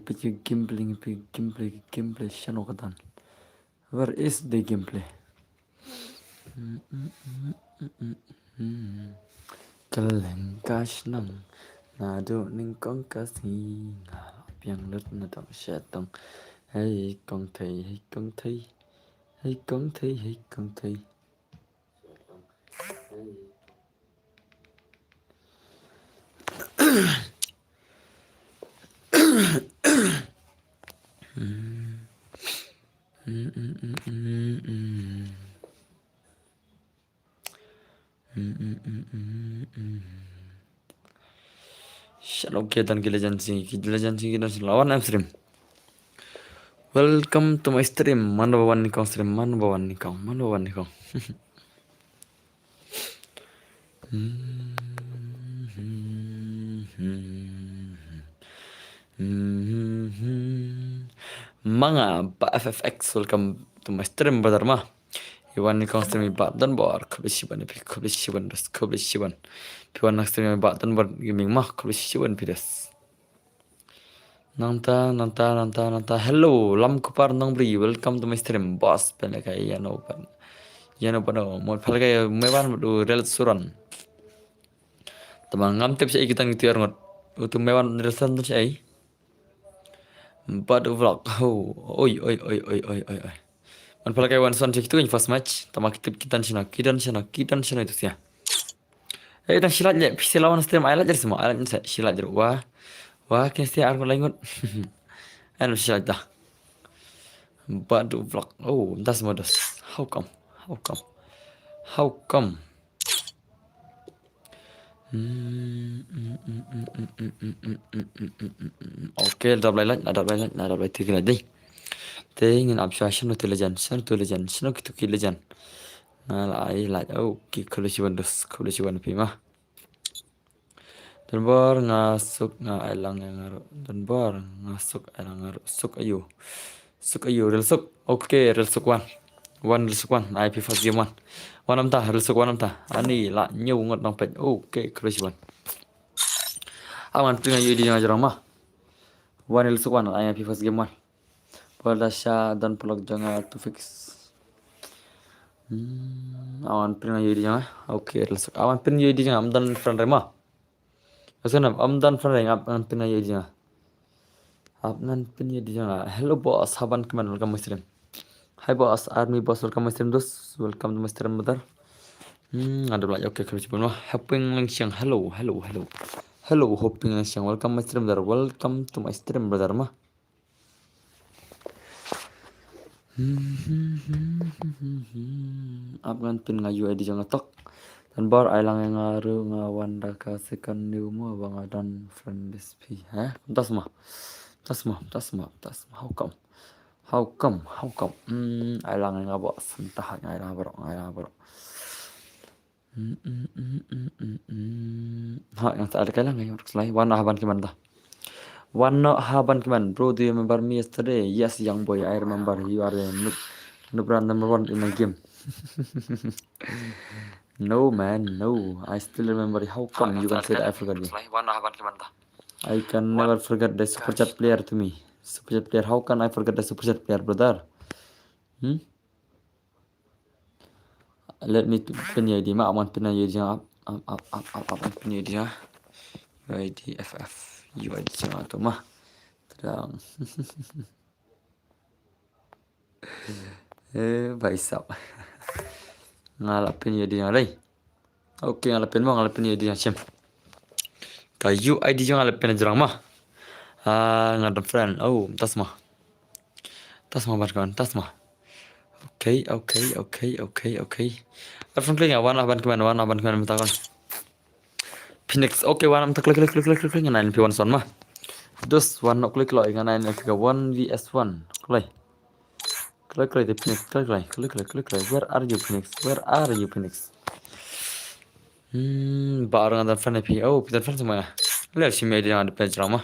Pick gameplay Shanokadan. Where is the gameplay? Kaleng cash nang nado ning con kasi piang lứt na dong xe tông. Hey con thầy, hey con thầy, hey con thầy, hey con thầy. Shadow kedan ki legend sing kita lawan am stream. Welcome to my stream. Mana bawan ni kau stream? Mana bawan ni kau? Mana bawan ni kau? Manga Pak FFX, welcome to my stream brother mah. Iwan ni kau stream Pak dan bar kebesiban kebesiban. Piwan nak stream Pak dan bar gaming mah kebesiban pidas. Nanta. Hello, lam kupar nang bri. Welcome to my stream boss. Pelakai yano pan. Yano pano. Mau pelakai mewan du rel suran. Tamang ngam tips ai kita ngitiar ngot. Utu mewan rel suran tu ai. Bad vlog. Oh, oi. Man pelakai wan suran cek tu in first match. Tamang kitan sina itu sia. Dan silat je. Pisi lawan stream ai je semua. Ai je silat je. Wah, kesti aku langut. Anu silat dah. Badu vlog. Oh, das modus. How come? Oke, ada belai tiga lagi. Ingin absahkan itu legend. Sino gitu legend. Nah, lai. Oh, kolusiwan pima. Danbar ngasuk elang yang ngaruh. Danbar ngasuk elang ngaruh. Suk ayu real suk. Oke, real suk one. Real suk one. IP first game one. One am ta real suk one am ta. Ani la nyu ngot nang pet. Oke, kolusiwan. Aman tengah yudi yang ajar mah. One real suk one IP first game one. Perdasya dan pelok jangan to fix. Awan tengah yudi yang. Oke, real suk. Awan pin yudi yang amdan friend remah. Maksudnya amdan friend yang awan pin yudi yang. Apnan pin yudi yang. Hello boss, haban keman welcome my stream. Hi boss, army boss welcome my stream dos. Welcome to my stream brother. Ada belakang oke kolusiwan mah. Hopping link siang. Hello, hopping link siang. Welcome my stream brother. Welcome to my stream brother mah. Apkan pin ngayu ID jangan tok. Dan bar ailang yang ngaru ngawan daka second new mo bang adan friend SP. Tas mah. How come? Ailang yang ngabok entah ailang barok. Yang tak ada kailang yang selai. Warna haban gimana dah? Bro, do you remember me yesterday? Yes, young boy, I remember. You are the noob number one in the game. No, man, no. I still remember. How come you can say that I forgot you? I can never forget the super chat player to me. Super chat player. How can I forget the super chat player, brother? Let me pin your ID. I want pin your ID. Up. Pin your ID. UID FF. UID jangan tu mah. Terang. Baisap. Ngalapin UID yang lain. Oke, ngalapin UID yang cem. Kayu UID yang ngalapin jerang mah. Ngadam friend. Oh, tas mah barkawan, tas mah. Oke. Telepon klik ya, warna ban kemana minta kan. Phoenix, oke, warna minta klik nganain P1 son mah. Terus warna klik lo nganain ke 1vs1. Klik di Phoenix, klik. Where are you Phoenix? Barang ada friend IP. Oh, kita friend semua ya. Lihat si media yang ada page ramah.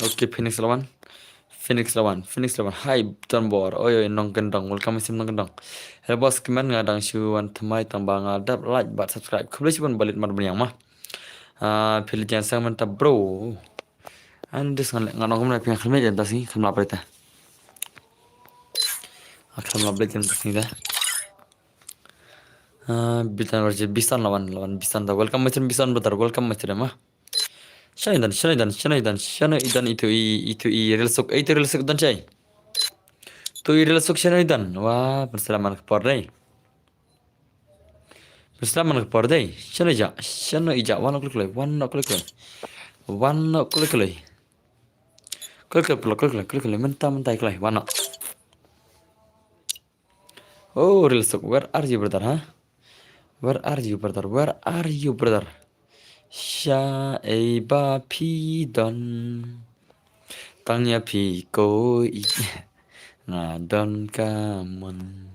Oke, Phoenix lawan. Phoenix lawan. Hai John Bor. Oi nong gendong. Welcome sim nong gendong. Hello bos kiman ngadang syuan temai tambang ngadap like bat subscribe. Kebeli syuan balit mar yang mah. Pilih jangan sang mantap bro. Anda nganong kemana pihak kemana jangan sih kemana apa itu? Akan mabel jangan sih dah. Bitan wajib bisan lawan bisan dah. Welcome macam bisan betar. Welcome macam mah. Shana idan itu real sok itu real sok dan cai. Tu real sok shana idan. Wah, berselamat kepada Berselamat kepada Shana ija wan klik lagi. Klik lagi. Mentah klik wan. Oh, real sok. Where are you brother? Huh? Where are you brother? Sha ba pi don. Tangnya pi ko i. Ngadon kamon.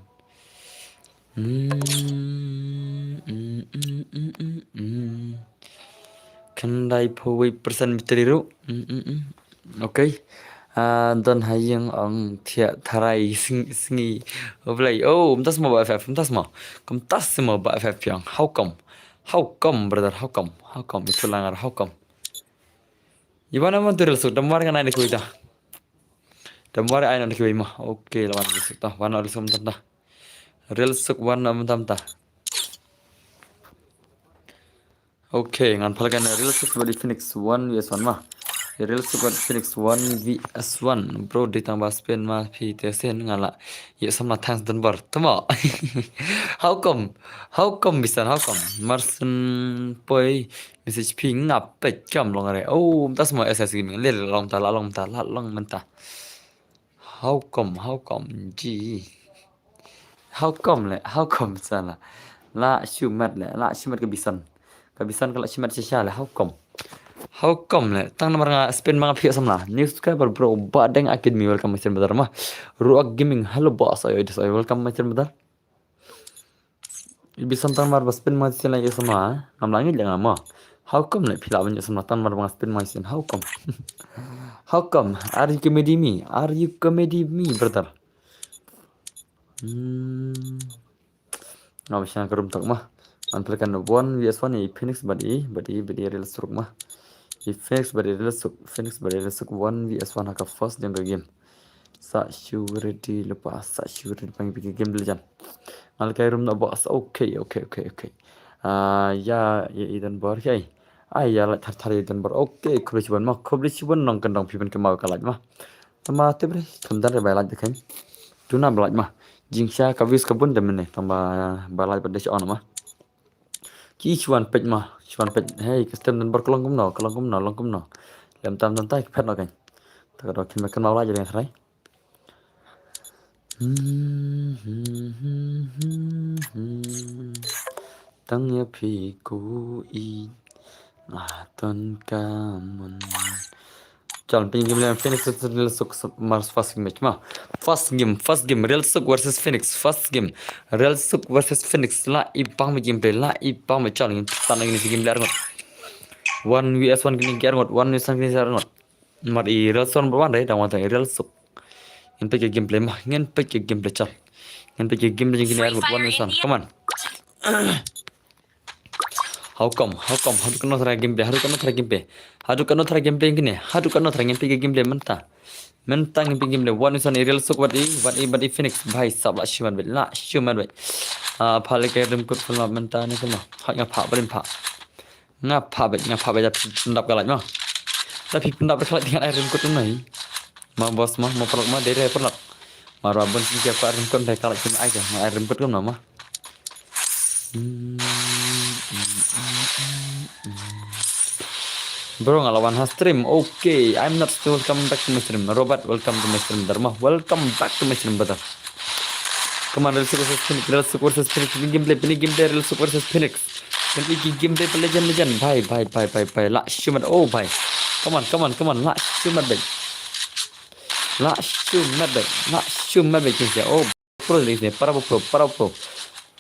Kendai pui persen biteriru. Okay. Dan hayang ang tiap tarai singi oblay. Oh, umtas mau BFF, umtas mau BFF yang. How come brother? How come? Itu langar how come? Gimana mau turil suk? Damar kan ada kuida. Damar ada kuida mah. Okay, lawan suk tah. Wana suk tah. Real suk wana tah. Okay, ngan palakan real suk body Phoenix 1 vs 1 mah. Real suk body Phoenix 1 vs 1. Bro ditambah spin mah pi tesen ngala. Ya sama thanks dan bar. Tama. How come? Bisa how come? Marsen poi message pi ngap pet jam long are. Oh, tas mau SS gaming. Le long mentah. How come? Ji. How come sana? La shumat kebisan. Kebisan kalau shumat sisa le how come le? Tang nomor nga spin mga pihak samla. New subscriber bro. Badeng academy welcome macam benar mah. Ruak gaming. Hello boss. Ayo welcome macam benar. Ibisan tang mar spin mga sisa lagi sama. Namlangit jangan mah. How come le pila banyak sama tang mar mga spin mga sisa. How come? How come? Are you comedy me, brother? Nggak bisa kerum tak mah. Manfaatkan 1 vs 1 ni Phoenix badi real stroke mah. Phoenix badi real stroke 1 vs 1 haka first jangka game. Sa surety lepas panggil pergi game dulu jam. Malkai room nak boss. Okay. Ya idan bar kai. Ya lah thar idan bar. Okay, kubli cuban nong kendang pipen kemau kalat mah. Tambah tu bre, thumdan re balat dekan. Tuna balat mah. Jingsha kabis kabun demen tambah balat pada on mah. Ki chuan pet mah, hey custom dan berkelong kum no. Lem tam tai pet no kan. Tak ada kin makan mau aja dengan serai. Tangnya piku i ngaton kamun. Jalan pinjam game Phoenix real suk Mars first match mah. First game real suk versus Phoenix. Real suk versus Phoenix la ipang me gameplay la ipang me jalan tanang ini game lar ngot. 1 vs 1 gini gear ngot 1 vs 1 gini jar ngot. Mar i real son bawan dai dang watang real suk. Ngen pe gameplay mah ngen pe gameplay chal. Ngen pe gameplay gini jar ngot 1 vs 1. Come on. How come? Hadu kano thara gameplay gini. Hadu kano thara gameplay mentah gameplay one is on real sok what Phoenix bhai sabla shuman bai phale ke rim kut phulma mentah ni sama nga pha bai ja pendap kalaj ma ta phi pendap kalaj dengan rim kut nai ma bos ma pelak ma dere pelak marwa bon ki ka rim kut bai kalaj kin ai ja rim kut kam ma Bro ngelawan stream. Okay, I'm not still welcome back to my stream. Robert, welcome to my stream. Dharma, welcome back to my stream, brother. Come on, real super versus Phoenix. Ini gameplay real super versus Phoenix. Ini gameplay legend. Bye. La shumat. Oh, bye. Come on. La shumat bai. Oh, pro ini.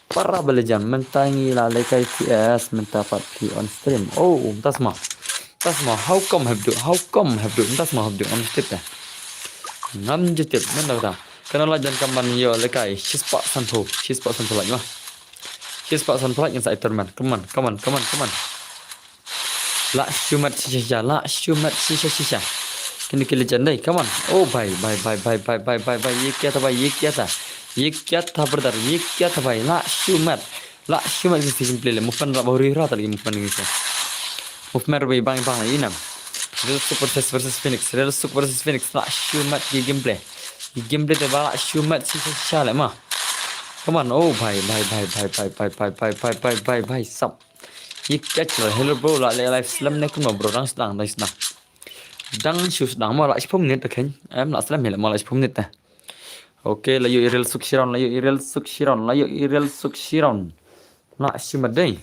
Para belajar mentangi la lekai TS minta party on stream. Oh, tas mah. How come have do on stream dah. ngam jutip men da kana la jan kaman yo le kai shispa santo la ma shispa santo la yang sai terman come on la shumat shisha la shumat shisha kini kili jandai come on oh bhai ye kya tha brother ye kya tha bhai la shumat ki simple le mufan ra bahuri ra tali mufan ni se mufmer bhai bang inam Real Super versus Phoenix la shumat ki gameplay te bala shumat shisha le ma come on oh bhai sap ye kya chal hello bro la le live slam ne kun bro dang dang shoes dang ma la phom net khen em la slam hele ma la phom net ta okay la yo irel suk shiron na shimat dai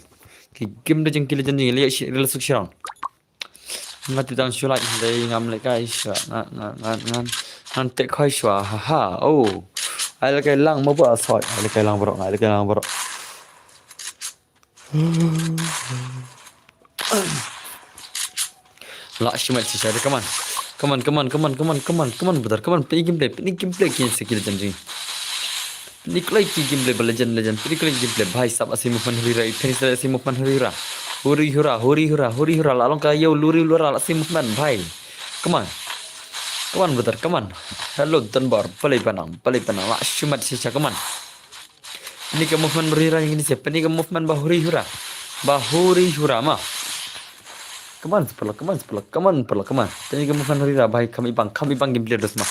ki gim de jeng kile jeng le irel suk shiron ngati dang shulai dai ngam le kai sha ngan te khoi shwa ha oh ai la kai lang mo ba soi ai la kai lang bro la shimat shisha de come on brother come on play gameplay kin skill janji niklai ki gameplay legend niklai gameplay bhai sab asi mufan hurira finish asi mufan hurira huri hura la long ka yo luri lura asi mufan bhai come on brother come on hello tanbar play panang la shimat shisha come on ini ke movement hurira yang ini siapa ini ke movement bahuri hura ma Come on, Tadi kamu kan hari rabai kami bang gameplay terus mah.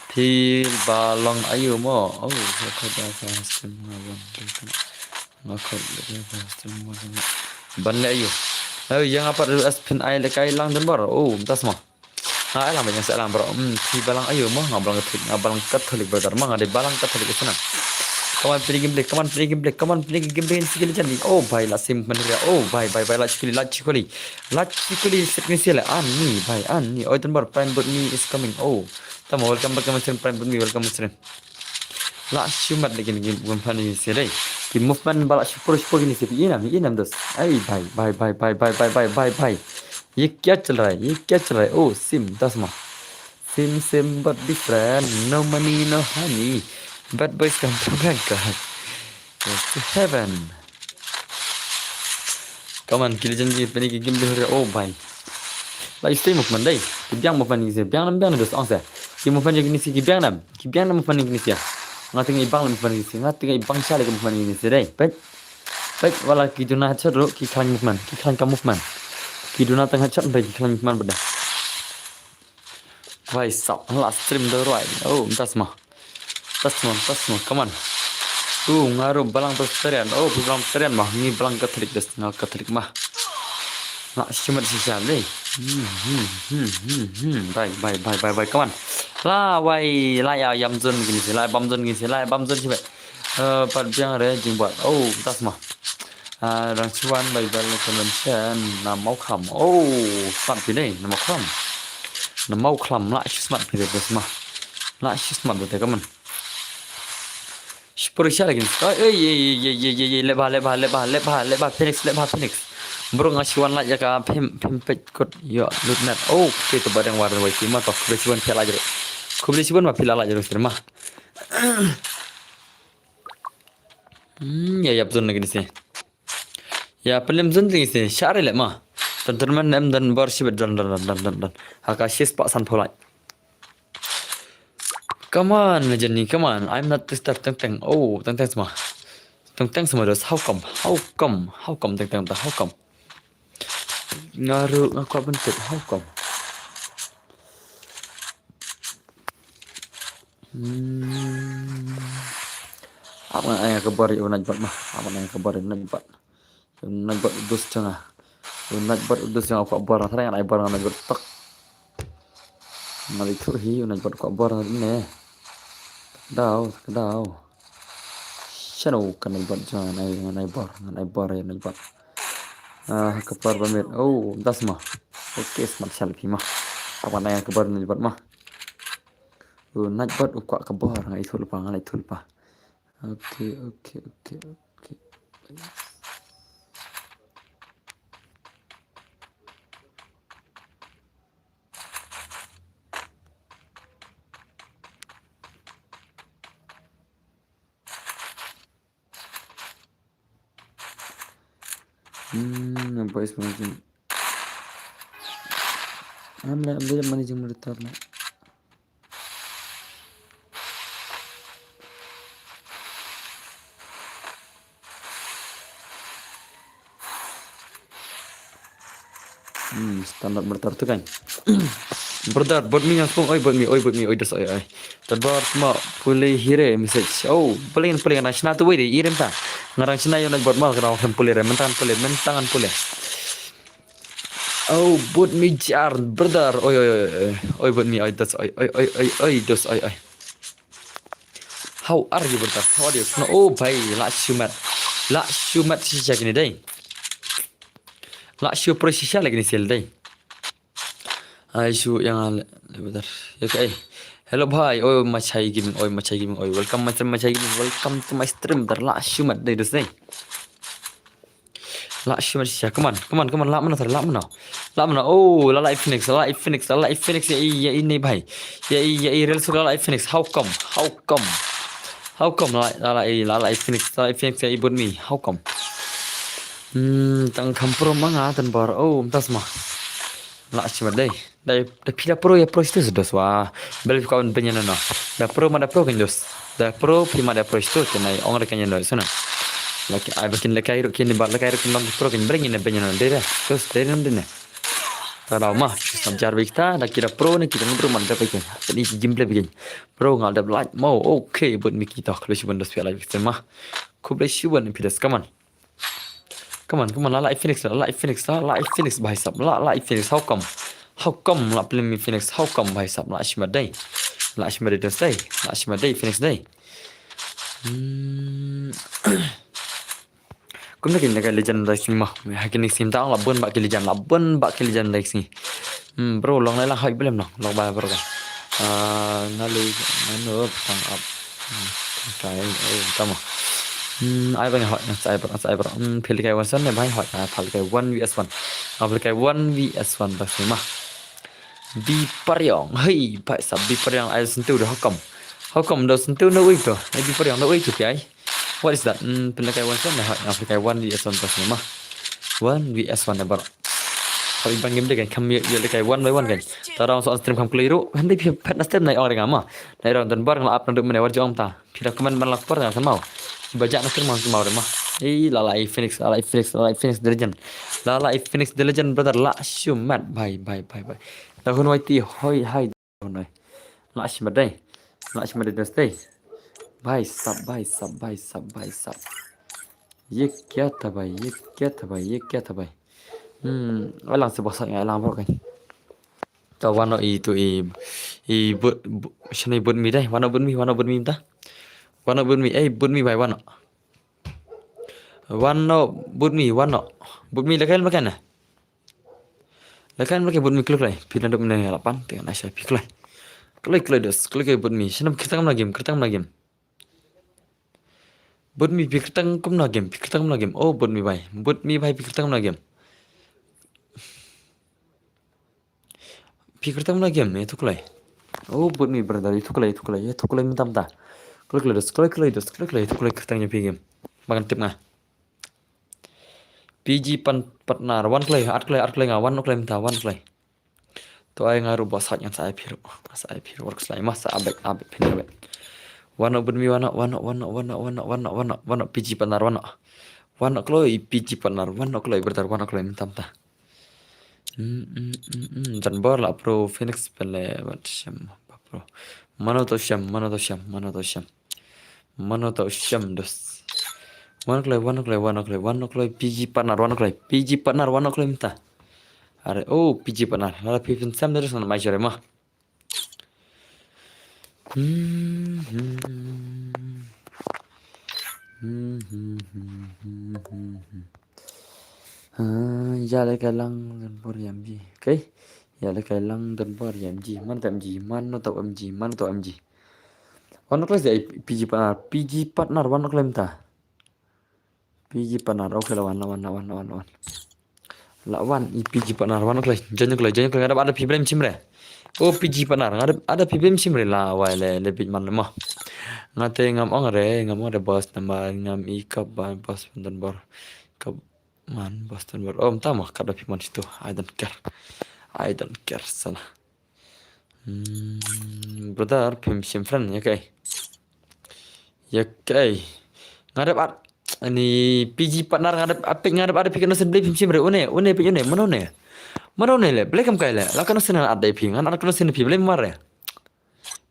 Pil balong ayo mo. Oh, aku dah sistem ban le ayo. Ayo yang apa dulu aspin air lekai lang dan bar. Oh, tas mah. Nah, lah banyak selang bro. Pil balang ayo mo ngabalang katolik brother mah ada balang katolik sana. Come on play gameplay sikit jadi. Oh bhai la sim meneria. Oh bhai la chikuli seknisial ani bhai ani. Oh tembar prime bot me is coming. Oh tamo welcome back to prime bot me welcome to la shumat lagi ni company sini. Ki movement bala super gini sih. Inam dos. Ay bhai. ये क्या चल रहा है oh sim das mah sim but different no money no honey. Bad boys come to Bangkok. Yes, to heaven. Come on, kili janji pani ki game le oh bhai. La istay movement dai. Ki biang movement ni se biang nam dos ong se. Ki movement ni si ki biang nam movement ni si. Ngating ibang movement ni si ngating ibang sale movement ni si dai. Baik wala ki duna chadro ki khan movement ka movement. Ki duna tengah chat bai ki khan movement beda. Bhai sap la stream do right. Oh, tas mah, come on. Ngaruh balang pesterian. Oh, balang pesterian mah. Ni balang katolik des, katolik mah. Nak cuma sisa deh. Bye, come on. La, wai, la ya yam zon gini sih, la bam zon sih, baik. Pat biang re jing buat. Oh, tas mah. Rang cuan bye convention. Mau kam. Oh, smart pilih. Mau kam lah, smart pilih des mah. Lah, smart betul, come on. Spurusha lagi. Lebah Phoenix. Bro ngasiwan lah ya ka pempet kot yo lutnet. Oh, kita bareng warna wajib mah tok kubisiwan pila aja. Kubisiwan mah pila aja terima. Ya betul lagi sih. Ya pelim zon lagi sih. Syari le mah. Tenterman dan bersih dan. Hakasis pak san polai. Come on, Jenny, come on. I'm not this stuff. Teng. Oh, teng semua. Teng semua dos. How come? Teng. How come? Ngaruh aku bentuk. How come? Apa yang kabar itu najbat mah? Apa yang kabar itu najbat? Najbat udus cengah. Najbat udus yang aku kabar. Saya yang kabar najbat tak. Ngali tu hiu najbat kabar ini. Kedau. Channel kan najbat jangan najbar. Kabar pamit. Oh, das mah. Oke, smart selfie mah. Apa yang kabar najbat mah? Najbat ukak kabar ngai itu lupa. Oke. voice managing. I'm managing monitor na. Standar monitor tu kan. Brother, buat mi yang pun, buat mi, dos, oi. Tadbar ma pulih hire message. Oh, paling na sina tu wei irim ta. Ngarang sina yung nagbuat mal kana kan pulih mentangan pulih. Oh, buat mi jar, brother. Oi, buat mi, oi, dos, oi, dos, oi. How are you, brother? How are you? No, oh, bhai, la shumat sisa gini dai. La shu pro sisa lagi ni sel dai. Aisyu yang bentar. Ya okay. Hello bhai. Macai gaming. Welcome macai gaming. Welcome to my stream. Bentar la shumat dai dos dai. La shumat sisa. Come on. La mana. Oh, la live Phoenix. Ya ini bhai. Ya real suka la live Phoenix. How come? La live Phoenix. La live Phoenix ya ibun mi. How come? Tang kampur manga tan bar. Oh, entas mah. La shumat dai. Dai pila pro ya pro itu sudah wah. Beli kawan penyanyi no. Da pro mana pro kan dos. Da pro prima da pro itu kenai orang kan no sana. Laki ai bakin lekai ro kini bar lekai ro kini pro kan bring ini penyanyi no dera. Terus dera ndene. Tahu mah samjar kita da kira pro ni kita ngubur mana dapat kan. Ini jimple bikin. Pro ngal da like mau okay buat mi kita kalau sih bandos pila kita mah. Ku beli sih buat pidas come on la live Phoenix bhai sab la live Phoenix how come la play me Phoenix how come bhai sab la shima day Phoenix day cũng là cái legend đây xin mà hai cái này xin tao là bơn bạc cái legend đây xin bro lòng này là hơi bên nào lòng bài bro nó lưu nó nữa thằng up cái tao mà ai bang hỏi sai bro phê cái one này bhai hỏi phal cái 1vs1 phal cái 1vs1 bác sĩ mà bi pariong hey bhai sab bi pariong ai sentuh dah how come dah sentuh no week tu bi pariong no week tu kai what is that phal cái one này hỏi phal cái 1vs1 bác sĩ mà 1vs1 này bro kalau ibang game dia kan kami dia lekai 1v1 kan tarang soal stream kam keliru kan dia pet na stream nai orang ama nai orang dan bar ngelap nanti menewar jom ta pira komen man lapor kan mau baca na stream mau remah lalai Phoenix the legend brother la shumat bye tahun waiti hoi hai noi la shumat dai dai bye sab ye kya tha bhai alang sebasar yang alang bro kan. Tahu warna itu but sini but mi deh, warna but mi ta. Warna but mi but mi bhai warna. But mi lekan makan nah. Lekan makan but mi klik lai. Pilihan dok mana 8 tengah nasya klik lai. Klik but mi. Sini kita kam game. But mi kita kam game. Oh but mi bhai kita kam game. Pikir tahu lagi itu kelai. Oh, buat mi brother itu kelai minta minta. Klik dos itu kelai kertanya pigem. Makan tip ngah. PG partner one kelai, art kelai ngah one minta one kelai. Tu ay ngaruh bahasanya saya piru works lai masa abek pindah abek. One buat mi one PG partner one kelai PG partner one kelai brother one kelai minta minta. Dan bar lah pro Phoenix pele macam apa pro mana to syam dos one klay PG partner one klay minta are oh PG partner la pipin sam dari sana major mah ya le kalang dan bor MG okay ya le kalang dan bor MG mana tau MG one class deh PG partner one claim ta PG partner okay lah one PG partner one class jangan ada problem cimre oh PG partner ada problem cimre lah wale lebih mana mah ngate ngam ong re bos nama ngam ikap ban bos dan bor Man, Boston baru. Oh, entah mah kada piman situ. I don't care. I don't care sana. Brother, pim friend ya kay. Ya kay. Ngadep ini PG partner ngadep ada pikir nasen beli pim bre. Une pi une mana une. Mana une le. Beli kam kay le. Lakan nasen ada pi ngan anak nasen pi beli mare.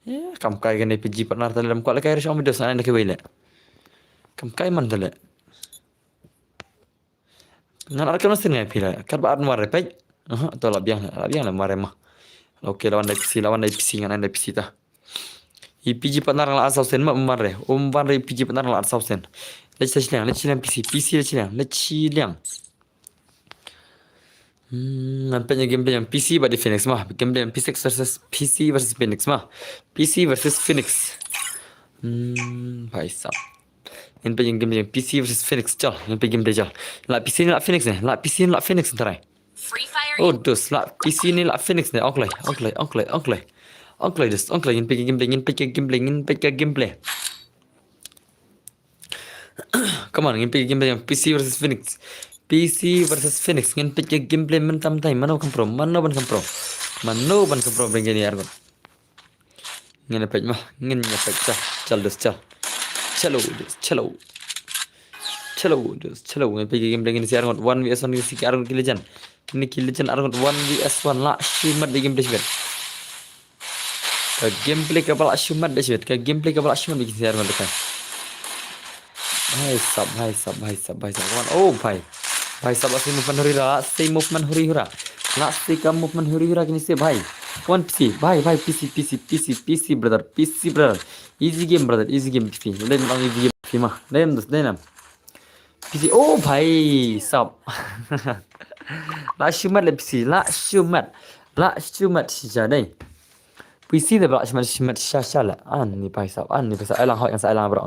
Ya kam kay gane PG partner tale lam ko le kay resho mi dos ana ke wele. Kam kay man tale. Ngan anak nasen ya pi le. Kar ba mare pe. To la biang la mare mah. Oke lawan dari PC ngan dari PC ta. PG partner la asal sen ma mare. Dari PG partner la asal sen. Let's liang PC let's liang. Nampaknya gameplay yang PC pada Phoenix mah. Gameplay yang PC versus Phoenix mah. PC versus Phoenix. भाई साहब इन पे gameplay yang PC versus Phoenix चल इन पे gameplay चल ला PC ni ला Phoenix ni ला PC ni ला Phoenix ntar ai oh dus ला PC ni ला Phoenix ni onklay dus onklay इन पे gameplay come on इन पे gameplay yang PC versus Phoenix इन पे gameplay mentam tay mano ban kompro bengeni यार ngene pej mah ngene pej chal dus chalo ngene pej gameplay ngene si argon 1vs 1 si argon kilejan ini kilejan argon 1vs 1 la shimat di gameplay sibet ka gameplay ka bala shimat de sibet ka gameplay ka bala shimat bikin si argon dekan hai sab kawan oh भाई सब असली movement हो रहा सही movement हो रहा लास्ट से कम movement हो रहा कि से भाई कौन पीसी भाई PC brother easy game brother easy game PC ले बंग easy game PC mah ले PC oh भाई सब ला shumat le PC ला shumat sisa deh PC dah belak shumat sisa lah ni भाई सब alang hot yang alang bro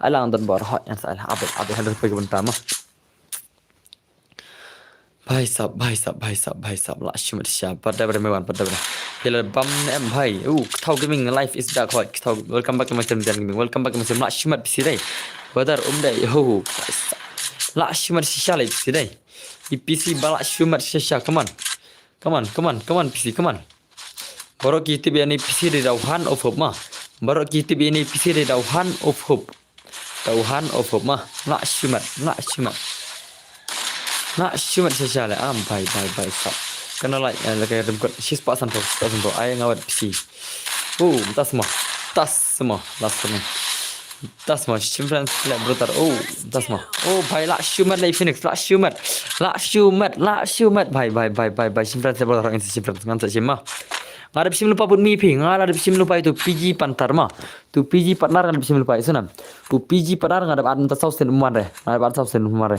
alang dan bro hot yang alang abel hendak pergi bentar mah भाई साहब ला shumat sisa pada bermewan Kila bam em भाई thau gaming life is dark hot thau welcome back to my channel welcome back to my channel La shumat PC dai badar dai La shumat sisa lai PC dai PC balak shumat sisa come on PC come on Baru kita biar ni PC di dauhan of hope mah. Baru kita biar ni PC di dauhan of hope. Dauhan of hope mah. Nak shumat saja lah. Bye sab. Kena like lagi remkot. She's pasan tu. Ayah ngawat PC. Tas semua. Last one. Tas semua. Simpan select brutar. Tas semua. Bye lah shumat lagi Phoenix. Lah shumat. Bye. Simpan select brutar. Ini simpan. Ngantar simah. Ngarep sim lupa pun mipi, ngarep sim lupa itu PG pantar mah. Tu PG partner ngarep sim lupa itu nam. Tu PG partner ngarep ada sausen umare. Ngarep ada sausen umare.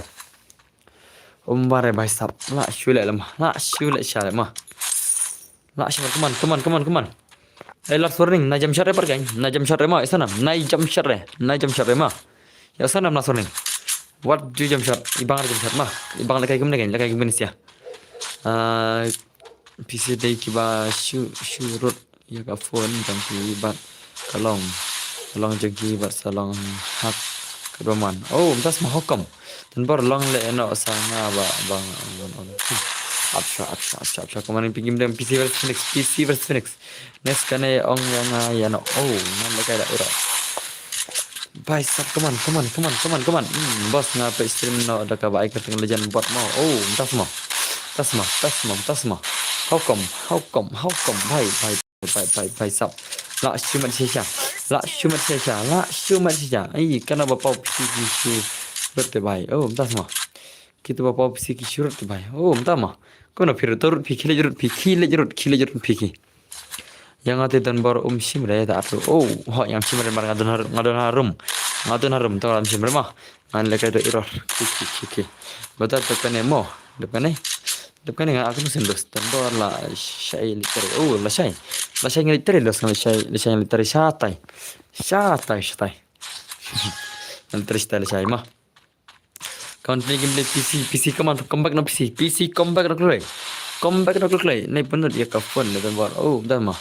Umare भाई साहब. La shule lemah. La shule syale mah. La shule come on. Last warning, na jam syare pergi. Na jam syare mah itu nam. Na jam syare mah. Ya sana last warning. What do jam syare? Ibang jam syare mah. Ibang lekai gimana sia. PC day kiba shurut ya ka phone jang ki bat kalong jagi bat salong hak kedoman tas mah hukum dan bar long le no sanga ba bang apsha kemarin pingin dem PC versus Phoenix next kane ong yang ya no nan le kai da ura bye sab come on boss ngapa stream no da ka baik keteng legend bot mau tas mah How come? Bye sab. La shumat sisa. Kana bapa PC surut bhai. Tas mah. Kita bapa PC surut bhai. Tas mah. Kono phir turut phikile jurut phiki. Yang ate dan bar simre da atu. Yang simre mar ngadon harum to simre mah. An lekai do error. Kiki. Betul tekan mo. Depan dengan aku nusin dos tembor la syai literi la syai literi dos la syai literi syatai literi syai mah kawan gameplay PC come back no PC come back no klay nai bener dia ka phone le tembor dah mah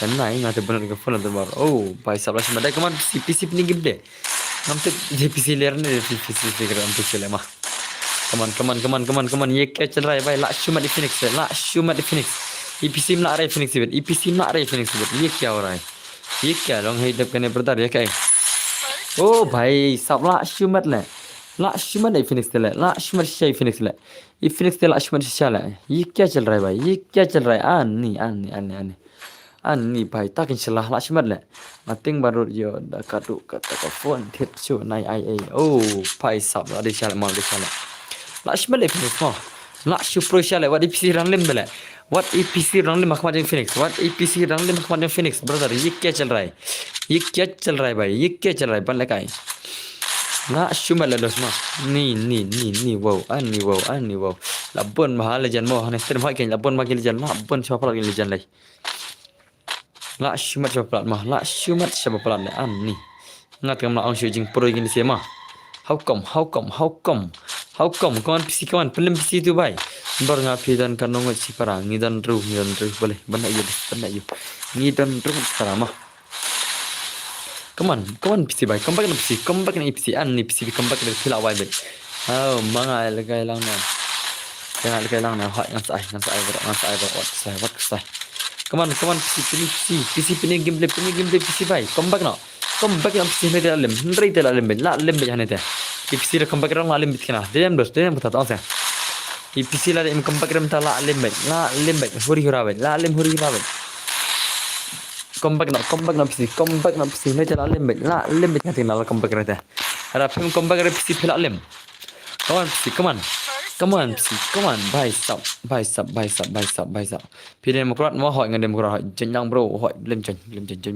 dan nai ngate bener ka phone le tembor pai sabla semada kaman PC ni gameplay namte je PC ler ne PC figure am PC le mah come on, ये क्या चल रहा है भाई? लाशू मत फिनिक्स है, लाशू मत फिनिक्स, ईपीसी में ला रहा है फिनिक्स बेट, ईपीसी में ला रहा है फिनिक्स बेट, ये क्या हो रहा है? ये क्या लॉन्ग है इधर करने पड़ता है क्या है? ओ भाई सब लाशू मत ले, लाशू मत फिनिक्स ले, लाशू मत शाही फिनिक्स ले, ये फिनिक्स ले लाशू मत शाला है, ये क्या चल रहा है भाई? ये क्या चल रहा है? आनी Ani bai takin salah lah semat le. Mating baru yo da kadu kata ka phone thit chu nai ai ai. Oh pai sap la di sala mau di sala. La semat le Phoenix mo. La su pro sala what EPC rang lim bele. What EPC rang lim makmat Phoenix. What EPC rang lim makmat Phoenix brother ये क्या चल रहा है? ये क्या चल रहा है भाई? ये क्या चल रहा है? बन लगा है. La semat le dos mo. Ni wow. Labon mahal legend mo. Hanes terima kan labon mahal legend. Labon siapa lagi legend lagi? La shumat siapa pelat mah? La shumat siapa pelat le? Ni. Ngat kam la ang shu jing pro gini sia mah. How come? Kawan pisi kawan pelim pisi tu bai. Bar ngapi dan kanong si parang ni dan ru boleh. Benda you. Ni dan ru parang mah. Come on pisi bai. Come back na pisi an ni pisi come back dari pila wai bai. Oh, mangai legai lang na. Jangan legai lang na. Ngan sai what sai. Come on, PC pini gameplay PC bhai, come back na PC में तेरा लिम, नहीं तेरा लिम ला लिम बजाने थे, ये PC रे come back रंग ला लिम बितना, दे बताता हूँ से, ये PC ला लिम come back रंग ता ला लिम हुरी ला लिम come back ना PC में तेरा लिम बजाने थे ना ला come back रहते हैं, अरे फिर come back रे PC फिर ला लिम, come on भाई सब फिर Democrat mau hỏi người Democrat hỏi chân yang bro hỏi lên chân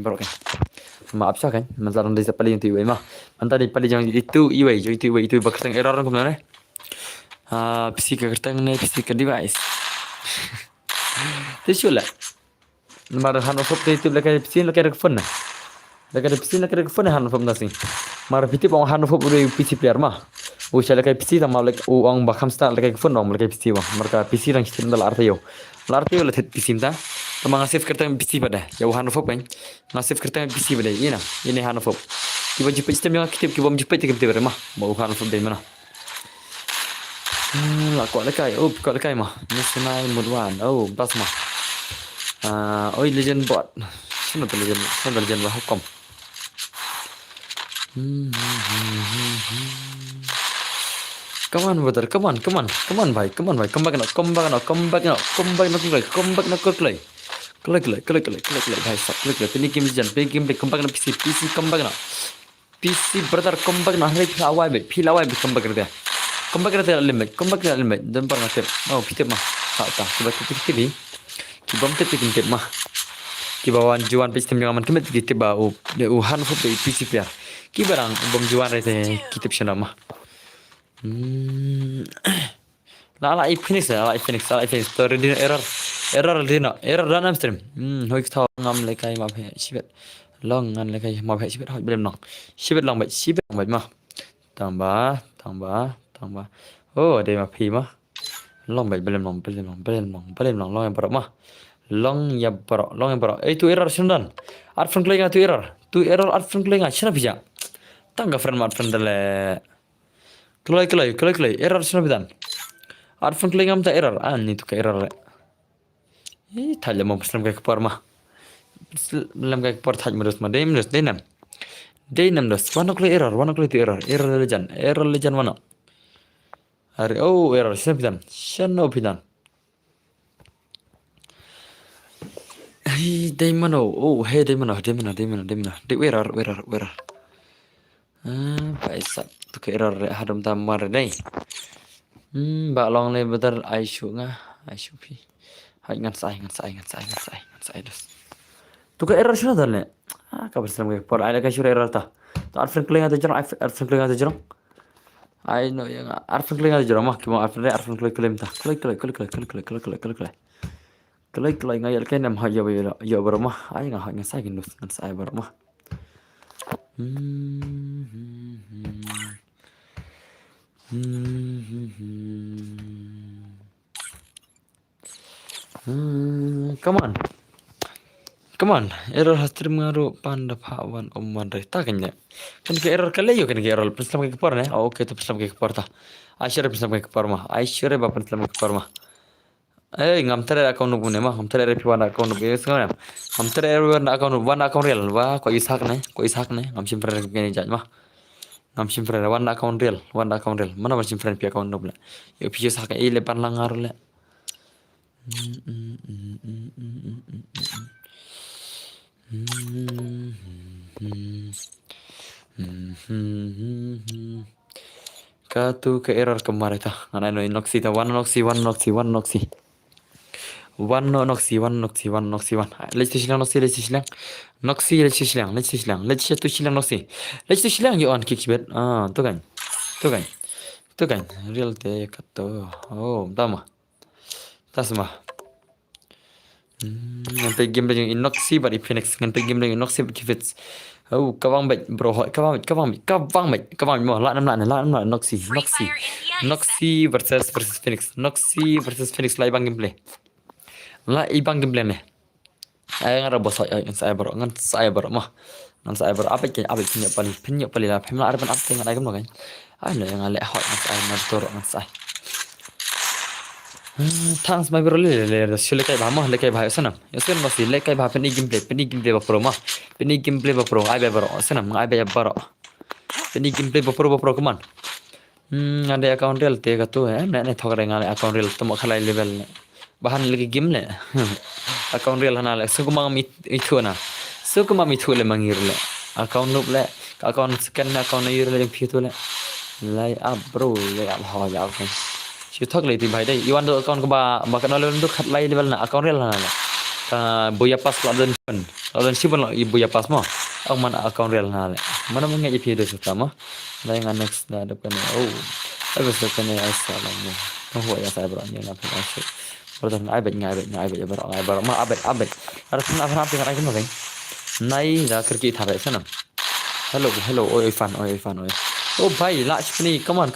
bro kan maaf sah kan masalah dari paling itu mah tadi paling yang itu itu bakal error kan kemana psika kertang ne psika device itu lah mar han of itu lekai psin lekai phone na lekai phone han of nasi mar piti bang han of PC player mah Usha lekai PC tam lek uang bakam sta lekai phone dong lekai PC bang mereka PC rang sistem dal artio lah PC ta tama ngasif kerta PC pada jauh han of kan ngasif kerta PC pada ini han of kiba jipet sistem yang kitip kiba jipet kitip mah mau han of dari mana lah kok lekai mah national mode 1 oh bas mah legend bot sana legend lah hukum Come on brother, come on bhai, come back now, click bhai sab, click, pini game legend, game come back now PC come back now, PC brother come back now, hari phila wai come back रहते हैं, come back limit, dan par ngatep, oh pitep mah, tak, coba pitep ni, kibam pitep mah, kibawan juan PC yang aman kemet pitep bah, han fup PC piar, kibarang bom juan रहते हैं, kitep shana mah. La Phoenix story din error dan amstream hoi thao ngam le kai ma phe sibet long ngan le kai ma phe sibet hoi blem nong sibet long bai ma tang ba oh de ma phi ma long bai blem nong long yang parok ma long ya parok itu error sundan art front tu error art front lenga chana bija tangga friend art front le Kelai error sana bidan. Arfan kelai ngam ta error. Ni tu ka error. Thaja mau Islam ka par mah. Islam ka par thaj merus mah dem dos. Wana kelai error tu error legend wana. Are error sana bidan. Dei mano. De error. Paisap tu ke error hadam tamar dai. Ba long le betul Aisyu pi. Hai ngan sai dos. Tu ke error sana dalne. Kabar selam ke por ada ka syur error ta. Tu arfan kling ada jarang. I know yang arfan kling ada jarang mah kimo arfan kling ta. Klik ngayal kan nam ha ya barmah. Ai ngan sai ginus ngan sai barmah. Come on Come on, error has termengaruh panda pawan oman reta kanya. Kan ke error kali yo kan ke error pensam ke kepar ne. Oh, okay, tu pensam ke kepar ta. Aisyah pensam ke kepar mah. Aisyah ba pensam ke kepar mah. Ngam tere account nu ne mah. Ngam tere piwan account nu be sekarang. Ngam tere one account real ba ko isak ne. Ngam simpen ke ni jaj mah. Ngam simpen one account real. Mana man simpen pi account nu bla. Yo pi isak ile pan langar le. Katu ke error kemarin ta. Ana no noxi ta one noxi. One noxi. Let's silang noxi. Noxi let's silang. Let's tu silang noxi. Let's tu silang yo on kickbet. Tu kan. Real te katu. Oh, tama. Tasma. Ngantai game lagi inoxi bari Phoenix. Ngantai game lagi inoxi bari Phoenix. Oh, kawang baik bro. Kawang baik. Mau lah enam Noxi versus Phoenix. Noxi versus Phoenix lah ibang gameplay. Ne. Ay ngara bos ngan saya bro mah. Ngan saya bro apa punya pali lah. Pemla ada apa ngan ay kan. Ay lo yang alek hot ngan saya ngan saya. Thanks my bro le sile kai bhamah le kai bhai sanam yasen masi le kai bha peni gameplay ba pro ma peni gameplay ba pro ai ba bro sanam ai ba bro peni gameplay ba pro come on ade account real te ga tu hai ne thogre ngale account real to khalai level ne bahan lagi game le account real hana le sukuma mi thu le mangir le account nup le account scan account ne le phi tu le lai up bro le up ho ya kan Siu thak lagi tiba deh. Iwan tu account keba makan lalu tu kat lain level na account real na. Boya pas ladan pun. Ladan si pun boya pas mah. Ang mana account real na le. Mana mengai je video sama. Lain yang next dah depan. Oh, aku suka ni asalam ni. Oh, ya saya berani nak pergi. Pertama ngai bet mah abet. Ada pun apa yang akan makan. Nai dah kerja thare sana. Hello. Oi fan. Oh, bhai, last ni. Come on.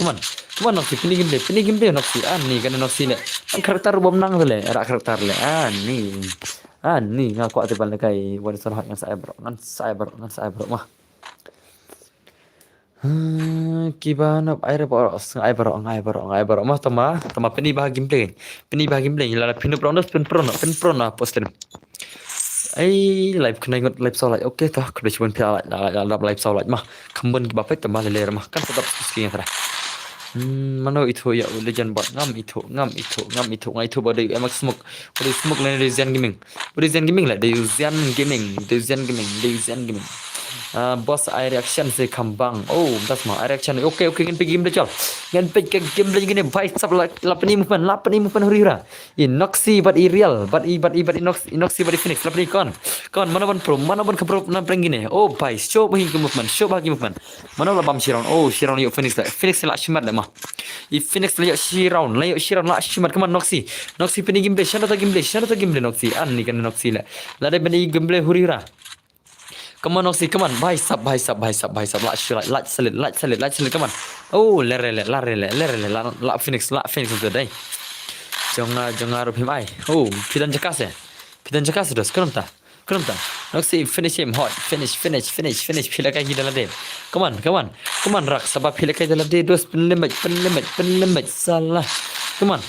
Noxi pini gameplay Noxi ni kan Noxi le karakter bom nang tu le era karakter le ni ngaku ate bal kai wan sar ngan saya bro mah kibana air bro mah tama pini bah gameplay la pin pro na posten ai live kena ingat live solat okey tah kena cuba pia live solat mah kembun bapet tambah le mah kan tetap sekian tara Mana itu ya legend buat ngam itu ngai itu pada emak smoke lain Desian Gaming lah Desian Gaming boss air reaction se kambang oh das mah air reaction okay ngan pergi game dah jal ngan pergi game lagi ni vai sab lapani movement hurira inoxi but real but inoxi but Phoenix lapani kon mana ban pro na pergi ni oh vai show bagi movement mana labam shiraun oh shiraun yuk Phoenix lah shimat lah mah Phoenix lah yuk shiraun lah shimat come on Noxi pergi game play shana ta game play Noxi ni kan Noxi lah lada bani game play hurira Come on Noxi, come on. Bhai sab. Light solid. Come on. Oh, lere. La Phoenix today. Jonga rup him ai. Oh, pidan jakas dos. Kenam ta. Noxi finish him hot. Finish. Pila kai dalam dia. Come on. Rak sabab pila kai dalam dia dos pen limit. Salah. Come on.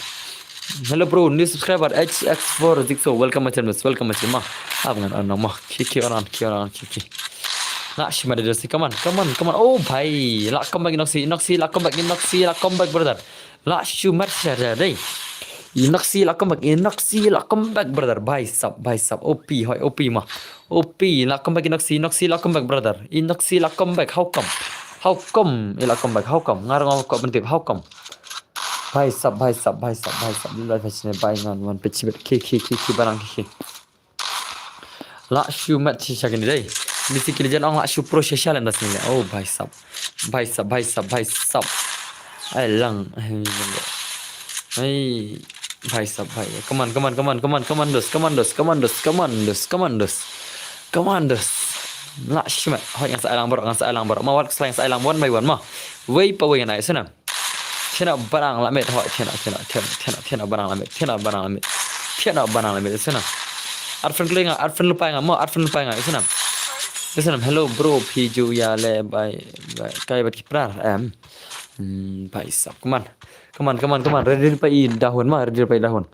Hello bro, new subscriber HX4 Zixo, welcome my channel, mah. Abang anak mah, kiki orang. Nak shima dia sih, come on. Oh bhai, la come back Noxi, la come back brother. La shima dia deh. Noxi la come back brother. Bhai sab. OP mah. OP la come back Noxi la come back brother. Noxi la come back. How come? La come back. How come? Ngarang kau bentuk how come? Bhai sab live fashion bhai ngan wan pecibet ki barang ki la shu mat si shakin dai misi ki lejan ang la shu pro social and dasni oh bhai sab ai lang ai bhai sab come on dos la shu mat hoi yang sa alang bar ma wat selain sa alang one by one ma wei pa wei nai sana Tiada barang lamet hoi tiada barang lamet sana Arfan kali nggak? Arfan lupa nggak? Mau Arfan lupa nggak? Isnam. Hello bro, Piju ya le by kayak berkiprar Pak Isap. Come on. Ready pa dahun mah, ready pa dahun.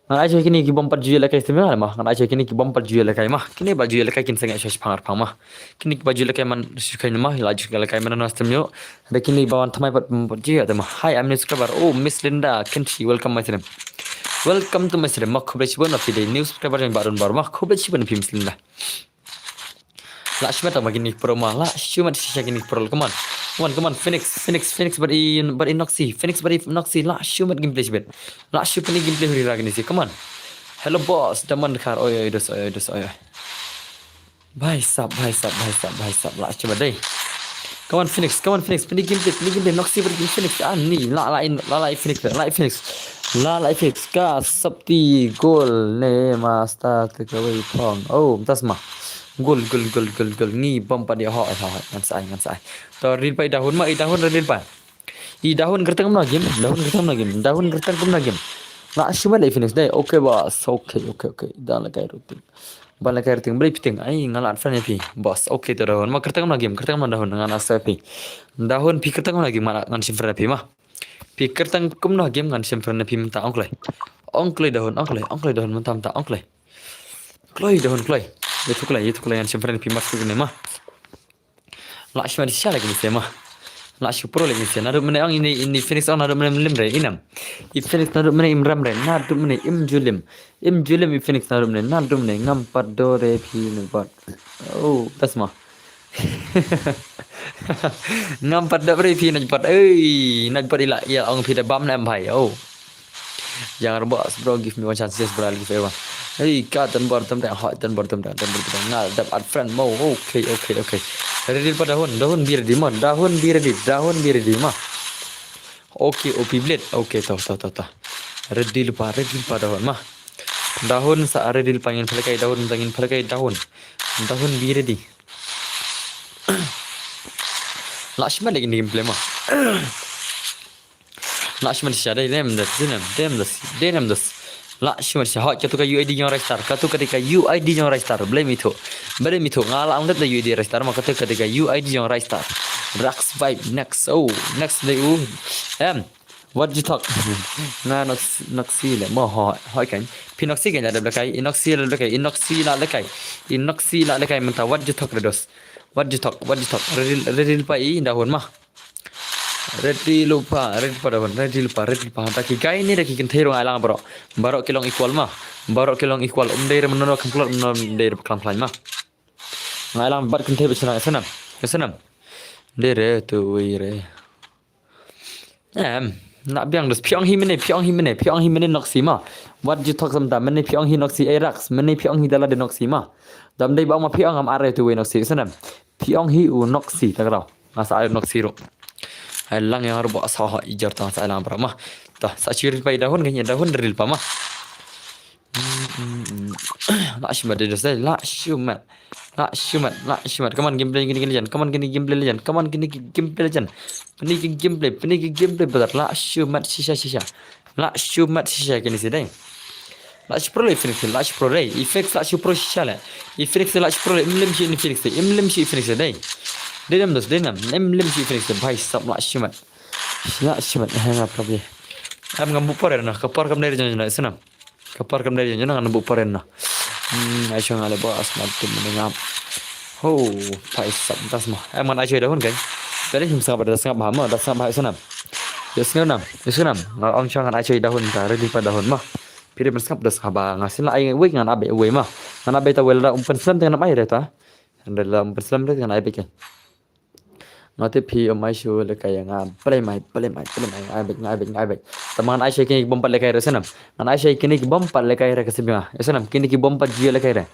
Ngan aja kini ki bom 4 juta lekai istimewa mah. Ngan aja kini ki bom 4 juta lekai mah. Kini baju lekai kin sangat syas pangar pang mah. Kini baju lekai man sukai mah, laju lekai mana nastem yo. Ada kini bawan tamai 4 juta mah. Hi, I'm subscriber. Oh, Miss Linda, Kinchi, welcome my stream. Welcome to my stream. Mak khobre chibon na pide new subscriber yang baru mah khobre chibon Miss Linda. La shmata magini pro mah. La shumat shisha kini pro. Come on, Phoenix bari Noxy, Phoenix bari Noxy, la shumat gameplay sibet, la shumat gameplay huri lagi sih, come on, hello boss, daman kar, oy, bhai sab, la shumat deh, come on Phoenix, pini gameplay, Noxy bari Phoenix, ni, la Phoenix, ka, sabti, goal, ne, master, takeaway, pong, oh, tas mah. Gol ni bom pada ho ngan sai to ril pai dahun ma dahun ril pa dahun gertang na game dahun gertang na game la shuma le finish dai okay boss okay dan la kai rutin ban la kai rutin beli piting ai ngala fan pi boss okay to dahun ma gertang na game gertang na dahun ngan asa pi dahun pi gertang na game ngan simfra pi ma pi gertang kum na game ngan simfra pi minta onklai dahun mentam ta onklai dahun itu kelai yang simpan di mas tu mah. Lah cuma di sini lagi ni mah. Lah super lagi ni. Nado mana ang ini Phoenix ang nado mana limre inam. I Phoenix nado mana imramre. Nado mana imjulim i Phoenix nado mana ngampat dore pi nempat. Oh, tas mah. Ngampat dore pi nempat. Nampat ila ya ang pi dah bam nam bhai. Oh. Jangan bos bro, give me one chance just bro, give everyone. Hey, kat dan bottom dah, hot dan bottom dah. Ngal, dapat friend mau. Okay. Ready pada dahun biar di mah, dahun biar di mah. Okay, OP blade. Okay, tahu. Ready lupa dahun mah. Dahun sa ready pangin pelakai dahun Dahun biar di. Lashman lagi ni gameplay mah. Lashman siapa dah dem das. Lashman siapa? Katu ka UID yang restar. Katu ketika UID yang restar. Blame itu. Ngala angkat dah UID restar. Maka ketika UID yang restar. Rax vibe next. Oh, next day. What you talk? Nah, Noxy le. Mau hoi kan? Pinoxy kan ada belakang. Inoxy la lekai. Mentah. What you talk redos? What you talk? Ready lupa dahun mah. Ready lupa dahun. Taki guy ni dah kikin terong alang bro. Barok kilong equal mah. Daerah menolak keluar daerah kelam mah. Ngalang bar kintai senam. Daerah tu wire. Nak biang dus piang hi mene Noxy mah. What you talk samta mene piang hi Noxy Arax mene piang hi dala de Noxy mah. Dam dai ba ma piang am are tu we Noxy senam. Piang hi u Noxy tak tahu. Masa air Noxy ro. Lang yang harus buat sah ijar tang saya lang berapa mah. Tah saciri pai dahun kayaknya dahun deril pa mah. La shumat de dosai la shumat. Come on gameplay gini legend. Ini gameplay betul. La shumat sisa. La shumat sisa kini sedai. La pro Phoenix la pro ray. Effect la pro sisa la. Effect la pro imlem si Phoenix sedai. Denam. Imlem si Phoenix bhai sab la shumat. Hang up kabeh. Am ngam bupar na kapar kam dari jangan senam. Kapar kam dari jangan ngam bupar na. Aisyah ngale bos matum menengam. Oh, bhai sab tas mah. Man Aisyah dahun kan. Tadi him sangap dah sangap bahama, dah sangap bhai senam. Senam. Ang changan Aisyah dahun ta ready pa dahun mah. Pire sangap dah sangap ngasin la ai wei ngan abe wei mah. Ngan abe ta wel da selam dengan ai reta. Anda selam dengan abe kan. Nanti pi omai show lekai yang play mai abe. Teman Aisyah kini bom 4 lekai senam. Ngan Aisyah kini bom 4 lekai kesebia. Senam kini bom 4 jia lekai.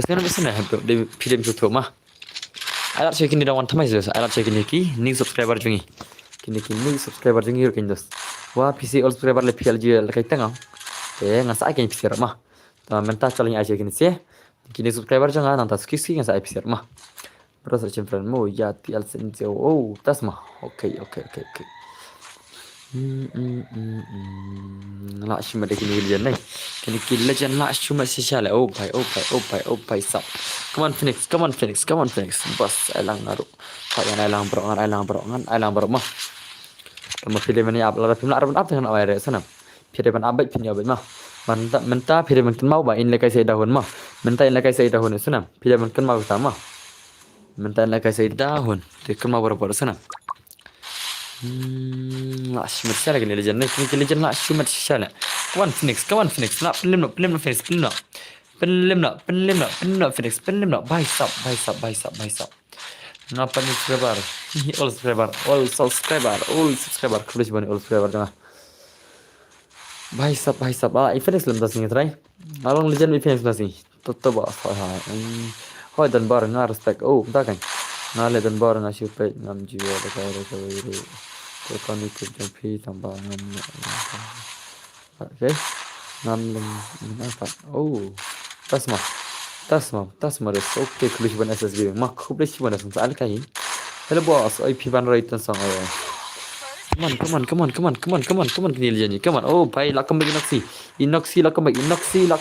Senam de film tu mah. Alat saya kini dawan thamai jelas. Alat saya kini new subscriber jungi. New subscriber jungi ur kindos. Wah PC all subscriber le PLG lekai tengah. Ngasa kini PC mah. Teman mentah calling Aisyah kini sih. Kini subscriber jangan nanti skisi ngasa PC mah. Terus searching friend mo ya TL senseo. Oh, tas mah. Okay. la shima de kini legend này kini legend la shima sisa le oh bhai sab come on Phoenix bas ai lang ngaru pak yang ai lang bro mah mà phía đây mình áp là phim lạ rồi áp thành nào vậy sao phía đây mình áp bệnh phim nhiều bệnh mà mình ta phía đây mình cân máu bà in lại cái xây đào hồn mà mình ta in lại cái xây đào hồn sao nào phía đây mình cân máu sama mình ta in lại cái xây đào hồn thì cân máu berapa sao nào lah cuma siapa lagi legend ni kini legend lah cuma siapa lah come on Phoenix nak film Phoenix film nak Phoenix bhai sab ngapa ni all subscriber kulis bani all subscriber jangan bhai sab Phoenix lam das ni try along legend Phoenix das ni to ba hoi dan bar nga respect oh ta kan nga le dan bar nga super ngam jiwa da kai da kai ko kan ikut jampi tambah ngam okay ngam apa oh tasma res okay kulis ban SSB mak kulis ban sang al kai hello boss IP ban right tan sang come on kini lihat ni come on oh भाई ला comeback Inoxi ला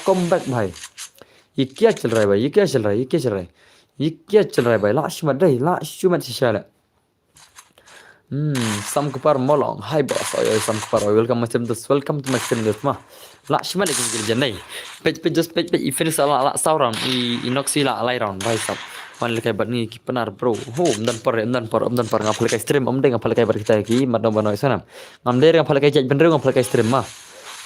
comeback भाई ये क्या चल रहा है भाई ये क्या चल रहा है भाई लास्ट मत सिशाला sam kepar molong hai boss oi sam kepar welcome to my channel mah lash malik gil janai page event sala sauran Inoxi la alai round bhai sab man lekai bat ni penar bro ho dan par ngapal kai stream ngapal kai bar kita ki madam banoi sanam ngam der ngapal kai bener ngapal kai stream mah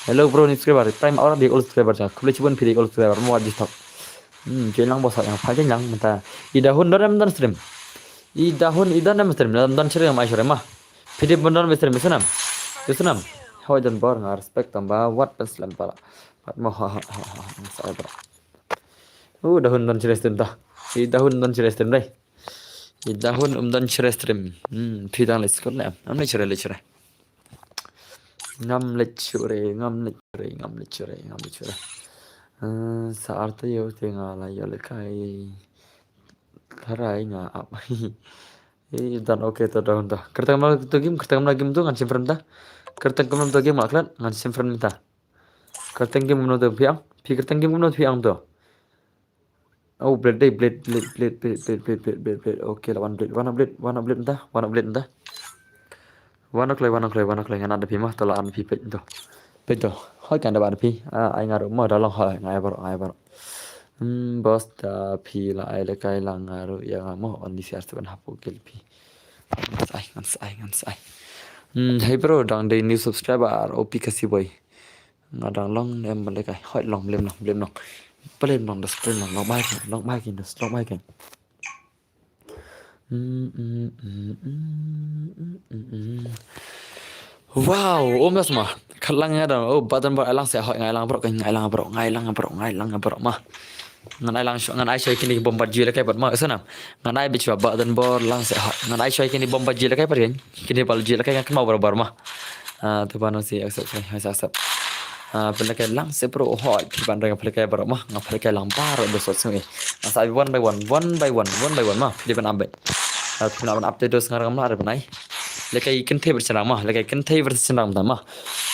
hello bro ni subscriber time orang di all subscriber ja kule cibun video all subscriber mau wajib top jelang bos yang pakai yang minta idahun dan stream idan nam stream dan cari yang masyarakat mah video benar stream senam how dan bar ngar respect tambah what pas lempar mau saya bro dahun dan cari stream dah idahun dan cari stream deh idahun dan cari stream pidang les kot le am le cari ngam lecture saat tu yo tengah lah yo lekai harai nga apa dan oke to down dah kertang game tu ngan simpan dah kertang game aklat ngan simpan minta kertang game menurut piang kertang game menurut piang tu oh blade oke lah one blade dah one klay ngan ada pimah tolak an pi pedo hoi kan ada pi ai ngaruh mau dalam hoi ngai baru bos ta pi la ai le kai lang ngaruh yang mau on di siar seban hapu gel pi ngan sai hey bro dang day new subscriber op kasih boy ngadang long nem balik kai hoi long lem long balik long das balik long baik kan wow om das mah kalangnya dah oh badan bar alang saya hoi ngai lang bro mah ngan ai shoy kini bomba jila kai bat ma sana ngan ai bichwa badan bor lang saya hoi ngan ai shoy kini bomba jila kai pergen kini bal jila kai kan mau bar mah tu bano si accept pelakai lang se pro hoi ban dengan pelakai bar mah ngap pelakai lang bar besot semua asal one by one mah di ban ambe nak update dos ngarang mah ada benai lekai kenthe bersenang mah lekai kenthe bersenang mah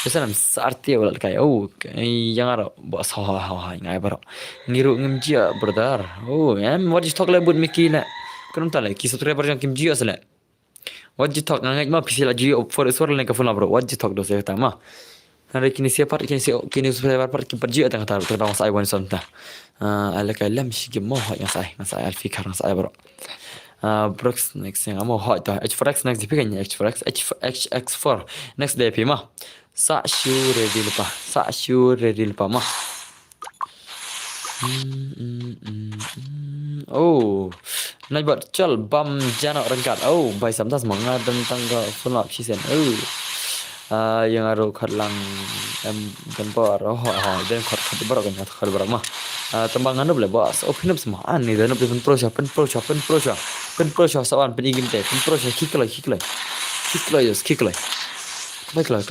Biasanya arti awal kayak yang ada bos ngai baru niru ngimjia brother what you talk about Mickey nak kan tak lagi subscriber yang kimjia sila what you talk ngai mah pisi lagi for suara lagi kafuna bro what you talk dosa kata mah hari kini siapa kini subscriber part kimjia tengah tahu terbang saya wan sonta ala kai lam shi gemmo yang saya alfikar saya bro Brox next yang amo hot H4X next dipikanya H4 next DP mah sa sure ready lupa mah nai buat cel bam jana rengkat bai samta semangat tentang ke sulap sisen yang aru khatlang dan bar dan khat bar kan khat bar mah tembangan tu boleh bos pinap semua ni dan pen pro sawan penigim teh pen pro kick lay baiklah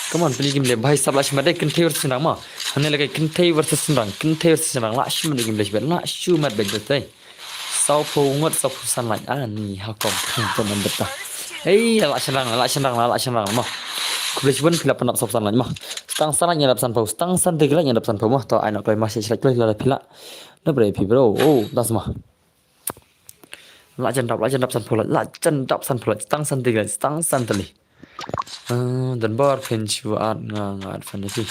come on penigim le bhai sab lash made kenthe versus senang mah hane lagi kenthe versus senang lash penigim le lash mat beg dai sau phu ngot sau phu san lai ni ha kom teman betah Hei, lak senang mah. Kuliah pila penap sopan lah mah. Stang nya dap san pau, stang san tegla nya dap san pau mah. To anak klai masih selek la pila. Na bre pi bro. Oh, das mah. Lak jan dap san pula, stang san tegla, stang san tali. Dan bar pen chuat ngat fan ni.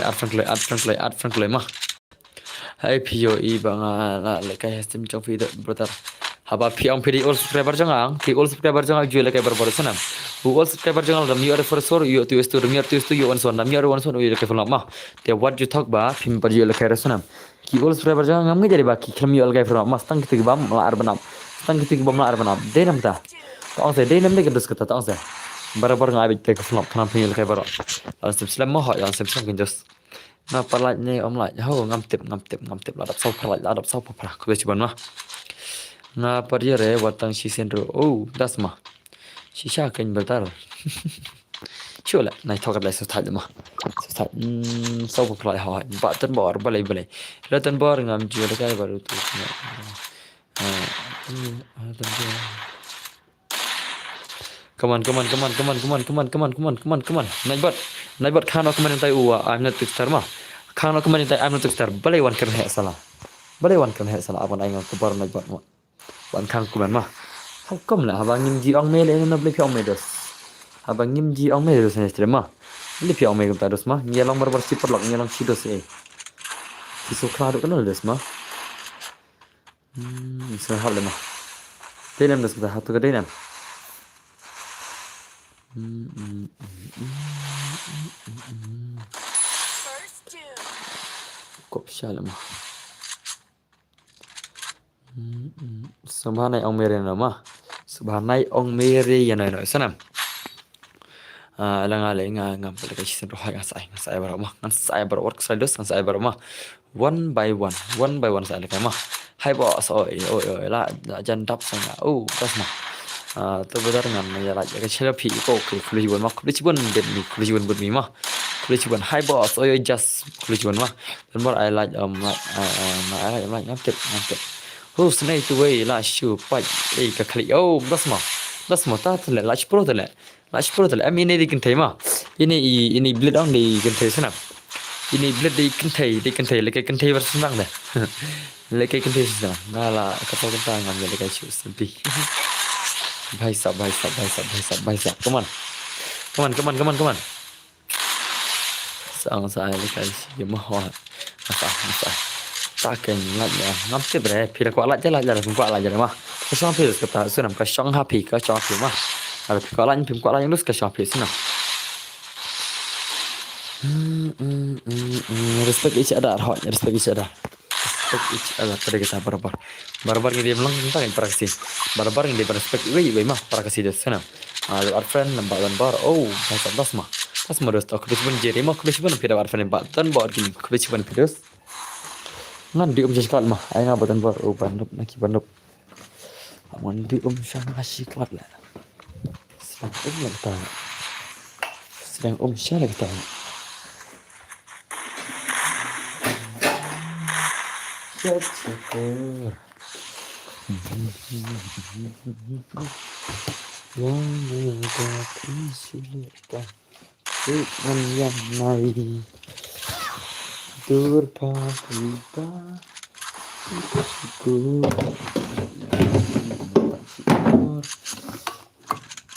Art fan klai mah. Hai POE banga la lekai hastim chong fi brother. Haba piang pidi all subscriber jangang, ki all subscriber jangang jual lekai berbar sanam. Bu all subscriber jangang dam yore for sor yo tu estu dam tu estu yo one son dam yore one son yo lekai fulam mah. Te what you talk ba pim par yo lekai sanam. Ki all subscriber jangang ngam jadi ba ki kram yo lekai fulam mah stang kitik bam la arbanam. Stang kitik bam la arbanam. Denam ta. Taong se denam le kedus kata taong se. Barabar ngai bit lekai fulam kanam pin yo lekai baro. Asim selam mah yang selam kinjos. Nah palai ni lai ho ngam tip la dap sau palai la dap sau papra ku bechi ban mah na parje re watang si sendro oh das mah si sha kan betar chola nai thokat lai su thai mah su thai sau papra ha ba tan bor balai la tan bor ngam ju le kai baru tu Come on. Naik bot khano kemarin tay uwa I'm not twister mah. Khano kemarin tay I'm not twister. Balai wan kan he salah. Abang ai ngam kebar naik bot mah. Wan khang kuman mah. How come lah abang ngim ji ong me le na beli pi ong me dos. Abang ngim ji ong me dos ni stre mah. Beli pi ong me gam dos mah. Ngelang barbar sipper lok ngelang si dos eh. Isu kladuk kan dos mah. Isu hal le mah. Denam dos kita hatu ke denam. Cộp xa lắm Subhanai ông mê rồi mà Subhanai ông mê rồi này nói sao nè là ngale ngam pada kai sen roh ngasai bara mah ngasai bara work side ngasai bara mah one by one sai le kai mah hai boss oi la jan dap sanga das mah to bedar ngam ya la ka chela phi ko khuli bon mah khuli bon den ni khuli bon bud mi mah khuli bon hai boss oi just khuli bon mah dan more I like I like ngam ket snake to way la shu pai ka khali das mah ta le la pro le em ini di kentai mah ini blade on di kentai sana ini blade di kentai lekai kentai bersenang dah lekai kentai sana ngala kapal kentang ngam lekai shoes sampai bhai sab come on sang sai lekai si mah masa taken ngam te bre phira kwa la jala kwa la jala mah kasong phir kata sunam kasong happy ka chong phir mah ada pim kwa lain lus ke shop sini. Respect each other. Pada kita barbar ni dia melang tentang interaksi. Barbar ni dia respect we mah para kasih dia sana. Our friend bar. Oh, das mah dos tak kubis pun jeri mah kubis pun pira our friend batan bar gini kubis pun piros. Ngan di sekali mah. Ayo ngabatan bar. Oh, bandup. Amun di sang asyik lah. Sedang Syah lagi tahu. Syukur. Yang dapat silakan dengan yang mari berpahita syukur.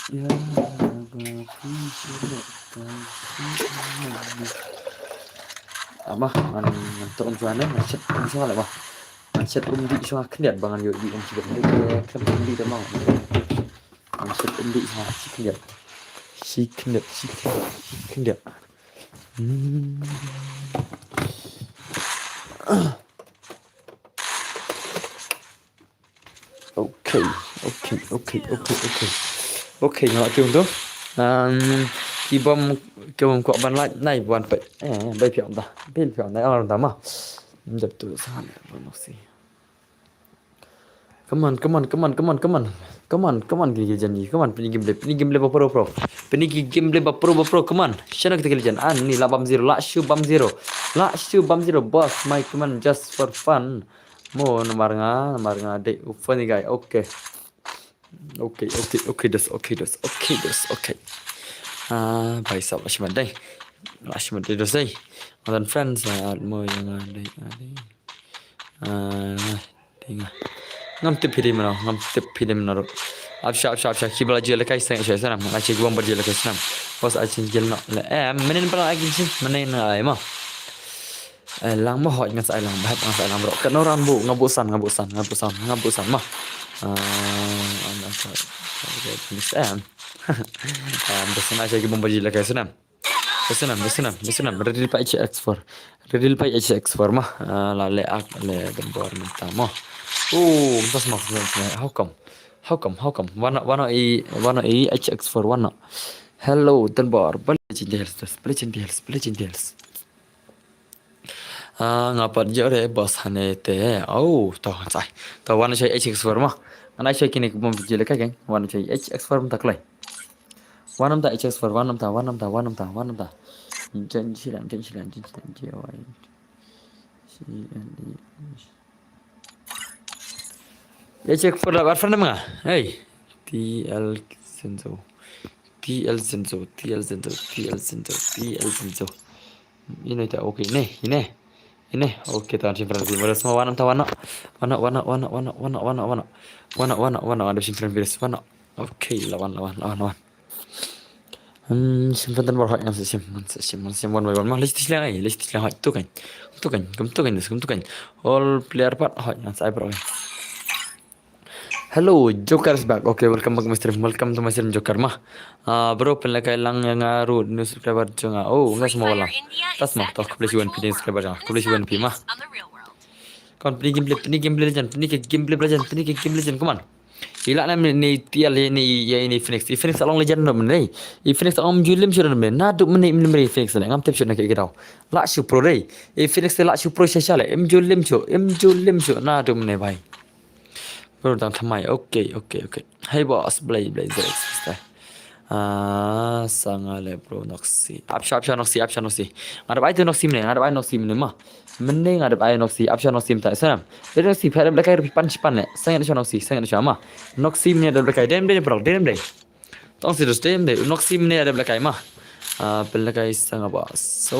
Ya Amah untuk sana macet soal apa macet di soal kendiat bangan yo di juga dia kan di dah mau macet di soal si kendiat Okay, ngọc trường tu. Khi bom kêu quạ ban lại này buồn vậy. Bây phiền này ăn làm mà. Dập tụ sao nó xí. Come on gigi janji. Come on ini game level pro. Ini game level pro. Come on. Sana kita kalian. Ni la bam zero boss. My come on just for fun. Mo nomor nga dek funny guy. Okay, das. Okay. भाई साहब Ashmad dos day. Dan friends mo yang ada. Tinga. Ngam tip hidim mano. Absha. Kibla jela kai sang sana. Aci gua berjela kai sana. Bos aci jelna. Menin pala lagi sih. Menin ai mah. Lang mo hot ngas ai lang bahat ngas ai lang bro. Kan orang bu ngabusan mah. Anak jenis Dasana aci gua berjela kai sana. Listenem. Redil pa HX4 mah. Le gembor minta mah. Tas mah. How come? Wanna HX4 wanna. Hello, Delbar. Beli Hills. Ngapa jare bos hane te. Toh wanna cai HX4 mah. Ana cai kini bom jele kan. Wanna cai HX4 tak lai. Wanam ta HX4 wanam ta. Janjilan jiwa. HX4 lah barfan nama. Hey, TL Zenzo. Ini tak okay ini. Okay, tahan simpan virus. Mana semua wanam ta wana. Ada simpan virus wana. Okay, lawan. Simpan baru yang simpan baru mah list lang tu kan. All player part yang saya bro. Hello, Joker is back. Okay, welcome back Welcome to my stream Joker mah. Bro, pala kailang yang root new subscriber junga. Enggak semua wala. Tas mah tok please UNP din subscriber jangan. Please UNP mah. Kon pini gameplay legend. Come on. Ila na ni tial ni Phoenix. Phoenix along legend no menai. Phoenix om julim sudah menai. Nadu menai Phoenix le. Ngam tep sudah kayak gitu. La shu pro dei. Phoenix la shu pro syasha le. Em julim chu. Nadu menai bhai. Bro tang thamai. Okay. Hey boss, play Zerex. Sangale bro Noxy. Apsha Noxy. Ngadap ai tu Noxy menai mah. Mending ngadap ai Noxy. Apsha Noxy tak sana. Dia Noxy pada belakang lebih pan le. Sangat Noxy mah. Noxy menai ada belakang. Dem deh. Tong serius dem deh. Noxy menai ada belakang mah. Belakang sangat bos. So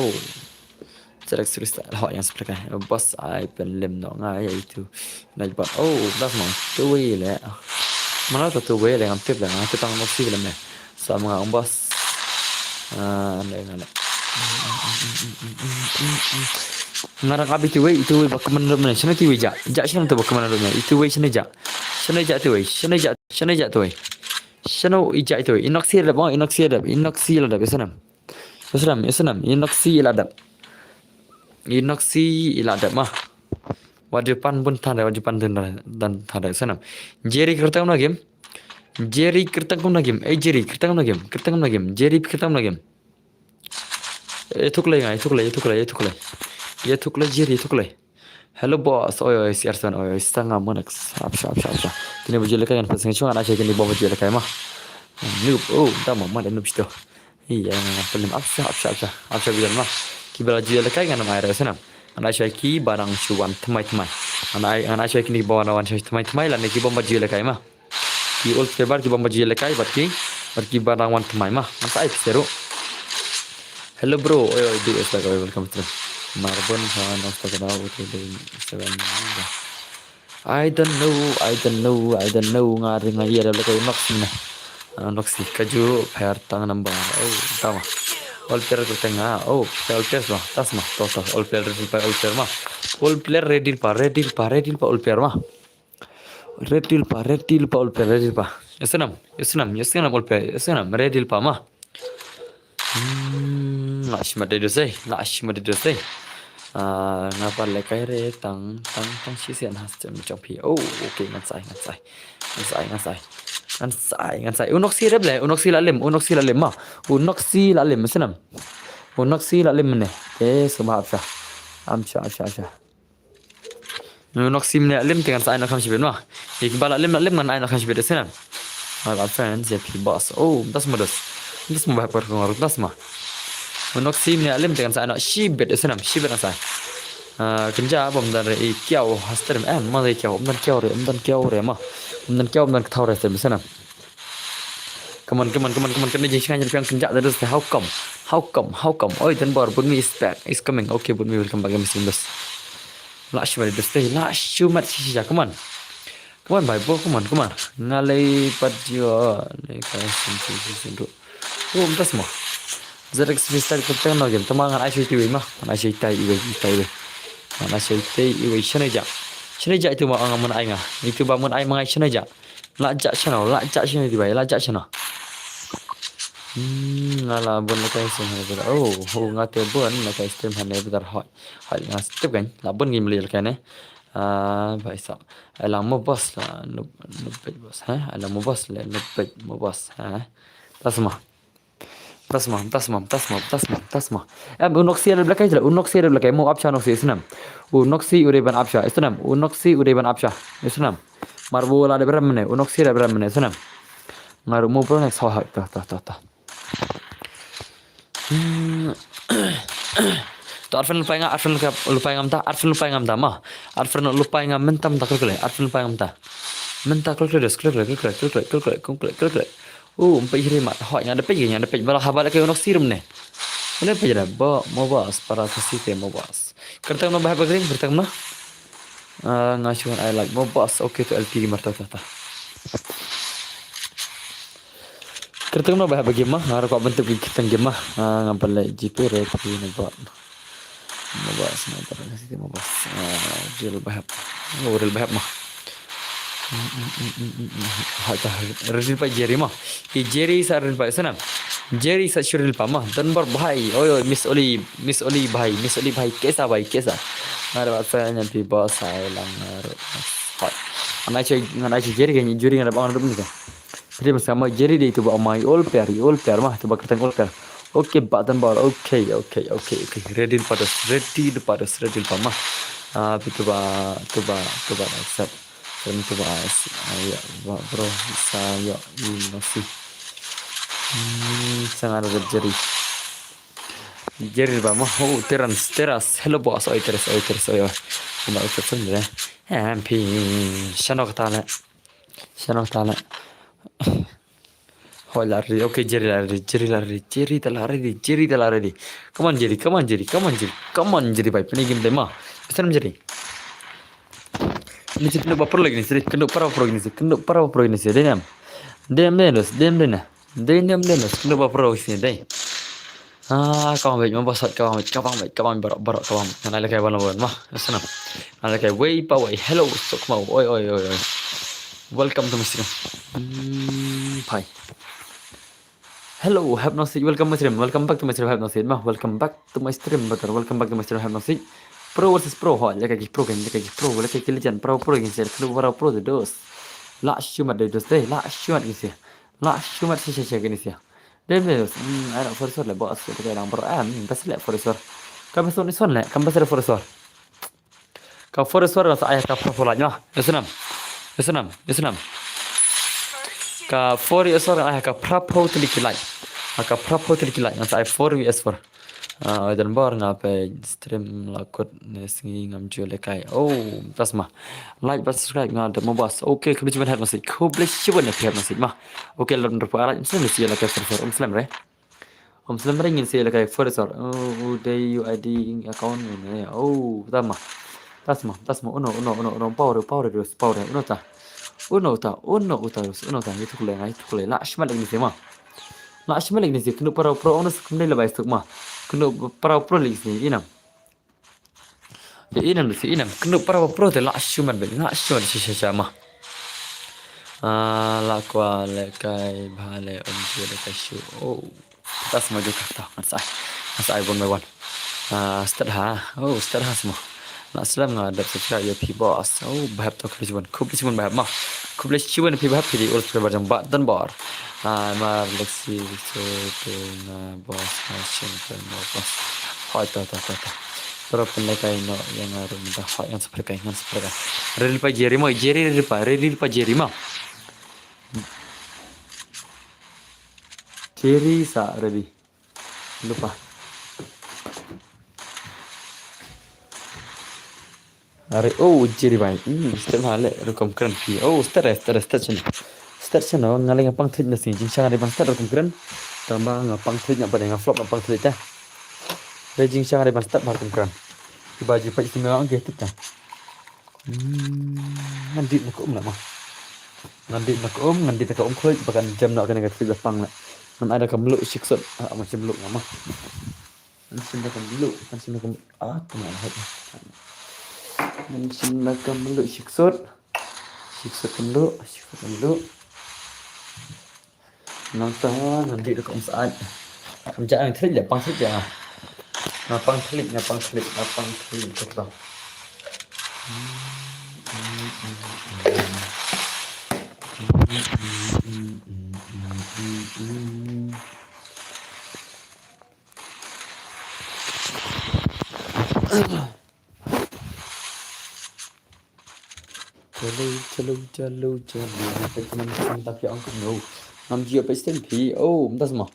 Zerex serius tak lah yang sebelakang. Bos ai penlem no ngai itu. Naik bot. Das mah. Tu le. Mana tu le ngam tip le. Ngam tang Noxy le me. Sama ngam bos. Ngai. Ngarang abi tu bakaman rumah. Sana tu ja sana tu bakaman rumah. Itu sana ja tu. Sana ija tu. Inoxi ada. Inoxi ada mah. Wajipan pun tanda dan tanda sana. Jerry kertang na game. Jerry kertang na game. Jerry kertang na game. Itu kelai. Ya tuklay. Hello boss. Si Arsan. Setengah monak. Apsha. Kini berjela kan pasang cuma anak saya kini bawa berjela kan mah. Noob. Dah mama dah noob situ. Iya, pelim apsha bilang mah. Kibala berjela kan nama air sana. Anak saya ki barang cuan temai. Anak saya kini bawa nawan saya temai lah. Neki bawa berjela kan mah. Ki old fever ki bawa berjela kan. Berki barang wan temai mah. Masa air seru. Hello bro. Do es lagi welcome to Marbon I don't know ngaring ngai ada belakang Noxy kaju pair tangan nambah tama all player ke tengah all player mah tas mah total all player ready pa all player mah ready pa all player yasenam all player yasenam ready pa mah Lashmade dosai. Ngapa lekai re tang sisian has macam pi. Okay ngansai. Unoxi lalem mah. Unoxi lalem senam. Unoxi lalem ne. Sebab apa? Amsha. Unoxi ne lalem dengan sai nak kamsi mah. Iqbal lalem dengan ai nak kamsi senam. Our friends ya pi boss. Das modus. Das mau berpengaruh das mah. Unoxi ne lalem dengan sai nak shibet senam. Shibet nasai. Kenja bom dan re kiau haster ma re kiau om dan kiau re ma om dan thau re se sana. Come on, kena jadi kan jadi kenja terus how come oi dan bar pun is back is coming okay pun welcome back mesin bus la shwari dus teh la shumat shisha come on bhai bo come on ngalai patjo le kai sin tu tas mo zarak start करते ना गेम तमांग आना चाहिए वे मा आना चाहिए tai आना चाहिए वे शने ja itu ma ang mun ai nga itu ba mun ai mangai shane ja la ja shane di bai la ja shana ngala bun la kai sen ha ba ho nga te bun la kai stream han ne ba hoi nga step kan la bun ngim le kan ne bai sa ala mo bos la no pe bos ha ala mo bos le no pe mo bos ha tasma unoksi ada belakang je unoksi ada belakang mau apsha unoksi isnam unoksi ureban apsha isnam unoksi ureban apsha isnam marbola ada berapa menit unoksi ada berapa menit isnam ngaru mau pro next ha ta to arfen lupa ngam ta ma arfen lupa ngam mentam ta kle arfen lupa ngam ta menta kle empat hari mat hoi ngada pe bala habala ke unok sirum ne ne pe jara ba mo bas para kasi te mo bas kerta no bah bagring kerta no ngasuan I like mo bas okay to LP marta ta kerta no bah bagi mah ngaru kok bentuk kita game mah ngapal le GP re tapi ne ba mo bas na para kasi te mo bas jil bah ngoril bah mah Rajil pa Jerry mah, Jerry sa Rajil pa sana, Jerry sa Shiril pa mah, dan bar bhai, oi Miss Oli bhai, kesa, ngar baat sa nya pi boss ay lang ngar, hot, anai Jerry kan, Jerry ngar bang ngar nika, jadi bersama Jerry dia itu bawa mai all pair mah, tu bakar tengok all pair, okay dan bar, okay, Rajil pa mah, itu ba accept. Dan itu bahas ayo bro saya ini masih sangat ada jeri ba mah teras hello boss oi teras oi ina ucap sendiri MP shanok tala holar okay jeri lari come on jeri baik ini game dema pesan jeri ini kena baper lagi nih, kena para pro ini sih, dem denus, kena baper lagi sih, deh. Kawan baik, mau basat kawan baik, Nana lagi apa nama mah, sana. Nana lagi way, hello, sok mau, oi, welcome to Muslim. Bye. Hello, have no seat, welcome back to Muslim, have no seat, mah, welcome back to my stream, have no seat. Pro versus pro ho lagi pro lagi legend pro ini sih keluar pro dos la shumat dos deh la shumat sih gini sih deh ada forsor le bos kita orang pro pas le forsor kamu son ison le kamu pasal forsor kau forsor rasa ayah kau pro lagi Islam ka for isor ayah kau pro telikilai yang saya for vs4 dan bar ngapai stream lakut nesingi ngam jual kai tas mah like subscribe ngada mau bas okay kebeli cuman hat masih kebeli cuman hat masih mah okay lalu berapa alat muslim sih lakai for muslim ingin sih lakai for day UID account ini tas mah uno power itu kulai lah ashmal ini sih mah kena para pro onus kena lebih stuk mah kena para pro lagi sini inam kena para pro tu lah shuman sih mah lakwa lekai bhale onju lekai shu tas maju kata asai bon mewan start ha semua nak selam ngadap subscribe ya pi boss bahap to kubli bahap mah kubli cuman pi bahap di ul berjam bat dan bar mar leksi tu na boss macam bos ta pero pendekai no yang harus minta yang seperti real pa Jerry mah Jerry sa ready lupa Are Jerry bai. Step hale rekom keren pi. Start channel. Start channel ngaling ngapang thit na sing jing sang bang start rekom keren. Tamba ngapang thit nya pada ngaflop ngapang thit ta. Beijing sang bang start rekom keren. Baju pa istimewa ang gitu ta. Ngandit na ko lah mah. Ngandit na ko khoi bakan jam nak kena kat pang lah. Nan ada kamlu siksot macam lu mah. Nanti nak kamlu, teman hat. Nanti nak kamlu siksot kamlu. Nonton nanti dekat saat. Macam ang thlit ya, pang thlit ya. Ngapang thlit betul. Chalo. Teman tapi ang kau. Nam dia pasti pi. Entah semua.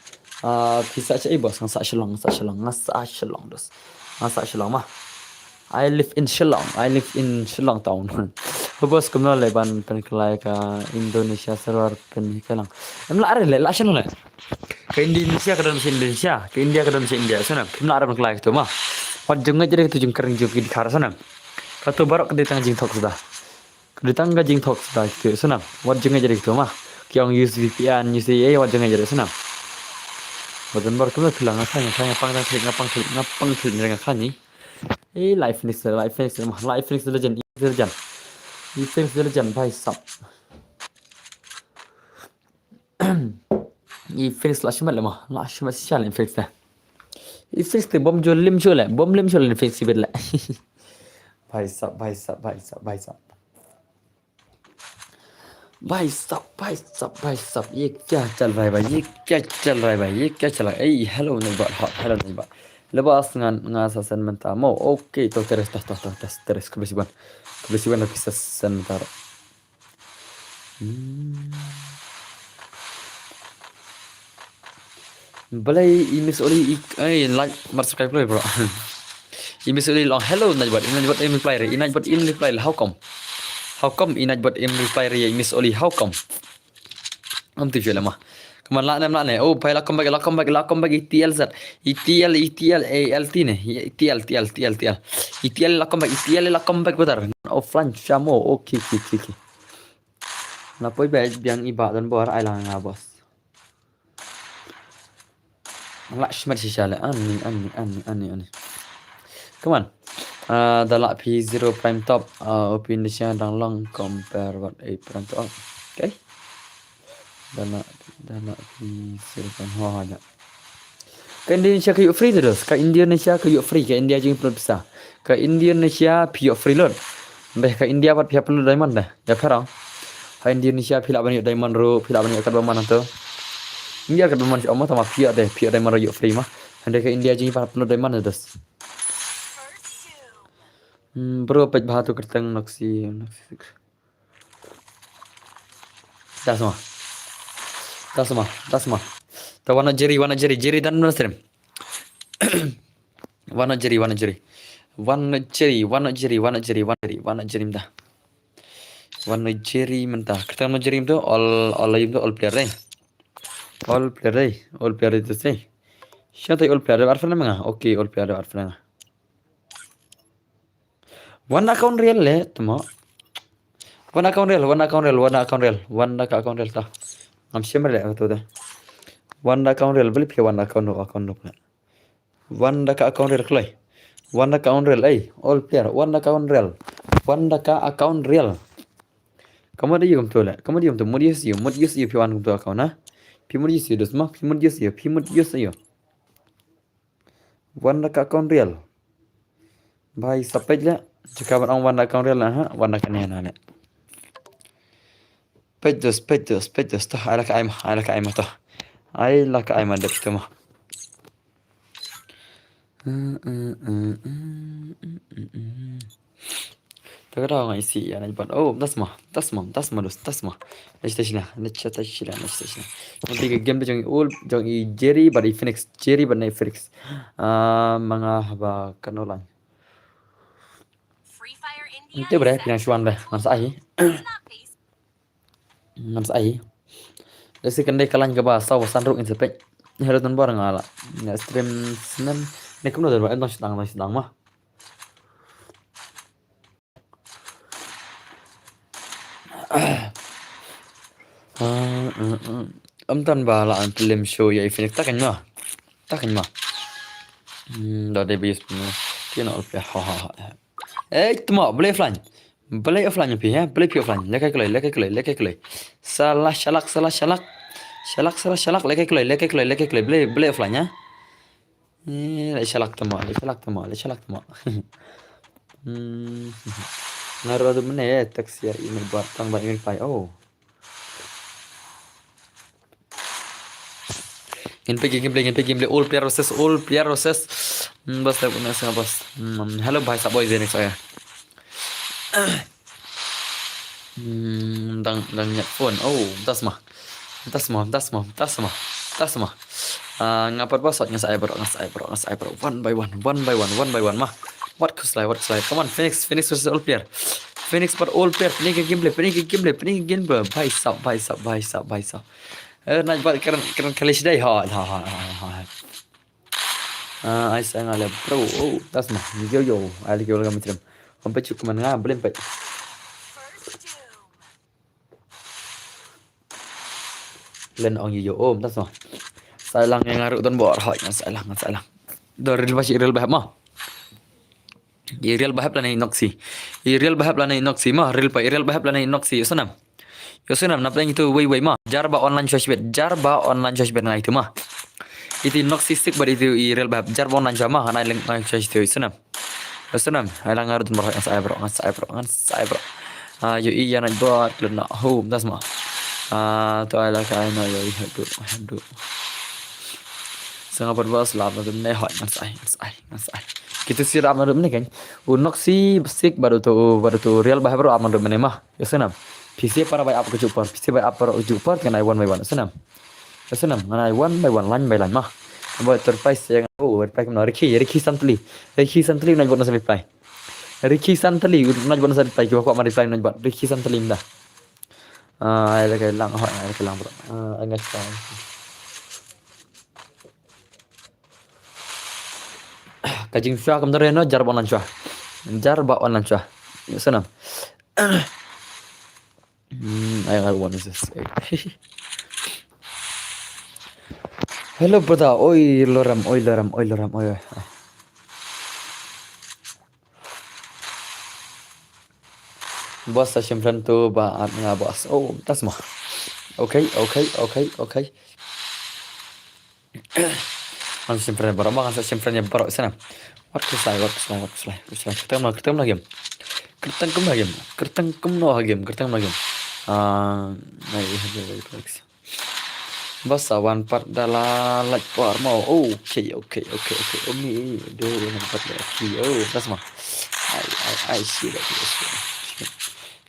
Kisah cai bos ngasa Shillong dos. Ngasa Shillong mah. I live in Shillong town. Bos kumno leban penkelai ke Indonesia server penikalang. Emla are le la Shillong le. Ke Indonesia ke dalam Indonesia, ke India ke dalam India sana. Emla are penkelai tu mah. Wat jengah jadi tu jeng kering jeng di kara sana. Katu barak ke datang jeng tok sudah. Kedatang ke jeng tok sudah itu sana. Wat jengah jadi tu mah. Kiong use VPN, use wat jengah jadi sana. Badan baru kumno bilang ngapang klik dengan kani. Live Phoenix legend भाई साहब ये Phoenix लाश में चल Phoenix है ये Phoenix ते बम lim चले Phoenix बेला भाई साहब ये क्या चल रहा है भाई ये क्या चल रहा है हेलो नहीं बात Lepas ngasasan mentar mau oke to terus kebersihan lagi sebentar. Balai imis oli like subscribe bro. Imis oli long hello najbat in reply how come inaj buat in reply ya imis oli how come am tu jela mah Kaman la ne bhai la come back ETL sir ETL ALT ne ETL la come back betar offline chamo okay na poi ba biang iba dan bor ai la nga bos la shmar shishala ani come on the P0 prime top opinion dang long compare what a prime top okay dana P0 prime aja ke Indonesia ke free terus ke Indonesia ke free ke India jeng perlu bisa ke Indonesia pihak free loan ke India buat pihak perlu diamond dah ya perang ke Indonesia pihak banyak diamond ro pihak banyak kat mana tu India kat mana si Allah sama pihak diamond ro free mah hendak ke India jeng perlu diamond terus bro pej bahatu kerteng naksi dah semua Warna jeri dan nasrim. Warna jeri dah. Warna jeri mentah. Ketemu jeri itu all player itu sih. Siapa all player arfan mana? Oke all player arfan. Warna account real le, temo. Warna account real ta. Am siapa le tu dah. Wanda account real beli pihak wanda account pula. Wanda ka account real kelai. Wanda account real all player wanda account real. Kamu ada yang betul lah. Kamu dia betul. Modius you pihak wanda betul account na. Pimodius you dos mah. Pimodius you. Wanda ka account real. Bhai sampai je. Jika orang wanda account real lah wanda kan yang nane. Pedos tu. Ada ka aim tu. Ai la ka ai mandap tu mah. Tagara ngai si ya najban. Das mah. Nechtasina. Nanti ke game tu jang Jerry bari Phoenix. Mga haba kanolang. Free Fire India Itu bre pinang chuan bre man sai esi kendai kalan ke ba saw sanruk in sepek hero ton bar ngala na stream senen ne kuno dar ba endong sedang mah tan ba la an film show ya ifinik takan mah da de bis kino pe ha tuma boleh offline pi ya boleh pi offline lekai kelai salah shalak lekai kelai boleh offline ya shalak tuma ngaruh tu mana ya taksi ya ini buat tang buat ini pai oh in pe gameplay all player process bas tak punya sangat bas hello bhai sab boy zenek saya đang nhận phone oh tas mah ngapa bos ngasai bro one by one mah what kuslai come on Phoenix versus all player Phoenix per all player ini game bhai sab nak buat keren kali sedai ai sang ala bro oh tas mah yo ali kyo lagam mitram sampai cukup mana belum pai lên ông yo ôm tas mah sai lang yang ngaru ton bor hoi sai lang do real bahap mah real bahap la nei noksi mah real bahap la nei noksi yo sunam napeng itu wei mah jarba online shosbet ngai itu mah itu noxistic bari itu real bahap jarba online jama hanai leng ngai shosbet itu sunam halang ngaru ton bor hoi ngasai bro yo iya na bot lena home tas mah to ala kai na yo hadu sangat berbahas lah macam ni hot ngasai kita sih ramai rumah ni kan unok si besik baru tu real bahaya baru aman rumah ni mah ya senam PC para bayi apa kejupar PC bayi apa kejupar kan one by one senam kan one by one line by line mah buat terpais yang terpais mana Ricky Santli nak buat nasi reply Ricky Santli nak buat nasi reply kau mari reply nak buat Ricky Santli dah ada kelang hot ada kelang bro agak kajing syah kam tereno jar ba online syah ya senam I want is this hello brother oi loram bos session friend tu ba nga bos oh tas mah okay kan session friend barang session friend yang barok sana what kuslai kita lagi kertang lagi bos awan part dalam like par mau okay umi do nampak lagi oh tas mah I see that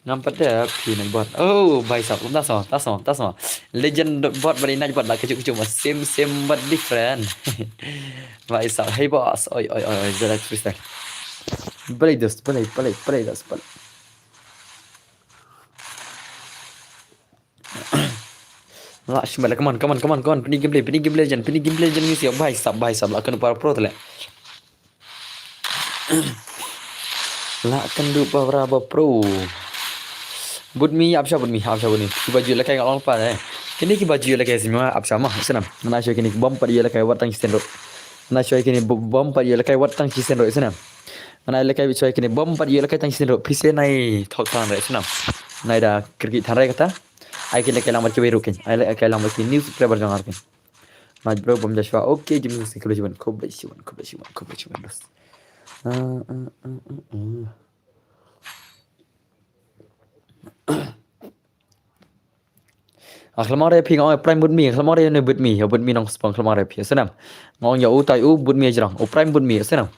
nampak dah pi nak buat oh baik sab tas mah legend buat bari nak buat lah kecil mas same but different baik sab hey boss oi jalan freestyle balik das lah semua come on pini game legend ni siap baik sab lah kena para pro tu lah kan dupa berapa pro budmi apsha budmi ki baju lakai ngalong pa kini ki baju lakai semua apsha mah senam mana shoy kini bom pa dia lakai watang kisten ro mana shoy kini bom pa dia lakai watang kisten ro senam mana lakai shoy kini bom pa dia lakai tang kisten ro pise nai thok thang re senam nai da kirki tharai kata ai kini lakai lamar ki beru kin ai lakai lamar ki news subscriber jangar kin maj bro bom jashwa okay give me secret ko bless you dos Aklamare ping oi prime bud mi aklamare ne bud mi nong spong aklamare pi senam ngong ya utai bud mi ajrang prime bud mi senam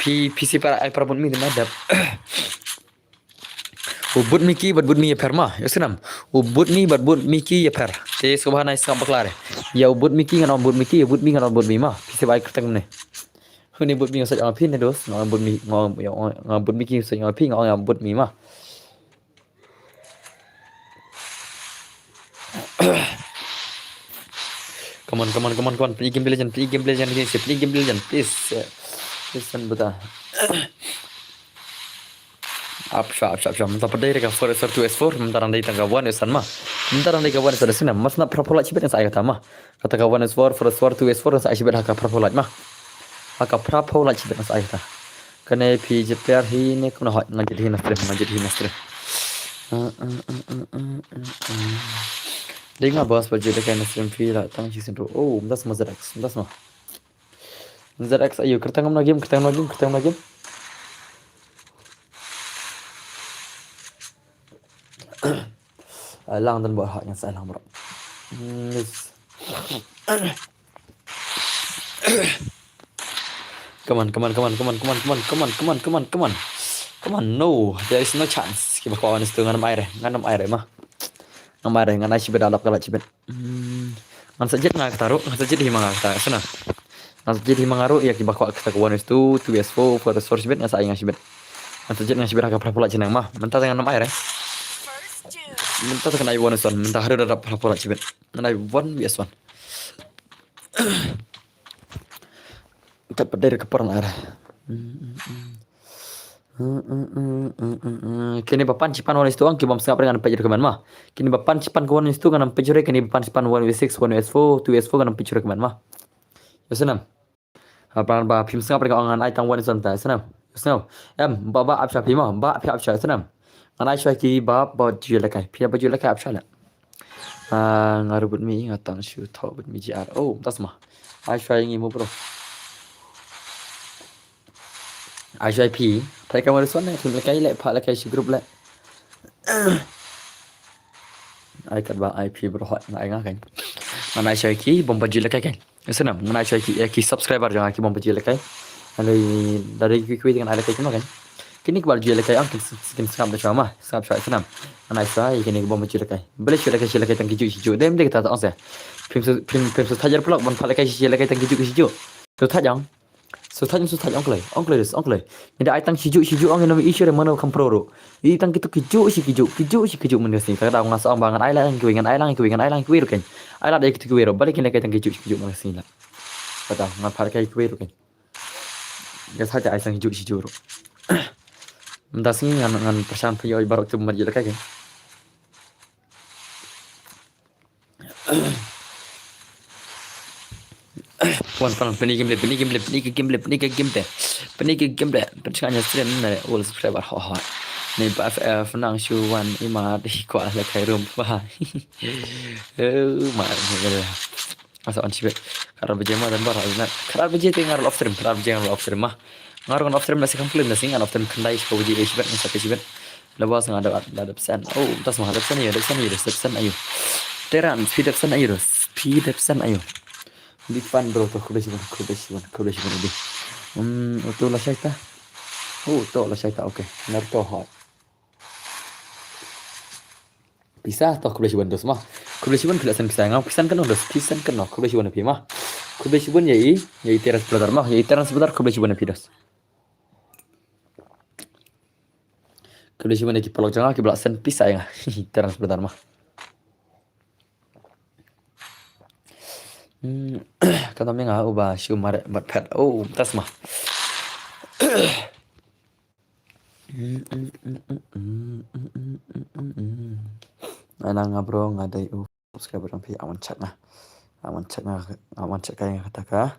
PC para ai para bud mi madap bud mi ki bud mi per ma ya senam bud mi ki ya per te subhanai sam baklare ya bud mi ki ngano bud mi ki bud mi ngano bud mi ma PC bai kertang ne Ni buat mi saja pin dos ngau buat mi ngau buat mi ki saja pin ngau buat mi mah. Come on. Play game legend, please. Listen betul. Apsha. Minta pedai dekat Forester 2S4, minta randai tangga 1S mah. Minta randai kawan sudah sini, mas nak propolat cipet yang saya kata mah. Kata kawan S4, Forester 2S4 yang saya cipet haka propolat mah. Haka propolat cipet yang saya kata. Kena PJPR ini kena hot ngajit hinastri. Dengar bos baju dekat hinastri feel lah, tang sih sendiri. Oh, das Mazarax, das mah. Mazarax ayo, kertangam lagi. Lang dan buat hak yang salah bro. Yes. Come on. No, there is no chance. Kita kawan itu nganam air mah. Ngam air ngan air cibet alap kalah cibet. Ngan sajet ngak taruh, ngan sajet himang ngak taruh sana. Ngan sajet himang ngaruh ya kita kawan itu 2S4 for the source cibet ngan saya ngan cibet. Ngan sajet ngan cibet agak pula jenang mah. Mentah nganam air. Mentah kena iwan son, mentah hari dapat pula cibet. Kena iwan biasa. Dapat dari keperan air. Kini bapan cipan wanis tuang kibam sengap dengan pejur keman mah. Kini bapan cipan kawan wanis tu dengan pejur kini bapan cipan 1v6, 1v4, 2v4 dengan pejur keman mah. Yosenam. Apa ba pim sengap dengan angan ai tang wanis santai senam. Yosenam. Baba apsha pima, ba pia apsha senam. Anai shai ki ba baju lekai, pia baju lekai apsha la. Ngarubut mi ngatang shu tau but mi jar. Oh, tas mah. Ai shai ngi mo bro. IP, thay kamu reswan ni, film lekai lek, pak lekai si grup lek. Ai kat ba IP berhot nak ingat kan. Mana saya ki bom baju lekai kan. Senang, mana saya ki subscriber jangan ki bom baju lekai. Dari kui dengan ada lekai kan. Kini kebal jual lekai angkin skin skam dah sama, skam saya senang. Mana saya kini bom baju lekai. Boleh jual lekai tang hijau. Dem dia kata tak saya. Film sahaja pula bom lekai lekai tang hijau. Tu tajang. So tajam ongklay. Jadi ai tang hijau ang nama isu yang mana kam pro. Ini tang kita hijau mana sini. Kadang ngas ang bangan ai lang kuingan kan. Ai lah dia kita kuiro. Balikin lekai tang hijau mana sini lah. Kadang ngapar kai kuiro kan. Ya saja ai tang hijau. Mentah sini ngan persan punya baru tu maju lekai kan. Wan palang peni game le. Percaya stream ni all subscriber ha. Ni BFF nang shu wan ima di ko ala kai room pa. Ma asa on cibet. Karena bejema dan bar na. Karena beje tengar off stream mah. Ngaruh off stream nasi komplain nasi ngan off stream kendai ko beje cibet nang sate cibet. Lepas ngada ada pesan. Oh, tas mah ada pesan ayo. Teran speed pesan ayo. Big fan bro tuh kubeshi ini. Itu lah syaita. Tuh lah syaita oke. Naruto hot. Bisa toh kubeshi dos mah. Kubeshi kelasan pisang. Pisan kan kubeshi pi mah. Kubeshi yai teras sebentar mah. Yai teras sebentar kubeshi pi dos. Kubeshi ki pelok jangah ki belasan pisang. Teras sebentar mah. Kata menga ubah show mare bat pet. Oh, tas mah. Ana ngabro ngadai subscriber pi awan chat kaya kata ka.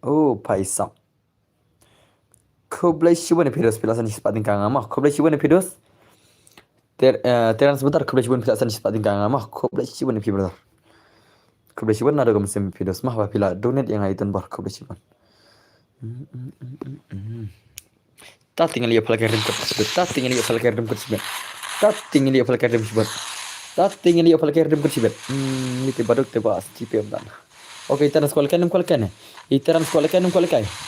Oh, paisa. Kau beli siapa ni videos pilasan cepat tingkang amah. Kau beli siapa ni videos? Teran sebentar kau beli siapa ni pilasan cepat tingkang amah. Kau beli siapa ni video? Kebersihan ada kamu sem videos mah apabila donate yang aitan bar kebersihan. Tak tinggal dia pelakar rem kebersihan. Tak tinggal dia pelakar rem kebersihan. Ini tebaduk tebas cipem dan. Oke, teran sekolah kan. Teran sekolah kan.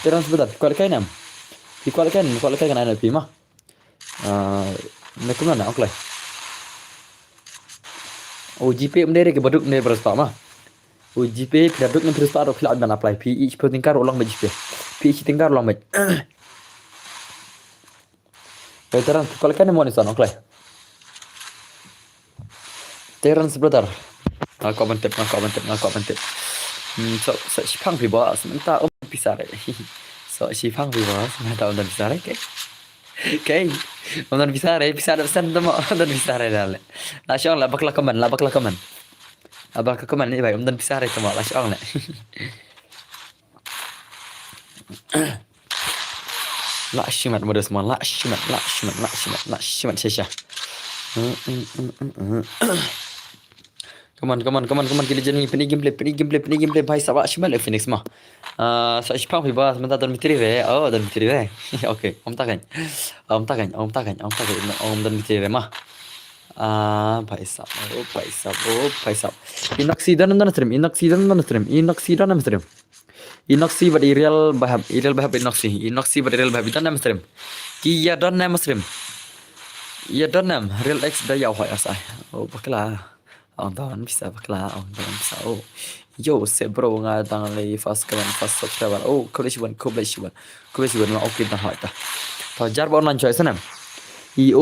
Teran sebentar sekolah kan. Sekolah kan ada pi mah. Nak mana oke. Oh, GP mendere ke baduk mendere beras mah. GP pedaduk yang terus taruh filak dan apply PE seperti karo ulang GP. Pi tinggal lo met. Veteran kalau kan mau nih sana oke. Terang sebentar. Aku mantep. So si phang phi boss, minta bisa deh. So si phang phi boss, minta bisa deh. Kay, bisa deh, bisa ada pesan tuh mau bisa deh dale. Langsung lah bakal komen. Abang ke komen ini baik, bisa deh tuh mau langsung lah. Lakshimat modus semua, lakshimat sesya. Come on kita jadi pini gameplay भाई सब शिमल फिनिक्स मा so shpang phi ba sebentar dan mitri ve dan mitri ve oke om takan dan mitri ve ma भाई साहब inoxidan inoxi but real bahab inoxi but real bahab dan nam stream kia dan nam stream iya dan nam real x da yaw hoy asai bakla ông Don bisa bakla ông Don bisa yo se bro nga tang lay fast subscriber kublish one ma okay dan hoy ta to jar bon lan choy sanam i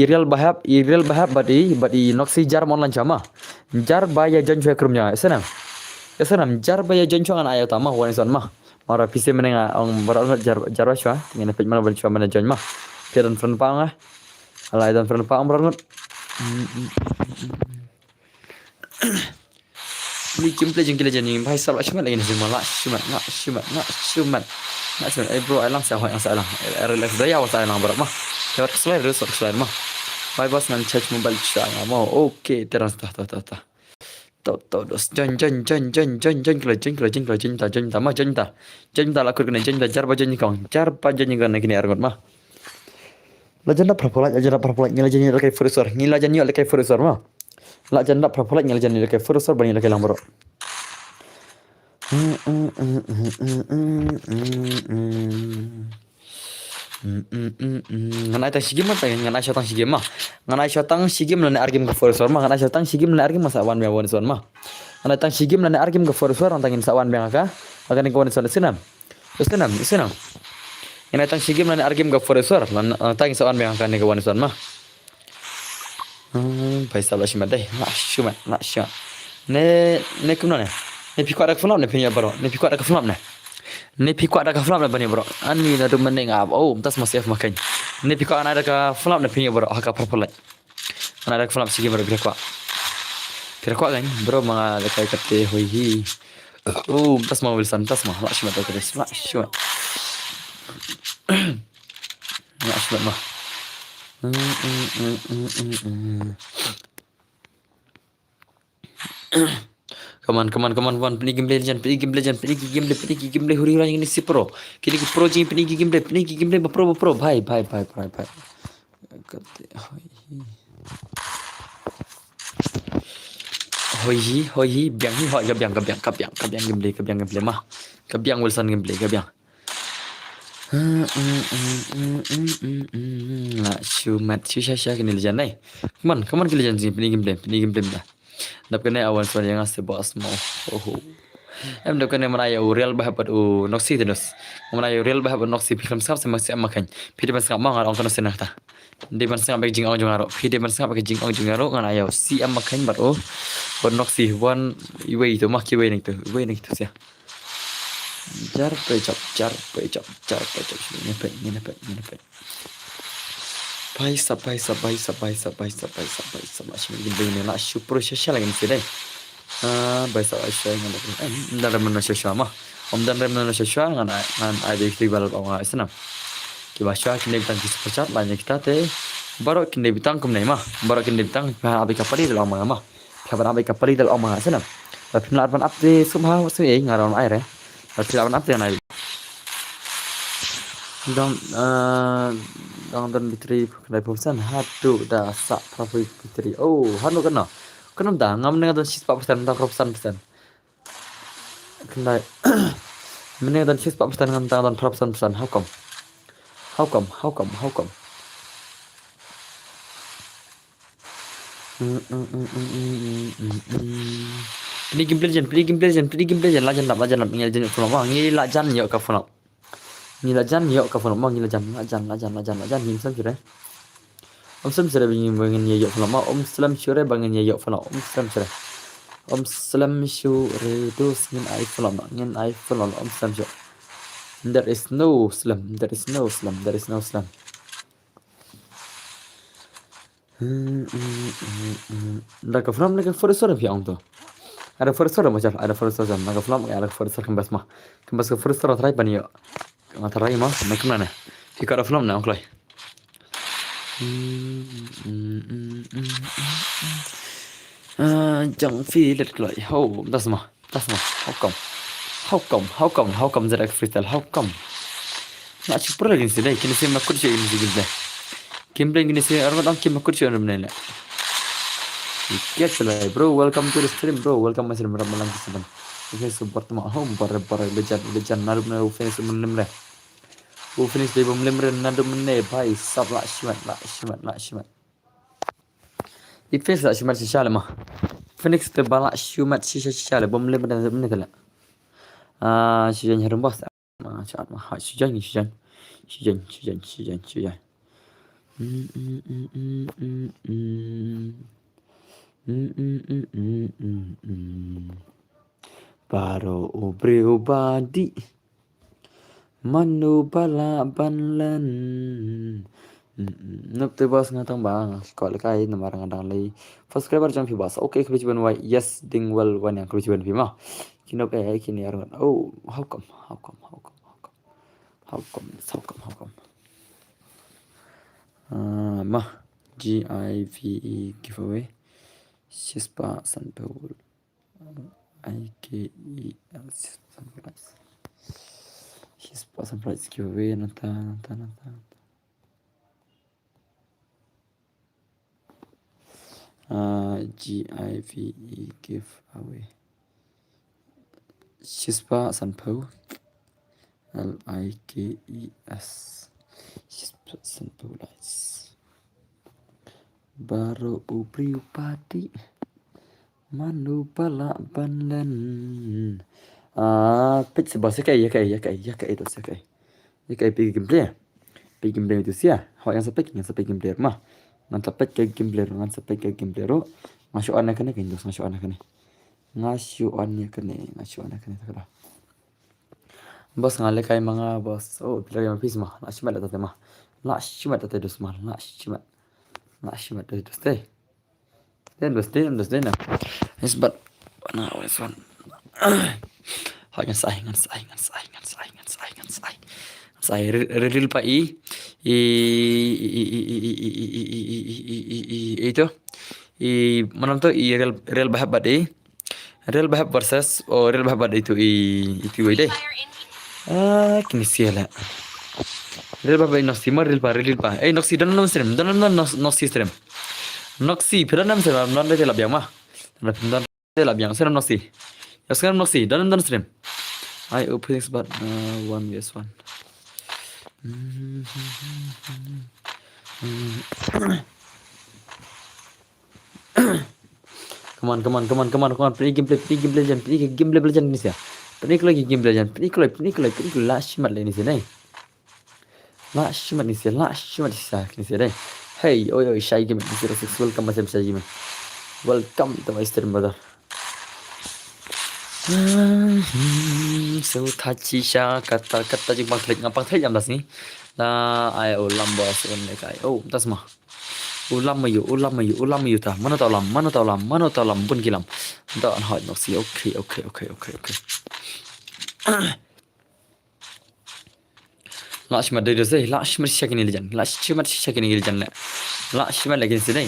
real bahab but i noxi jar mon lan chama jar baya jan choy krumnya sanam jar baya jan choy an ayo ta ma wan son ma mara pc menenga ong barat jar waswa ngene pej mana bal chwa mana jan ma kedan friend pa nga alai dan friend pa barat Ni gameplay jeng gila jani भाई साहब ashmat lagi nih semua shumat bro alang saya hoy ang sa alang relax daya wa sa alang berat mah lewat slide mah bye bos ngan charge mobile cha mau oke terus tah dos jan ta la kur kena jan ta jar ba jan kena kini argot mah legenda prapolat ngila jan ni kayak furusor mah la janda prapolat ngila jan ni kayak furusor bani la kayak lambro nganai tang sigim mah nganai syotang sigim lane argim ke furusor mah nganai syotang sigim lane argim masa wan won son mah nganai tang sigim lane argim ke furusor antangin sawan bang ka akan ko son senam nganai tang sigim lane argim ke furusor antangin sawan bang ka ne ko son mah paisa la shima dai la shuma ne kumno ne pikwa dak flop ne pinya bro ne pikwa dak flop ne bani bro ani na dum ne ngab tas masif makan ne pikwa ana dak flop ne pinya bro haka propolai ana dak flop sigi bro pikwa kan bro mga lekay kate hoy hi tas mau wilson tas mah la shuma dak la shuma mah Come on, Pinky gameplay, huri orang ini si pro. Kini pro jing Pinky gameplay, pro, bye. Hoi, biang hi, hoi, kabiang gameplay mah, kabiang Wilson gameplay, kabiang. Lah, shumat susah kini lejan nih. Come on kini lejan sih Pinky gameplay dah. Dap kena awan suara yang asli bos mau. Em dap kena mana ya real bahabat noksi terus. Mana ya real bahabat noksi film skap sama si amakan. Pide ban skap mang orang kena senah ta. Di ban skap bagi jing ong jungaro. Pide ban skap bagi jing ong jungaro ngana ya si amakan bat noksi one iwe itu mah kiwe nih tu. Iwe nih tu sia. Jar pecap. Nyepet. Paisa. Masih begini nak super sosial lagi nih deh. Baisa asyik ngan. Dan mana sosial mah. Dan mana sosial ngan ada istiqbal orang Islam. Kibasya kini bitang kisah percat banyak kita teh. Baru kini bitang kum mah. Baru kini bitang abi kapari dalam orang mah. Kapan abi kapari dalam orang Islam. Tapi melawan abdi subha wasui ngaron air. Tapi melawan abdi yang lain. Dan bitri kedai perusahaan hadu dah sak prabu bitri hanu kena dah ngam dengan dan sispa persen tentang perusahaan kedai meneng dan sispa persen tentang dan perusahaan how come Ini gameplay jen lajan ngil jen film ngi lajan yo ka film Nilajan yok ka phone mo nilajan lajan nim sam chure om sam chure bangin ye yok phone mo om slam chure bangin ye yok phone om slam chure om slam chure dos ngin iPhone ngin iPhone om slam chure there is no slam Ndak from like for sore fi onto ada for sore mo ada for sore ndak from ada for sore kembas ke for sore trai pani yo trai ma kemana fi kada from na onklai chẳng phi lật lại hậu das ma how come that freestyle how come na ci pura gin sidai kini sai makkur ce ini gin dai gameplay gini sai arma dan kim makkur ce ini menela Yes, bro. Welcome to the stream, bro. Welcome masih malam keseban. Oke, support ma home para lejan narup na finish menemre. Finish dai bom lemre narup menne bhai sab la shimat. Ifes la shimat shisha ma. Phoenix te bala shimat shisha bom lemre narup menne kala. Shijan harum bos. Chat ma ha shijan. Baro pribadi manu bala banlen nup te bos ngatang bang sekolah kai namarang adang lay subscriber jam fi bos okay kru ban wai yes ding well wan yang kru ban fi ma kinop ai kini aron oh how come ma GIVE giveaway Shispa Sanpaul IKEL Shispa Sunrise giveaway nanta GIVE giveaway Shispa Sanpaul LIKES Shispa Sanpaul Baru pribadi manu pala banlen pitch sebab ya kai itu sekai pergi gameplay itu sia hak yang sampai gameplay mah ngan sampai ke gameplay ngasih anak kene ngasih anak kene taklah bos ngale kai mga bos oh pilih yang pis mah ngasih mat tata mah ngasih mat tata dus mah ngasih mat dus teh then it's but now it's one ngan sai real pa itu mana tuh real bahab badai real bahab versus real bahab badai itu deh kini siapa real bahab noksi mah real pa noksi dan noksi stream noksi pernah nam stream non ada telap yang mah non telap yang stream noksi ya sekarang noksi dan stream I open but 1vs1 come on play gameplay jangan ini sih play lagi gameplay jangan play last match ini sih nih last match ini sih nih hey oi shy game 06 welcome masih bisa game welcome to my stream brother so tachi sha kata jeng bang klik ngapang thay jam das ni la ai ulam bos on kai oh tas mah ulam mayu ta mana tau lam pun kilam ta an hot nok si okay Lashma dari dosai Lashma shakin ilijan Lashma lagi sih nih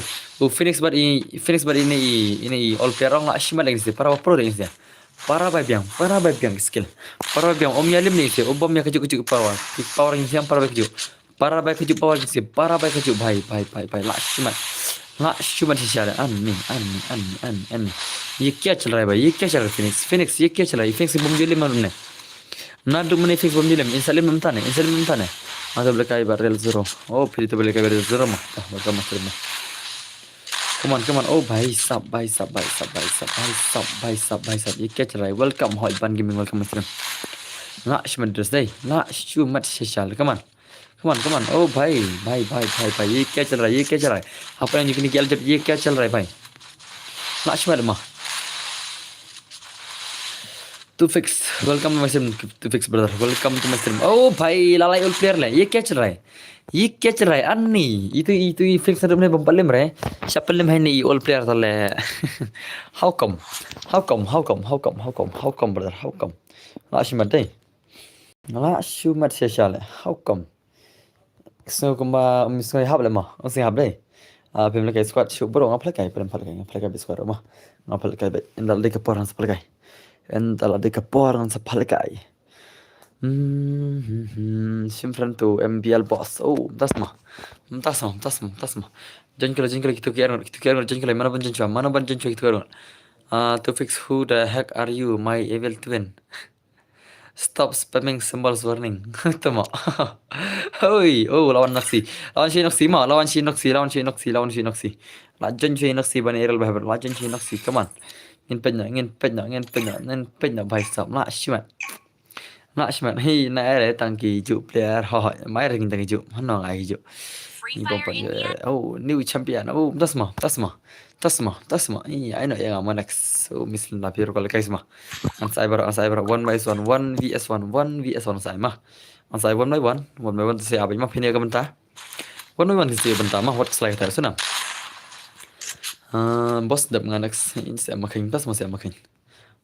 Phoenix bar ini all player orang Lashma lagi sih para pro lagi sih para babiang skill para babiang om yalim nih sih om ya kejuk power yang siang para baik kejuk power sih para baik kejuk bhai Lashma sih cara an ये क्या चल रहा है भाई Phoenix ये क्या चल रहा है Phoenix bom yalim mana Nadu mene fix bom dilem insalim memtane atau belakang barrel zero oh pilih tu belakang barrel zero mah belakang master mah come on oh bhai sab ये क्या चल रहा है welcome hot ban gaming welcome master Ngak Madras đây, ngak Shumat Shishal, come on. Come on, come on. Oh भाई ये क्या चल रहा है, ये क्या चल रहा है? अपना निकल क्या चल, ये क्या चल रहा है भाई? Ngak Madras mah. To fix, welcome to my stream. To fix brother, welcome to my stream. Oh भाई lalai old player lah, ये क्या चल रहा है? ये क्या चल रहा है? अन्नी, itu fix ada mana pempalim re? Siapa lim hai ni old player tale? How come? How come brother? How come? Ngak Shumat đây. Ngak Shumat Shishal, how come? So kuma misalnya hab lemah, masih hab deh. Pem lagi squad show baru ngapal kai, pem palakai biskuat rumah, ngapal kai, endal dek poran sepalakai, endal dek poran sepalakai. Simpan tu MBL boss. Oh, tasma. Jangan kalau kita kira jangan kalau mana pun jangan kita kira. To fix who the heck are you, my evil twin? Stop spamming symbols warning. Tama. Hoi, oh lawan Noxy. Lawan si Noxy. Lajan si Noxy bani Errol Behaber. Lajan si Noxy. Come on. Ngin penya bhai sab la shimat. La shimat. Hi na ere tangki ju player ho. Mai ring tangki ju. Hano ngai ju. Oh, new champion. Oh, tasma. I know yang aman next. So misalnya lapir kalau kayak semua. An cyber 1 vs 1 saya mah. An cyber 1 saya apa mah pilih ke bentar. 1 saya bentar mah what slide terus na. Bos dap dengan next ini saya makin tas masih makin.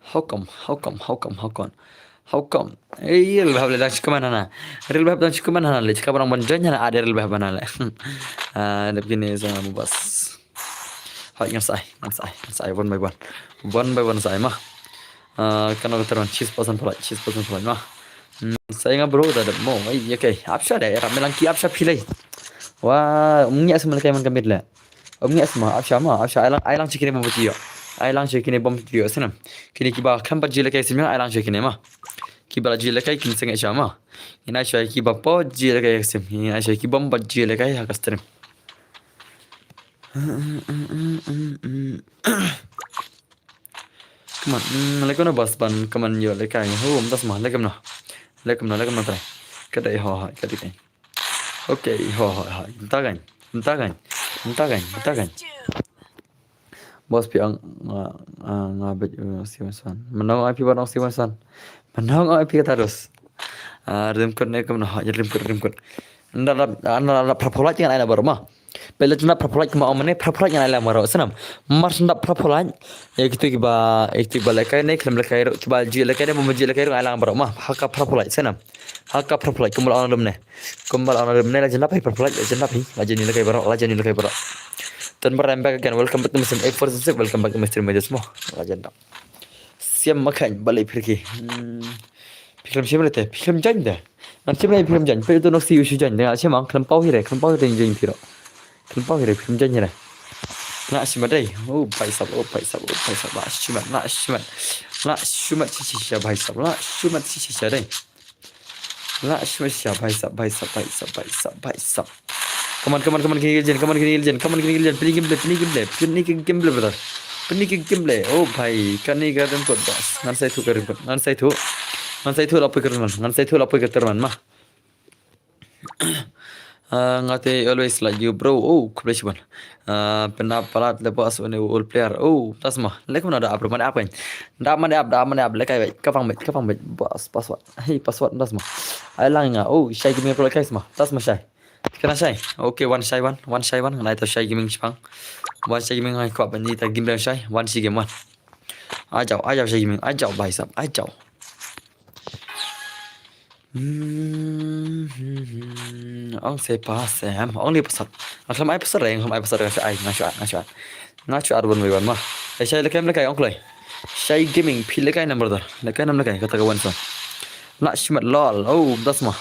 How come? Real bahab dah cukup mana na? Real bahab dah cukup mana na? Lecak orang banjanya ada real bahab mana le? Dap gini saya mau bos. Hai ngan sai 1 by 1 sai mah kana veteran 6% pula mah saya ngan bro dah mau ai okay apsha dah era melanki apsha pilai wah umnya semua kayak man kamit la umnya semua apsha ailang cikini bom tio senam kini kiba kampat jila kayak semua ailang cikini mah kiba jila kayak kini sengai syama ina syai kiba po jila kayak sem ina syai kiba bom jila kayak hakastrim. Come on, lekam na bas ban, come on yo lekay. Oh, das mah lekam na try. Kadai ho, kadai kain. Okay, ho, tagan. Bos piang ngabet siwasan. Menang IP barang siwasan. Menang IP terus. Rimkut lekam na, rimkut. Anda propolat jangan ada baru mah. Pela tunda propolat kema omane propolat yang ala maro senam mar tunda propolat ya gitu kiba lekai ne klem lekai kiba ji lekai ne memuji lekai ala maro mah haka propolat senam haka propolat kumbal ana lumne la jenda pai propolat jenda pai la jeni lekai baro dan berembak again welcome back to Mr. A46 welcome back to Mr. Major semua la jenda siam makan balik pergi film siapa tu film janda nanti mulai film janda pai tu nak si usu janda siapa klem pau hire jeng tiro Kenapa kira film jangan lah? Nak Shumat deh. Oh, bhai sab. Nak Shumat sisa bhai sab. Nak Shumat sisa deh. Nak Shumat sisa bhai sab. Come on, kini giljen. Pilih game brother. Oh, bhai, kani garden kot bos. Nan saya tu lapor ke teman mah. Ngate always like you bro. Oh, kebetulan. Pernah palat lepas one old player. Oh, tas mah. Lek mana ada apa? Mana apa? Mana apa? Lek ay kafang bet. Bos password. Hey, password tas mah. Ay lang nga. Oh, shy gaming pro guys mah. Tas mah shy. Kena shy. Okay, one shy one. Nai to shy gaming chipang. One shy gaming ay ko bani ta game shy. One shy game one. Ajau shy gaming. Ajau bhai sab. Ajau. Ông sẽ pass em, ông đi pasal. Kalau mai pasal yang, mai pasal kasi ay ngacu arbon beban mah. Saya lekai ông kelai. Saya gaming pilih lekai number dah. Lekai kata kawan so. Nak Shumat lol. Oh, das mah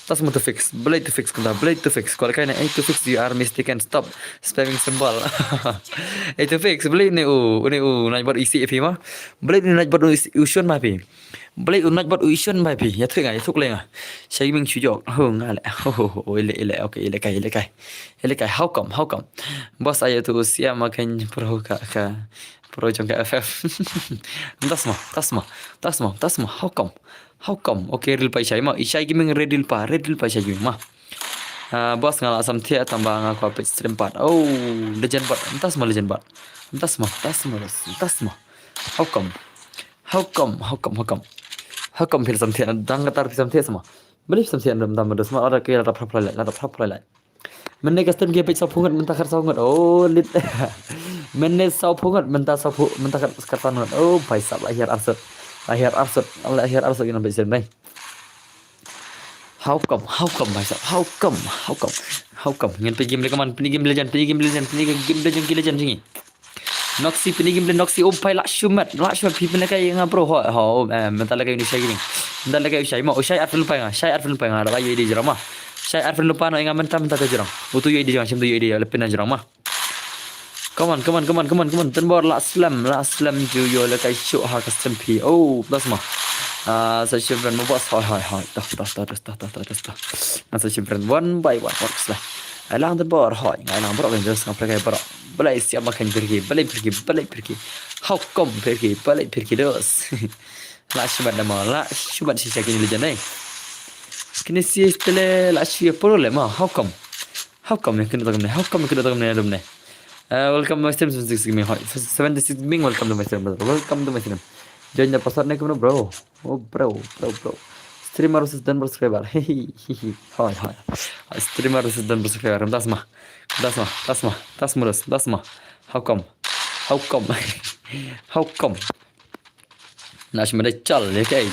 to fix. Blade to fix. Kalau lekai ni to fix you are mistaken. Stop spamming symbol. To fix. Blade ni nak buat isi api mah. Blade ni nak buat usun mah api. Blade unat buat uisun bai pi ya thuk lenga sai ming chu jok ngale ile okay ile kai how come boss ayo tu sia makan Pro trong cái FF. Tas ma. How come? Okay, real pa Ishai ma. Ishai gaming red pa Ishai gaming ma. Bos ngala sam thia tamba nga ko pe stream part. Oh, legend part. Tas ma. How come? How come फिर sam thia dang ka tar sam thia sama. Beli sam thia dam dam dos ma ada ke ada prap lai. Menne custom ge pe sa phungat menta khar sa ngat. Oh, lit. Menne sa phungat menta khar sa ngat. Oh, bhai sab akhir arsat. Gina be sen bai. How come bhai sab? How come? Ngin pe game le kaman, game legend jingi. Noxy game le Noxy oh bhai la shumat pi pene kai nga bro ho menta la kai ni shai gini. Menta la kai shai ma, shai arfil pa nga da bai di jara ma. Shai arfil lupa no nga menta ka jara. Utu ye di jara shim tu ye di le pena jara ma. Come on. Ten bor la slam ju yo le kai show ha custom p. Oh, plus ma. Sa shivran mo boss hai. Ta. Sa shivran one by one works la. Alang ten bor hai. Alang bro kan just ngapre kai bro. Balai siap makan pergi. How come pergi? Balai pergi dos. La shubat nama. La shubat si sakin legend ai. Kini si istele la shia problem ma. How come yang kena tagam ne dum ne. Welcome to my stream 76 Gaming. Welcome to my stream. Join the pasar naik bro. Oh bro. Streamer harus dan bersubscriber. Hi. Streamer harus dan bersubscriber. Das mah. How come? Nash mana chal ya kai.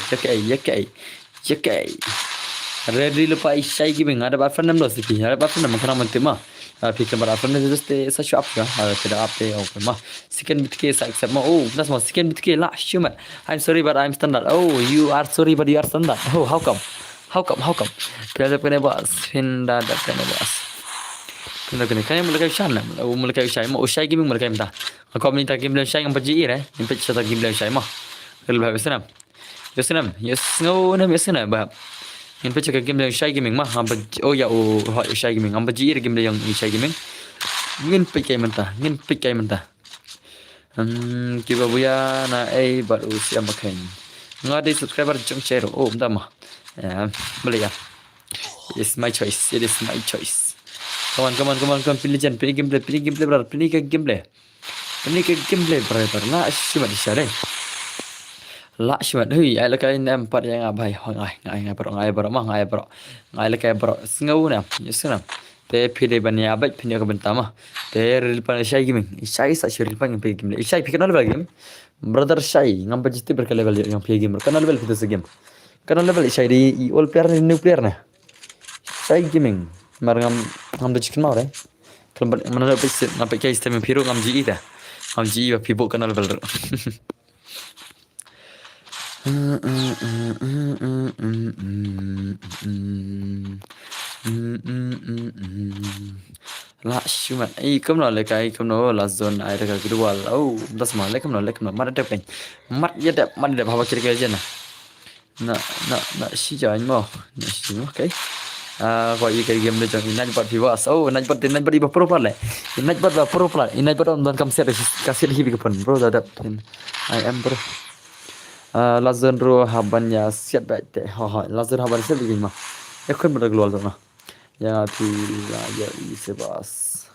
Ready lupa Ishai gaming. Ada berapa nama lo sih? Ada berapa nama kena mati mah. Fikir berapa nama just sa shop ya. Tidak apa okay mah. Second bit ke sa accept mah. Oh, das mah second bit ke lah shumat. I'm sorry but I'm standard. Oh, you are sorry but you are standard. Oh, how come? Kita punya bos. Pindah punya bos. Kan yang mulai Ishai lah. Mulai Ishai mah. Ishai gaming mulai minta. Aku minta game Ishai yang pergi eh. Impat cerita game Ishai mah. Kalau bahasa senam. Yes, bah. In picture game yang Ishai gaming mah Ishai gaming hamba jir game yang Ishai gaming ngin pikai mentah kiba buya na baru siap makan ngade subscriber jom share bentar mah boleh ya. It is my choice. Come on pilih gameplay brother pilih ke gameplay brother lah cuma di share la shmat hui ai la kai nem par yang abai ngai bro ngai la kai bro sngau na yesna te phide bani abai phine ka bentama te ril pan Ishai gaming Ishai sa shiril pan pe game Ishai phikana level game brother Ishai ngam pajiste berka level yang pe game kana level fitu se game kana level Ishai di all player new player na Ishai gaming mar ngam de chicken mare kalau mana pe ngapai kai sistem piro ngam ji ida ngam ji ba pibo kana level La shumat ikum no lekai ikum no la zone ai dekat kedua oh das mah lekum no mat ada pen mat ada bawa kira aja na si jangan mau okay kau ikai game le jangan inaj bat viwas oh inaj bat iba pro pala inaj bat on kam set kasih hibi kapan bro dapat I am bro Lazan ro habannya siap baik Lazan haban siap begini mah. Ekor berkeluar tu mah. Yang api ya sebas.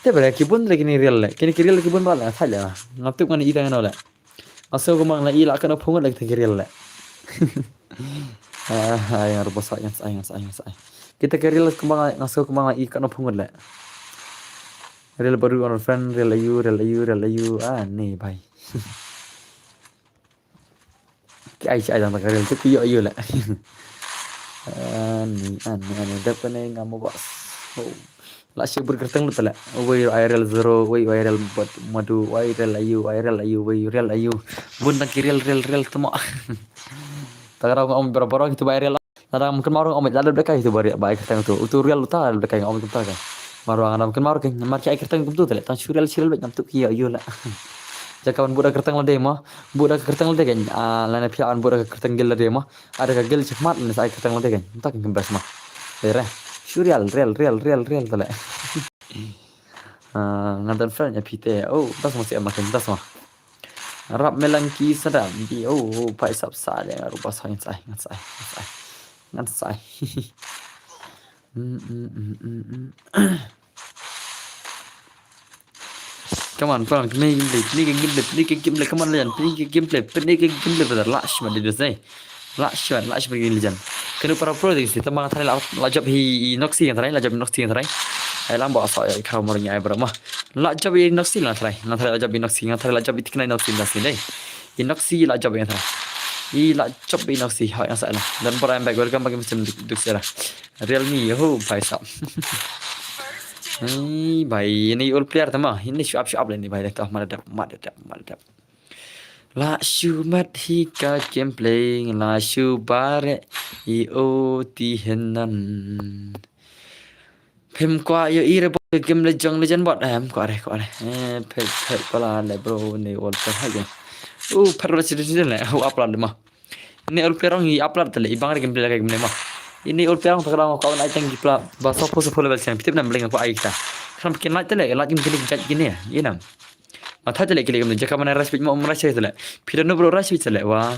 Tapi berarti kibun lagi ni real le. Kini real kibun bala saja lah. Ngatuk mana ida kan ole. Asal kau mang lagi lakan apa pungut lagi real le. Yang rebus sayang. Kita real kembang ngasal kembang lagi kan apa pungut le. Real baru on friend real ayu. Ni bhai. Ai jangan tak real tu iyo lah. Ani dapat ni ngamu bos. Oh, lah si berkerteng lu tala. Wei real zero, wei real buat madu, wei real ayu, wei real ayu. Bun tak real semua. Tak ada om berapa itu bayar real. Ada mungkin marung om ada dekat itu bayar kerteng tu. Itu real tu ada dekat om tu tak. Marung ada mungkin marung marca kerteng tu tala. Tan real baik ngam tu iyo lah. Jakawan budak kertang lade mah budak kertang lade kan lana pian budak kertang gel lade mah ada ka gel cekmat ni sai kertang lade kan tak kembas mah real tala Ngantan friend ya pite. Oh, tas masih makin tas mah. Rap melangki sedap di. Oh, pai sap sa dia rupa sai sai sai sai. Ngan sai. Come on, come on, gameplay, come on, legend, gameplay, brother, lash man, did you say? Lash begin legend. Can you para pro this? Tamang try la job he noxy and try, la job noxy and try. I lam boss, I come more in Ibrama. La job in noxy and try, not la job in noxy and try la job it can noxy noxy day. In noxy la job in try. E la job in noxy, how answer. Then for I'm back, welcome back to Duxera. Realme, oh, price up. भाई ini all player tama ini shop lain ni भाई देखता मदद la shumat hika gameplay la shubare I o ti henan phim qua yo ire game legend bot em qua đây pet pala le bro ni all player haja parla sini le upload mah ini all player ngi upload tele ibang gameplay lagi game mah ini all player tak kawan ai tang gipla bahasa poso level sen pitip nam lenga ko ai kita kan bikin like tele like gini gini ya inam Mata tele kile gam jaka mana rush mau rush tele pira no bro rush tele wa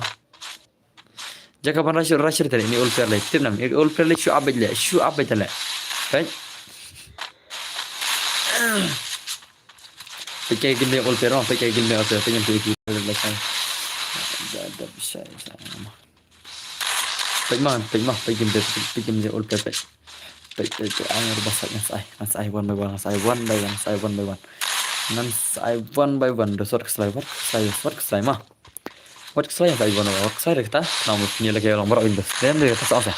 jaka mana rush tele ini all player le pitip nam all player le show up tele right pakai gini all player pakai gini all player pengen tu le kan ada bisa Pagim de all player ang basaknya sai one by one one by one the sort slide what slide mah what slide sai one what slide kita namu punya lagi orang baru indah dan dia tas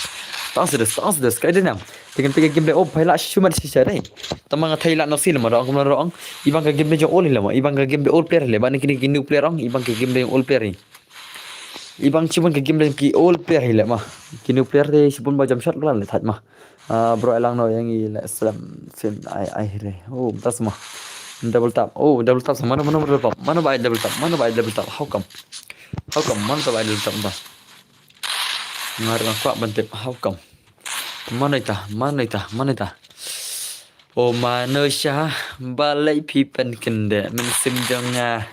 des kai denam pengen game de oh phaila shumat si sare tamang thaila no sil ma rong rong ibang ka game de all hilama ibang ka game de all player le ban kini new player rong ibang ka game de all player ibang cuma ke game ki all player hile mah kini player de sipun ba jam shot lan le that mah bro elang no yang i slam film ai hire oh tas mah double tap sama mana double tap mana ba double tap how come mana ba double tap ba ngar ko bantep how come mana ita oh manusia balai pipen kende men sim jonga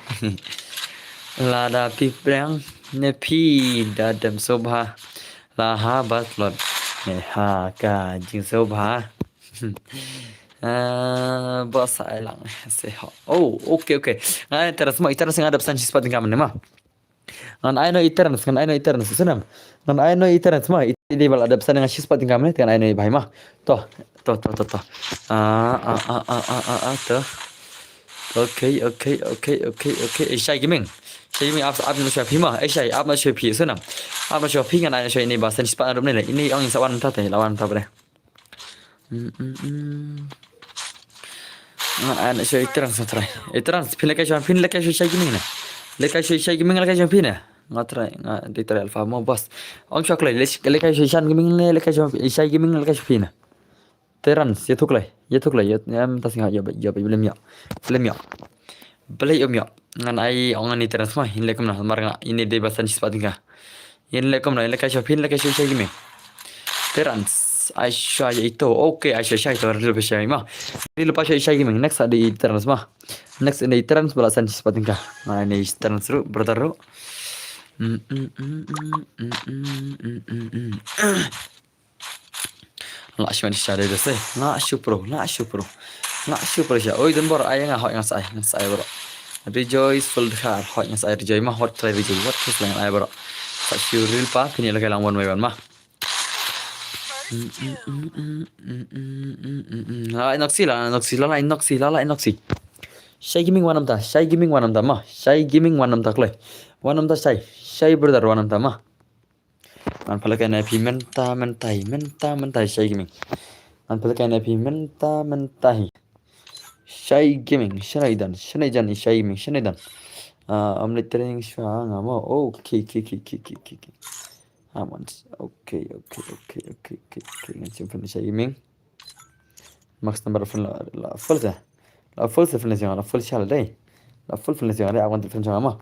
lada piprang Nepi dadam sobha laha batlot ha ka jing sobha bos ailang se oh okay teras ngadap san sispat ngam nema ngan ai no iterans sunam ngan ai no iterans ma ide bal adap san ngan sispat ngam ne kan ai no bai ma to to okay shai gaming आप में show femur ऐसा आप में शो फी सुना आप में शो फी kan show ini bahasa Jepang ada ni ini orang sawan tah lawan tah bre ana show iterang satrai iterang fin lekai show shai giming na lekai show shai giming lekai show fin na ngatrai di trai alfa mo bos ong shok lai lekai show shan giming le lekai show shai giming lekai show fin na teran ye thuk lai em tas nga ya belum ya Belai om ya, ngan ai orang ni terus mah ini lekom nah marga ini de basan sispat tinggal. Ini lekom nah, lekai shopin lekai shopin gini. Terus Aisyah itu, okay Aisyah itu lebih Aisyah mah. Ini lepas Aisyah gini, next ada terus mah. Next ini terus balasan sispat tinggal. Nah ini terus seru bertaruh. Lah cuma disyari dah sih. Lah syupro sih. Oh itu baru ayah ngah yang saya bro. Rejoice full heart hot yang saya rejoice mah hot try rejoice what terus yang ayah bro. Tak real pa kini lagi lang one by one mah. Noxy lah. Shy gaming one ta mah. Shy gaming one ta klay. One ta shy brother one ta mah. Man pala kaya na mentai shy gaming. Man pala kaya na mentai. Shy gaming, Shanaidan, Shanaidan. I'm training Shang. Okay. Okay. Let's finish gaming. Max number of la full finish la full shall day. La full finish I want to finish ma.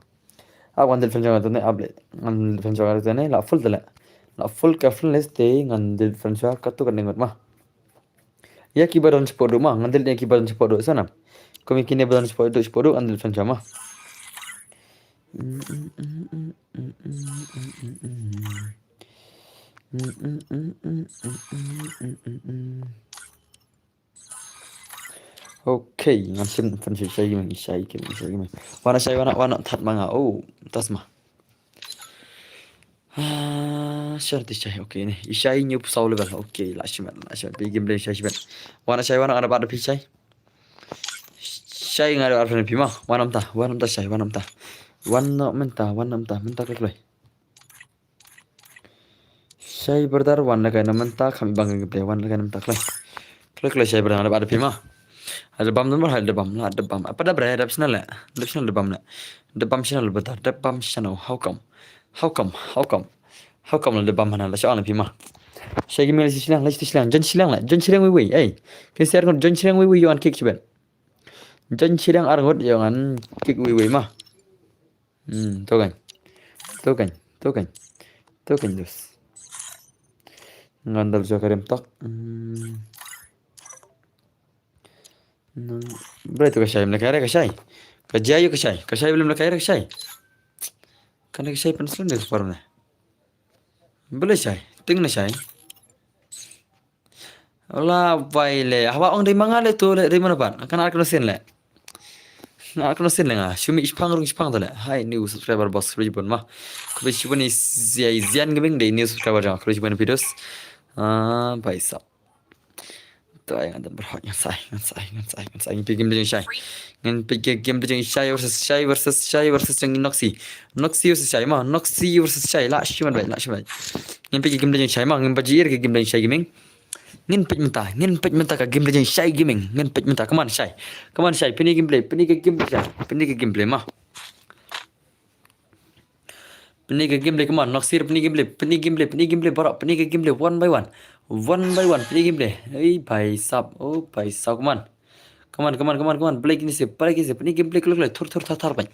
I want to finish to update. And finish la full la full ka finish day and the finish ka to kan ma. Ya kibaran cepodo mah ngantil dia kibaran cepodo sana Kami kini belan sepuluh andal fan sama. Okay, ngamsin fan saya gimana? Saya gimana? Warna tat manga. Oh, tas mah. Sharti syai. Okay nih. Syai nyup saul level. Okay, lashman. Bigim beli syai ben. Warna ada pada pisai. Syai ngada arfan pima. Warna mentah syai. Warna mentah kelai. Syai berdar warna kayak mentah kami bangga play warna kayak mentah kelai syai berdar ada pima. Ada bam nomor ada bam lah ada bam. Apa dah berada ada channel lah. Ada channel ada bam lah. Ada bam channel berdar. Ada bam channel. How come lah ada bam mana lah soalan pima. Syai gimana sih silang lah. John silang wei. Eh, kisah kan John silang wei yang kick coba. John silang argot yang kick wei mah. Tuh kan dos. Ngandal juga rem tak. Berarti kasih mereka kasih. Kerja kasih belum mereka kasih. Karena kasih pensiun deh separuhnya. Boleh syai, tinggal syai. Allah baile, hawa orang dari mana le tu le dari mana pan? Kan aku nusin le. Aku nusin le ngah. Cuma ispang tu le. Hai new subscriber boss kerja pun mah. Kerja pun is zian geming deh new subscriber jangan kerja pun videos. Paisa. Tu ayam ada berhak ngan sai. Game dia syai. Ngan game dia syai versus yang Noxy versus syai mah. Noxy versus syai lah cuma baik. Ngan game dia syai mah. Ngan bajir game dia syai gaming. Ngin pej mentah ka game dia syai gaming. Ngin pej mentah come on syai. Pini gameplay mah. Pini gameplay come on. Noxy pini gameplay barak pini gameplay one by one. Pini gameplay. Bhai sab come on. Play gini se pini gameplay kelak thur thar bhai.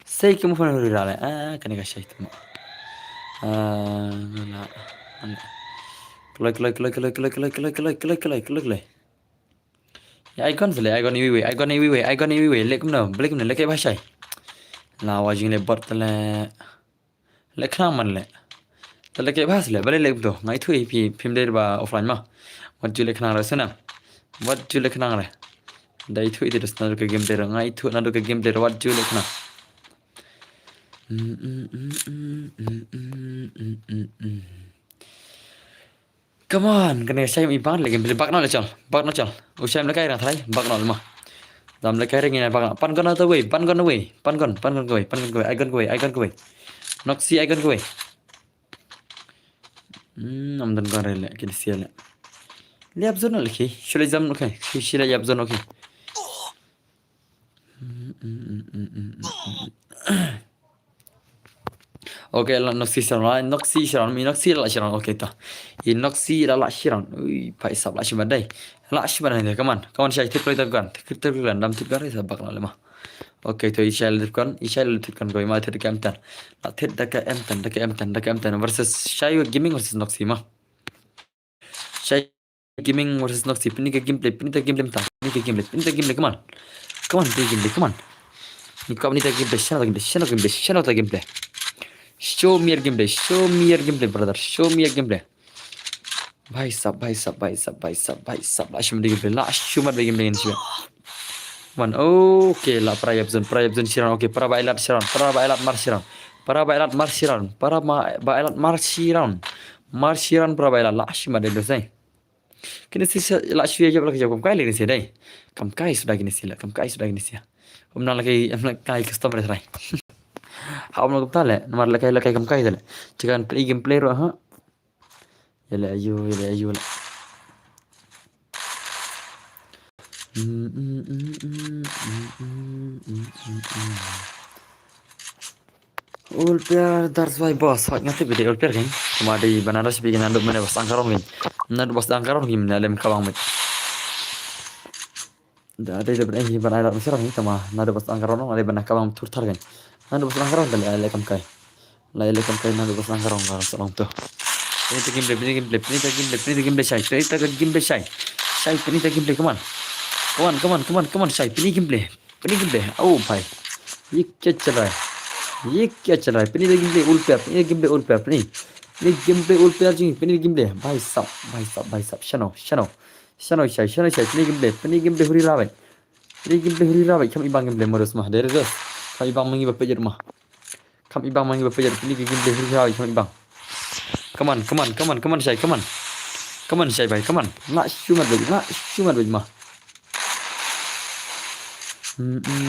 Sai ke mufan hori rale. Kani ka syai tu. Kelak. Ya icon anyway. Lekum na lekay bhasai. La wajing le bot le. Lekna man le. Ta lekay bhas le bale lek do. Ngai thui phim der ba offline ma. Wat ju lekna ra sana. Wat ju lekna ra. Dai thui de na ke game der ngai thu na do ke game der wat ju lekna. Come on, kena saya iban lagi beli bak nol chal. Usai mereka yang thai bak nol mah. Dam mereka yang ini bak nol. Pan gon atau way. Icon go way. Noxy icon go way. Amdan gon rela kini sial. Lihat zona lagi. Shulai jam okay. Shulai jam zona okay. Okay, Noxy Sharon. Okay ta. Noxy la Sharon. Ui, pai sab la Sharon dai. La Sharon ni kaman syai tip loi kan. Dam tip kan sa bak na ma. Okay, to ishal tip kan goi ma tip kam tan. La tip da ka em tan versus Syai gaming versus Noxy ma. Syai gaming versus Noxy pini ka gameplay ta. Pini ka gameplay come on. Ni kau ni ta gameplay. Show me your gameplay, brother. Show me your gameplay. Bhai sab. Lashum de gameplay. Lashum de gameplay ni siya. One. Okay, la prayab zone Shiran. Okay, para bailat mar Shiran. Mar Shiran para bailat lashum de dosai. Kini sisa lashum aja belakang jawab kam kai sih dai. Kam kai sudah gini sih. Umna lagi kai customer serai. Hau nak tale, nomor lakai kam kai tale. Jika play gameplay roh ha. Yala ayu la. Ulpiar that's why boss. Hak ngati bide ulpiar kan. Kemari Banaras bikin anduk mana bos angkaron kan. Nadu bos angkaron gim dalam kawang met. Dah ada berani banai lat mesra ni tama nadu bos angkaron ada banai kawang turtar kan. Nadu bos angkaron tale ale kam kai. Nadu bos angkaron kan solong tu. Ini game play syai. Kita game play come on. come on शाही पिनी game play ओ भाई ये क्या चल रहा है पिनी game play उल पे पिनी ये गेम प्ले उल पे जी पिनी गेम प्ले भाई साहब शनो शाही पिनी गेम प्ले हुरी राबाय kami ibang game play modus mah dari terus kami ibang mangi bapak jer mah kami ibang mangi bapak jer ini game play hurí rabai kami ibang come on शाही भाई come on nak shumat baju mah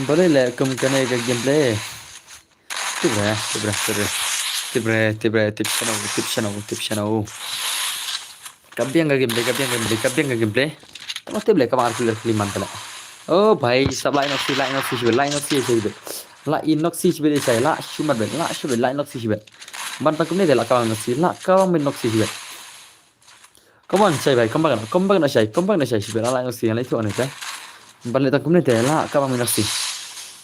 boleh lah kamu kena ke game play tip channel kabiang ke game play kamu tip lah kamu arkuler keliman kala oh भाई सब line of सी saya la shumat line of si ban tak kumne de la kawan si la kawan min nok si come on say भाई come back na say la line of si la itu aneh ban le tak kumne de la kawan min nok si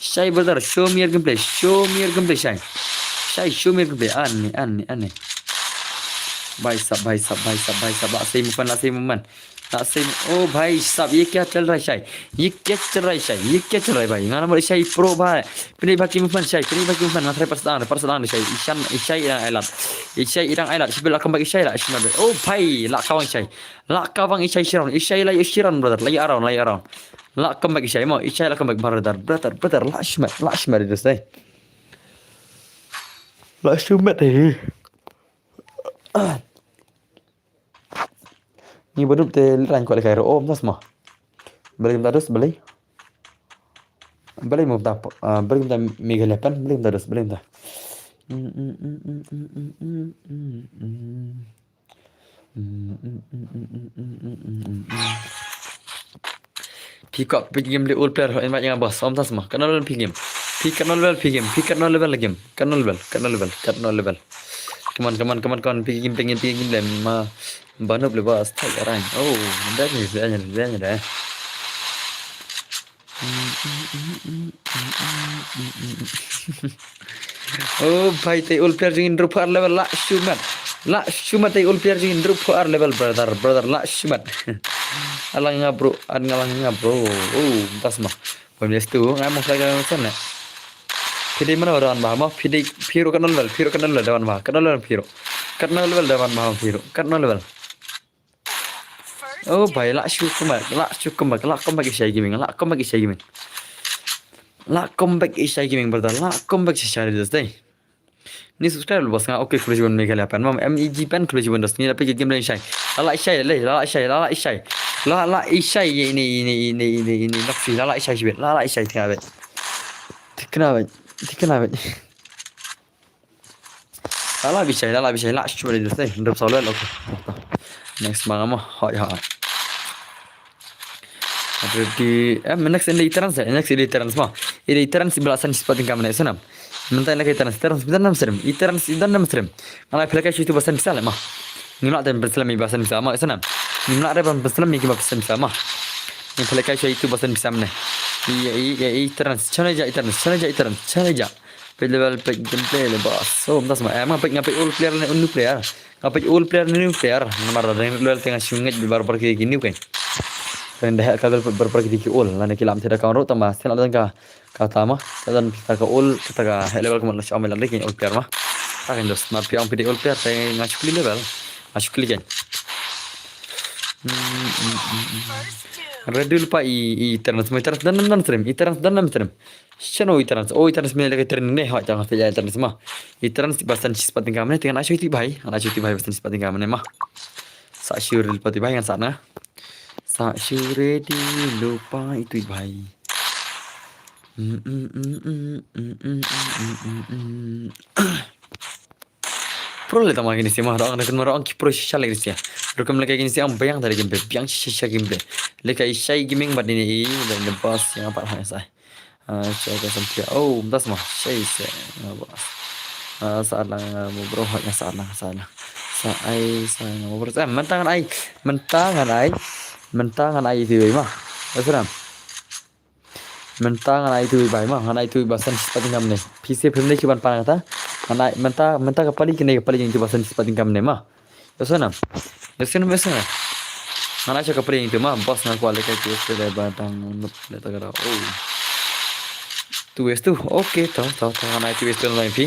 say brother show me your gameplay say show me your gameplay aneh भाई साहब सही मुमन ओ भाई साहब ये क्या चल रहा है शाही ये क्या चल रहा है भाई ngana mari शाही pro भाई pilih baki muman matrai persamaan शाही Ishay irang ailat sebelah kembali Ishay lah sebenarnya oh भाई la kawang Ishay la Ishiran brother lagi around la kembali Ishay mau Ishay la kembali brother la shmat itu say la shumat deh ni baru betul lain kuat kayak om tas mah beli terus beli mau tak beli tak mega lepan beli terus Peacock game beli old player yang banyak bos om tas mah kenal level game Come on, pigim lem ma banub le bas thai arang. Oh, dah ni dah. Oh, भाई ते old player jing drop ar level la shumat te old player jing drop ar level brother la shumat. Alanga bro. Oh, tas mah. Pemles tu ngamuk saja sana. Pidi mana orang bah mah Piro kan level dewan bah kan level dewan bah kan level oh भाई la comeback Ishay gaming brother la comeback Ishay das deh ni subscribe bos nga oke kuliah jiban mega lapan mam MEG pen kuliah jiban das ni tapi game lain Ishay la Ishay ini naksi la Ishay sibet la Ishay kenapa Lala bisa lah cuma di sini drop solo oke next bang mah hai ada di next ini iterans mah ini iterans belasan seperti kamu nih senam mentah lagi iterans dan enam serem kalau aplikasi itu bahasa misal mah nimla dan bahasa bahasa misal mah senam nimla ada bahasa bahasa misal mah ini aplikasi itu bahasa misal nih iya iterans cana aja level pick gameplay le bos so tas mah emang pick ngapai all player ni new player nomor level tengah sungai baru pergi gini kan rendah kalau baru pergi di all lani kilam tidak kau rot tambah sen ada kata mah dan kita ke all kita ke level kemana sih amelan lagi all player mah akan dos mah piang pilih all player tengah ngasih level masuk klik kan Redul pa iterans dan enam serem Shano iterans mina lagi training nih hak jangan pilih iterans mah iterans basan sifat tinggal mana dengan asyik tibai basan sifat tinggal mana mah sa syuril pati bai kan sana sa syure di lupa itu bai Pro le tamang ini sih mah orang ki pro shisha lagi sih Rukam lagi gini sih bayang dari game biang shisha game leka Ishay gaming bad ini dan the boss yang apa hanya saya coba sampai oh das mah Ishay sih bos salah mau bro hanya salah saya mau bro mentangan ai itu mah betul mentangan ai itu bai mah hana itu bahasan seperti kamu nih PC film cuma panang ta hana mentang kepali itu bahasan seperti kamu nih mah betul Ngana cha kapring tu mah bos ngan kuala kai tu le batang nup le tagara. Oh. Tu es tu. Oke, tahu ngana tu es tu lai pi.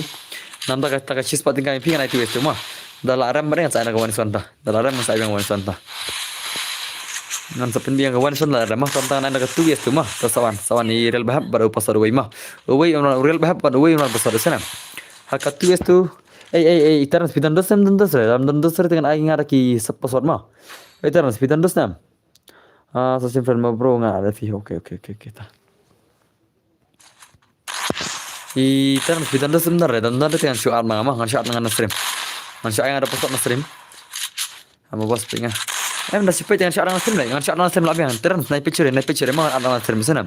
Nam ta ka chis pating kai pi ngana tu es tu mah. Dalaram bare sa na kawan sonta. Dalaram sa ibang kawan sonta. Ngan sa pendi yang kawan sonta mah sonta na ka tu es tu mah. Ta sawan ni real bahab baru pasar uai mah. Uai real bahab pada uai pasar sana. Haka tu es tu. Itaran spidan dos sem dan dos dengan aing ada ki sepasot mah. Itaran spidan dos nam. So friend mo bro nga ada fi. Oke. Ta. Itaran spidan dos sem dar dan dengan syu arma mah ngan syu arma ngan stream. Ngan syu aing ada pasot na stream. Amo bos pinga. Dah sipai dengan syu arma stream lai. Ngan syu arma stream labi ang teran naik picture mah arma stream sana.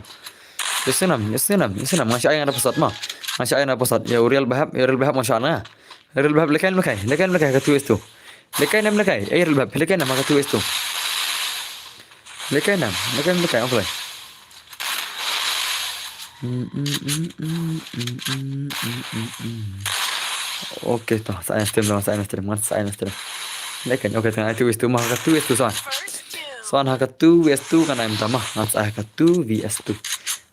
Yesenam. Ngan syu aing ada pasot mah. Ngan syu aing ada pasot. Ya real bahab masya Allah. Real bahab lekai ka tu es tu. Lekai nam real bahab lekai nam ka tu es tu. Lekai apa lai? Oke toh, saya stream. Lekai oke tengah tu es tu mah ka tu es tu soan. Soan ka tu es tu kan aim tamah. Ngan saya ka tu vs tu.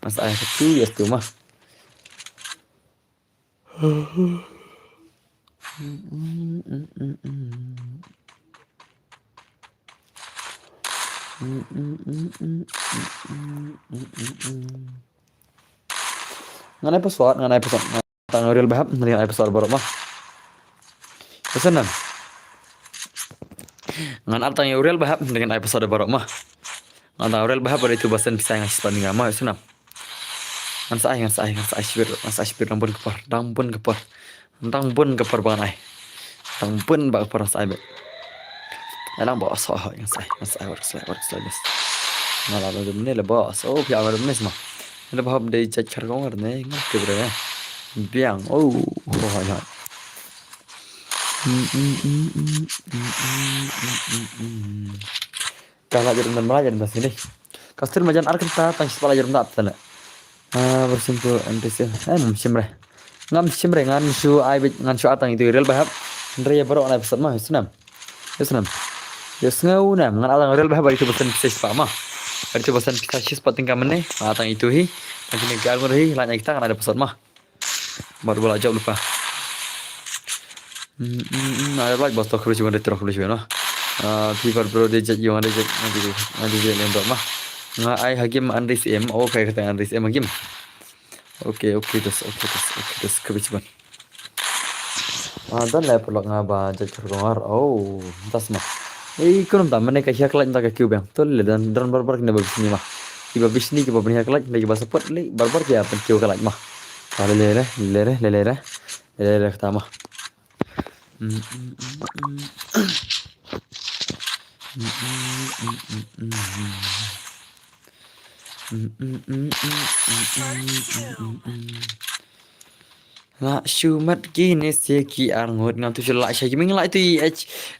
Ngan saya ka tu es tu mah. Ngan episode tang real bahab dengan episode baru mah. Pesanan. Ngan tang real bahab dengan episode baru mah. Ngan tang real bahab itu bahasan bisa ngasih pandingan mah pesanan. Ngan saya spir dampun kepar bangan ai. Dampun ba kepar saya be. Elang bawa soh yang saya works like. Malah ada menel bos. Oh, pihak ada menes mah. Ada bahab dari cacar kau ngerti nggak keberapa? Biang. Oh, ya. Kalau ajaran belajar di sini. Kastir majan arkan ta tangis pelajar tak sana. Bersimpul antisip. Simre. Ngam simre ngan su atang itu real bahab. Ndre baru ana episode mah senam. Yes ngau nam ngan alang real bahab itu pesan pisah pa mah. Itu pesan pisah sis pating kamane atang itu hi. Nanti negal murhi lanya kita kan ada episode mah. Baru belajar lupa. Ada lagi bos tokro cuma retro no. People bro dia yang ada nanti dia lembak mah. Nga ai hakim Andris M. Oh kayak kata Andris M hakim. Oke terus kebicuan. Dan lah perlu ngaba jajur dengar. Oh, tas mah. Kunum tak mana kayak kelak tak kayak bang. Tuh dan barbar kena bagus ni mah. Iba bisni ke babnya kelak lagi bahasa pot lagi barbar dia pentiu kelak mah. Lele kata mah. La shumat gini seki arngot ngam tu la shay gaming la tu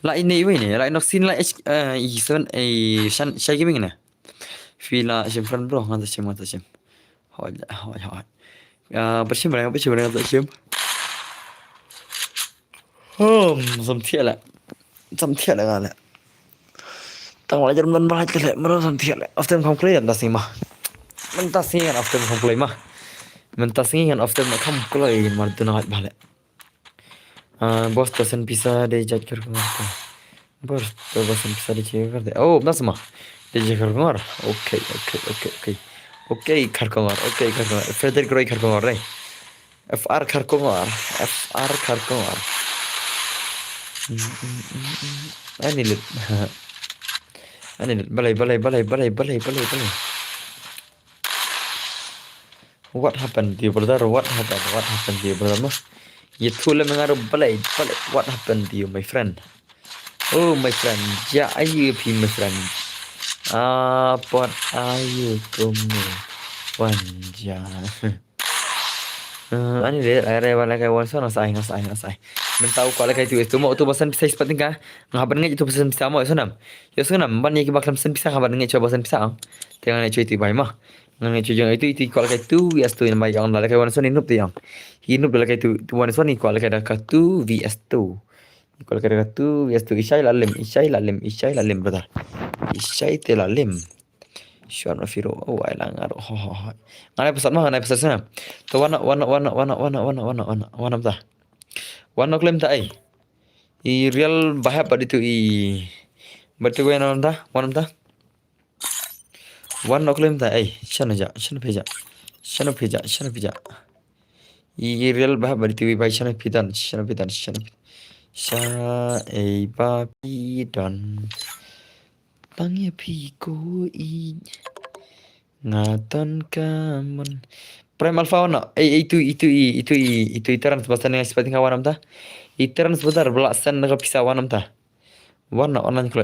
la ini ni la noxin la i7 shan shay gaming na fila shimfran bro ngam tu shim hoja bershim tu shim sam thiala ngala tang la jar man ba tele maro sam thiala after complete das ni mah mentas ni after complete mah mentasingin after makam kulai martunat balik. Bos pesan pizza de jajkar kumar. Bos pesan pizza de jajkar de. Oh, nas mah. De jajkar kumar. Oke, karkomar. Frederick Roy karkomar deh. FR karkomar. Ani lit. Balai. What happened to you, brother? What happened to you, brother? You thula mengaruh balai. What happened to you, my friend? Oh, my friend. Ja, ayu pi, my friend. What ayu kumu wanja. Ani le, area wala kay wansa nasay. Mentau kalau kayak itu mau tu bahasan pisah seperti kah? Ngabar nggak itu bahasan pisah mau sunam. Ya sunam, ban ni kita bakal bahasan pisah ngabar nggak coba bahasan pisah. Tengah nak cuci itu baik mah. Ngan cuci itu kalau kayak itu ya tu yang baik orang lalu kayak wansa ni nup tu yang. Hinup dalam kayak itu wansa ni kalau kayak dah tu vs tu. Kalau kayak tu vs tu isyai lalim brother. Isai tela lim. Shuan Firo. Oh, I lang aro. Ho ho ho. Nganai pesan sana. To wana ta. Wana klaim ta ai. I real bahaya pada itu i. Berarti gue nama ta. Wana klaim ta ai. Shana peja. I real bahaya pada itu i bai shana pidan. Sha ei ba pidan. Tangnya piku i. Ngatan kaman. Prime Alpha wana. Itu iteran sebastian yang seperti kawan ta. Iteran sebentar belasan naga pisah wanam ta. Wana online klay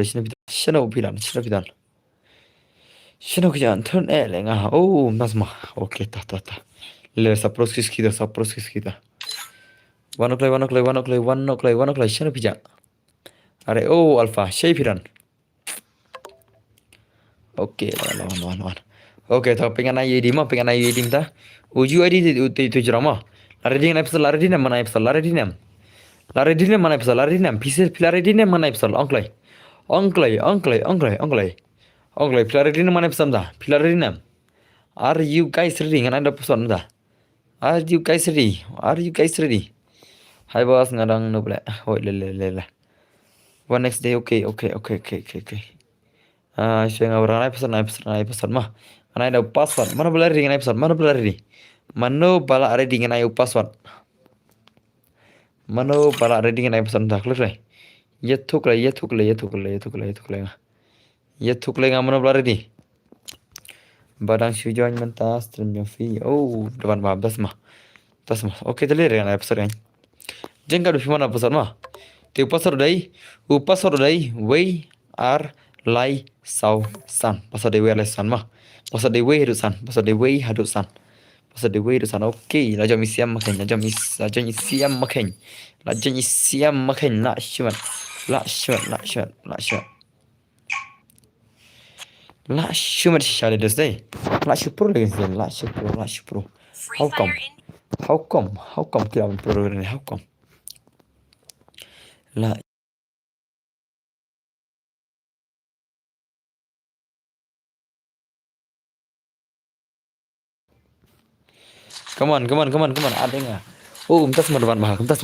shana pidan. Shana kujan turn lenga. Oh, nasma. Oke ta. Le saproskis kita. Wana klay shana pija. Are oh Alpha shay pidan. Oke, lawan. Oke, tak pengen aja di ta. Uju adi itu jerama. Lari di mana episode. Pisir pilari di mana episode. Onklay. Pilari di mana episode dah. Pilari di. Are you guys ready? Ngan ada episode dah. Are you guys ready? Hai bos ngadang no boleh. Oh le. One next day. Okay. Saya ngawur episode mah. Mana ada password. Mana boleh ready episode. Mana boleh ready dengan password. Mano bala ready ngai pesan dah kelai. Ye thukle nga mano bala ready. Badang shujoin menta stream yang fi. Oh, depan bahab das mah. Oke telir kan episode kan. Jengka du mana episode mah. Te password dai. Password dai. We are lai sau san. Password dai we lai san mah. Password dai we hadu san. Oke, lajang isiam makan. Nak syuat. La syuat syale des dai. La syupro lagi sih. La syupro. How come kira pro ni? How come? La Come on. Ada enggak? Oh, kentas semua depan bahar. Kentas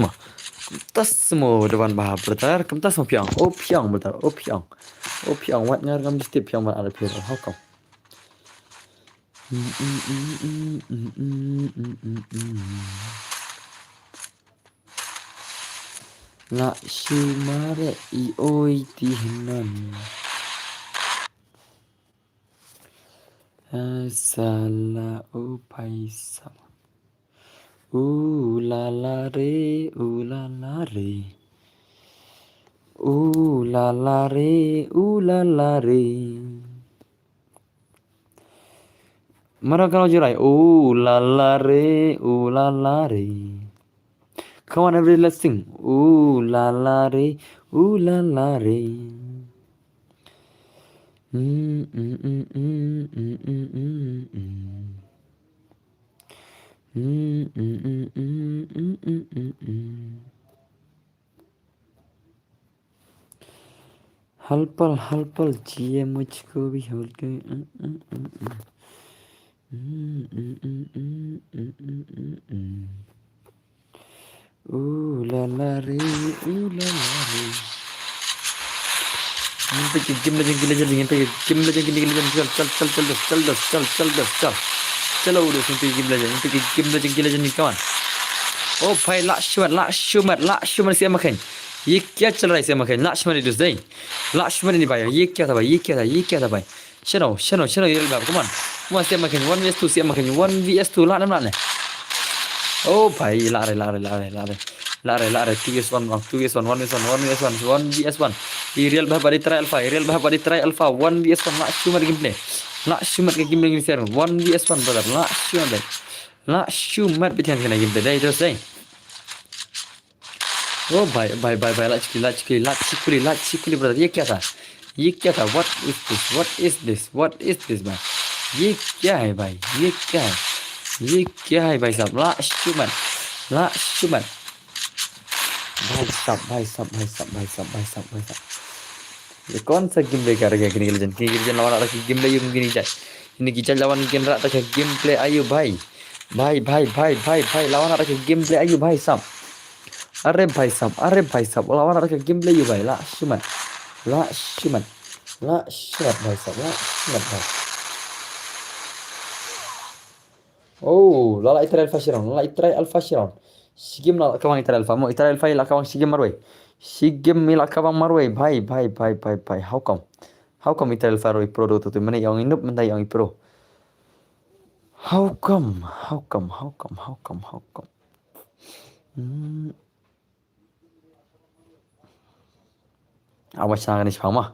semua depan bahar. Bertar, kentas semua piang. Oh, piang bertar. Oh, piang. Wat ngar kam step piang mat ada piang. How come? La shumare I oi tihanan. Asala upaisa. La la re. Mana kalau jurai? La la re. Come on, everybody, let's sing. La la re. हलपल जिए मुझको भी हल के la la re. Gimla चलो उड़ो सुनते गिमला जंग kawan. Oh भाई लाशुमर से मखन ये क्या चल रहा है से मखन लाशुमर इधर से लाशुमर नहीं भाई ये क्या था भाई शनो ये बाप कमान से मखन 1vs2 से मखन 1vs2 ला नमला Oh भाई ला रहे 2vs1 1vs1 real भाई बड़ी try alpha 1vs1 लाशुमर के game ini sekarang 1vs1 brother लाशुमर बिथिan kena game dah itu say Oh bye lachikuli brother ये क्या था what is this man ये क्या है भाई भाई साहब लाशुमर भाई साहब ये कौन सा गेम प्ले कर गया King Legend lawan ada game play yung gini Jai. Ini Gijan lawan Genra tak game play ayo भाई lawan ada game play ayo भाई साहब अरे भाई साहब lawan ada game play ayo भाई ला shumat भाई साहब ला shumat भाई oh lala itrai alfa shiron sigim la kawang itrai alfa mo itrai alfa la kawang sigim marway sigim mila kawang marway भाई how come itrai alfa roi pro do tu mana yang inup mentai yang pro how come hmm awas na ni sipang ma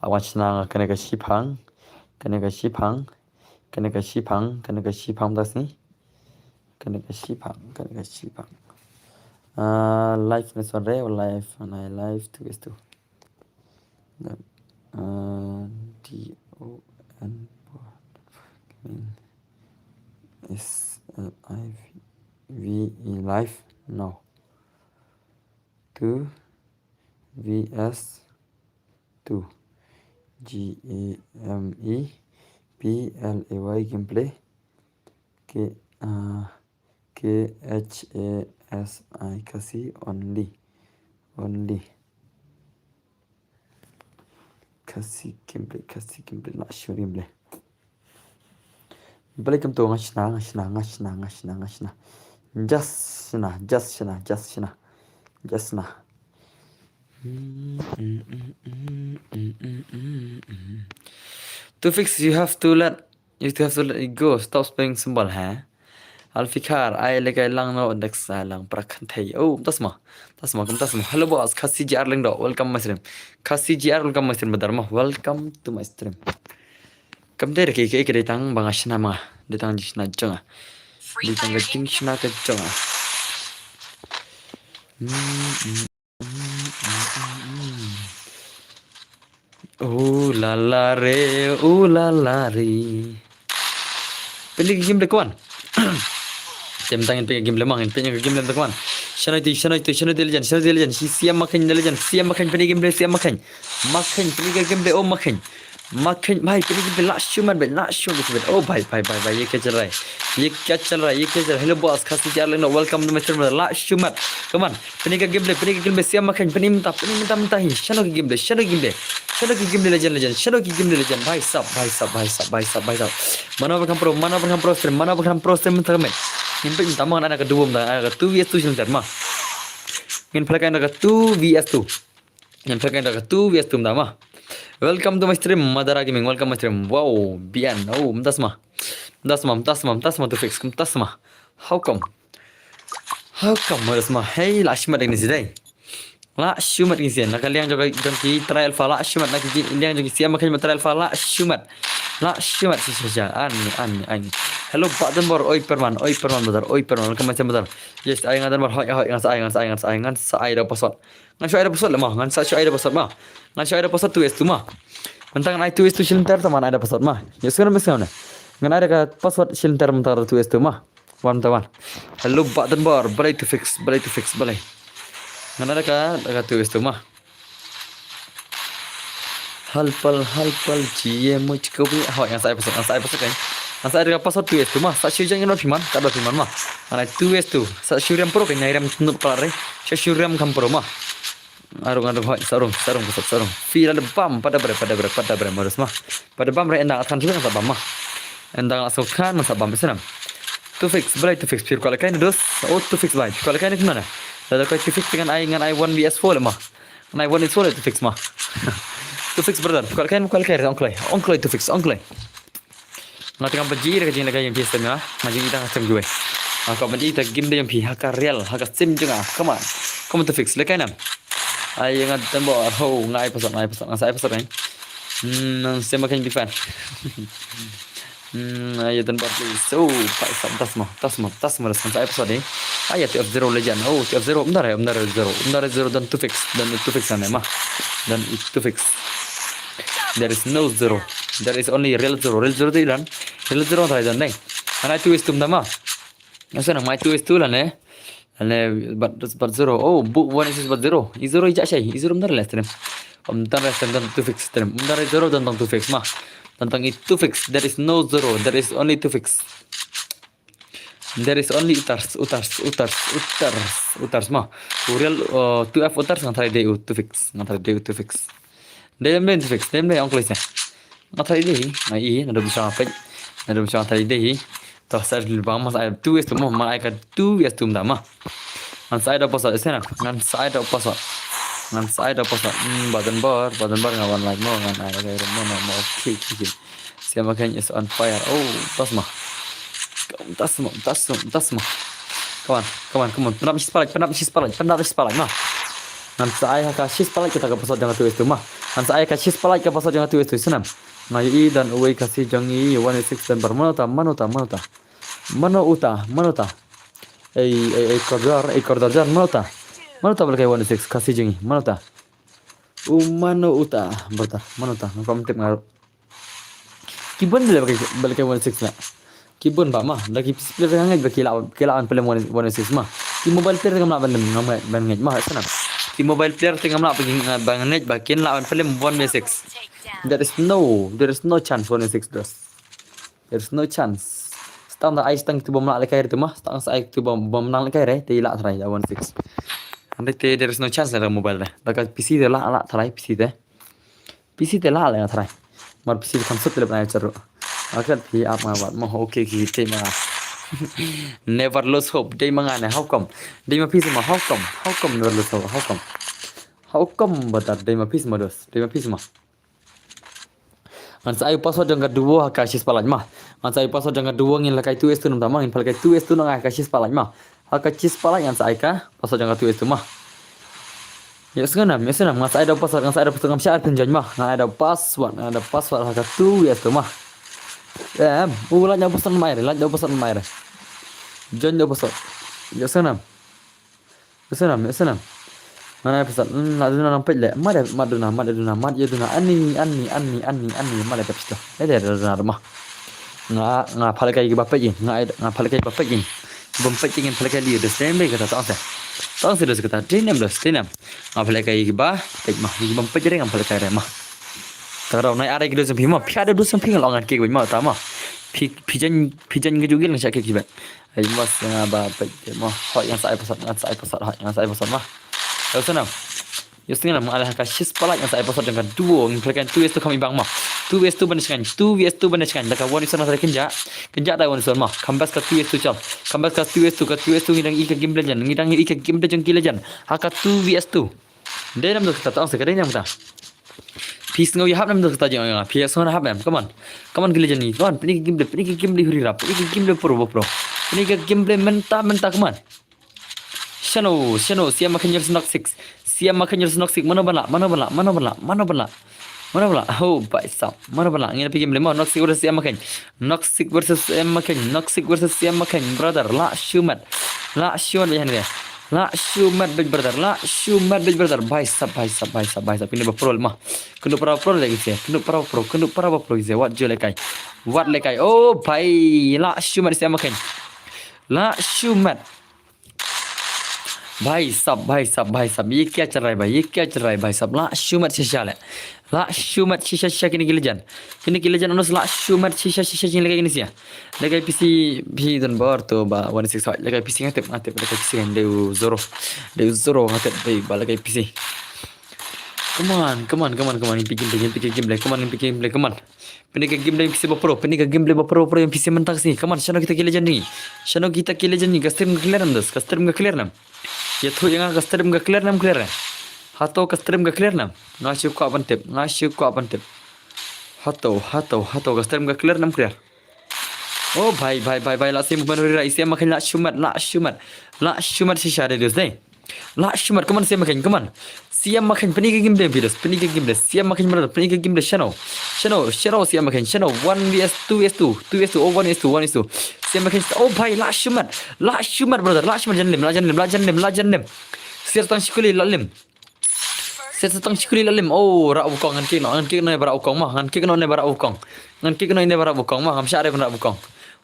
awas na kena ka sipang das ni kena ka sipang live ni son re live na live tu is tu dan DON is LIVE live now 2 vs 2 GAME PLAY gameplay KHASI kasih only kasih gameplay nak show gameplay balik kem tu ngasna just nah to fix you have to let it go, stop playing symbol ha Alfikar ay legay lang no index lang prakantay oh tasma hello boss khasi gr lang do welcome my stream badar ma welcome to my stream kam dere ke tang bangashna ma de tang jisna jonga de tang jing shna ka jonga ooh la la re pilih game de kawan Tem tangan pengen game lemang, pengen game lemang kawan. Shana di legend. Siam makan legend, siam makan pengen game siam makan. Makan pengen game oh makan. भाई pengen last show man oh भाई ये क्या चल रहा है hello boss खासी चार लेना welcome to my channel last show man come on pengen game siam makan pengen minta hi shano ki game legend भाई साहब mana berkam pro stream minta men Nimpe minta mangan anak kedua anak 2 vs 2 sebentar mah. Ngin pelakan anak 2 vs 2. Ngin pelakan anak 2 vs 2 mah. Welcome to my stream Madara Gaming. Welcome my stream. Wow, bian. Oh, mtas mah to fix. Mtas mah. How come? Mas mah. Hey, lashmat ini sih deh. Shumat ini sih. Nak kalian juga jangan trial fala shumat nak kalian juga siapa makan trial fala shumat. Shumat sih saja. Ani. Hello Pak Denbor, oi perman betul, welcome macam betul. Yes, aing adan bar hoi ngan sa ai da pasot. Ngan sa ai da pasot lemah, ngan sa ai da pasot mah. Ngan sa ai da pasot tu es tu mah. Mentang ai tu es tu silintar teman ai da pasot mah. Ya sekarang mesra na. Ngan ada ka pasot silintar mentar tu es tu mah. Wan tawan. Hello Pak Denbor, balai to fix. Ngan ada ka tu es tu mah. Halpal cie much ko bi hoi ngan sa ai pasot kan. Asa ada pasal 2s tu mah, sa syuriam yang fiman, kada fiman mah. Ana 2s tu, sa syuriam pro kan nyairam tunuk pelare, sa syuriam kam pro mah. Arung hoi sarung. Fira de bam pada bre marus mah. Pada bam re endang akan juga sa bam mah. Endang asukan sa bam besenam. To fix pir kalau kain dos, to fix baik. Kalau kain mana? Lalu kau to fix dengan I 1 vs 4 mah. I 1 is 4 to fix mah. To fix brother. Kalau kain ongklay to fix ongklay. Nggak tengah bajir ke jingla yang biasa ni lah, macam kita cakap gue. Kau bajir kita game dia yang pi haka real, haka sim juga. Come on to fix. Lekai nam. Ay yang ada tembok, ngai pasal, ngai pasal kan. Saya makan big fan. Ay tembok so, tas mah saya pasal ni. Ay TF0 legend. TF0 benar zero dan to fix sana mah. Dan to fix. There is no zero. There is only real zero tu ilan. Real zero tak ada neng. Anak tu istum nama. Masa nak mai tu istu lah ne. Ane but zero. Oh, book one is but zero. Zero ijak syai. Zero benar lah stream. Amdan rest tentang to fix term. Amdan rest zero tentang to fix mah. Tentang itu fix. There is no zero. There is only to fix. There is only utars mah. Real to f utars ngantar de to fix. Ngantar de to fix. Dem ben to fix. Dem ben angklisnya. Ngantar de. Nah nada bisa apa? Nada bisa ngantar de. Toh saya di bawah mas ada 2 es tu mah. Mana ada 2 es tu mah. Ngan saya ada pasal sana. Ngan saya ada pasal. Ngan saya ada pasal. Badan bar ngawan lagi mau ngan ada kayak mana mau okay. Siapa kan is on fire. Oh, tas mah. Tas mah. Come on. Penap spalak mah. Ngan saya kasih spalak kita ke pasal jangan tu es tu mah. Ngan saya kasih spalak ke pasal jangan tu es tu senam. Ngai dan uwe kasih jangi 1 dan bermana ta. Kordar jan mana ta berkai 1 kasih jangi mana ta. Mano uta berta mana ta. Ngam tip ngarap. Kibun bila berkai 1 lah. Kibun ba mah lagi player hangit berkilaan pelem 1 mah. Di mobile player ngam laban ngam mah sana. Di mobile player tengah nak pergi banganet bakin lawan pelem 1 There is no chance 1 dos. There is no chance. Setang dah ais tang tu bom nak lekai tu mah. Setang sai tu bom nang lekai re te ilak trai 1 Ande te there is no chance dalam mobile dah. Dekat PC dia lah trai PC dah. PC dia lah trai. Mar PC kan sut le banai ceru. Akan pi apa buat mau okay kita mah. Never lose hope. Day mangane how come? Day mah PC mah how come? How come never lose hope? How come betar day mah PC mah dos. Day mah PC mah. Ngan saya password yang kedua kasih spalaj mah. Ngan saya password yang kedua ngin lakai tu es tu nama ngin lakai tu es tu nang kasih spalaj mah. Kasih spalaj yang saya ka password yang tu es tu mah. Ya senam ngan saya ada password ngam syarat penjan mah. Ngan ada password haka tu es tu mah. Ulah jauh password maire. Jon jauh password. Ya senam. Mana pasal nak duna nampak le. Maduna ani mala kapsta. Ada rumah. Nga palakai bapak ini. Nga palakai bapak ini. Bapak ini palakai dia dah sendiri kata tak sudah kata dinam. Nga palakai ba tak mah. Bapak jadi nga palakai remah. Kalau naik ada gitu sampai mah. Piada dulu sampai ngelangan kek mah utama. Pijan kejugil nggak kek juga. Ayo mas bapak mah. Yang saya pasal mah. Tahu senang. Justru nak mengalah kasih spalak yang saya pasal dengan duo ngimplikan 2 tu kami bang mah. 2 tu bandingkan. Dekat wani sana saya kenjak dah wani sana mah. Kambas ke 2 tu jam. Kambas ke 2 tu ngidang ikan game legend. Ngidang ikan game legend. Haka 2 tu. Dia nam tu kata tak sekarang nam ta. Peace ngau ya hab nam tu kata jangan. PS mana hab nam. Come on gila jani. Come on. Ini game huri rap. Ini game pro. Ini game mentah come on. Shano siapa makan jelas knock 6 mana bala oh baik mana bala ini pergi beli mau knock 6 versus siapa makan knock 6 versus siapa makan brother la shumat macam ni la shumat big brother baik ini berpro mah kena pro lagi sih kena pro sih what lekai oh baik la shumat siapa makan la shumat भाई साहब ये क्या चल रहा है भाई साहब ला शुमत शीशा kini gilejan onus la shumat shisha kini lagi ni sia lagi PC भी dan bar to ba 165 lagi PC ngatep lagi PC kan deu zoro ngatep dei ba lagi PC come on bikin gameplay come on Penik gameplay PC pro yang PC mentak sih come on shano kita gilejan ni custom clear nam ya tu yang custom clear Hato custom clear nam ngasih ku apa tip Hato custom clear nam clear oh bhai la sim banuri isi makan la shumat shisha ada dus deh la shumat come on siam makan penik gameplay videos siam makan brother penik gameplay shano siam makan 1vs2 oh 1vs2 siam makan oh bhai la shumat brother la shumat janlim sertang shikuli lalim oh ra bukong ngan kik no bara ukong mah ngan kik no ne bara bukong mah ngam syare bara bukong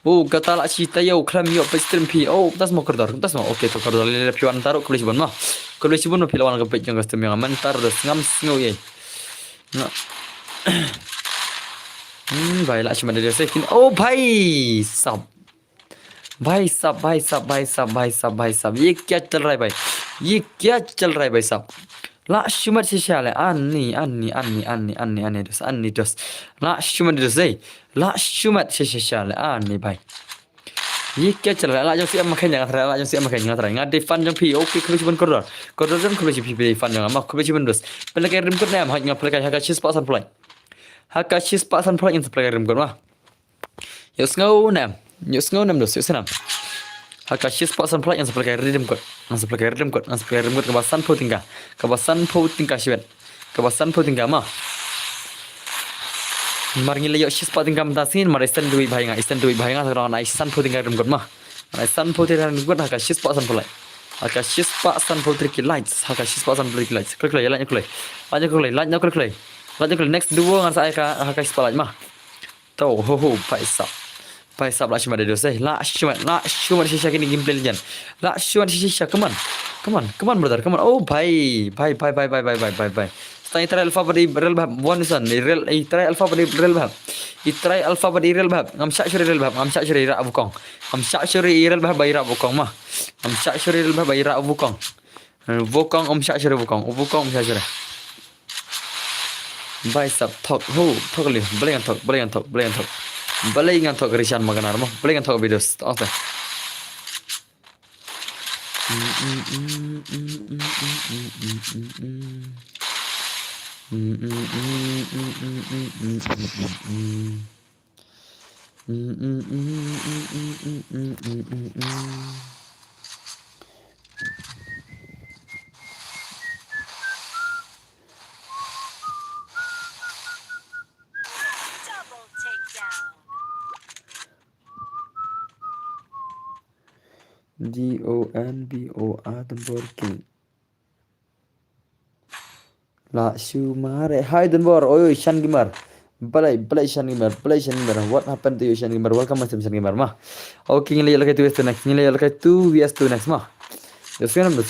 oh kata la cita yo klam yo pestrim pi oh tas mau oke to kordor le piwan taruh kulis bon mah pilawan ke pejang custom yang mantar dos ngam singo ye Nggak. भाई लक्ष्मण जैसे कि ओ भाई साहब भाई साहब भाई साहब भाई साहब भाई साहब भाई साहब ये क्या चल रहा है भाई ये क्या चल रहा है भाई साहब लक्ष्मण से शाले अन्नी अन्नी अन्नी अन्नी अन्नी dos लक्ष्मण dos लक्ष्मण से शाले अन्नी भाई ये क्या चल रहा है Lajo siap makan jangan terang lajo siap makan jangan terang ngade fan jang pi oke kulo cuman koridor dan kulo pi pi fan jang mak kulo cuman dos pelak rim kut nam hanya pelak haka chis pasan pelak haka chis pasan pelak yang pelak rim kut mah yos ngau nam dos yos nam haka chis pasan pelak yang pelak rim kut kebasan po tingkah sibat kebasan po tingkah mah mar ngi layo chis pa tingkah mtasin mar isten duit bhai nga thara na isan po tingkah rim kut mah na isan po tingkah rim kut haka chis pasan pelak haka chis pasan po tingkah lights haka chis pasan po tingkah lights klik lanya klik next dua ngan saya haka chis pa mah tau ho paisa lashman de dosai lashman shisha kini gameplay legend lashman shisha come on brother come on oh bhai try alpha badi real bhab one son real try alpha badi real bhab ngam sha shuri real bhab ngam sha shuri ra bukong ngam sha shuri real bhab bai ra bukong mah ngam sha shuri real bhab bai ra bukong om sha shuri bukong om sha shuri bai sab thok li boleh ngantok Rishan maganar mo boleh ngantok videos oke DONBOA Denbor King La Shumare Hi Denbor oi Shan Gimar Balai Shan Gimar what happened to you Shan Gimar welcome to Shan Gimar mah oke ngilai lakai tu next ngilai lakai tu next mah Yoskan no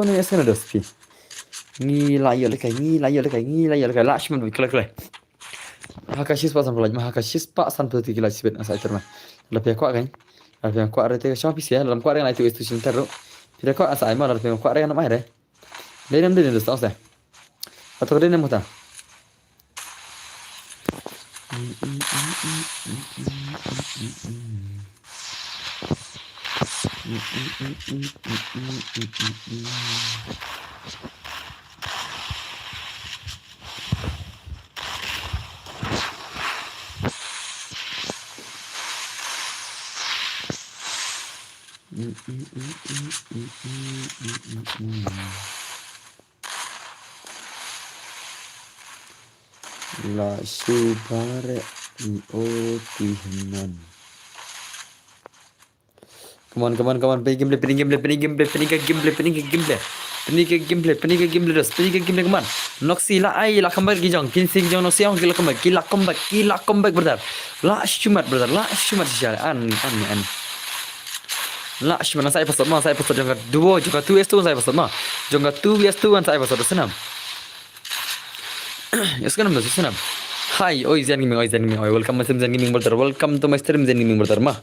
ni yoskan dos pi ngilai lakai Lashman klik Hakashis pa san pelaj mah Hakashis pa san pelaj kila sibet asa terma lebih kuat kan Alfian kuat rete siapa sih ya dalam kuat yang itu terus tidak kuat asa aiman alfian kuat yang nama ada dia dos tahu saya atau dia nama tak La Subare Otihanan. Come on. Play gameplay. Come on. Noxy la ai la comeback gijong. Kinsing jong noxy ong kila comeback brother. La shumat brother. La shumat siya. An. La shumat saya pasal jongga 2 jongga 2s2 saya pasal mah. Jongga 2s2 saya pasal senam. Yoskan senam. Hi, Zen Gaming. Welcome to Zen Gaming brother. Welcome to my stream Zen Gaming brother mah.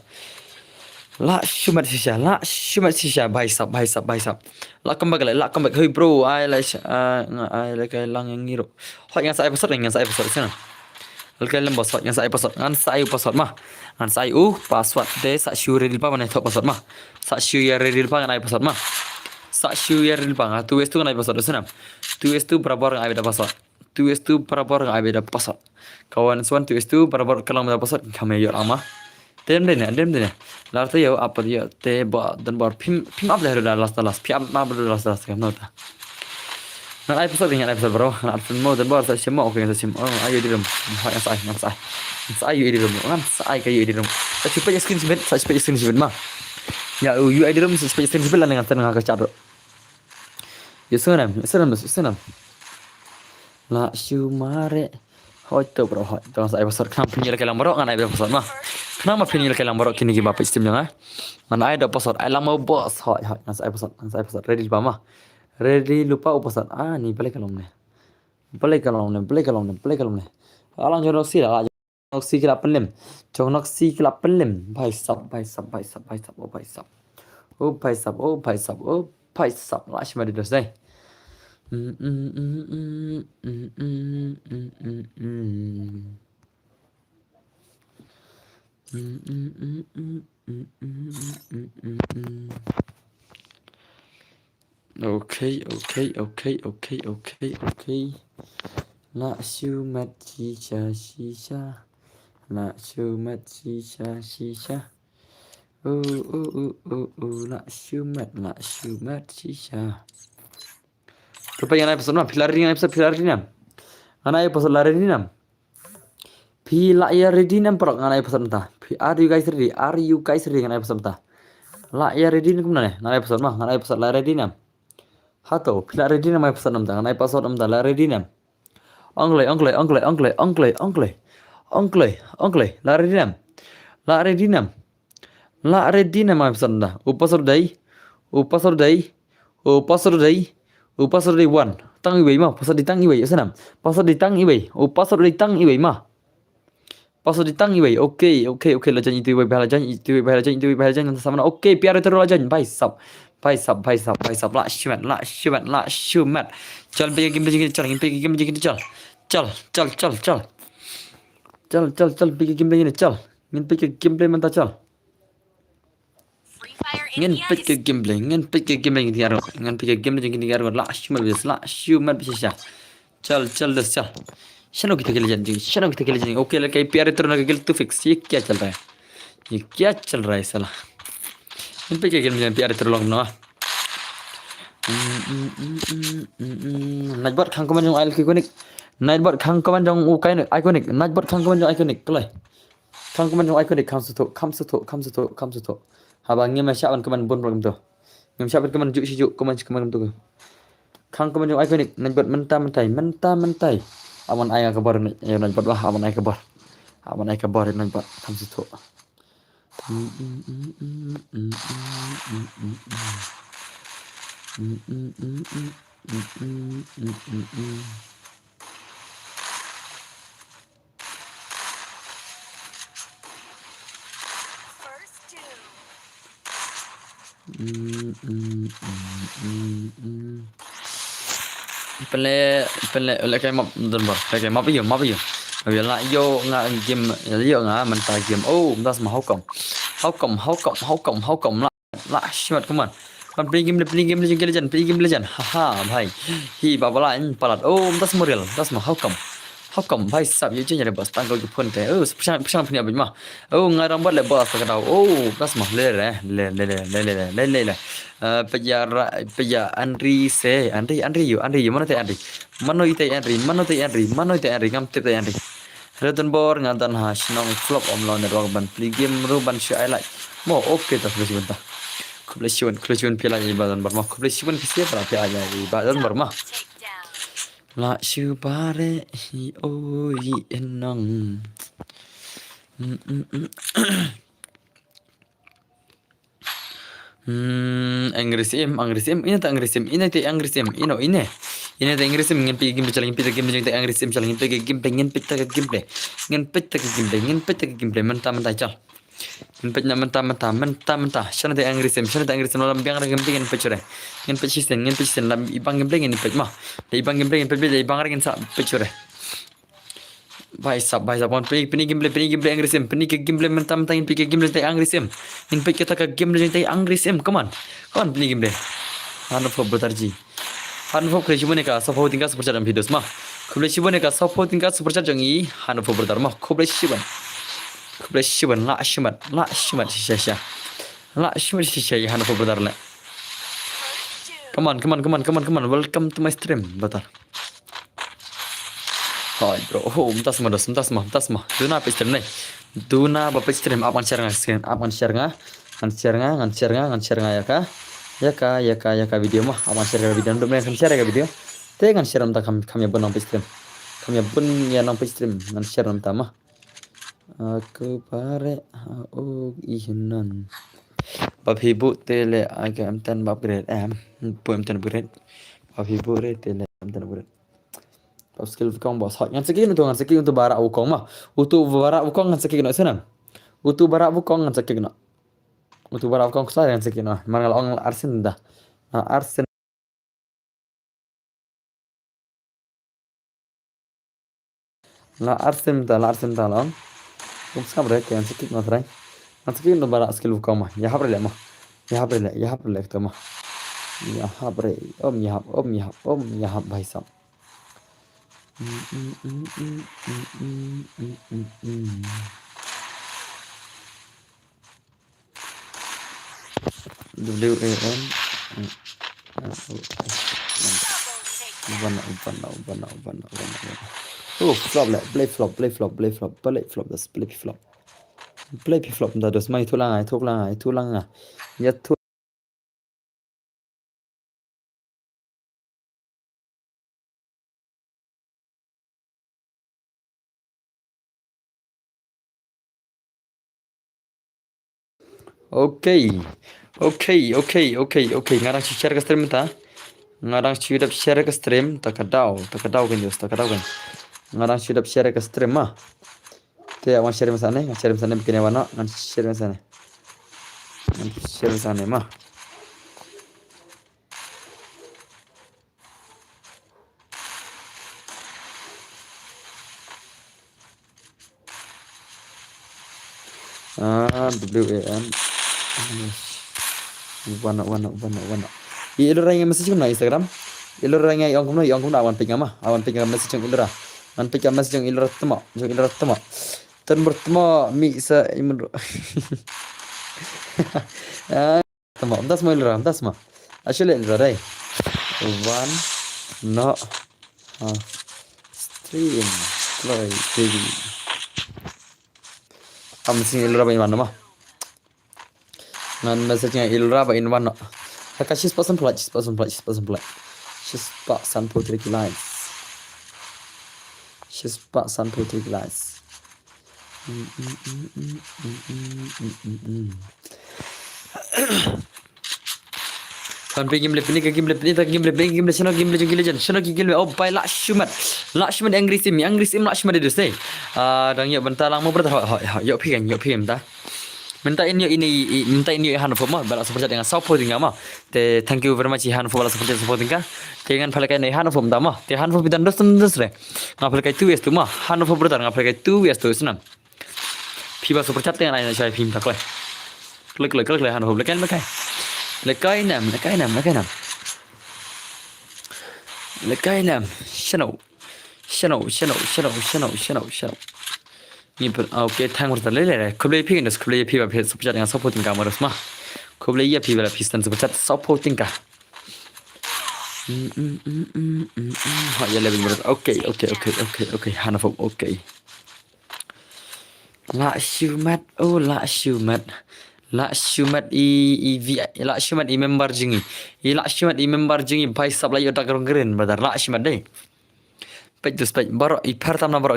La shumat shisha bhai sab la comeback hey bro I like lang yang ngiro hot yang saya episode sana okay lembos hot yang saya episode ngan saya password mah ngan saya password de sa sure real pa mana thok password mah sa sure real pa ngan password mah sa sure real pa tu es tu ngan password sana tu es tu berabar ngan beda password tu es tu berabar ngan beda password kawan swan tu es tu berabar kalau beda password kami yor ama dem dene larta yo apa dia te ba dan bar pim up dah last pim up last kam nota na episode bro na film mo dan bar sa sima okay sa sim ayo diram sa ayo diram sa ay kayo diram sa spek screen sibet ma ya you diram sa spek screen sibet lan dengan tanang ka chat yesunam la shumare hoito bro hoito sa episode kam punya kalam bro ngan episode mah kenapa punya kalam bro kini gi bapak steam jangan mana ada episode alam mau bos hoi ngan sa episode ready ba mah ready lupa episode ni balik kalau ni play kalau nih. Alang jo noksi lah, noksi kila pelim. Jong noksi kila pelim. Oh भाई साहब. Oh भाई साहब, oh भाई साहब, oh भाई साहब. Lah cuma di dos deh. Okay. Nak sumat shisha. Nak sumat shisha. Nak sumat shisha. Rupa yang episode mana? Pilarinam. Ana episode larinam. Pilarinam perok ngana episode entah. Are you guys ready ngana episode entah. La ya ready ni kumana? Ngana episode mah ngana episode larinam. Hato pilarinam episode entah. Ngana episode entah larinam. Ongle, la redinam episode entah. Upasor dai one. Tang iwei mah, pasal di tang iwei senam. Pasal di tang iwei. Pasal di tang iwei mah. Pasal di tang iwei. Okay. Lajan itu iwei bahalajan sama na. Okay, piara terus lajan. Bye sab. La shumat. Chal pergi game begini chal. Pergi game begini chal. Chal. Pergi game begini chal. Ngin pergi game mentah chal. Ngin pergi game begini tiaro. Ngin pergi game begini tiaro. La shumat bisa. Chal des chal. Shanno की थकेली जाएंगे ओके लड़का ये प्यारे तरह का गेल तू फिक्स ये क्या चल रहा है साला इन पे क्या गेल में प्यारे तरह लोग ना नाइटबॉट खांग कमान जंग आइकॉनिक नाइटबॉट खांग कमान जंग आइकॉनिक नाइटबॉट खांग कमान जंग आइकॉनिक कलाई खांग कमान जंग आइकॉनिक खाम सुतो हाबा nge ma syaban kaman bon program to ngem syaban kaman juk kaman to khang kaman jong iconic naibot mentai aman ai kabar ni ya naibot wah aman ai kabar naibot kam situ pele kayak map dunbar kayak map iyo bây lại vô ngã game vô ngã mình tài game das mà hau cổng lại shit come on bạn play game legend haha bhai hi baba lại palat das moral das mà hau cổng bhai sab yo chen ya bas tang ko phun te sang phnya bin ma ngai ram bat le bas ka dau das mà le Peja Andri you mana teh Andri mano ite Andri ngam teh Andri Return bor ngadan ha sinong flop omlon nerwag ban play game ru ban shy like mo okay tas bentar Kublesiwan pila ni badan barma kublesiwan kisia para pia aja di badan barma la shubare hi oi enang Angrisim ini tak Angrisim ino te Angrisim ngin pi game challenge pi game te Angrisim challenge pi game ngin pita game mentah chal ngin pita mentah shana te Angrisim lam biang game ngin picture ngin picture lam ibang game ngin pit mah de ibang game ngin pit de ibang ngin sa picture Bhai sab kon pini game Angrisim pini game mentah ngin pi game te Angrisim ngin pit kita ka game te Angrisim come on pini game Hanufo Batarji Hanufo Krishibune ka safo tingkat super chat videos mah Krishibune ka safo tingkat super chat jangi Hanufo Batar mah Krishibun la shimat shisha Hanufo Batar la come on welcome to my stream Batar Hai bro mentas mah Duna apa stream nih Duna apa stream apan share nga ya ka video mah aman share video untuk mereka share ka video tegan share entah kami pun nampai stream nampai stream ngan share entah mah aku pare ihinan bab hibu tele aga amtan bab grade puem tan upgrade bab hibu re tele amtan upgrade skill Wukong bos hot ngan skin untuk barak Wukong mah untuk barak Wukong ngan skin nak senam untuk barak Wukong ngan skin nak untuk barak Wukong saya ngan skin nah mana orang Arsen dah Arsen la Arsen dah long cũng sắp rồi kèn skin mà thôi ngan skin untuk barak skill Wukong mah ya habre le mah ya habre le tu mah ya habre ya hab भाई साहब WAN Ubana. Oh, flop lah, play flop, das play flop, das mai thu lang ah, ya thu Okay, ngarang share ke stream ta, ngarang sudah share ke stream, takadau kan just, takadau kan, ngarang sudah share ke stream mah, te awan share masane bikin awan ngan share masane mah, WAN, Ubana. Ilora yang message na Instagram, ilora yang kamu awan pinga message yang ilora, awan pinga message yang ilora temo, tan bertemu mi sa imun, temo, das ma, actually ilora dai, one no stream, play TV, message ilora ba mana mah, ngan message yang ilora ba mana. Kakak she's person polite. She's pak san putri lines. Kan game le oh by Lakshman Angrisim itu say. Dang ya bentar lang mo brother. Yo pigam dah. Minta ini Han for mah balas support dengan support dengan mah. Thank you very much Han for balas support dengan. Dengan palakai ini Han for mah. Han for bidan dos re. Ngapalakai 2 years tu mah. Han for brother ngapalakai 2 years tu senang. Piba support chat dengan lain saya pim tak leh. Klik Han for lekai nam. Shano. Okay, thank you for the Kublai Pig and the Kublai Piva support and supporting cameras ma. Kublai Piva pistons of chat supporting ka. Okay, Hannah, okay. La Shumat i member jingi by supply your dagger green brother la Shumat day. Pej baro i pertam na baro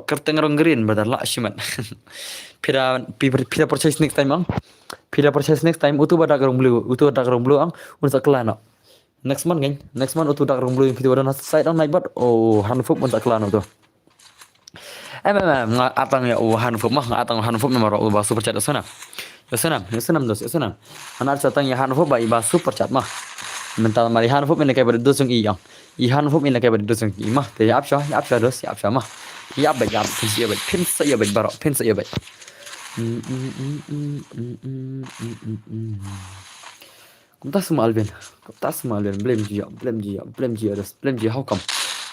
kerteng rong green brother la Shumat. Pira purchase next time utu ba dagger blue ang unsa klano. Next month utu dagger blue pita wadana side on night but hanfuk unsa klano to. Atang ya hanfuk memang ba super chat sana. Anak catang ya hanfuk ba iba super chat mah. Mental mari hanfuk ini kayak berdosong iyang. Hanfuk ini kayak berdosong imah. Te yap sha mah. Yap pinsa ya baro. Kumtas semua Alvin. Blame dia.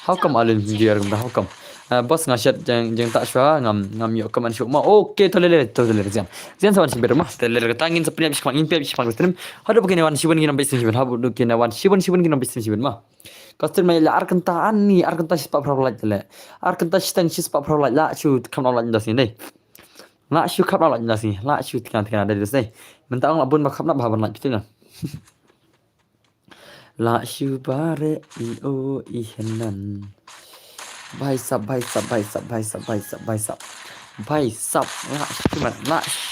How come Alvin dia how come? Bos ngashat jeng tak syua ngam yo kaman syuk ma okay to lele zian sawan sibir mah lele tangin sepenuhnya bisa mangin pe bisa mangin hadu begini wan sibun gina bisin sibun habu gina wan sibun gina bisin sibun mah kastir mai la arkenta sispa problem le arkenta sispa problem la chu kam la das ni la chu kam la das ni la chu kan ada das ni mentang la bun makam na bahaban la gitu lah la chu bare i henan Bhai sab la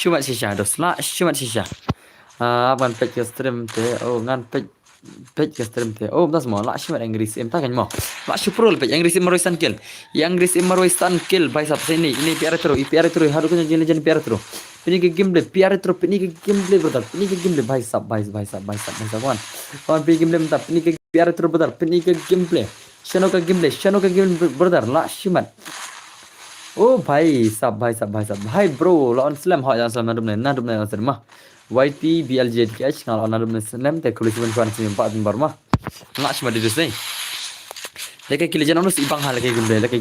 shumat shisha dos la shumat shisha aban pek stream te ngan pek page ke stream te. Oh, das mau. La shmat Inggris em tak kan mau. La syuprul page Inggris em Maroisan kill. Inggris em Maroisan kill भाई साहब से नहीं ini प्यारे थ्रो हारू को जन जन प्यारे थ्रो. Ini ke gameplay प्यारे throw ini ke gameplay brother. Ini ke gameplay भाई साहब kawan. Kawan pi gameplay mentap. Ini ke प्यारे throw brother. Ini ke gameplay. Shano ka gameplay brother. La shmat. Oh भाई साहब भाई bro lawan slam hot yang slam nadum na mah YT BLJKH kalau nadum slam te kulis ben fan sim 4 bar mah ngak cuma di desai leke kilejan onus ibang hal leke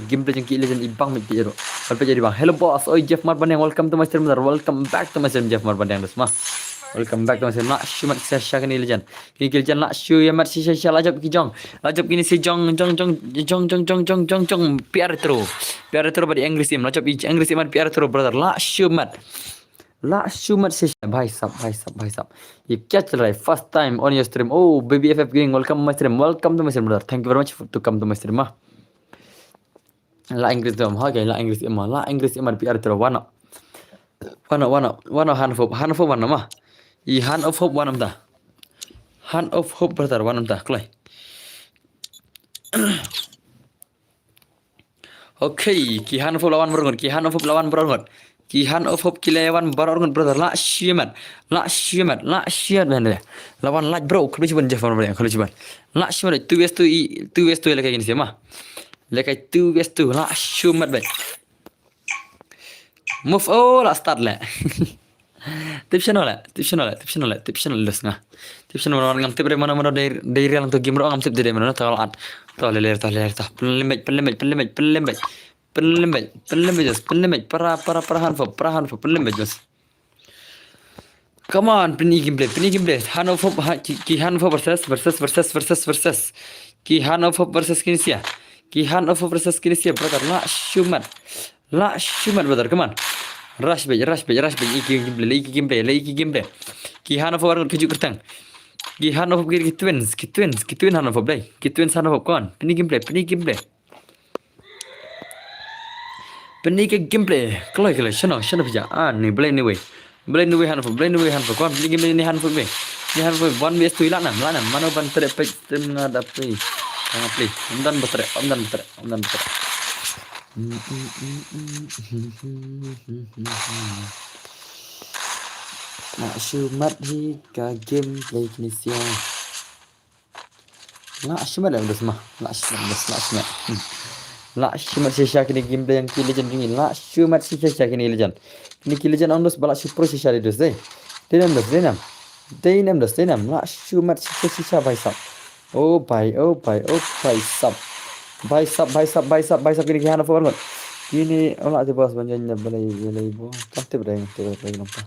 gameplay jeng kilejan ibang mit piro kalpe jadi bang hello boss oi Jeff Marban welcome to my stream welcome back to my stream Jeff Marban yang mah welcome back to my stream nak cuma saya kini lejan kini kilejan nak show ya mat si saya lajap kini si jong piar terus pada Inggris im lajap Inggris im piar terus brother la show mat से भाई साहब ये क्या चल रहा है first time on your stream oh baby FF gaming welcome to my stream brother thank you very much to come to my stream ला English दम हा ला इंग्लिश एम पी आर तेरो वाना हान ऑफ वाना मा ई हान ऑफ होप वाना दा हान ऑफ होप ब्रदर वाना दा क्लाय ओके की हान ऑफ लाwan बरगन Kihan of hope kilewan barorgon brother la shiamat bende lawan like bro kalau cuman Jeff Marban kalau cuman la shiamat 2 lagi gini siapa lagi 2 la shiamat bet move oh la start le tipsnya les ngah tipsnya orang ngam tip dari mana dari real untuk game orang ngam tip dari mana tahu an tahu leler Pelembet para hanfo pelembet jos. Come on, pini gameplay. Hanfo ki Hanfo versus ki Hanfo versus Kinisia. Ki Hanfo versus Kinisia brother la shumat brother come on. Rush bej iki gameplay. Ki Hanfo war keju kertang. Ki Hanfo ki twins Hanfo play. Ki twins Hanfo kon. Pini gameplay. Penik gameplay. Kalau shano bija. Ni blend ni way Hanfo. Kon pini gameplay ni Hanfo be. Ni Hanfo one vs 2 lanam. Mano ban tere pek stream ngada play. Amdan betre. Nak shumat hika gameplay Indonesia. Nak shumat dah semua. Nak shumat. La shumat sisa kini gameplay yang kilejan ini. La shumat sisa kini kilejan. Kini kilejan ondos balak super sisa itu deh. Denam. La shumat sisa baisap. Oh baisap. Baisap kini kihan apa orang? Kini orang ada bos banjanya balai ibu. Pasti berani nampak.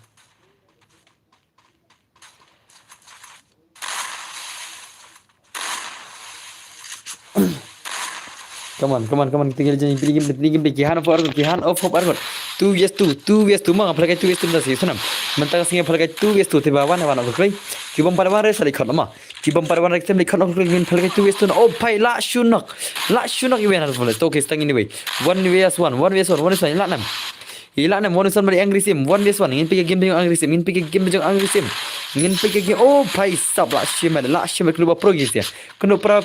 Come on. Tinggal jadi pilih game. Kihan of Argon. 2 mah apalagi 2 dah sih senam. Mentang singa apalagi 2 tiba wana okey. Kibam pada wana sari khot nama. Kibam pada wana kita khot okey min apalagi 2 oh pai la shunak iwen harus boleh. Okey stang ini way. 1 vs 1 la nam. Ila nam monusan bari Inggrisim 1 vs 1 ingin pergi game dengan Inggrisim. Ingin pergi game oh pai sab la shimat keluar pro gitu ya. Kena pro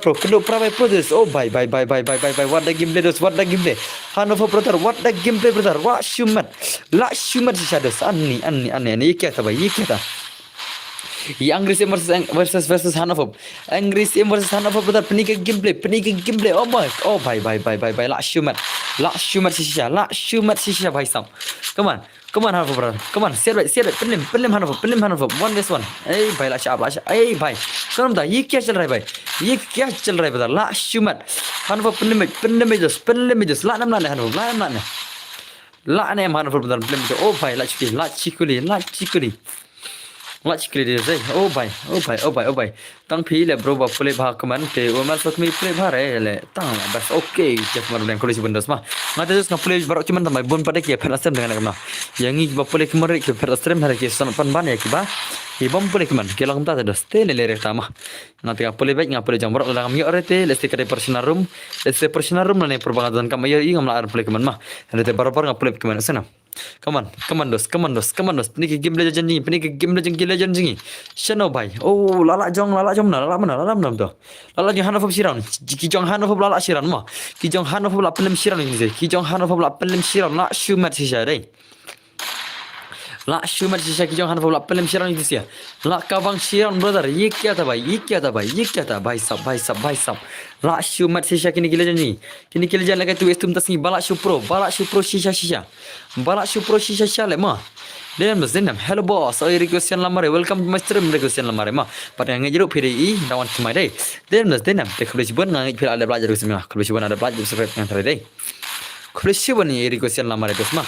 this. Oh bye. What the gameplay. Hannover brother, what the gameplay brother. Wah shumat si shadows. Ani kya ta bhai? Ye kya ta? Ye Inggrisim versus Hannover. Inggrisim versus Hannover brother. Peni ke gameplay. Oh my. Oh bye. La shumat si shisha. Bhai sab. Come on Hannover brother. Come on. Share it. Pelim Hannover. 1 vs 1. Hey bhai la shab. Hey bhai. Come da. Ye kya chal raha hai brother? La shumat. Hannover pelim just. La nam Hannover. La nam Hannover brother. Pelim. Oh bhai la chikuli. dia say. Oh bhai. Tang phi le bro bap play bha kaman te omal sok mi play bha re le tang bas okay Jeff Marban kalau si bendas mah ngata just na play barok cuman tamai bon pada ki perasaan dengan kamna yangi bap play kemar ki perasaan hari ki san pan ban ya ki ba ibam play kaman ke lang ta da ste le re ta mah ngata ka play baik ngapre jam barok lang mi orete le ste kare personal room ne propaganda kam ya i ngamla ar play kaman mah rete barbar ngapre kaman sana Come on dos. Ini ke game legend ni. Shano bhai. Oh, lala jong na, lala mana tu. Lala jong Hanov siran. Ki jong Hanov lala siran ma. Ki jong Hanov lala pelim siran ni. Ki jong Hanov lala pelim siran la shumat sisa deh. La shumat sisa ki jong Hanov lala pelim siran ni sia. La kawang siran brother. Ye kya था भाई साहब. La shumat sisa kini gila ni. Kini gila jalan lagi tu estum tasni balak supro sisa. Balak supro sisa le ma. Then hello boss. I request yan lamare. Welcome to my stream request yan lamare ma. Pada yang jeruk piri I dawan kemai deh. Then teknologi pun ngai pil ada belajar semua. Kalau siapa ada belajar seperti yang tadi deh. Kalau siapa ni request yan lamare tu semua.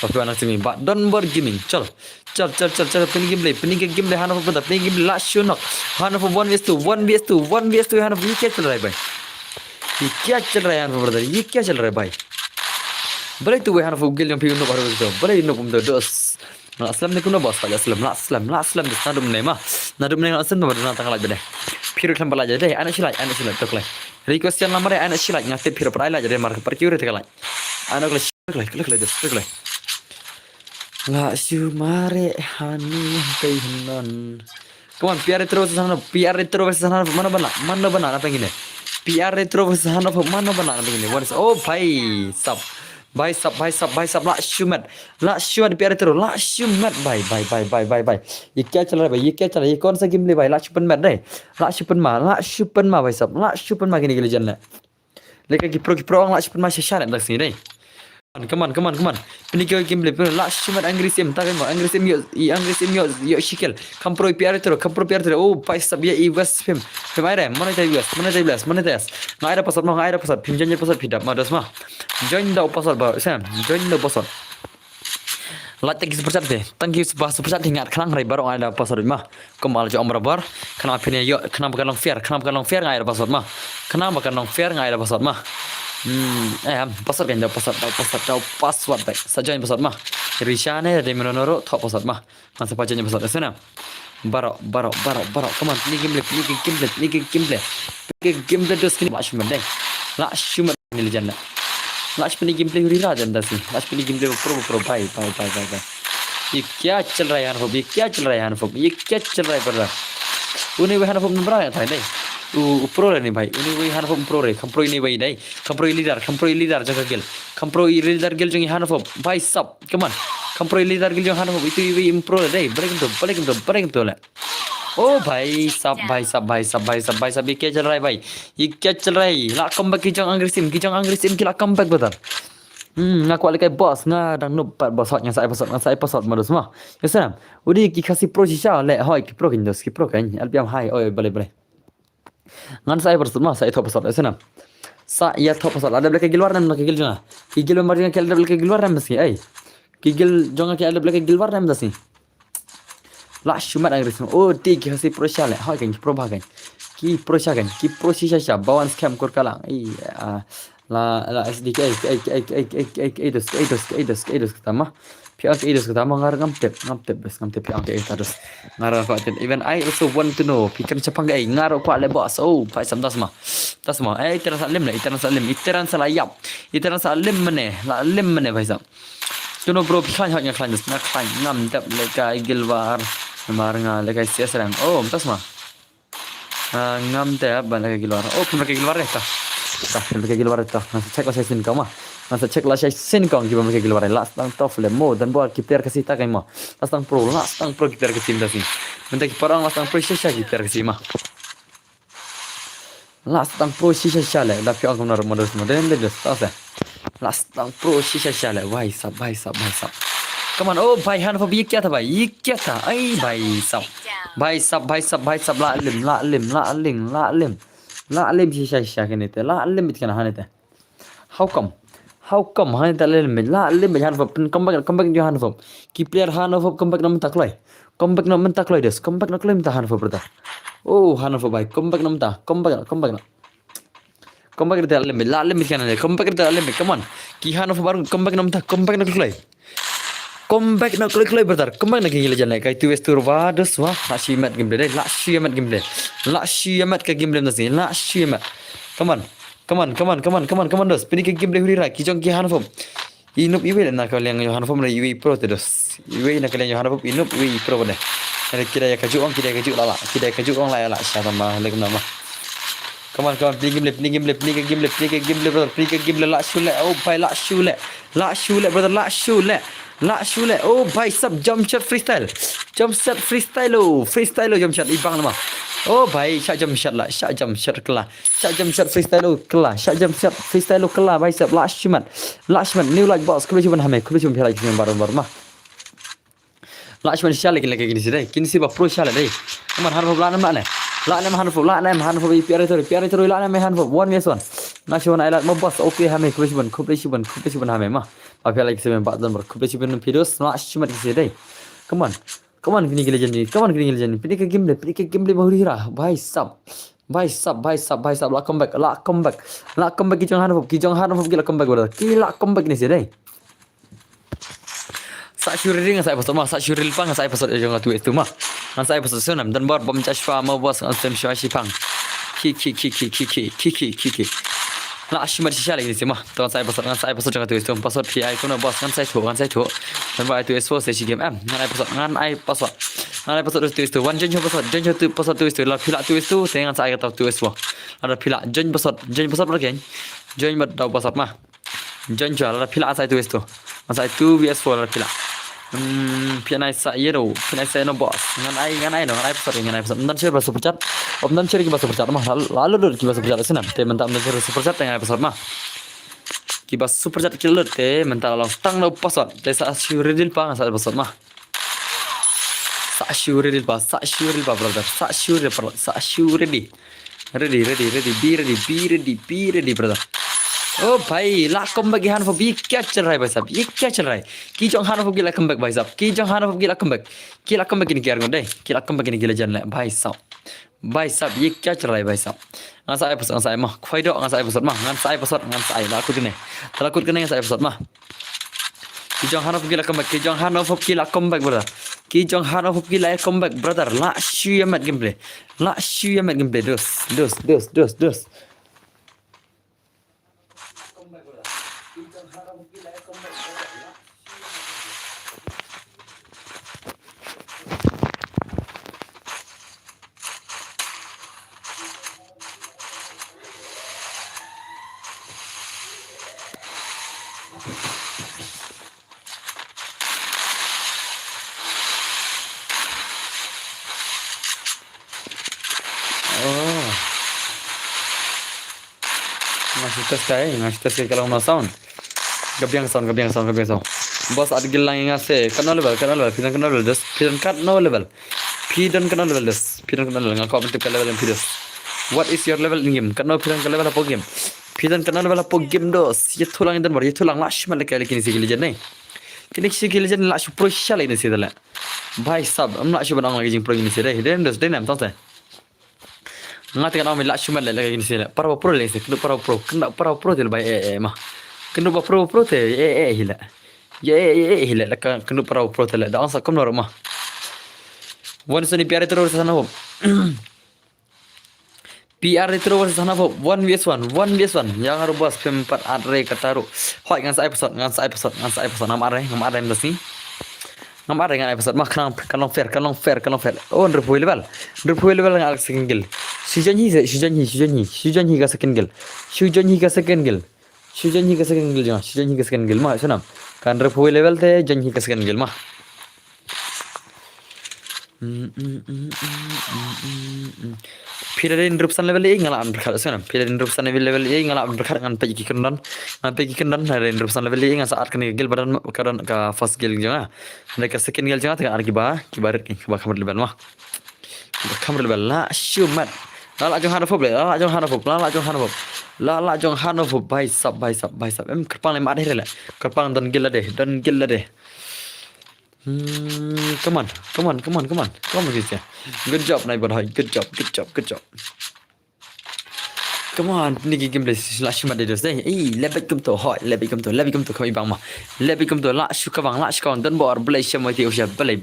Tapi anak sini. But don't worry gaming. Chal. Pini game le Hanov pada. Pini game last show nak. Hanov 1vs2 Hanov ये क्या चल रहा है भाई? ये क्या चल रहा है Hanov brother? ये क्या चल रहा है भाई? Boleh tu Hanov gil yang piun baru tu. Boleh no pun dos. Nak aslam ni kuno bos pada aslam. Nadum ni nak aslam baru nak tanggal aja deh. Piru kan belajar deh. Anak silai tu kelai. Request yang lama deh. Anak silai ngati piru perai lah jadi mark perkiur tu kelai. Anak kelai. La shumare hani teinan. Come on, PR retro versus sana mana bana apa gini? PR retro versus sana mana bana apa gini? What is oh भाई साहब ला शुमत प्यारे तेरो ला शुमत भाई ये क्या चल रहा है भाई ये कौन सा गेम ले भाई ला शुपन मैट रे ला शुपन मा भाई साहब ला शुपन मा के लिए जन लेकिन कि प्रो ला शुपन मा शेषा है दस नहीं Come on. Ini kau game play. Last shumat Inggris em tak kan? Inggris em yo shikel. Kampro piar terus. Oh, paisa biar West Ham. Mana West? Ngai ada pasal. Pinjanya pasal pidap. Madas mah. Join dah pasal baru. Sam. Join dah pasal. Latih seperti deh. Tangki seperti ingat kenang rai baru ada pasal mah. Kemal jo amrabar. Kenapa ni yo? Kenapa kan long fair ngai ada pasal mah. Kenapa kan long fair ngai ada pasal mah. Password kan password baik. Saja password mah. Rishane dari menonoro top password mah. Masa pajanya password sana. Baro. Come on, ni game play dos kini lash mendeng. Lash cuma ni legenda. Lash ni game play hurira janda sih. Lash ni game play pro bye. ये क्या चल रहा है यार ये क्या चल रहा है पर उन्हें वह हनफोब नंबर आया था नहीं pro lah ni भाई ini wei Hanov pro re kampro ini wei dai kampro leader jaga gel kampro leader gel jeng Hanov भाई sab come on kampro leader gel jeng Hanov itu wei pro dai balik tu lah oh भाई sab ये क्या चल रहा है भाई ये क्या चल रहा है ला comeback kijang Anggrisim kila comeback betul ngaku alai bos ngadang nupat bosotnya saya pasot modus mah ya salam udah kasih pro sisa le hoi ki pro kan albiam hai oi boleh ngan saya bersama saya top pesawat sana saya top pesawat ada belakang gilwar nam belakang giljonga kigil memang ke ada belakang gilwar nam sih kigil jonga ke ada belakang gilwar nam sih lah shumat Inggris oh tik kasih pro syale ha kan pro bagan ki pro sisa bawan scam kor kalang la SDK eidos ketama pihak eidos ketama ngar ngamtep pihak eidos ngar fatin even I also want to know pikir cepang gai ngar kwa le boss oh pai sam tasma iteran salim mene pai sam tuno bro pikhan hanya klan ngamtep leka gilwar marnga leka siasrang oh tasma ngamtep leka gilwar oh pun leka gilwar ta leka gilwar ta cek lah sin kau mah masa cek lah sin kau gimana leka gilwar last tang top le mo dan buat kiper kasih tak mah last tang pro kiper kasih dah sih minta kiper last tang pro sisa kiper kasih mah last tang pro sisa le tapi aku nak modal dan tak last tang pro sisa le भाई साहब come on oh भाई Hanov ये क्या था आई भाई साहब la lim sisa kan itu la lim itu kan hanete how come hanete la lim Hanov comeback jo Hanov ki player Hanov comeback nam takloi des comeback nak lim ta Hanov berta oh Hanov bhai comeback nam ta comeback itu la lim itu kan hanete comeback itu lim come on ki Hanov baru comeback nam ta comeback nak kloi bertar comeback nak gila jalan kai tu westur wados wah shimat gameplay la shimat ke gameplay nasi la shimat come on dos pini ke gameplay hurira ki jong ki Hanov Inup iwe na kalian Johan Fom iwe pro terus. Iwe na kalian Johan Fom inup iwe pro pada. Ada kira kaju orang kira kaju lala. Kira kaju orang lala siapa mah lekum nama. Come on, play game, brother. Play game, la shule. Oh, bhai, la shule, brother, la shule. Oh, bhai, sub jump shot freestyle. Oh, jump shot ibang nama. Oh, bhai, shot jump shot kelah. Shot jump shot freestyle oh, kelah. Shot jump shot freestyle oh, kelah, bhai, sub la shumat. New like boss. Kulo cuman like cuman baru mah. La shumat shale lagi gini sih deh. Kini sih pro shale deh. Kemana harus belan mana? La'nam Hanfo piara itu la'nam Hanfo 1v1 nation island mabas okay hame kubeshiban hame mah apia lagi semen pak dan kubeshiban videos na shimat kisi come on kini gila jani pilih ke gameplay bahu hira bhai sab la comeback kijong Hanfo gila comeback brother gila comeback ni sih deh Sa syuri ring saya pasal mah sa syuri pang saya pasal jangan tu itu mah saya pasal sunam dan bar bom chashfa mau bos ansem syashi pang ki la ashmar shisha lagi sih mah tuan saya pasal jangan tu itu pasal PI tu na bos kan saya tu dan bar itu SO saya game ngan ai pasal itu one jangan pasal tu itu la pila tu itu dengan saya tahu tu SO ada pila jangan pasal lagi jangan mat tahu pasal mah jangan jual la pila saya tu itu masa itu vs4 la pila pianai sa yero pianai sa no boss ngan ai pasal dan share super chat dan share ki super chat mah lalu dur ki super chat senam te mentak dan share super chat dengan pasal mah ki super chat killer te mentak long tang no pasal te sa syuridil pa sa pasal mah sa syuridil pa brother sa syuridi ready brother ओ भाई ला कमबैक यहाँ पर ये क्या चल रहा है भाई साहब ये क्या चल रहा है की जोंग हानो पर गिला कमबैक भाई साहब की जोंग हानो पर गिला कमबैक ini kiar gonde गिला कमबैक ini gila jalan भाई साहब ये क्या चल रहा है भाई साहब ngan saya mah khoi do ngan saya pesot mah ngan saya la akut ini takut kena ngan saya pesot mah ki jong hano gila comeback brother ki jong hano gila comeback brother la shu yamat gameplay dos ngasih tes kalau mau sound gabiang sound bos ada gilang yang ngasih kenal level pidan kenal level ngakau bentuk level yang videos what is your level in game kenal pidan ke level apa game pidan kenal level apa game dos ya tulang dan baru ya tulang lash malak kali kini sih gilijan nih kini sih gilijan lash pro shal ini sih dah bhai sab am lash banang lagi jing pro ini sih deh nam tong ngati kan amil lash malak lagi ini sih para pro lagi sih para pro til bhai mah kena pro te hila hila la kena pro te la da ansa kom norma wan suni piare terus sana ho PR itu sana ho 1v1 yang harus bos pempat are kataru hoi ngan saya episode nam are mesti ngam are ngan episode mah kan fair oh ndrpui level ngal single Shujanhi ka second gel Shujanhi ka second gel mah sunam kan ndrpui level te janhi ka second gel mah Pira din rupsan level e ngala berkhat sana pira din rupsan level e ngala berkhat ngan pagi kendan din rupsan level e ngan saat kena gel badan karan ka first gel janga mereka second gel janga tengah kiba kamar level mah kamar level la shumat la jong hanof bhai sab em kerpang le mat hele kerpang dan gel deh come on guys good job neighbor good job come on ni game play slash mat de deh lebek kum to kami bang mah lebek kum to la shu ka bang la shu kan dan bor play shema ti usha play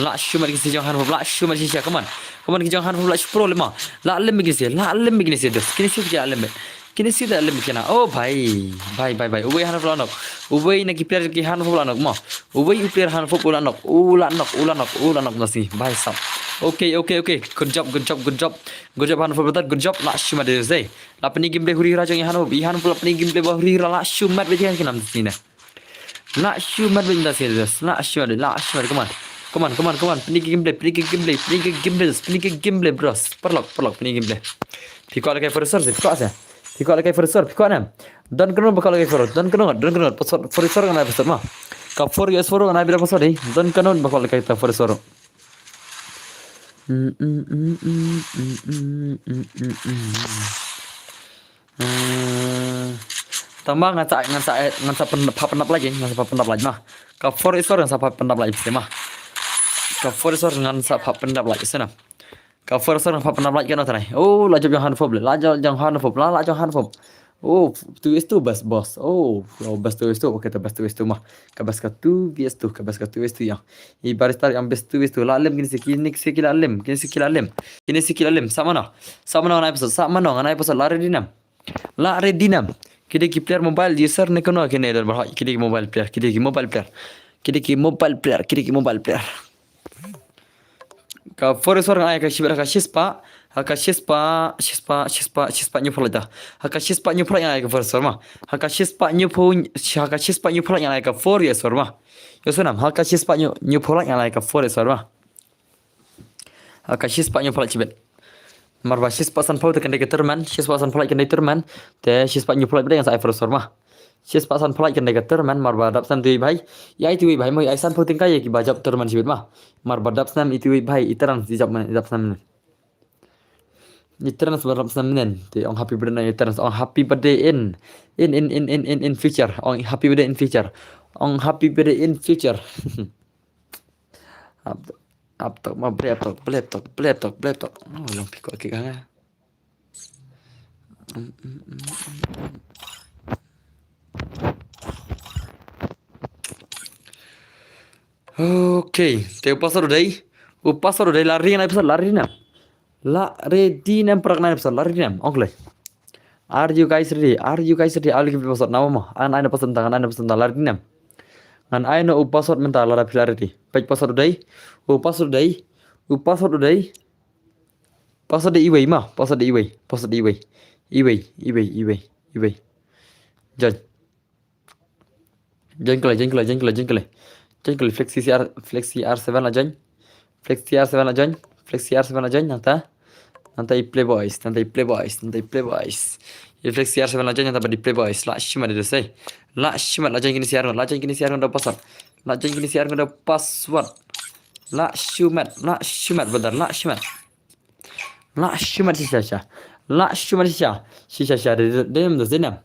la shu mat ki jong han la shu mat sha come on ki jong han la shu pro le ma la lem gi se dos kini sih ja lem kini sih dah lebih kena. Oh bhai. Ubay hanap lanok. Ubay nak player ki hanap lanok mo. Ubay player hanap ulanok nasi. Bhai sab. Okay. Good job. Hanap betul. Good job. Lah cuma deh zai. Lapni game play huri raja yang hanap. Ihan pula lapni game play huri lah cuma deh yang kena nasi ni. Lah cuma deh nasi deh. Lah cuma deh. Come on. Play gameplay, bros. Perlok, play gameplay. Pikau lagi forsor sih, pikau lagi forsor, pikau nam. Dan kena bakal lagi forsor, dan kena. Forsor kan ada forsor mah. Kapfor ya forsor kan ada forsor deh. Dan kena bakal lagi kita forsor. Tambah ngansa pendap lagi mah. Kapfor ya forsor ngansa pendap lagi sih mah. Kapfor ya forsor ngansa pendap lagi sana. Kapfor sor apa pernah lagi kan otak oh lajab yang hanfob lajab hanfob oh tu itu bas bos oh bas tu itu oke tu bas tu itu mah kabas ka tu itu yang ibarat tar yang bas tu itu lalem kini sikil alem sama no ngana episode lari dinam kini ki player mobile user ne kono kini dan bahwa kini ki mobile player Ka forest orang ayah kasih beraka shispa new product dah. Haka shispa new product yang ayah ke forest orang mah. Haka shispa new product yang ayah ke forest orang mah. Yosunam haka shispa new product yang ayah ke forest orang mah. Haka shispa new product cibet. Marba shispa san product kan deketerman, shispa san product kan deketerman. Te shispa new product yang saya forest orang mah. Shispa san product kan deketerman marba dap san tu bhai. Ya itu bhai mau aisan product kaya ki bajab terman cibet mah. Marba dap san itu bhai iteran dijab man dap san. Iteran sebab san men. Te on happy birthday iteran on happy birthday in future. On happy birthday in future. On happy birthday in future. Up ma laptop. Oh long pikir ke kan. Okay, te upasar udah lari na. Lari episode lari na. Okay. Are you guys ready? I'll give you episode nama mah. Ana pesan lari na. Ngan aina upasar mental lara pilarity. Baik pasar udah. Upasar udah. Pasar de iway mah. Pasar de iway. Iway. Jangan kele. Jangan flexi R7 lah jangan. Flexi R7 lah jangan. Nanti play boys. Ye flexi R7 lah jangan nanti play boys. Lah cuma ada say. Lah cuma lah jangan kini siaran ada password. Lah cuma benar lah cuma sisa. Dem zenam.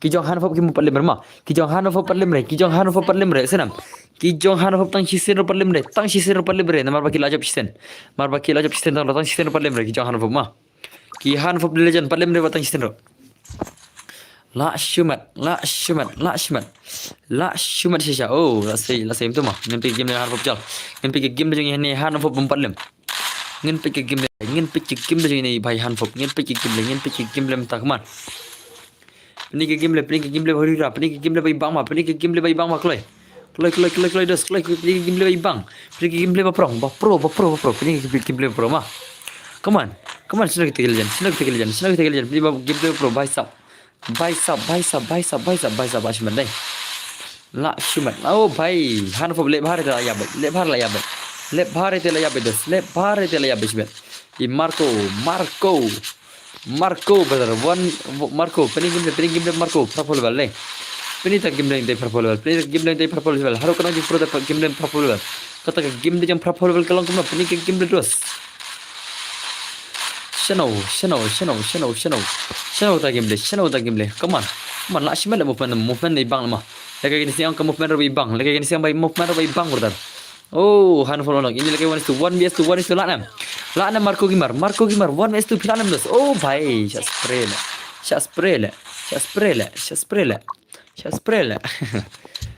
Kijong hanfop ki mupat lemre ma. Kijong hanfop pat lemre senam. Kijong hanfop tang sisen pat lemre. Namar baki lajab sisen tang sisen pat lemre kijong hanfop ma. Ki hanfop legend pat lemre tang sisen ro. La shumat sisa. Oh, la sei itu mah. Ngen pik game hanfop jal. Ngen pik game jeng ni hanfop mupat lem. Ngen pik game jeng ni bhai hanfop. Ngen pik game lem tak man. Ini ke game le hori rap, ini ke game le bang ma kloi dos, kloi game le bang, ini ke game le pro, ini ke game le pro ma. Come on, sini kita kelijan, ini game le pro, bicep, ashman deh. La shumat, oh bhai, hanfop lep hari telah yabe shman. I Marco benar Marco pening game Marco purple le pening tak game le purple haru kana di pro game le purple kata game le jam purple kalong kuma pening game le dos Shano ta game le come on la shima le movement ni bang ma lagi ni siang ke movement ro bang lagi ni siang movement ro bang brother. Oh, handful orang ini lagi 1 to Laknam Marco Gimar 1 to Laknam dos. Oh, bhai, shas spray.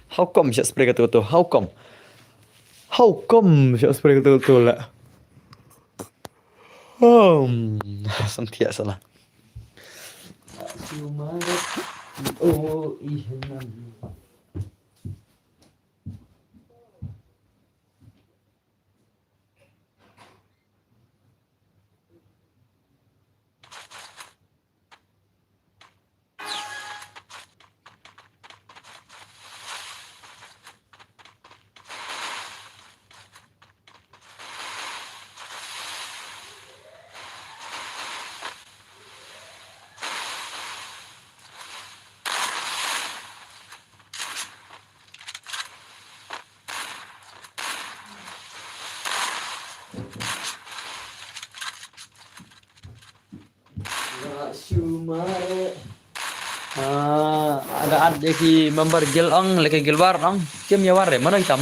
How come shas spray kata How come shas spray kata lah. Santia salah. Sumaret. Oh, ihanan. Sumaret. Ada ki member gil ang leke gilbar ang kem ya ware mana kita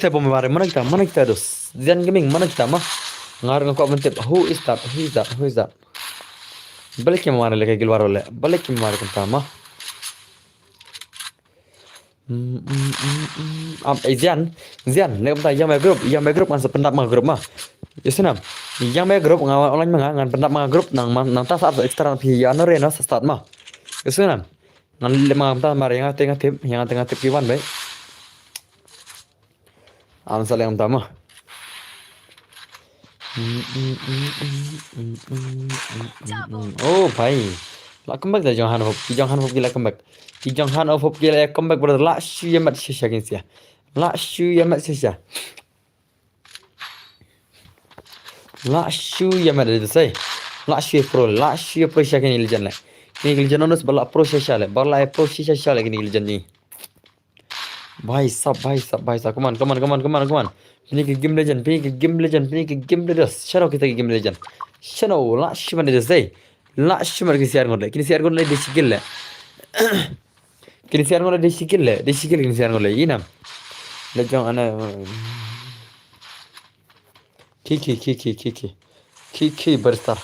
pom ware mana kita dos zian gaming mana kita mah ngar ngako mentep who is that balik kem ware leke gilbar ole balik kem ware kita mah Zian lek ta yang grup ngan sependap mah grup mah Yesenam yang grup ngawan online mah ngan pendap mah grup nang ta saat ekstra pi ya no reno start mah Yesenam ngan lima ta mari yang tengah tip kiwan baik am saling ta mah oh bhai la comeback da jong han hop gila comeback ki jong han hop gila comeback brother la shu ya mat shisha kinsia la shu ya mat shisha la shu ya mat de sai la shu pro shisha kin iljan la kini iljan onus bala pro shisha la bala pro shisha la kini iljan ni भाई साहब come on ini ke game legend shano kita ke game legend shano la shiman de zai la shiman ke siar ngole kini siar ngole de sikil le kini siar ngole kini siar ngole inam le jong ana ki berstar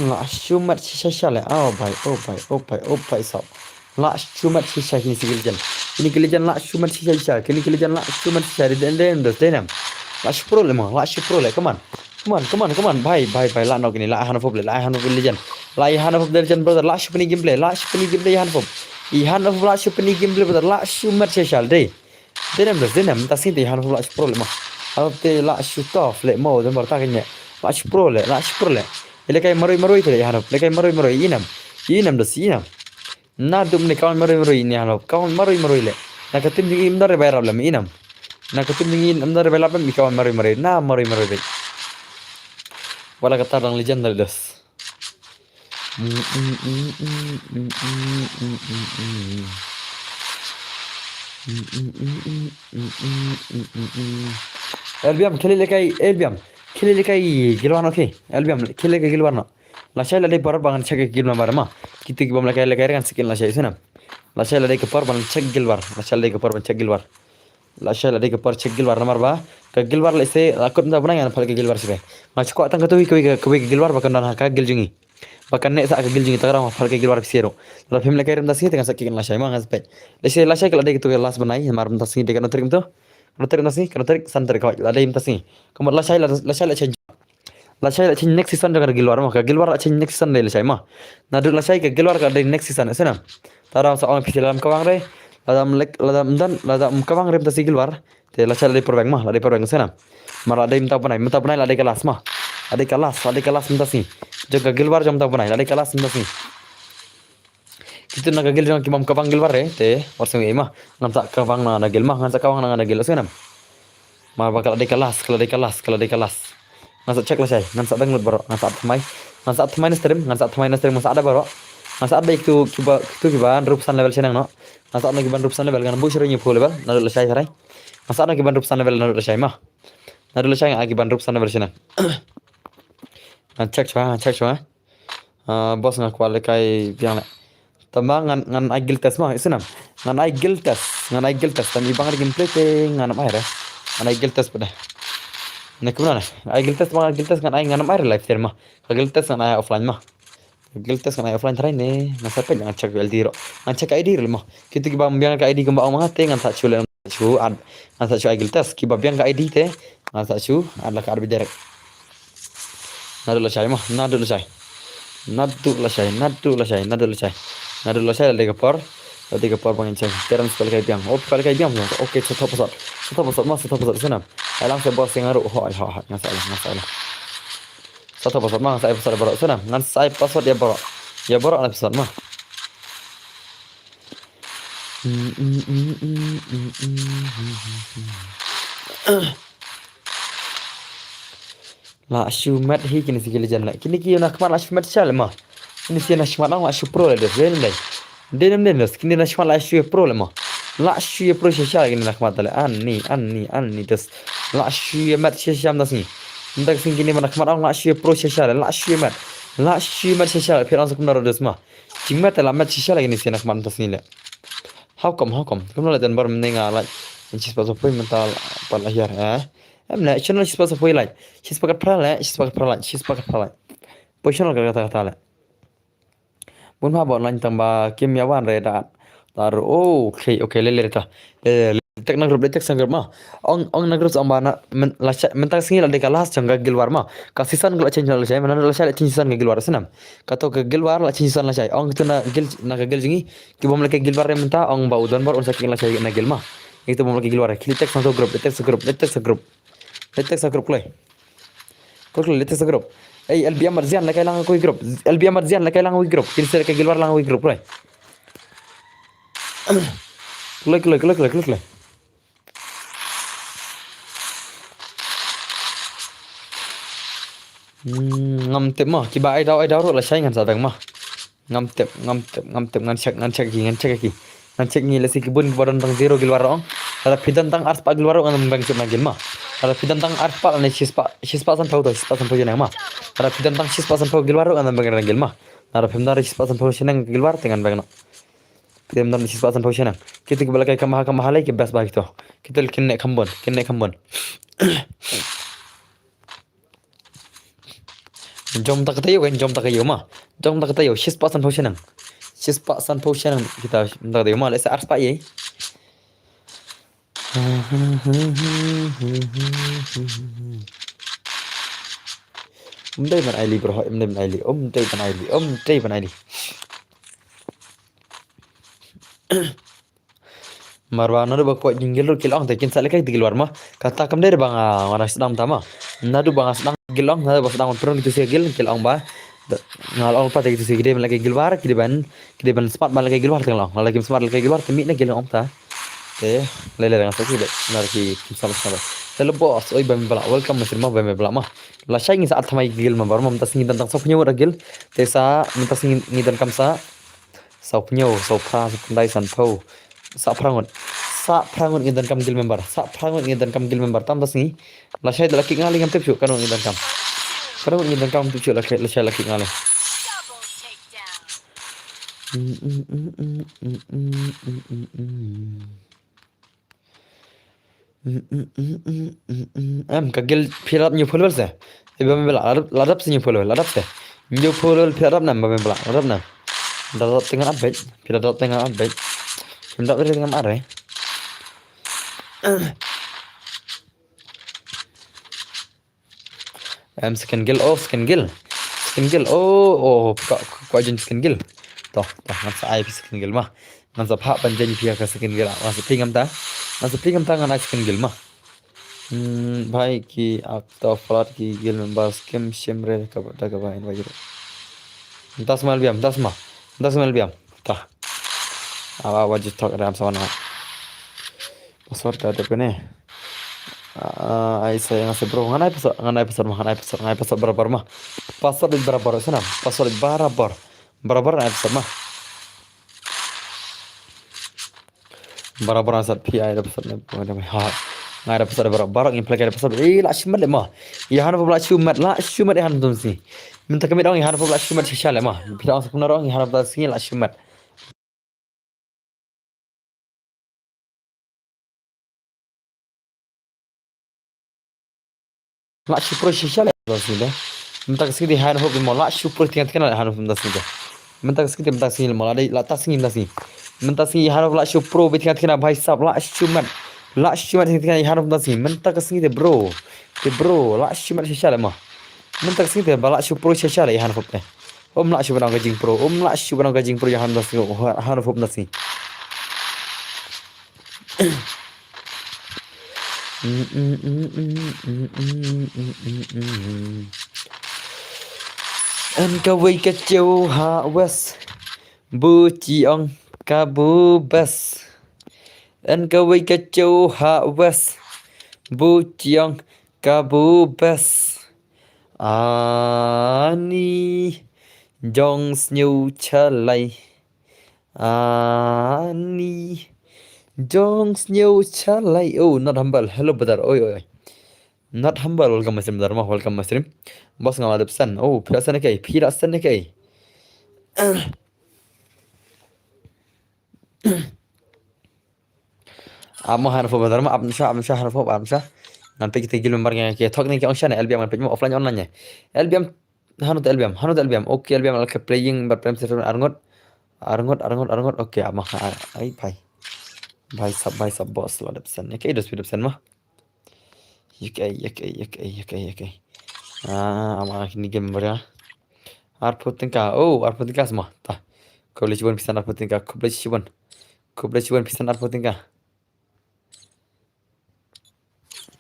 la shumat shisha le oh bhai sab la shumat shisha kini sigiljan la shumat shisha kini sigiljan la shumat shisha den la shpro le come on bhai la no kini la hanfob legend la hanfob legend brother la shpni gameplay hanfob la shpni gameplay brother la shumat shisha de denam tasin de hanfob la shpro le ma te la shutaf le mo den bartaknya la shpro le ile kai maroi te hanfob le kai maroi inam das inam na dum ne kawan maroi ni hanfob kawan maroi le na katim di imdar bayar le inam na katim di imdar bayar le mi kawan maroi na maroi de wala kata orang legend dari das Elbiam kele lekai gilwan oke Elbiam kele lekai gilwan la shay la dei par bangan chake gilwan barma kitu gibam lekai kan skill la shay senam la shay la dei par bangan chak gilwar la shay la dei par bangan chak gilwar la shay la dei par chak gilwar namar ba ka gilwar le se akut nda bana yan phal ke gilwar sibe ma chko tang katui ke gilwar bakan dan ka giljungi bakan ne sa ka giljungi tagra ma phal ke gilwar siero la phim lekai ram dasi tengah sakin la shay ma ngas pe le se la shay la dei tu las banai mar ram dasi de kan terim to kan terik santer ka la dei dasi kamar la shay la change next season daga gilwar ma ka gilwar change next season le shay ma na du la shay ka gilwar ka de next season senam tara sa on pichilam kawang re ladam kawang rem ta sigilwar te la chala de perbang mah la de perbang senam mara de minta panai la de kelas mah ade kelas minta si jaga gilwar jam ta panai la de kelas minta si kitu na gil jang kimam kawang gilwar re te warsang e mah ngam sa kawang na gil mah ngam sa kawang na gil senam mar bakal de kelas ngasa cek la shay ngasa download baro ngasa thamai stream ngasa ada baro ngasa ada itu kiban rupsan level senang no ngasa ada kiban rupsan level kan bushro ni full level na la shay sarai ngasa ada kiban rupsan level na la shay mah na la shay kiban rupsan level senang cek chwa bos ngak kwal kai biang la tambang ngan agil test mah senam ngan agil test tam ibang gameplay te ngan mai ra ngan agil test pada nak mana agil test kan ai nganam air live stream mah agil test kan ai offline mah قلت اسكن offline try ne nasapa jangan cek LD ro cek ID ro mah kita kiba biang ka ID gamba mah te ngan tak chu le chu ad ngan tak chu giltas kiba biang ka ID te ngan tak chu ad la ka arbi direct nadu la shay mah nadu la shay nadu la shay nadu la shay nadu la shay nadu la shay le ke por bangin cek teran sekali kai biang kali kai biang oke satu pasal sana alang se bos ngaru ho ngan salah satu pasal mah saya pasal borok sana ngan saya pasal ya borok ala pasal mah la shumat hi kini sikili janna kini ki nak ma la shumat shal ma kini si na shumat la shu pro le de zen le denem denes kini na shumat la shu pro le ma la shu pro shal kini nak ma tale anni des la shu mat sham das ni ndak sing kini nak ma la shu pro shal la shu mat shal phiran sa kumna des ma jingmat la mat shal kini si nak ma das ni le how come kumna la den bar menga la chis pa so poi mental pa la hier emna channel chis pa so poi la chis pakat pala positional kata la bun ha bon lan tamba kim yawan re da tar oke le ta tek na grup tek sangar ma ong na grup ambana mentang singi la de kalas changa gilwar ma kasisan gla chen la chay mana la chay chen san gilwar sanam kato ke gilwar la chen san la chay ong tu na gil jingi ki bom la ke gilwar re menta ong ba udan bar on saking la chay na gilma itu bom la ke gilwar kili tek sang grup tek sa grup le kok le tek sa grup LB Marzian la kailangan ko i-group LB Marzian la kailangan ko i-group kinsa ka gilwar lang ko i-group re Klik. Ngam tep mah kiba ai daw ro la sai ngan sa dang mah ngam tep ngan cek ni la si kibun badan tang zero gilwar ong ada pidan tang ars pa gilwar ong bang cek magil mah ada pidan tang ars pa ne shispa san pau jenang mah ada pidan tang shispa san pau gilwar ong bang rangil mah ada pimdar shispa san pau jenang gilwar tengan bang no pimdar shispa san pau jenang kita kibala kai kamah lai ke bas ba to kita kinne khambon jom tak tayo mah jom tak tayo shispa san pau jenang kita tak tayo mah lesa ars pa ye Umday ban aili bro umday ban aili marwana do bakwa jinggil kilong te kin sale kai digilwar mah kata kam der bang mana sedang tama nadu bang sedang gilong nadu sedang pron gitu sih kilong ba ngal pa te gitu sih gede lagi gilwar gede ban smart ban lagi gilwar tenglang lagi smart lagi gilwar temik na gilong ta te lele ngang sakit de narki sama hello boss oi bam bala welcome masir mah bam bala mah la shay ngi saat thamai gil mah bar mah tas ngi tentang sop nyaw ragil te sa tas ngi dan kam sa sop nyaw sop pha dai san phau sa prangon ngi dan kam gil member tam tas ngi la shay da laki ngali ngam tep chu kanu ngi dan kam tep chu la shay laki ngali em kagil phirat nyu phulwal se iba me bela ladap se nyu phulwal ladap se nyu phulwal phirat nam ba me bela ladap nam ladap tengan abet phirat tengan abet hendak beri dengan are em second gil ko ajin second gil toh ngan sa ai second gil mah ngan sa pha ban jani pia ka second gil masih pingam ta ngan second gil mah भाई की आप तो फलाट की गिल मेंबर्स किम शिमरे का भाई वजर 10 mal biam 10 mal biam ta awa wajib tak ram sawana password ka de pene ai saya ngasih bro nganai password berabar mah password berabar sana password berabar ai password mah berabar asal pi ai password ne ha ngai ada pasal barang imply ada pasal la shimat mah ya han pula shumat han tum si minta kami dong ya han pula shumat shal mah pita os kuna dong ya han pula si la shumat la shi pro shal si le mentak sini han hob mola super tingkat kena han hob mentasini mentak sini mola dai la tasini mentasini han hob la super tingkat kena bhai sab la shumat tingkat kena han hob mentasini mentak sini bro la shumat shashala ma mentak sini bala super shashala han hob la shumat gajing pro la shumat gajing pro han mentasini han hob mentasini An kawai kacau hawas bu ciong kabu bas An kawai kacau hawas bu ciong kabu bas Ani jong sniu chalai Ani jong sniu chalai. Oh, not humble. Hello brother. Oi. Not humble. Welcome Muslim Dharma. Welcome Muslim. Bos nggak ada pesan. Oh, pirasan kai. Amo harfu Dharma. Abnsha harfu abnsha. Nanti kita gil membarnya kayak talk nih kayak ongshane LBM nanti mau offline online nya. LBM hanut LBM. Oke LBM al playing berprem server arngot. Oke amah ai bhai sab bos lah ada pesan. Ya kayak udah pesan mah. Ya kayak. Amah ini game membarnya. Arputin ka semua. Tah. Kau boleh cuba pisan arputin ka. Kau boleh cuba pisan arputin ka.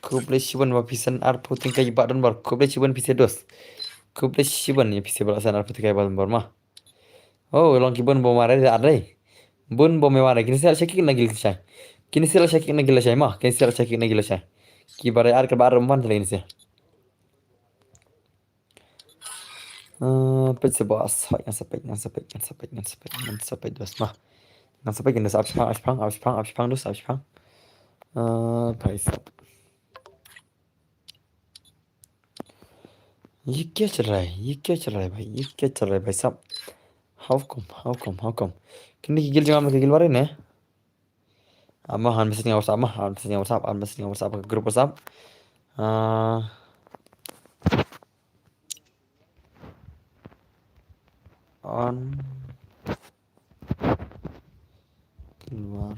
Kau boleh cuba pisan arputin ka ibadan bar. Kau boleh cuba pisan dos. Kau boleh cuba ya pisan balasan arputin ka ibadan bar mah. Oh, long kibun bo mare ada. Bun bo me mare. Kini sel shaki nagil shay. Kini sel shaki nagil shay mah. Kini sel shaki nagil shay. Ki bare ar ke bar rumpan tele ini sih. Petse bos. Yang sampai dos mah. Yang sampai gini abspang dos abspang. Paisa. ये क्या चल रहा है भाई ये क्या चल रहा है भाई साहब how come kini gigil jangan pakai gigil warin ya ama han messaging WhatsApp ke grup WhatsApp on keluar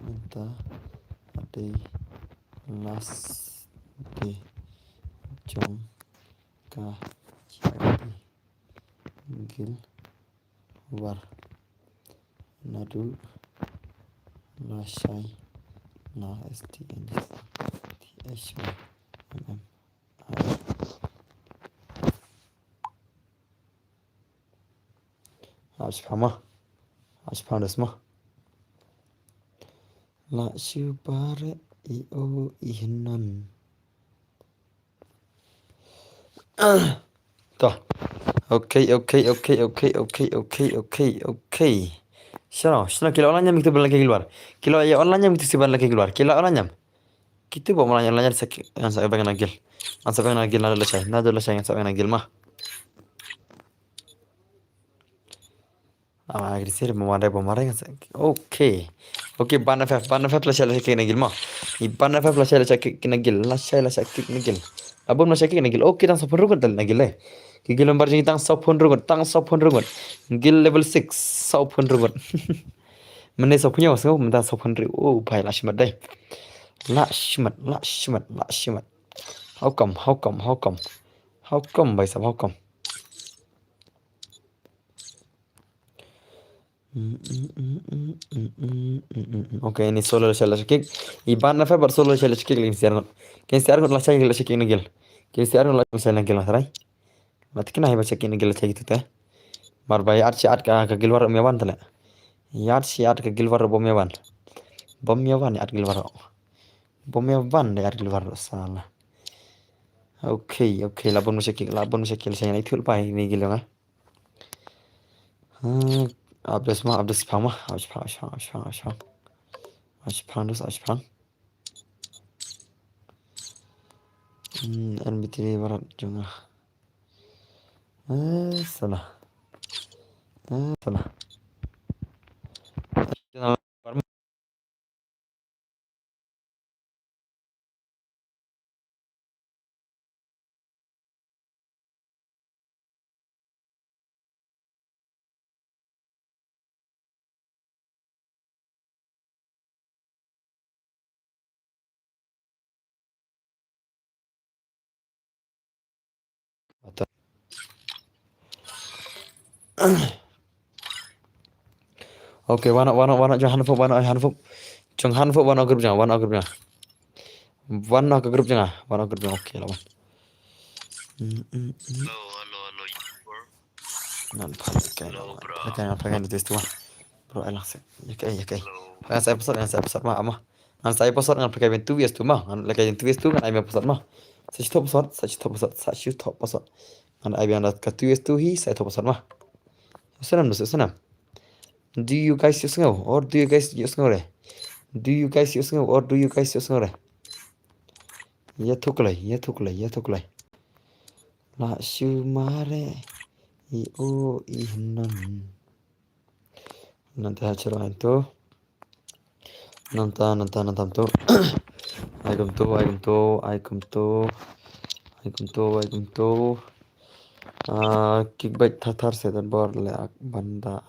minta ade las de jom ka jadi gil war nadu lasai na stn th mm Abspang das mah la shubare io ihnan toh oke Shino kilo online nyam kita lagi keluar kilo ya online nyam kita seban lagi keluar kilo online nyam kita bawa online yang saya pengen nagil nada lesai yang saya pengen nagil mah agresir memadai kan oke bana fef lesai kayak nagil mah bana fef lesai kayak nagil lesai kayak nagil abon lesai kayak nagil oke tang sepuluh kan nagil Gigil lembar jadi tang 100 rugut gil level 6 100 rugut mene sopunya wasngo mentang 100 oh bhai lashmat dai lashmat how come bhai sab how come Oke ini solo shell kick iban na febar solo shell kick lin siar ngot la chay la kick nigel kin siar ngot la shell nigel na Mati kena hebat cekin gila cek gitu teh. Marbai art ka gilwar mewan tele. Yat si art ka gilwar bom mewan. Bom mewan art gilwar. Bom mewan de art gilwar salah. Oke labon musyakil saya itu lupa ini gila nggak. Abdes pang. NBT barat juga. Salah. Oke, wana jangan hanfop jang hanfop wana grup jang wana grup jang wana ke grup jang wana grup jang oke lawan nan pakai itu istiwa bro enak sih ya kayak yang saya episode mah ama ngan saya episode ngan pakai bentuk bias tuh mah ngan pakai bentuk bias tuh ngan ayam episode mah saya top episode ngan ayam yang ke tuh bias tuh saya top episode mah senam do you guys use know or do you guys use know re do you guys use know or do you guys use know re ya tuklay la shumare i o ihnan nanti acara itu nanti tuh Aikum tuh kickback tatar sedan bor le banda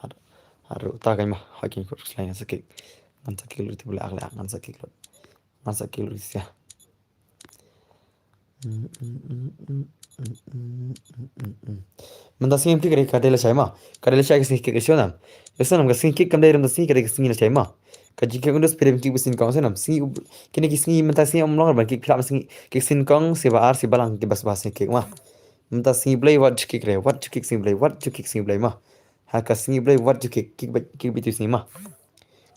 aru tagay mah hakin ko selain sakit ngan sakit lu itu boleh akhlak ngan sakit lu ya manda singim kikre kadela shay kising kikre shonam yosonam ga singim kik kamdai ram singim kikre singim shay ma kaji kik undos pirem kik bisin kong senam singim kini kisingim manta singim omlong ban kik plam singim kik sin kong seba ar si balang ki bas bas kik ma manta singim blay wat kikre wat kik singim blay wat kik singim blay ma haka singim blay wat kik bitu singim ma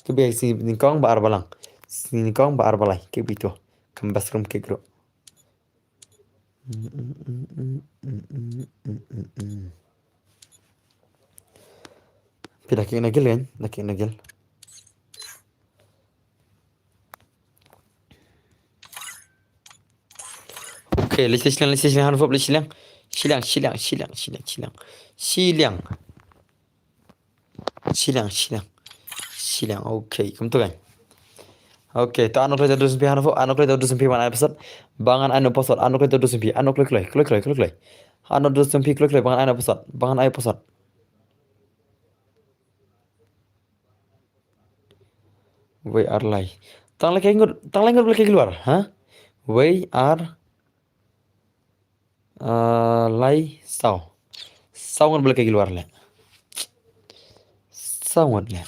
kik singim kong ba ar balang singim kong ba ar balai kik bitu kam basrum kikro Laki nagil kan? Laki nagil. Oke, listisilang hanfop listisilang. Silang. Oke, kamu tuh kan? Oke, to anu kledo dusun pi hanfop, anu kledo dusun pi mana episode. Bangan anu episode, anu kledo dusun pi, anu klik. Anu dusun pi klik bangan anu episode, bangan anu episode. We are lie. Tang lagi ingat keluar, hah? We are lie sao ngan boleh keluar le. Sao ngan le.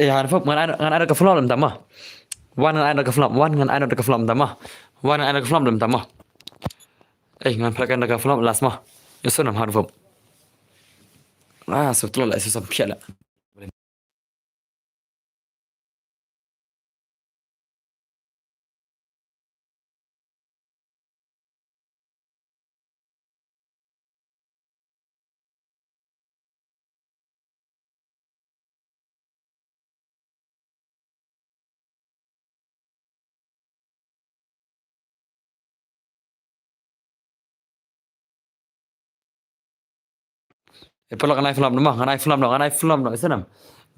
Hanfop ngan ada ke film tama. Wan ngan ada ke film tama. Ngan pakai ada ke film las mah. Yosonam hanfop. Sebetulnya lah susah piala. Kalau ngan film mah, ngan film senam.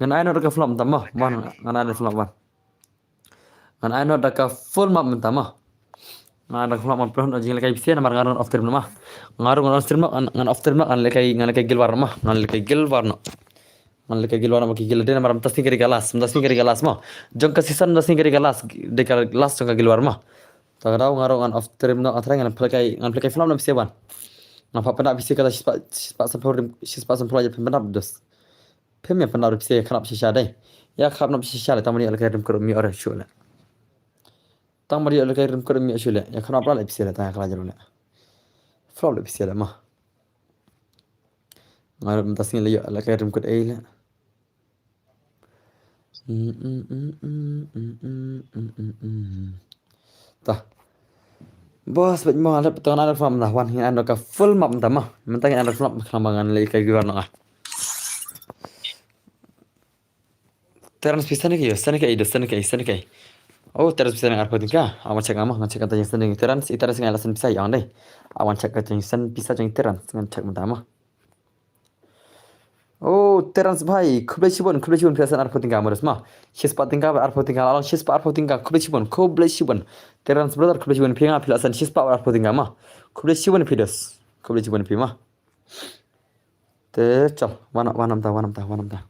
Ngan ada ke film tama. Wan ngan ada film wan. Ngan ada ke full map tama. Ngan ada film man pernah jing lekai bisa namar ngan off term mah. Ngan off term ngan lekai gil warna mah. Ngan lekai gil warna mah gil de namar tasni kari galas mah. Jong kasisan tasni kari galas de galas jong gil warna mah. Tagarau ngan off term atra ngan lekai film na bisa wan. Ngapa pernah bisa kata sispa sempur aja pernah dos. Pemnya pernah bisa kenapa sih deh. Ya kenapa bisa syada tamani alkai rim kurumi orang syula. Tamani alkai rim kurumi syula. Ya kenapa lah bisa lah tanya kelajar lah. Flow lah bisa lah mah. Ngarep mentasnya lah ya alkai rim kur lah. Tah. Bos, baik mau ada petungan ada film dah. Wan yang ada ke full map entah mah. Mentang yang ada film kelambangan lagi kayak gimana ah. Terus bisa nih ya, sana kayak. Oh, terus bisa dengar podcast awan cek ngecek kata yang seneng terus itu nggak alasan bisa yang deh. Awan cek kata yang bisa yang terus ngecek mentama. Oh, terus bhai, kublai shibon biasa arpo tinggal merus mah. Shispa tinggal alang shispa arpo tinggal kublai shibon. Terus brother kublai shibon pinga pilasan shispa arpo tinggal mah. Kublai shibon pidas. Kublai shibon pima. Terus, wanam ta.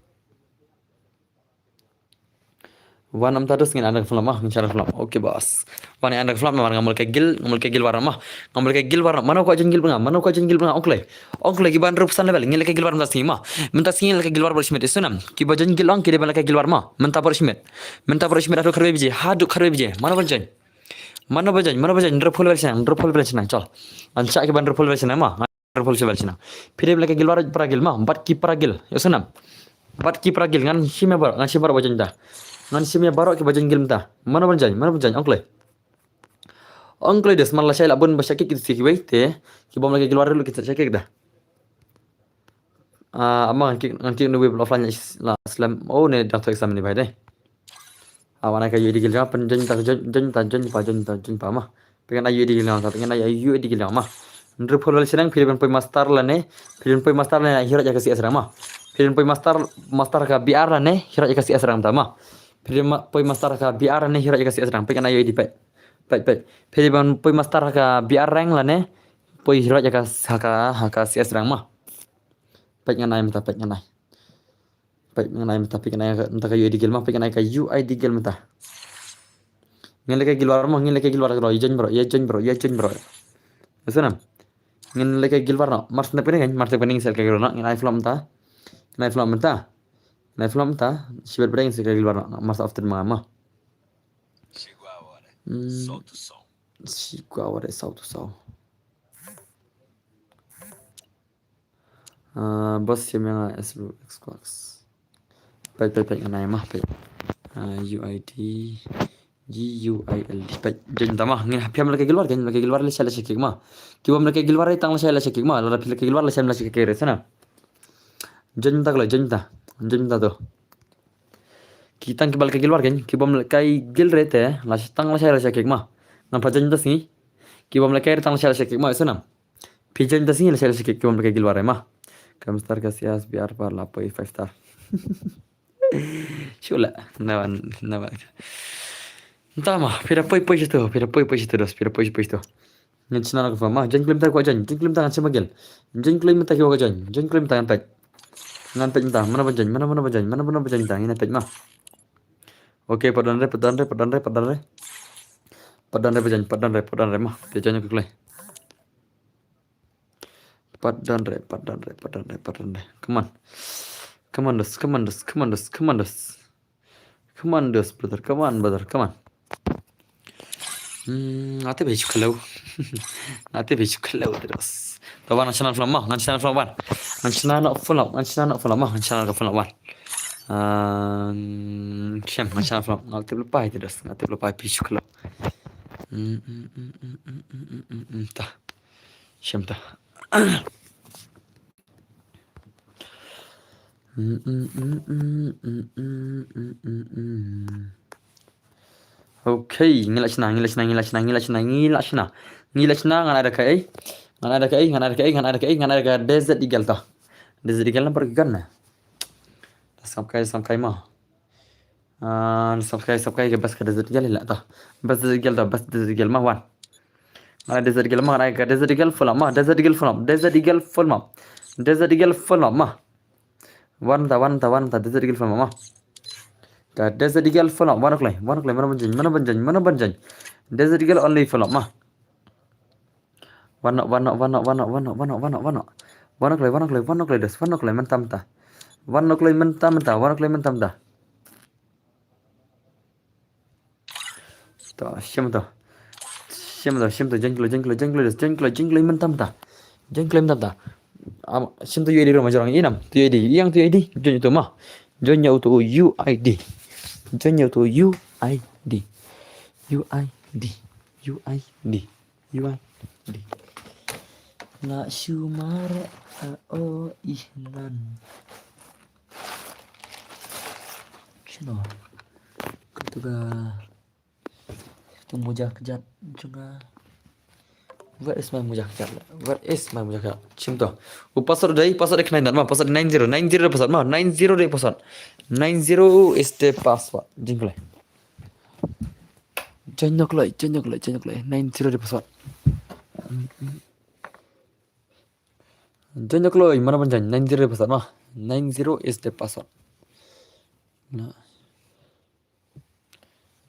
Wan am tadus ngin anak film mah ncara film. Oke bos. Wan anak film mah ngamul ke gil warna mah. Ngamul ke gil warna. Mana ko ajen gil banga. Mana ko ajen gil banga oncle. Oncle ki ban rupusan level ngil ke gil warna tas mah. Minta singil ke gil warna bersmet isunam. Ki bajen gil ong ki de bala ke gil warna. Minta bersmet. Minta bersmet adu kharbe bije. Hadu kharbe bije. Mana banjan. Mana banjan drop full version chal. Ancha ke ban drop full version mah. Drop full version. Pire bala ke gil warna paragil mah. Bat ki paragil. Isunam. Bat ki paragil ngan shime bar ngan shime bar bajan dah. Ngan simnya barok ke bajan gilm ta. Mana banjai oncle. Oncle des malah saya labun basakik itu sih te. Ki bom lagi keluar dulu kita sakik dah. Ama nganti nuwe offline la slam. Oh ne daftar exam ni bai deh. Awana ka yudi gilja jan pa mah. Pengen ayu di gilja pengen ayu di gilja mah. Ndru pholwal senang pilihan poi master la ne. Pilihan poi master la hira jaga si asrama mah. Pilihan poi master ka biar la ne hira jaga si asrama mah. Pilihan poi master ka biar ne hira jaga si asrama pengen ayu di pai. Pilihan poi master ka biar rang la ne poi hira jaga haka si asrama mah. Pengen ayu minta pengen ayu. Pengen ayu minta pengen ayu minta ka UI di gilma pengen ayu ka UI di gilma minta. Ngele ka gilwar mah ngele ka gilwar bro ijen bro. Esunam. Ngele ka gilwar no mars na pening sel ka gilwar no ngele film ta. Ngele film ta. Sibet pening sel ka gilwar no mars after mama. Chegou a hora. Solta o som. Chegou a hora, solta o som. Bos siam yang Xbox. Baik ngai mah baik. UID GUILD baik. Jadi tamah ngin hapiam lagi keluar le sala sekik mah. Kiwam lagi keluar ai tang sala sekik mah. Lala lagi keluar le sala sekik re sana. Jadi tuh. Kita kibal ke keluar kan. Kibam kai gil rete la tang la sala sekik mah. Nampak jadi sini. Kibam lagi tang sala sekik mah sana. Pijan sini le sala sekik kibam lagi keluar mah. Kamu star kasih biar par la 5 star. Shula, nawan. Entah mah, pira poi itu, dos. Ngan cina nak faham mah, jangan klaim tak wajan, jangan klaim tangan semagil, jangan klaim tak kau wajan, jangan klaim tangan pet, ngan pet entah, mana bajan entah, ini pet mah. Oke, padan re mah, biasanya ke klay. Padan re. Come on, dos. Come on, brother. Come on. Ate beju kalau terus. Tawa national film mah, national film mah. National film mah. Siam national film. Ate lupa itu terus. Ate lupa beju kalau. Tah. Siam tah. Okay, ngilachna ngan ada kai desert eagle ta. Desert eagle na pergi kan. Samkai mah. Samkai ke bas ke desert eagle la ta. Bas desert eagle mah wan. Ada desert eagle mah ada desert eagle full mah. Desert eagle full mah. Wan ta desert eagle full mah. Desert eagle full of mana banjang desert eagle only full of mah warna des mentam ta to siam to jengklo mentam ta sim to yedi rumah jorang inam tu yedi jon itu mah jonnya itu UID Jonyo to UID. Na shumara o ihnan. Sino? Ketuga. Mujak kejat juga. Where is my mujak kejat? Cimto. Password eknai dan mah password 90 password mah 90 deh password. 90 is the password. Jingle. Janyok lai 90 deh password. Janyok lai mana banjang 90 deh password mah 90 is the password. Nah.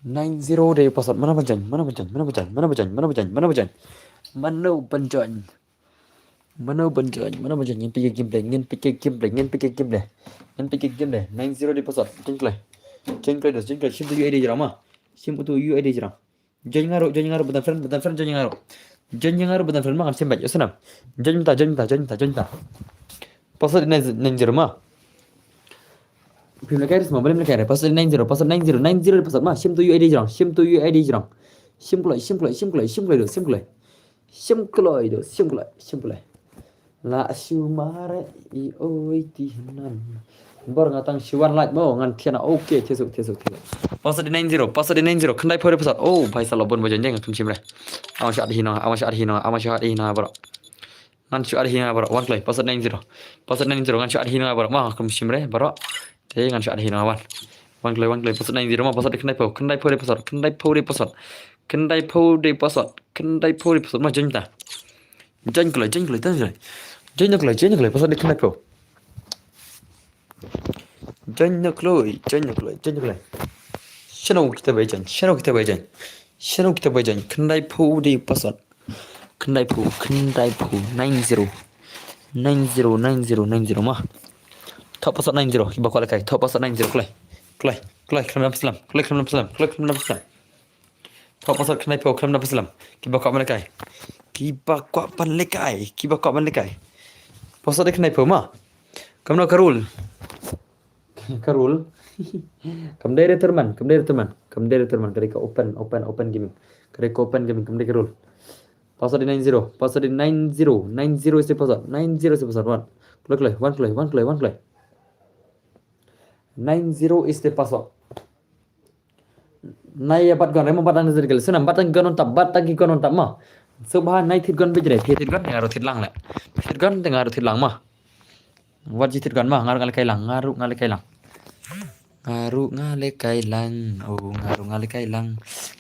90 deh password mana banjang mana banjang mana banjang mana banjang mana banjang mana banjang mana banjang mana banjang mana banjang ngin pikir game deh ngin pikir game deh ngin pikir game deh ngin pikir game deh 90 deh password jengklay dos jengklay sim tu UID jeram ah sim tu UID jeram jangan ngaruh betan friend jangan ngaruh betan friend makan sim baca senam jangan minta password 90 mah Film kayak semua boleh mereka password 90 90 password mah sim tu UID jeram simple la shumare I oi tihanan bor ngatang shiwan light mo ngan thiana okay thesuk password 90 khandai phore password oh bhai sala bon bajan jeng tum simre awa shat hina bro ngan shat hina bro one play password 90 ngan shat hina bro ma kum simre bro te ngan shat hina one play password 90 ma password khandai phore password ma jeng password khandai phore jangan Shanau kita bajan kendai po di password kendai po 90 mah top password 90 kiba ko lekai top password 90 klay klam islam top password kendai po klam islam kiba ko pan lekai password kendai po mah kamno karul kamdere teman ketika open gaming kamdere karul password 90 is the password 90 is the password one play 90 is the password nai bat gon remo bat an zirgal sunam bat gon bat gi gon tab ma subha nai thit gon bijre thit gon ngaro thit lang le thit gon ngaro thit lang ma wat ji thit gon ma ngaru ngale kai lang ngaru ngale kai lang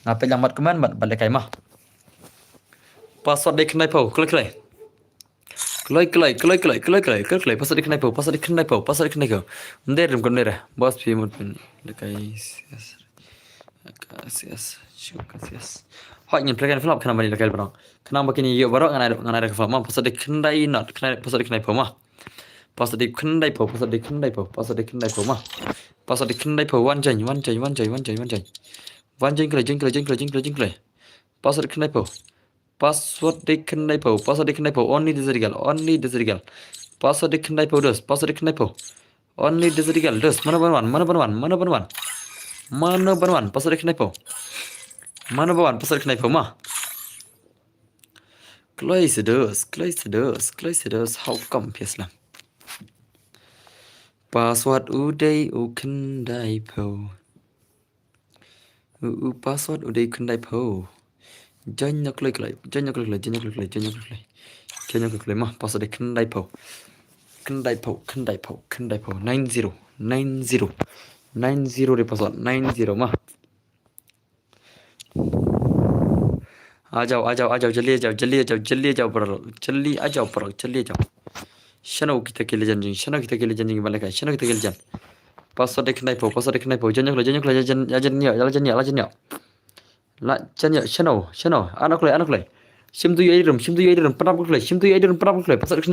ngape lang mat keman bat le kai ma password de knai po klay password de knai po nder rum kon nder boss pi mut le kai yes hot ngin plekan flop kana bani le kai barang kana bakini yo barang ngana re flop ma password de knai not password de knai po ma password de knai po ma password de knai po one jeng klay password knai po password de knai po only desirigal password de knai po dos only desirigal dos mana ban password de knai po ma close dos how come piasla password uday ukandai po password uday kandai po jangan klik mah password de kandai po 90 de password 90 mah आ जाओ जल्दी आ जाओ bro जल्दी आ जाओ Shanno kita kele janjing balaka shano kita kele jan password de knai po jangan la janyo shano anak lay sim tu yairum panap klay password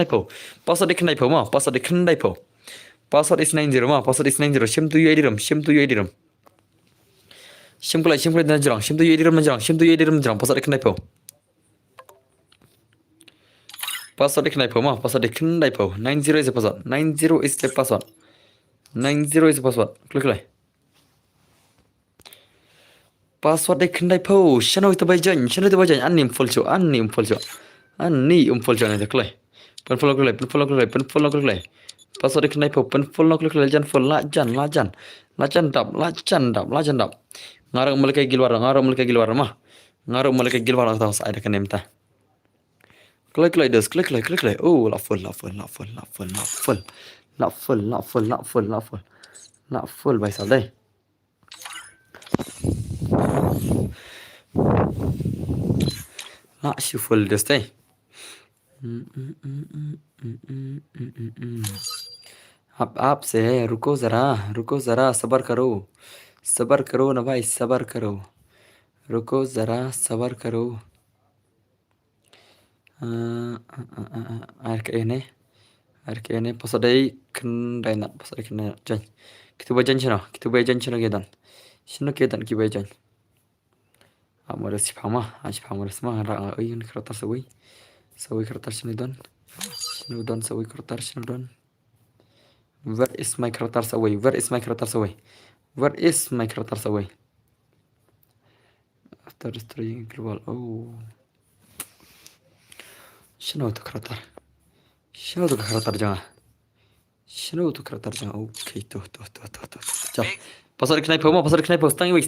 de knai po ma password de knai po password is 90 ma password is 90 sim tu yairum sim klay najrang sim tu yairum password de knai po password de knai po ma password de knai po 90 is the password 90 is the password klik lay password de knai po shano ita bajan anni full show na klay pen follow klik lay password de knai po pen follow klik lay jan full la jan dap ngarang mulai gilwar ma ngarang mulai gilwar tahu saya kan emta klik lay oh la full by salday la full this day आप से रुको जरा सबर करो सबर करो ना भाई, सबर करो, रुको ज़रा सबर करो। Air ke ini posadai kendai nak posadai kendai nak jan. Kita bajan cina kedan. Cina kedan kita bajan. Amor si pama, aja pama resma ra ini kertas sawi kertas ini don sawi kertas ini don. Where is my kertas away? Where is my kertas away? Where is my kertas away? After destroying global, oh. Shino tu kertas. Shino tu kertas jangan. Shino tu kertas jangan. Oke, tuh. Ciao. Pasar knife mau, pasar knife stang iwe.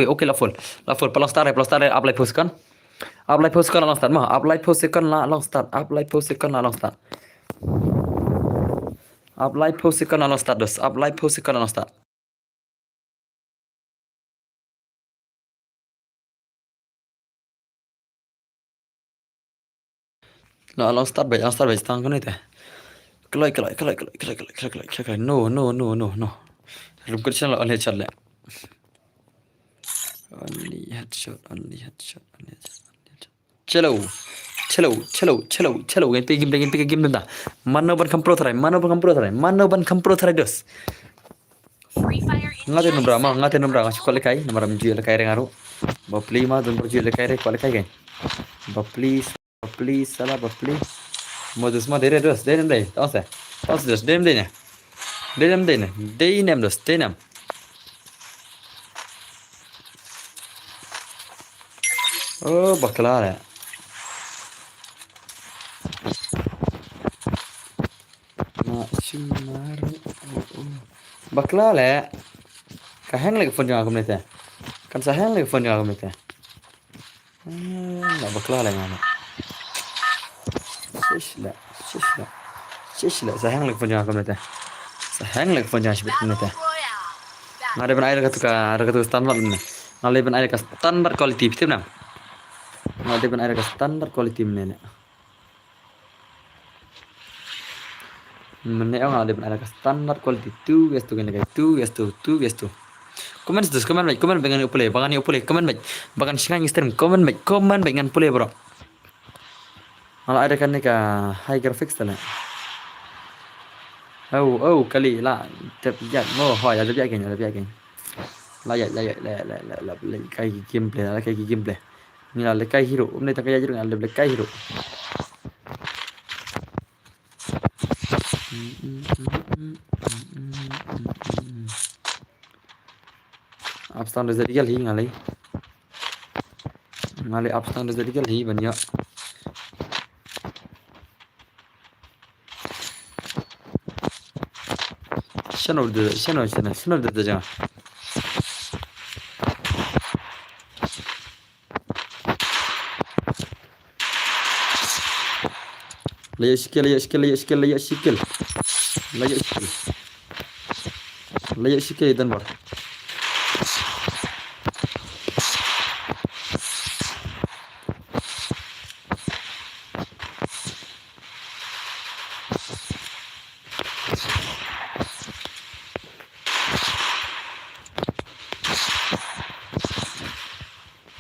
Oke, la full. Pelong start, apply post kan. Apply post kan long start mah. Apply post kan long start. Apply post kan long start. Apply post kan long start dos. Apply post kan long start. Nah, long start baik stang kan itu. Kelai. No. Rum kerja lah, only headshot. Chalo. Ganti game dah. Mana ban kampro tharai dos. Ngate nombra ngasih kuali kai, nombra menjual kai rengaru. Bapli mah don berjual kai kuali kai kan. Bapli salah bapli. Modus mah dere dos, dere dos, dem deh. Dem dos. Oh, baklar ya. Baklar ya. Kahang lagi phone jangan aku menit ya. Kan sahang lagi phone jangan aku menit ya. Nggak baklar lagi mana. Sishla. Sahang lagi phone jangan aku menit ya. Sahang lagi phone jangan sibuk menit ya. Nggak ada kata standar ini. Nggak ada kata standar quality betul nam. Nggak ada kata standar quality ini. Meneh nggak ada kata standar quality tu guys tu. Komen dengan upule, komen baik. Bahkan sekarang stream komen baik dengan upule bro. Malah ada kan ka high graphics tu lah. Oh kali lah terjat mo hoy ada biakin. La kai gameplay. Ni la kai hero. Umne tak kaya jirung la kai hero. Abstang dari dia lagi ngalai abstang dari dia lagi banyak. Shano de jangan. Layak sikil dan bar.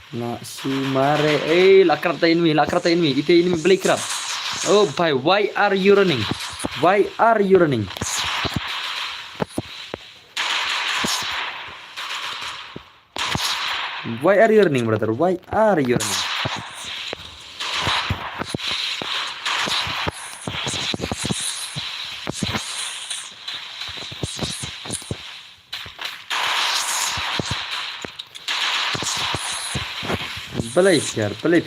Nak sumare lakrata ini ite ini beli kerap. Oh bhai, why are you running? Why are you running, brother? Why are you running? Play fair. Layar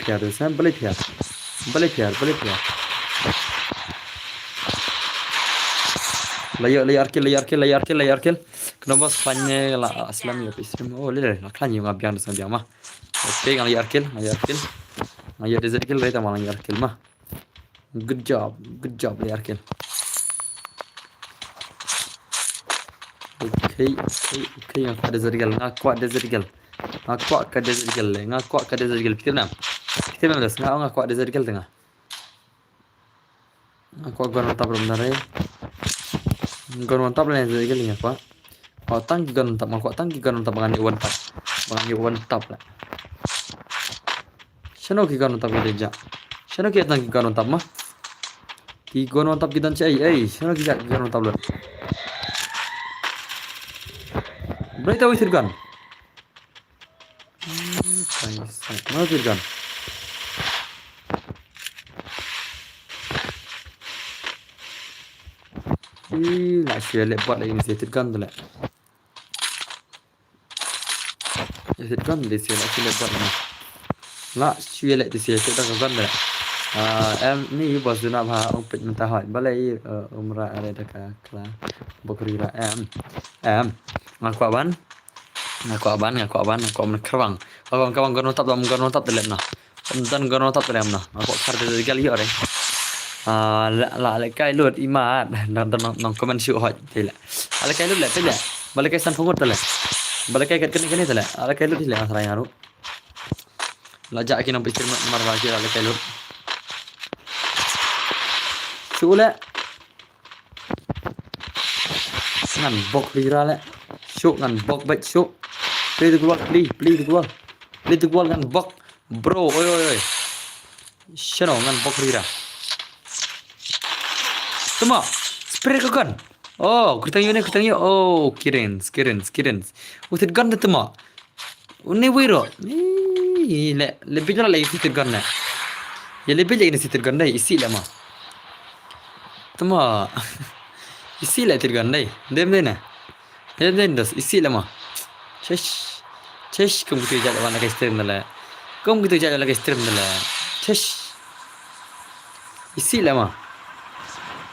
kill. Kenapa Spanyol lah Islam ya pisrim. Oh lele, kan yung abiang dosan biang mah. Oke, layar kill. Layar desert kill reta malang layar kill mah. Good job layar kill. Oke, ngakwa desert kill. Ngakwa ke desert kill. Pikir nam das ngakwa desert kill tengah. Ngakwa gua mantap belum nare. Gua mantap lah desert kill ngakwa. tang gigan tap ko tang gigan tap bangan iwan tap bangan iwan tap la shano gigan tap geja shano ki tang gigan tap mah gigan tap gidan chai shano gigan tap la berita wisir gan mana wisir gan lah sih lebat lagi ni wisir gan tu la wisir gan di sini lah sih lebat ni lah sih lek di sini kita gan tu la em ni bos tu nak bah ông pit mentah hot balai umrah ada dekat kelah bokrira em ngaku aban ngaku kerwang kawan tap dalam nah dan gono tap dalam nah aku kar de gal yo re la kai lut imat nong komen shu hot tila ala kai lut la tila balai kai san fungut tila balai kai kat kene tila ala kai lut tila asrai ngaru la jak kinong pikir marwa ki ala kai lut Sule ngan bok lira le syuk ngan bok bet syuk play the goal ngan bok bro oi shano ngan bok lira tuma spray kan oh kutang yo oh kirens utit gan tuma unne wiro le lebih jala lagi sitir gan na ya lebih lagi sitir gan dai isi lama tuma isi lah tirgan dai dem das isi lama chesh kum gitu jaga wana kaister nala kum gitu jaga lagi kaister nala chesh isi lama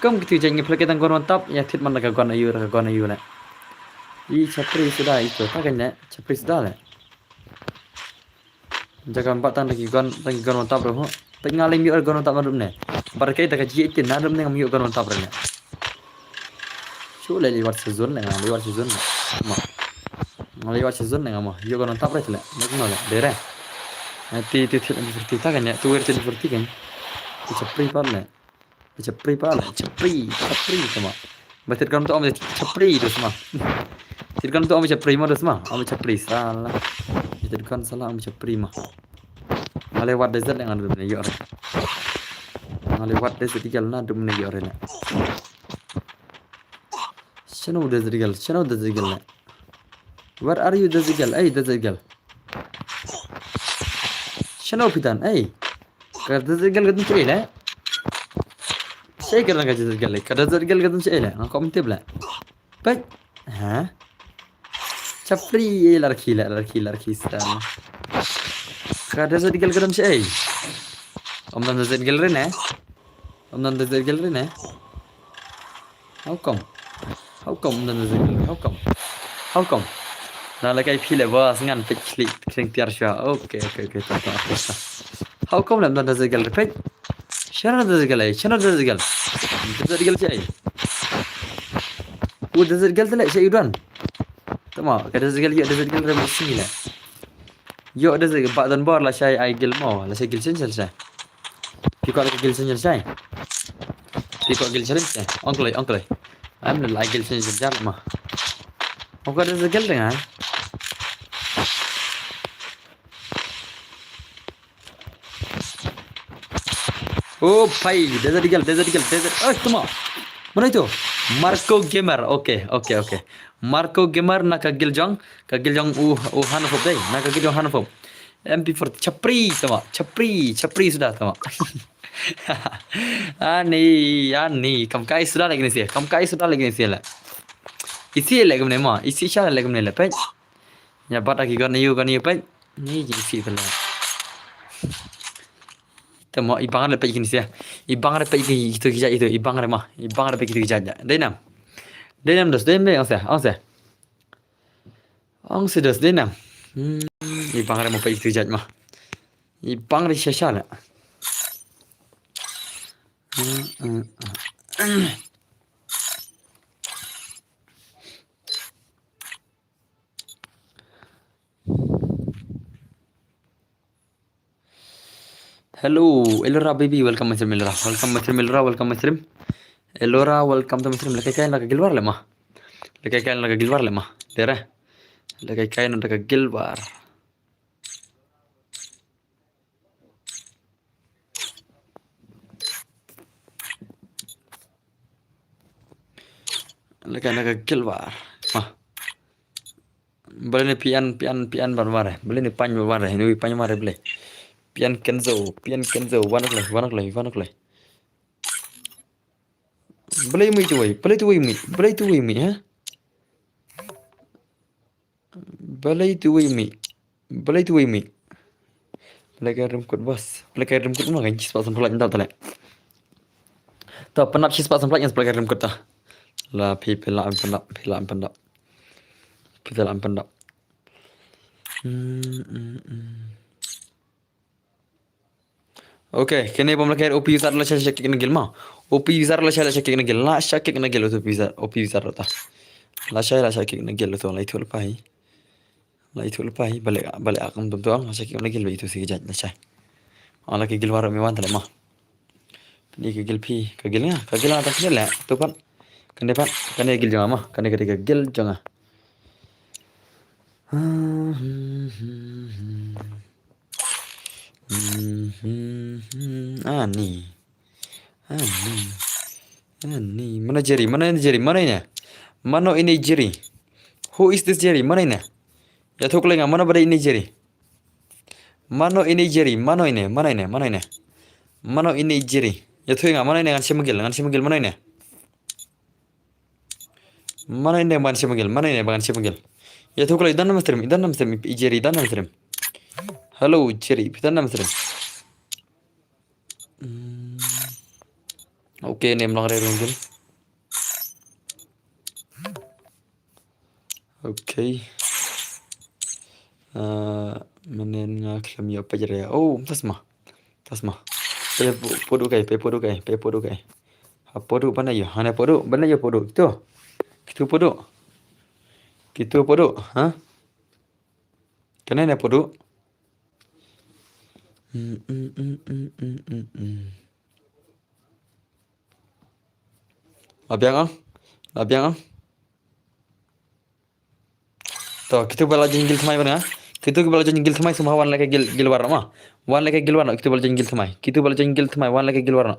kum gitu jaga pelak kita kono tap ya tit man laga kono ayu la I chapri sudah itu takanya chapri sudah la jaga empat tan lagi kono tap roh pengalim yo kono tap madum ne barkai tak ji itin nadum ne ngam yo kono tap rene Sule liwat season le ngam liwat season ma liwat season le ngam yo kono tap rele nek no le dere ti ta kan ya tu wer ti kan chapri pa le chapri sama batet kan to am chapri itu sama tirkan to am chapri ma sama am chapri salah tirkan salah am chapri ma lewat desert yang ada di yo lewat desert digal na dum ne yo re Shano desert girl where are you desert girl shano pitan ka desert girl gadun chile shay karna ka desert girl gadun chile ngkom tibla but ha chapri larki stan ka desert girl gadun shay om dan desert girl rene how come dan desert girl how come na la kai phile ba ngan pe kling tiar sha okay how come dan desert girl pe shana desert girl shay u desert girl tala shay udan tama ka desert girl re sila yo desert ba dan bar la shay ai gil mo la shay gil sen shay Piko lagi gil sen shay Piko gil sen shay oncle I'm not like gil sen shay ma Oka desert girl dengan oh pai desert girl tuma mana itu Marco Gamer okay Marco Gamer nak giljong Hanfop deh nak giljong Hanfop MP4 Capri sudah tama ani kam kai sudah lagi ni sih lah isi lagi mana ma isi sya lagi mana lah pe ya bata ki kan you pe ni isi tu lah tama ibang ada pe ni sih ibang ada pe itu kija itu ibang ada pe itu kija denam dos dembe ang se dos denam ibang ada pe itu kija mah ibang ada sya lah Hello, Elora baby, welcome to Milra. Welcome to Elora. Elora, welcome to Milra. Lekay kain lagi gilwar le mah. Dera. Lagi kain ada Gilbar. Lagi ada Gilbar. Ah. Boleh ni pian barmare. Boleh ni pan barmare. Ini pan barmare boleh. Pian Kenzo. Wanak leh. Boleh mi tu wei. Boleh tu wei mi, ha? Boleh tu wei mi. Boleh rum kut bos. Boleh rum kut mah kan cis pasal pelat entah tak. Tak penat cis pasal pelat yang boleh rum kut tak. Lah pilam pendak. Pilam pendak. Okay, kini pun mereka OP user lah saya cek kena gil mah. OP user lah saya cek kena gil. Lah saya cek kena gil tu OP user tu. Lah saya kena gil tu lah itu lepas. Balik akan tu lah saya kena gil itu sih jadi lah saya. Allah ke gil warak mewan tak mah. Ni ke gil pi, ke gil atas gil lah. Tu pan. Kena gil jangan mah. Kena gil jangan. Ani. Mana Jerry? Mana ini? Mana ini Jerry? Who is this Jerry? Mana ini? Ya tu kalau mana pada ini Jerry? Mana ini Jerry? Mana ini? Ya tu mana ini ngan si Miguel mana ini? Mana ini ngan si Miguel? Ya tu kalau idan nama stream Jerry idan nama stream. Hello Jerry, idan nama stream. Okay, name lang rin dun. Okay. Menen nga klam yo pajare. Oh, tasma. Pe podo kay. Ha podo bana yo. Hana podo, bana yo podo. Kitu podo. Ha? Kanana podo? Labiang ang. To kitu bala jinggil thamai bana. Kitu bala jinggil thamai semua wan leke gil warna mah. Wan leke gil warna kitu bala jinggil thamai. Wan leke gil warna.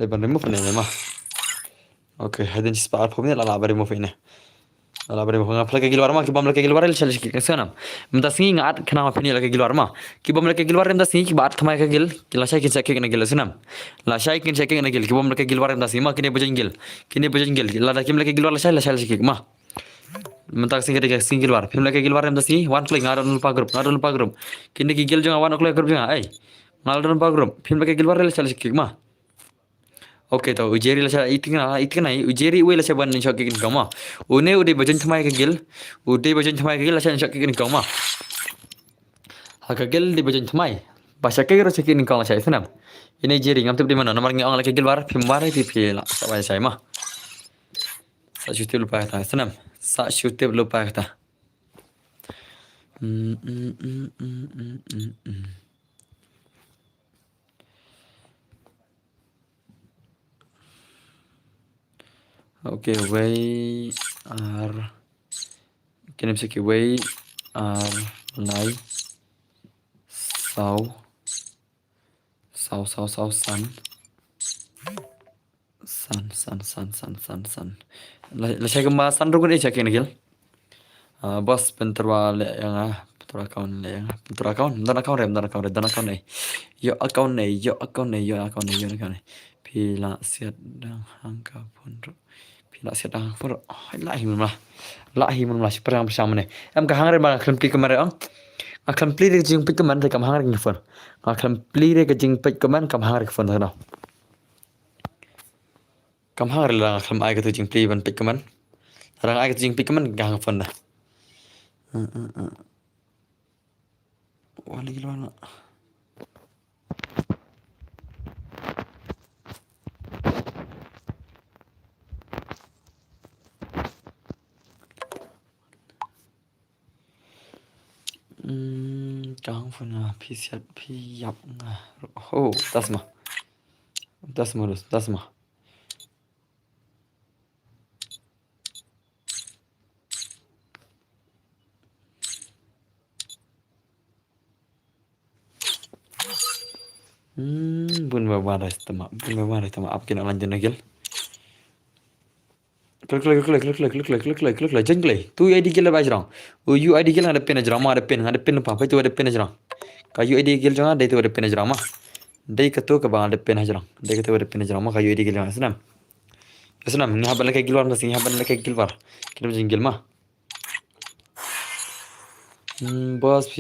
Leban remove ni mah. Okay, hadin spa arpom ni la remove ini. Ala beri bunga pelak gil warma kibam lek gil warel challenge ki sana mta singi ngat khana ma phini lek gil warma kibam lek gil warem da singi ki bat thamai ka gil kila shai kin cheke na gil sunam la shai kin cheke na gil kibam lek gil warem da sima kine bujeng gil la da kim lek gil war la shai ki ma mta singi ke singi war phim lek gil warem da si wan play ngarun pa group kine ki gil jonga wan okle group jonga ai ngarun pa group phim lek gil warel challenge ki ma Okay tau ujeri lah itikna ujeri we lah saban shok kin kama une ude bajan thamai ka gil lah shok kin kama ha ka gil di bajan thamai basa ke ro kin kama sai sanam ini jeri ngam tip di mana nomor ngi ong la ke gil war phim war pi la sa bai sai ma sa shute lupa ta sanam sa shute lupa ta Okay, we are can say we are like sau sun. La saya kembali sun rukun aja kini gil. Bos bentar wale yang bentar account bentar account nih. Yo account nih. Pila siat dang hangka pun. Pila siat dang pun. Lahi mun lah seperti yang bersama nih. Em kahang re bang klempi kemarin ang. Klempi re jing pik kemarin kam hang re ngfon. Klempi re jing pik kemarin kam hang re ngfon tau. Kam hang re lang klem ai ke jing pli ban pik kemarin. Rang ai ke jing pik kemarin gang ngfon dah. Wali gila nak. Trang Funa Pisiat Piap. Oh, das mal. Das Modus, das mal. Bun bawa teman, bun bawa teman. Apa kena lanjut lagi? Klik, jengklay. Tu ID gila bajrang. You ID gila ada pin aja ramah, ada pin apa itu ada pin aja rang. Kayu ID gila jangan, dia itu ada pin aja ramah. Dia ketu ke bang ada pin aja rang. Dia ketu ada pin aja ramah kayu ID gila senam. Senam, ni haban lagi gilwar nasi, haban lagi gilwar. Kita jengkel mah. Bos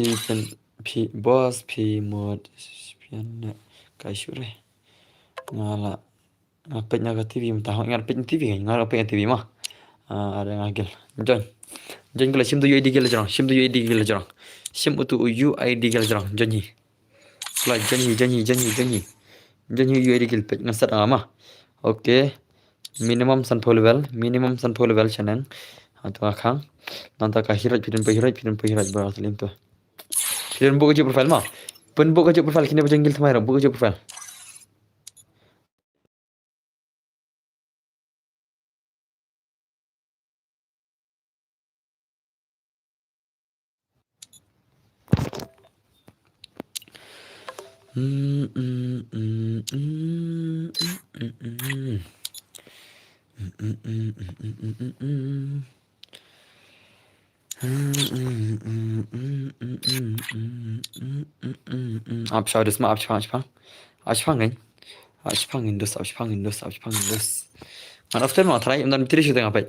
bos mod pian kayu sure. Ngala ngapetnya ke TV mentah ngapetnya TV kan ngapetnya TV mah ada ngagel join kalau sim tu UID gel jarang sim tu UID gel jarang sim tu UID gel jarang join kalau join UID gel pet ngasar mah oke minimum sampai level channel atau akang nanti kahirat pirin berat lim tu pirin buka je profile mah pun buka je profile kini berjengkel sama era buka je profile abschau das mal abspangen das man auf mal try und dann bitte ich dengan apa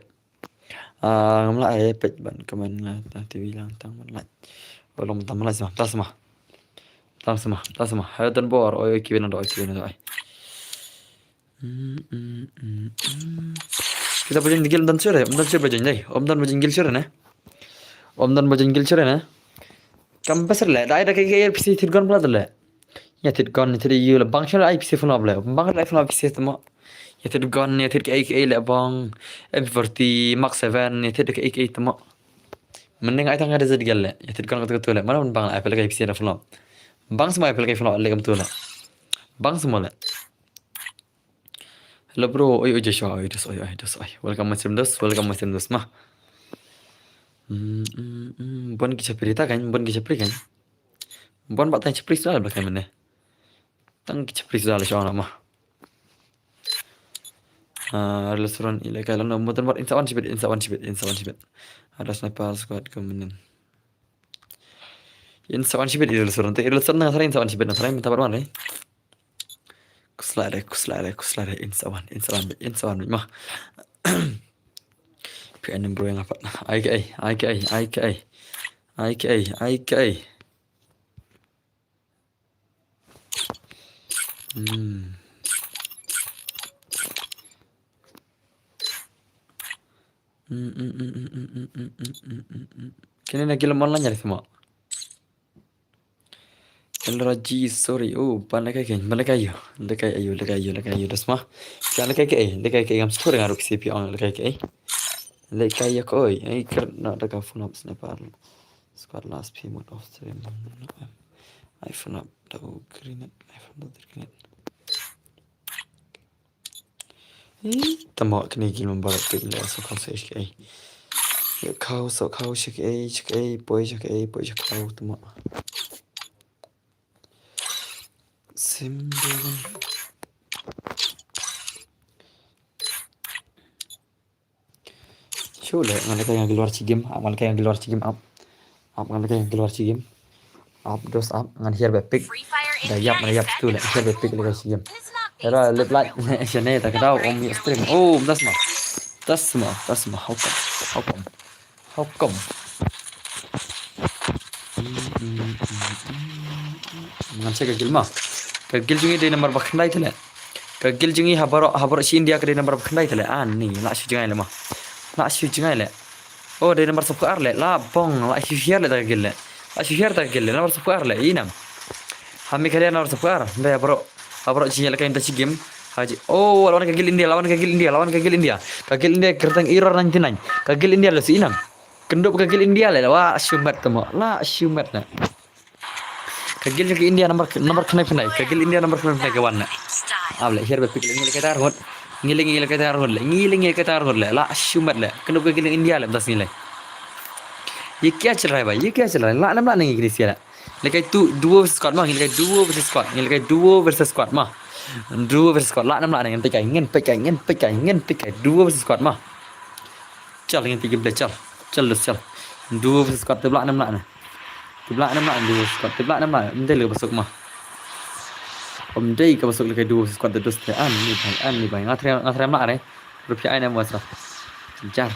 ngamla pet ban kaman ngata TV lang tang man belum tamal sama tas mah hadan bor oy kibena do kita bajing digil dan sure bajing dai dan bajing gil sure na dan bajing gil sure na kam pasar la dai da kai pc thirgon pula dale ya thirgon thir yu la bang sure ai pc phone abla bang la phone pc tama ya thirgon ya thir ai la bang m40 max 7 ya thir ai tama mending ai tang ada zed galle ya thirgon kata kata la mana bang apple kai pc na phone bang semua apple kai phone le kam tu la bang semua la hello bro oi Joshua oi welcome macam dos mah bon kisah cerita kan bon kisah cerita kan bon pak tanya cerita soal belakang mana tang kisah cerita soal soal mah restoran ilegal no motor bar insawan sibet ada sniper squad kemudian insawan sibet itu restoran dengan sering insawan sibet sering minta baruan deh kuslare insawan mah PN bro yang apa IKA kini lagi lemah lah nyari semua Raji sorry balik ayo das mah jangan lekai ngam story ngaruk CP on lekai ya koi karena ada phone up snapper squad last payment of stream iPhone up tahu green tamak kini gil membarak pilih so kau sih kau cek boy kau tamak symbol Coba ngana kayak yang keluar cigim, ngana kayak yang keluar cigim up dos up ngan share bepik, dayap tu lah share bepik lagi cigim. Era leplat sini tak tahu ya stream. Das mah, how come? Ngan saya kagil jungi di nomor bakandai tu lah. Kagil jungi habar si India ke di nomor bakandai tu lah. Ni nak si jungai lemah. Nak si jungai le. Oh dari nomor sepuluh le. La bong. La si share le tak gile. Nomor sepuluh le. Inam. Kami kalian nomor sepuluh. Dah bro si lagi kita si game. Haji. Oh lawan kagil India. Kagil India kertang error 99. Kagil India le si inam. Kendup kagil India le. Wah syumat temo. La syumat na. Kagil ke India nomor kena pinai. Kagil India nomor kena pinai kawan. Able here bepik ngil kita arhon. Ngil kita arhon le. Ngil kita arhon le. La shumat le. Kena kagil India le बस nilai. ये क्या चल रहा है भाई ये क्या चल रहा है ला नम ला नहीं गिरी सिया लेकिन तू duo versus squad mah लेकिन duo versus squad लेकिन duo versus squad mah duo versus squad ला नम ला नहीं पे kai duo versus squad mah चल ingin pergi play चल चल duo versus squad tebelak nam La duo squad tebelak nam La mendai le masuk mah om dai ke masuk lekai duo versus squad terus ni bhai ngatram La re rupiah ai nam wasa jar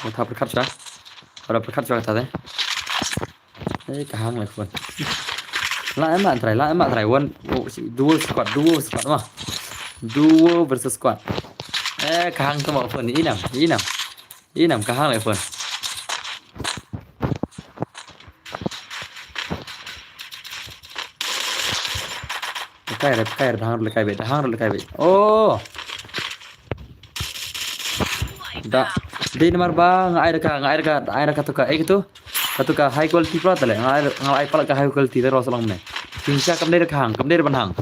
mau thap khat ra Orang berkat suara tadi. Kahang lah pun. Lah emak try one duo squad mah. Duo versus squad. Kahang tu mau pun inam kahang lah pun. Kair hang lekai bet. Oh. Dah. Di nomor bang, air ka tuka high quality pula tale, ngai pala ka high quality terus lang me. Pinsa kam dari hang, kam dari banhang.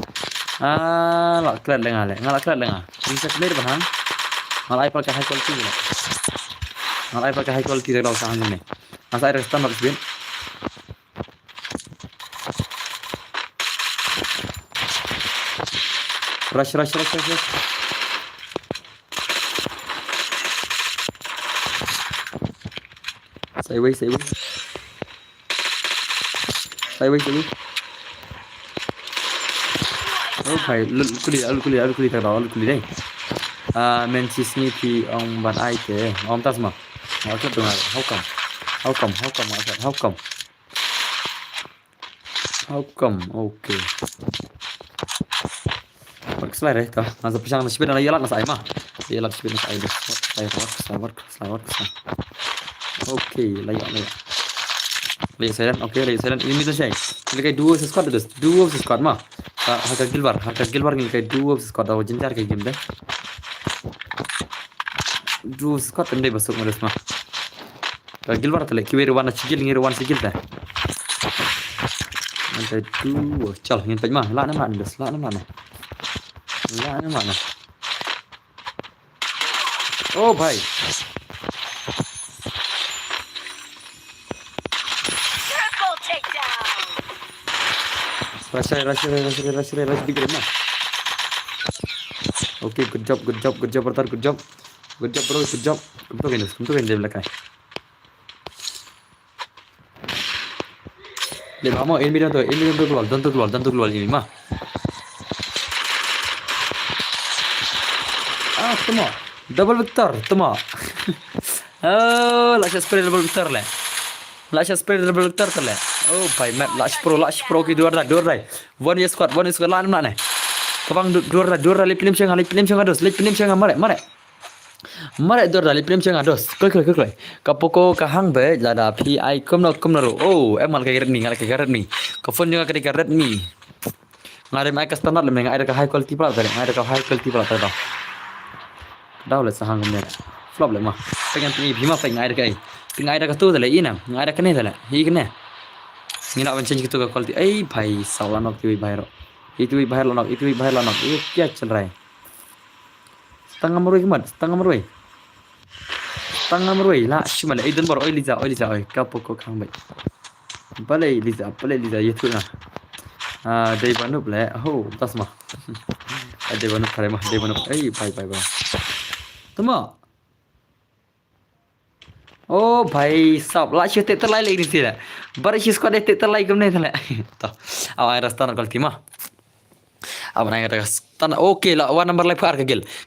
La klat lenga le, ngala klat lenga. Pinsa kam dari banhang. Ngai pala ka high quality le. Ngai pala ka high quality terus hang me. Asa air stand up bin. Rush. Say way. Oh phải kuli ta đó kuli đây. Manchester ni thì ông bạn ai thế? Ông ta mà. Nói cho tôi là hau cầm. Ok. Bak slide đấy ta. Masa pisang nasi bin yalak nasi mah. Yalak nasi bin nasi deh. Slide. Okay, layak. Layak saya. Ini tu saya. Ini kayak duo versus squad mah. Harga Gilbar ni kayak duo versus squad. Aku jencar kayak game deh. Duo versus squad tendai masuk malas mah. Harga Gilbar tu lek kiwir warna sigil dah. Nanti duo. Cal, ingin tanya mah. Lah nama. Oh, bhai. Rush big mah. Okay, good job brother, good job bro, good job. Come to game belakang. Le vamos, el mirando keluar, tanto keluar ini mah. Temo. Double victor, temo. Oh, last spray double victor le. Oh भाई मैं लाश प्रो की dua dah. One year squad lan mana? Kapang dua dah lip film ceng ados, mare dua dah lip film ceng ados. Klik. Kapoko kahang be lada PI kumno ro. Oh, emal kayak Redmi. Kafon juga kayak Redmi. Ngare mai ka standard le menga ada ka high quality pula tadi. Dah le sahang kumne. Flop le mah. Pengen tinggi bima pengen ada kai. Tinggal ada tu tadi inam, ada kene tadi, hikne. Ngina change gitu ke quality. भाई साला knock itu बाहर नॉक. ये क्या चल रहा है? Setengah meruai lah. Cuma le idun baru Liza. Kapok kang baik. Balai Liza ये tu ना. Dari Banup le. Oh, tas mah. Dari Banup kare mah. भाई. Tuma. Oh भाई साहब लाश ते तलाई ले रही थी ना बड़े चीज को देते तलाई कम नहीं था तो अब आया रास्ता निकल थी माँ अब ना रास्ता ओके ला वन नंबर लाइफ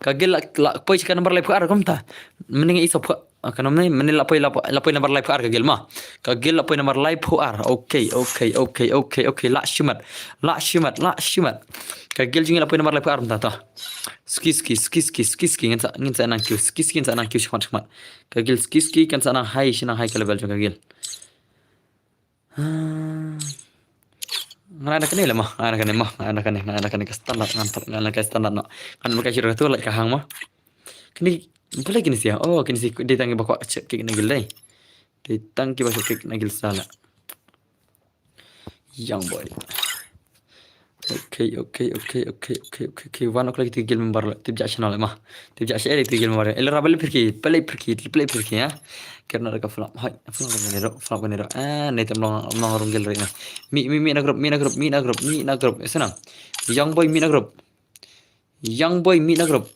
का गिल ला पैसे का नंबर लाइफ कम था मैंने इस सब kan मैंने lapoi number live ka Gill माँ का Gill lapoi number live okay la shimat ka Gill Jing lapoi number live ka ta ski ngin sa nang kiu shmat ka Gill ski kan sa nang hai ka level ka Gill ngana kan le mah ngana kan ka standard ngana ka standard no kan mo ka shiro tu like ka hang mah kini boleh kini sih oh kini sih dia tangi bakwa cek kek nagil dai dia tangi bakwa cek nagil sala Young boy. اوكي 1 o'clock تيجي من برا تبدا شنو ما تبدا شيء تيجي من برا الا رابل بركي ها كرنا رك فلان هاي فلان بنيرو نيت امنا رونجل رينا مي نغرب اسنا young boy مي نغرب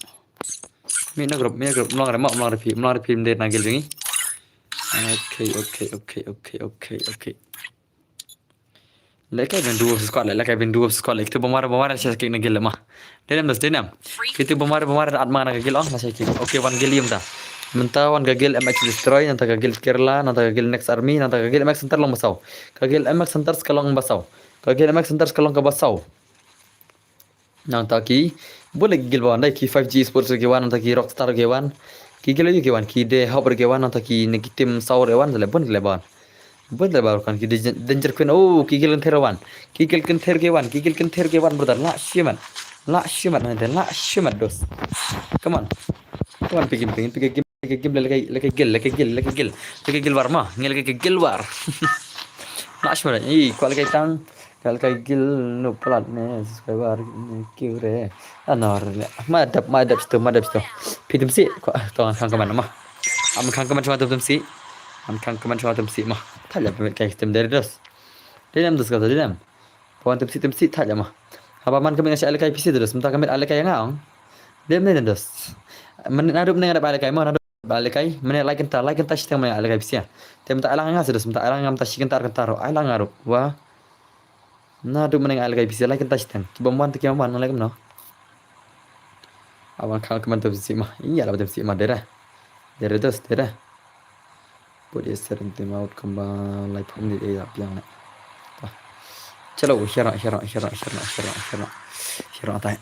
ملان رفي مدير ناجل ريني اوكي Leka ben dua squad leka ben dua squad lek tu bamar saya kek nagil mah. Denam. Kita bamar at mana gagil oh masih kek. Oke wan gilium ta. Menta wan gagil MX destroy nanta gagil Kerala nanta gagil next army nanta gagil MX center long basau. Gagil MX center sekalong basau. Gagil MX center sekalong ke basau. Nanta ki boleh gigil bawan dai ki 5G sports ke wan nanta ki Rockstar ke wan. Ki gila ke wan ki de hopper ke wan nanta ki negitim saur ke wan lebon ke leban. Betul baru kan kita danger queen kikil kan ter kewan brother la shiman nanti la shiman dos come on pikir lagi gil war mah ngel lagi gil war la shiman kual kai tang kal kai gil no pelat ne subscriber kire anor madap sto pitim si tuan kan kemana mah am kan kemana cuma pitim si am kan kemana cuma pitim si mah tanya kayak tim dari dos dinam dos kata dinam pawan tim si tanya mah apa man kami ngasih alakai PC dos mentah kami alakai yang ngaong dem nih dos menarup nih ada alakai mah narup alakai mana like entah sih mana alakai PC ya tem tak alang ngas dos mentah alang ngam tak sih kentar alang ngarup wah narup mana alakai PC like entah sih coba man tu kiaman like mana awan kal kemana tim si mah iya lah tim si mah derah dos Boleh sering tim out kembali live home di yang nak. Chalo syarah tay.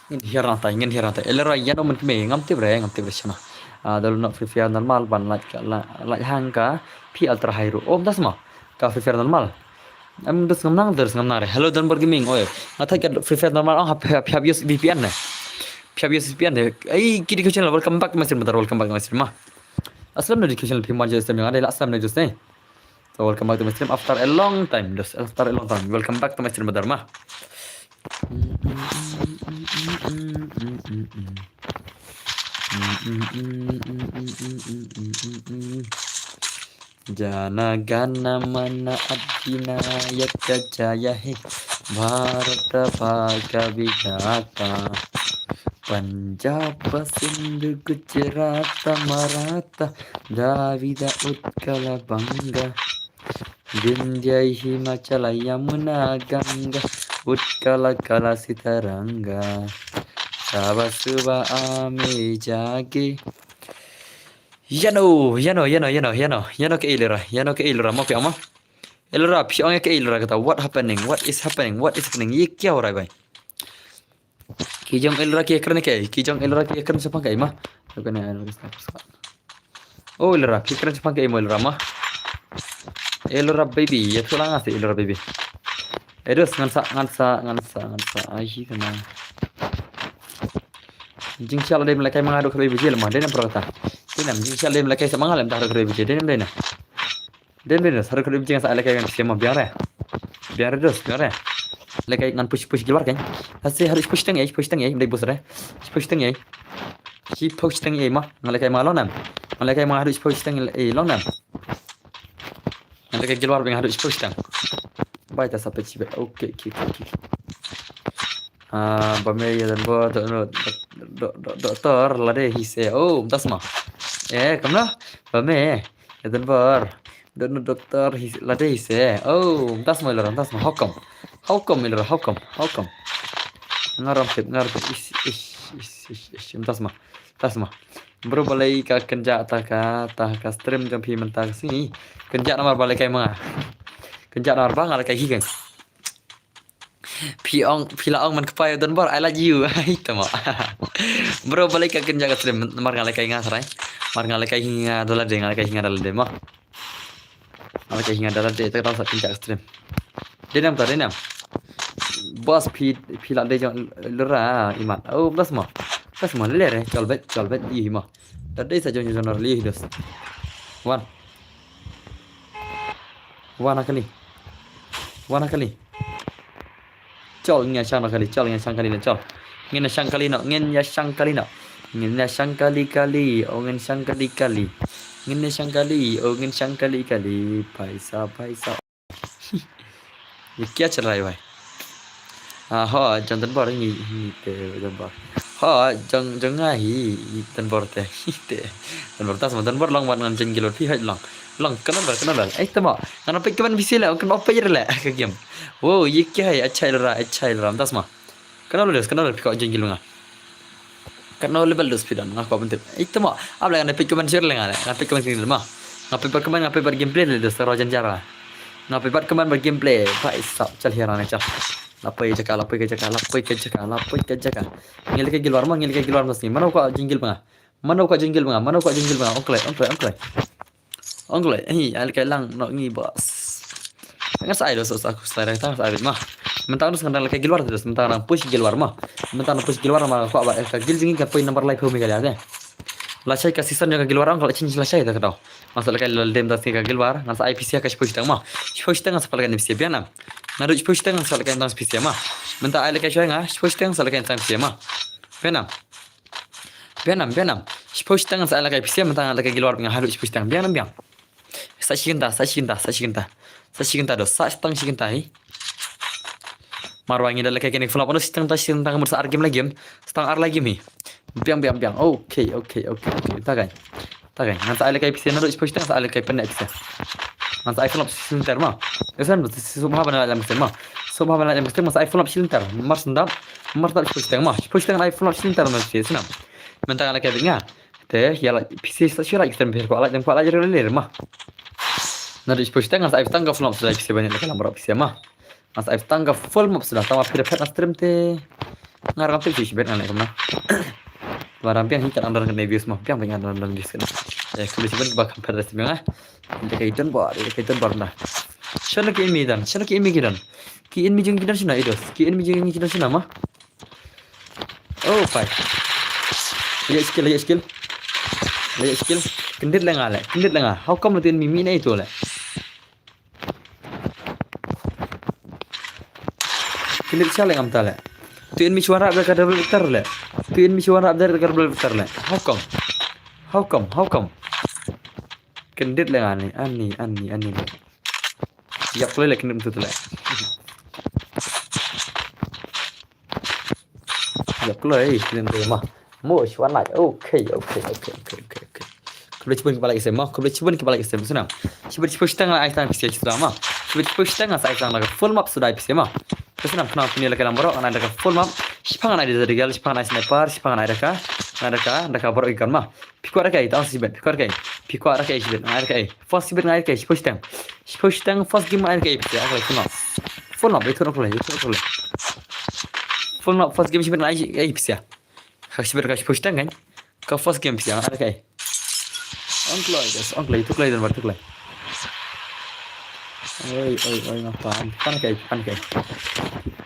Ingin syarah tay. Elera ya no men ngam tibre sana. Dalu nak free fire normal ban like hangka pi ultra hero. Om das mah. Ka free fire normal. Das ngam nang. Hello dan bergaming. Oi. Ngata ka free fire normal hab use VPN ne. Hab use VPN ne. Ai kidi ko channel welcome back masih bentar welcome back masih mah. Aslam notification film aja stream yang ada aslam just nih. So welcome back to my stream after a long time. Welcome back to my stream Dharma. Jana gana mana adina yakajaya he Bharata bhaga vidhata Punjab, Sindhu, Gujarat, Maratha, Dravida, Utkala, Banga, Vindhya, Himachala, Yamuna, Ganga, Utkala, Kalasitaranga, Savasuva, Ame, Jage. Yano ke ilura, mau apa? Ilura, piangnya ke ilura kata, what is happening? Ye kya ho raha hai bhai? Kijang elra ki ekran siapa kai mah? Oh elra ki ekran siapa kai mah elra mah? Elra baby ya tulang asih elra baby. Edos ngansa ahi kana. Jing sial dem lakai mangadu kare baby lemah denam prata. Denam jing sial dem lakai sama ngalam dah kare baby denam dena. Denam sar kare baby sa lakai kan siapa biar dos. Like ngan push keluar kan asih harus push tang ya dari bos dah push tang ya mah ngalai malah nam ngalai mah harus push tang long nam ngalai keluar dengan harus push tang baik tak sampai cibe oke bame ya dan buat doktor lade hise oh tas mah kamna bame ya dan buat doktor lade hise oh tas mah How come? Ngarap is tas mah bro balai ka kenja ta ka stream jam pi mentang sini kenja nomor balai kai mah kenja nomor bang ala kai higan pila ong man kepai dan bar I like you itu mah bro balai ka kenja ka stream nomor ala kai ngasrai mar ala kai hinga dala de mah ala kai hinga dala de ta sa kenja stream denam bos pila de jang lera imat oh das mah lere calbet ih mah tadi saja jonor lih dos wan Wana kali. Wana kali. Chol nghe sang nó kali, chol nghe sang kali nó chol. Nghe nó sang kali nó, nghe nhà sang kali nó. Nghe nhà sang kali kali, oh nghe sang kali kali. Nghe nhà sang kali, oh nghe sang kali kali. भाई साहब ये क्या चल रहा है भाई? Họ chân tấn bò đấy nhỉ tệ tấn bò họ chân ngay tấn bò tệ tấn bò tas mà tấn bò longวันngàn chân kilo phi hết long long kenapa eh temo karena pick kan bisa lah kan apa ya lah ke game wow ये क्या है अच्छा है ram tas mah kenapa pick chân kilo nggak karena level dos pidan aku apa penting itu mah apa yang pick kan share lah nggak pick kan sini mah ngapain gameplay le dos rojan cara ngapain gameplay pak isap chal hirana chal lapoi ke jaka ngil ke gilwar mas ni mana kau jinggil banga ongle al ke lang no ngi bos ngas sai dos aku sai mah mentang dos ngandang ke gilwar dos mentang push gilwar mah kau apa ke gil jingi ke poin nomor live home kali ada lasai ka season ke gilwar kalau cincin lasai tak tahu masalah ke dem das ke gilwar ngas IPC ka push tang mah push tang sapal kan IPC bianam naruh push tang salah kan dans PC mah mentang ai ke shoy ngah push tang salah kan dans PC mah bianam push tang salah kan PC mentang ala ke gilwar ngah harus push tang bianam sacikinta dos tang cikinta hi marwangi dala kayak gini flop ono sitang kamu sa game lagi stang ar lagi mi biang oke tagai nanti ala kayak PC naruh push tang sa ala kayak penek bisa nanti iPhone up silintar mah esan semua bana alam sistem masa iPhone up silintar mars tak push tang iPhone up silintar nanti senam mentang ala kayak binga teh ya PC sa syira kita ber ko ala jadi ler mah naruh push tang sa iPhone ka flop sudah bisa banyak dalam berapa PC mah mas iPhone ka full map sudah tahu apa dapat stream teh ngarang tuh sih benar kemana barang piang hikat andar kena views mah piang banyak andar views kena ya kalau sih bakal pada stream ah dekaitan bar nah sana ke imi kidan ki imi jeng kidan sina idos ki imi jeng kidan sina mah oh pai lihat skill kendit lenga how come lutin mimi na itu le kendit siapa yang amtale tuin mi suara abdar kadar betar le how come kendit lenga ni ani ya boleh kendit itu le ya boleh kendit itu mah mau suara oke kalau kepala kisah senang coba setengah aitan bisa cerita mah coba setengah aitan lagi full map sudah bisa mah senang kenapa punya lagi lamborok ada full map sipangan ada dari gal sipangan ada sniper sipangan ada kah borok ikan mah pikir ada itu sibet pikir ada sibet first sibet ada coba setengah first game ada bisa aku full map itu orang full map first game sibet ada bisa sibet coba setengah kan ke first game bisa ada kayak Ongklay itu klay dan baru klay. Oi ngapain?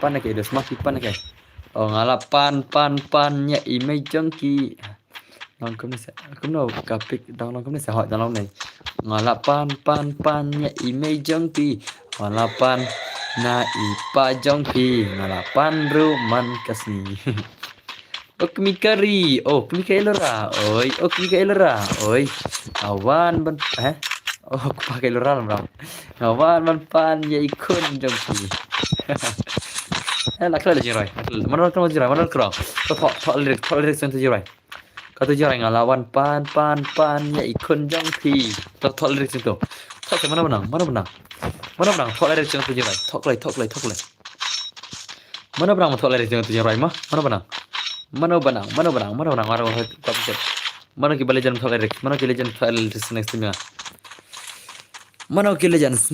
Pan kayak dos maki pan kayak. Oh ngalap pannya image jengki. Nongkom ni saya. Aku no kapik nongkom ni saya hot dalam ni. Ngalap pannya image jengki. Ngalapan na ipa jengki. Ngalapan ruman kasni. Kemikari, kemikailera, oi, awan ban, aku pakai lura bang, awan ban pan ya ikut jompi, nak kena jirai, mana kerang, tak lirik sentuh jirai, kata jirai ngalawan pan ya ikut jompi, tak lirik sentuh, tak mana menang, tak lirik sentuh jirai, tak lay, mana menang tak lirik sentuh jirai mah, mana menang orang tak bisa mana ki legend thol erik mana ki legend thol next time mana ki legends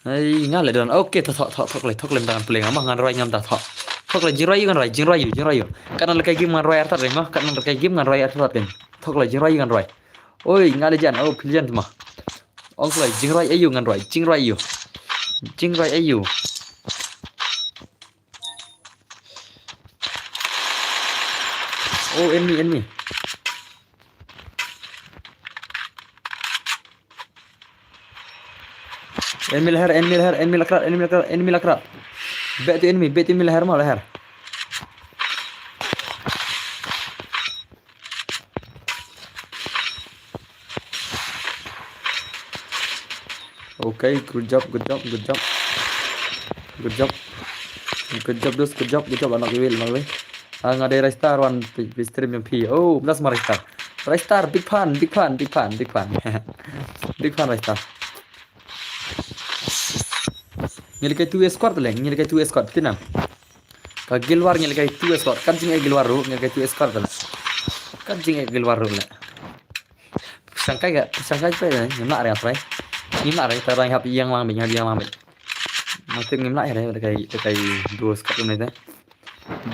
ai ngale don oke thok lem tangan peling amah ngan roi ngam ta thok le jirai kan le kai game ngan roi artat mah kan le kai game ngan roi artat kan thok le jirai ngan roi oi ngale jan pilihan mah Ongklay jingrai ayu ngan roi jingrai ayu Oh, enemy. Enemy lakrat. Back to enemy leher mah leher. Okay, good job. Good job, anak will. Ada restart one stream yang P. Oh, plus mau restart. Restart, big fan. Big fan restart. Nyali kai 2 squad leng, nyali kai 2 squad tinam. Ka gilwar nyali kai 2 squad, kan jingai gilwar ru, nyali kai 2 squad lah. Kan jingai gilwar ru lah. Sangkai pe nyimla re atrai. Nyimla re tarang hap yang mang bình. Mati nyimla re kai 2 squad này thế.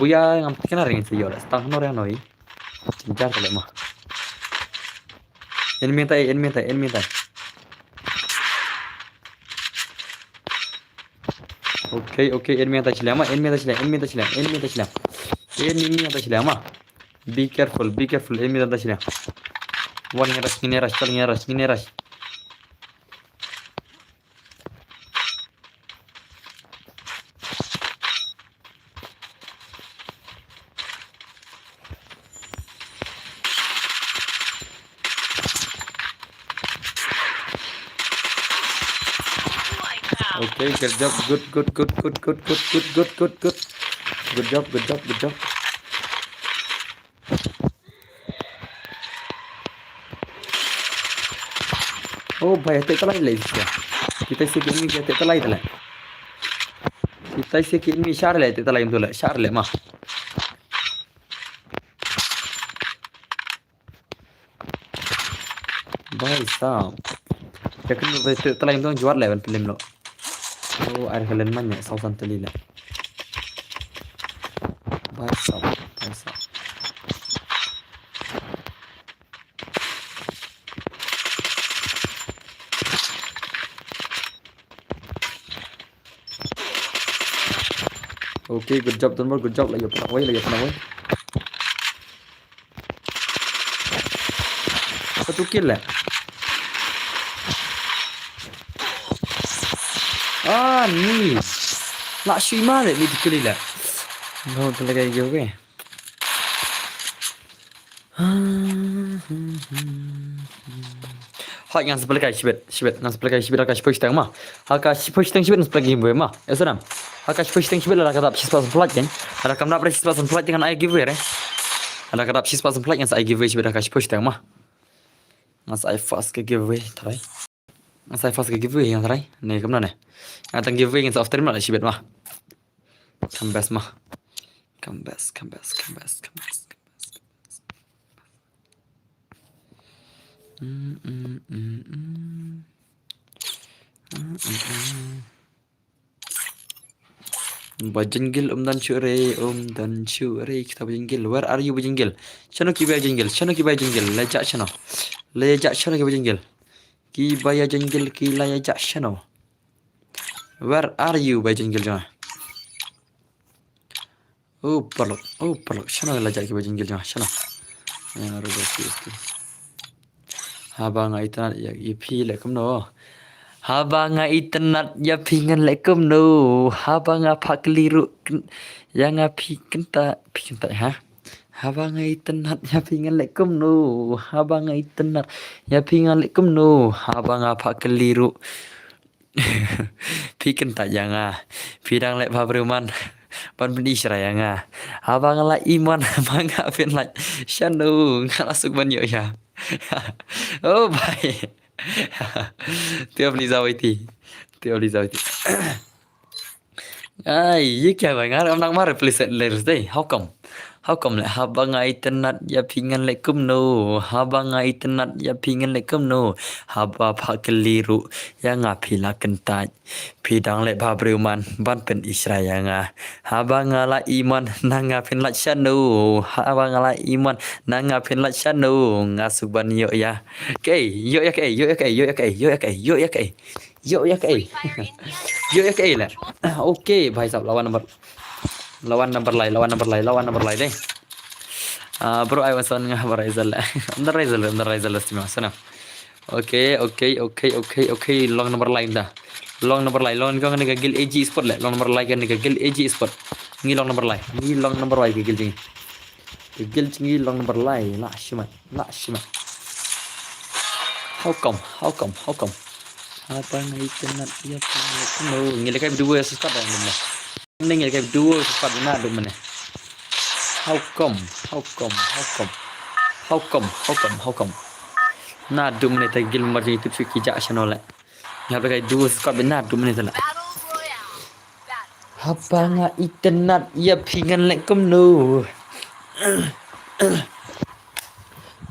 Buya ngam kena ring se yo, stang no re noi. Cincar kale mah. Enemy tai. Okay, enemy atas lama. Be careful, enemy atas lama. One ngini rush. Okay, good job. Good job. Oh, bahaya tak lain lagi. Kita sikit ni kita tak lain lah. Kita sikit ni syar lah, tak lain tu lah. Syar lah mah. Bahaya sam. Yakin tu tak lain tu jual lah film lo. Oh, air kalian mana? Sausan teli lah. Bahasa. Okay, good job tuan. Good job lagi pernah woi. Satu kill lah. Ni. Nak shui mana ni kill lah. Mau terlalu jauh ke? Hak yang sebelah kai sibet. Yang sebelah kai sibet akan push tang mah. Hak push tang sibet sebelah game mah. Ya senam. Hak push tang sibet lah kata sispas flat kan. Ada kamera pada sispas flat dengan ai giveaway Ada kata sispas flat yang ai giveaway sibet akan push tang mah. Mas ai fast ke giveaway tarai. Mas ai fast ke giveaway yang tarai. Ni kemana ni? Yang tang giveaway yang after mana sibet mah. Come best mah. Come best. Bajengil dan cure kita bajengil. Where are you bajengil? Chano ki bajengil. Lejak chano ki bajengil. Ki bajengil ki lejak chano. Where are you bajengil jana? Oh perlok. Chano lejak ki bajengil jana. Chano. Yang rugo ki. Habang internet ya IP lekum no. Habang internet ya pingan lekum no. Habang apa keliru yang api kenta ha. Habang internet ya pingan lekum no. Habang internet ya pingan lekum no. Habang apa keliru. Pi kenta yang pidang lek pabruman. Pan benisra yang Habang la iman mangga pin like shanu ngalasuk banyo ya. Oh baik. Tiap Lizawiti. Ai, ये क्या भाई यार हम मारे please let's they how come ले habang internet ya pingan lekum no habang internet ya pingan lekum no haba pakeliru yang apila kentaj pidang le babruman ban pen israel nga habang ala iman nanga pin la chanu habang ala iman nanga pin la chanu ngasuban yo ya yo lah. Okay, भाई साहब lawan number lain deh. Bro, I was on Rizal. Under Rizal estimate. Sana. Okay. Long number line dah. Long number line. Long kang nega gil AG sport le. Long number line kan nega gil AG sport. Ngi long number line. Ngi long number line gil jingi. Gil jingi long number line. Nak shiman. How come? Apa ngai kenat ya no. Ngi lekai dua sport dah mana. Ngi lekai dua sport na do mana. How come? Nah, 2 menit lagi gil macam itu fikir jak channel le. Yang pakai dua skot benar 2 menit lah. Apa nga internet ya pingan lek kum nu.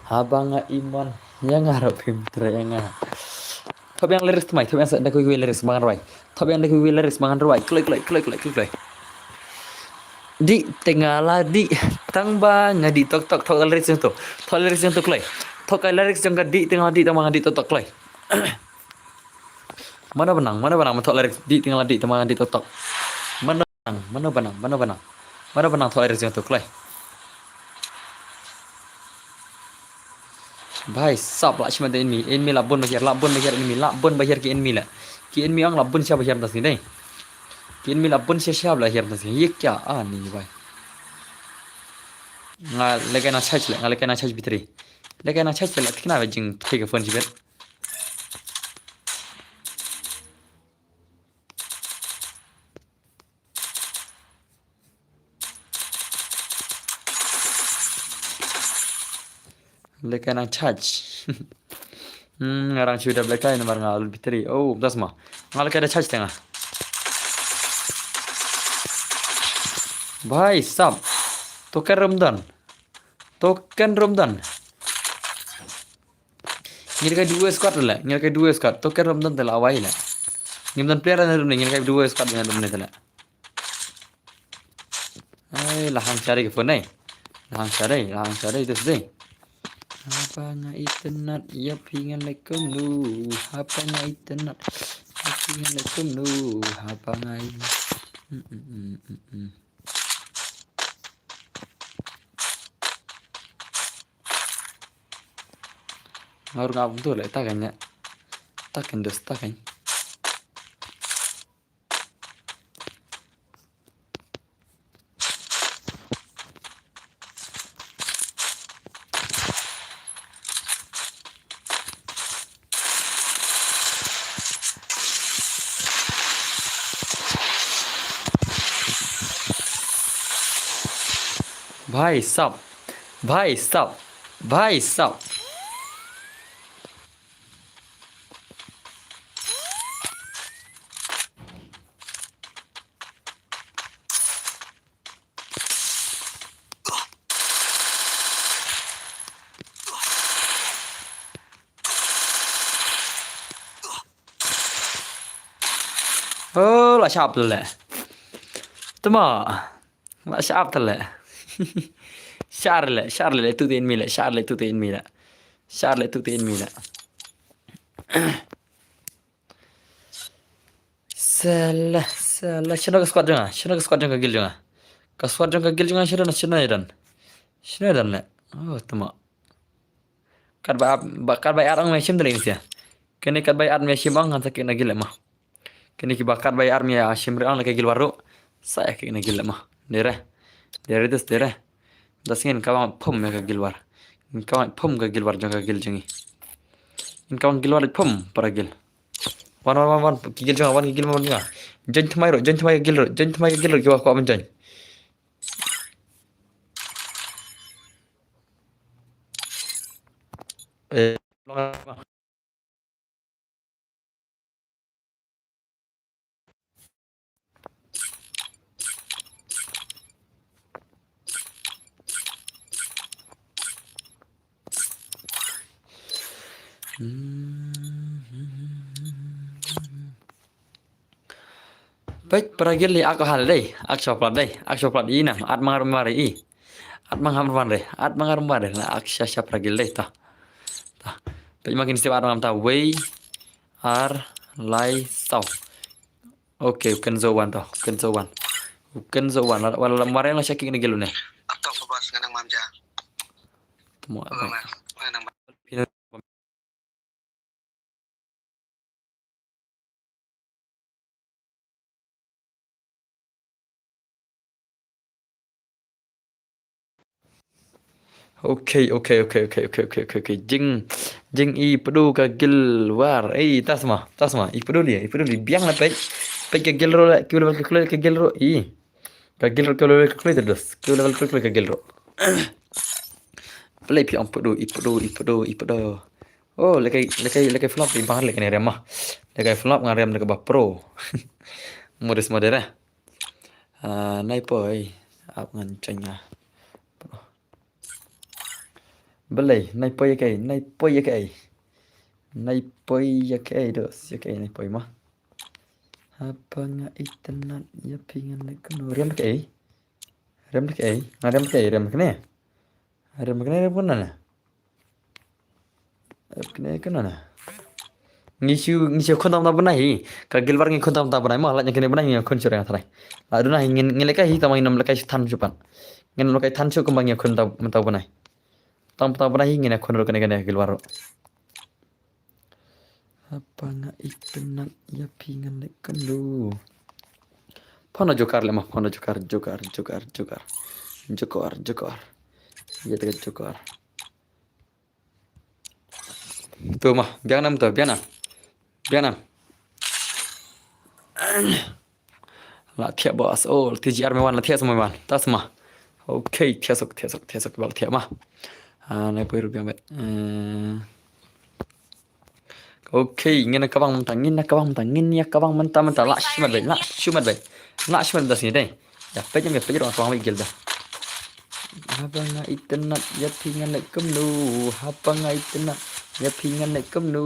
Apa nga iman yang ngarap pinter yang nga. Top yang liris mai, top yang dak kuwi liris mangan roi. Top yang dak kuwi liris mangan roi. Klik. Di tengah di tang bang di tok liris tu. Tok liris tu klik. Tok liris jang di tengah di tang di tok klik. Mana benang tok liris di tengah di tang di tok. Mana benang tok liris tu klik. Bhai sab lah cuma enmi labun bayar enmi labun bayar ke enmi lah. Ki enmi ang labun siapa bayar tas ni? Ki enmi labun siapa bayar tas ni? Ye kya ni bhai? Lekai na charge bitri. Lekai na charge lah tikna jing take phone jibet. Lekai na charge. Ngarang sudah lekai nomor ngal bitri. Oh, das mah. Lekai ada charge tengah. Bhai sab. Token Ramadan. Ngira dua squad lah. Token Ramadan telah awal lah. Ngira player ada rumah. Ngira dua squad dengan rumah telah. Lahang cari ke phone Lahang cari itu sedih. Apa nga internet ya pingan lekum lu. Apa nga internet ya pingan lekum lu. Apa nga Ngaruh ngap tu lah takkannya. Takkan. Bhai sab. Oh, lah sharp tu lah. Tuma. Lah sharp tu lah. Charle tu tin mila. Charle tu tin mila. Salah. Shino ka squad janga gil janga. Ka squad janga gil janga shino dan. Shino dan lah. Oh, tuma. Kat bay arang me shim dalin sia. Kene kat bay ar me shim ang han sakit na gil mah. Kini kibakat bayar mi ashimri ang lagi gilwaru saya kini gila mah dere dasingin kawan pom ya gilwar kawan pom ga gilwar jaga gil jengi in kawan gilwar pom para gil wan gil jaga wan gil mah jaga jen thmai gilro kiwa ko jen Baik, peragil li aku hal deh, aku coklat ini nam, at mangar mari nah aku siapa peragil deh tah. Baik makin setiap orang tahu way ar lai tau. Oke, bukan zawan. Wala lemari lah syaking ni gilun Atau kebas nganang mamja. temu Ờ baik. mà nang Oke. Jeng jeng I pedu ka gil war. Tasma. I pedu li. Biang la pe ka gil ro la ka gil ro I. Ka gil ro ka terus. Ka gil ro. Play pi am pedu. Oh, lekai flop di bahar lekai rem mah. Lekai flop ngarem dekat bah pro. Modis nai poi ap ngan chanya. Belai, nai poi kai. Nai poi dos. Nai poi mah. Apa nga itenat ya pingan nak kena rem kai. Rem kai. Rem kena. Kena. Ngisiu kontam ta benai. Ka gilbar ngi kontam ta benai mah latnya kena benai ngi kon curang tarai. Aduna ngin lekai tamang nam lekai tan jupan. Ngin lekai tan cu kembang ngi kon ta benai. Tam benai ngin kon ro kena gilbar. Apa nga itenat ya pingan nak kena. Pano jokar lemah, jokar. Ya dekat jokar. Tuh mah, biang nam. Lah tiap bos. Oh, TGR mewan lah tiap semua mewan. Tas mah. Oke, tiasok bal tiap mah. Nai poi rupiah bet. Oke, ngin ya kabang mentang. Lah syumat bet. Das ni deh. Ya pejam orang tuang wigil dah. Apa nga itenat ya pingan nak kemnu. Apa nga itenat ya pingan nak kemnu.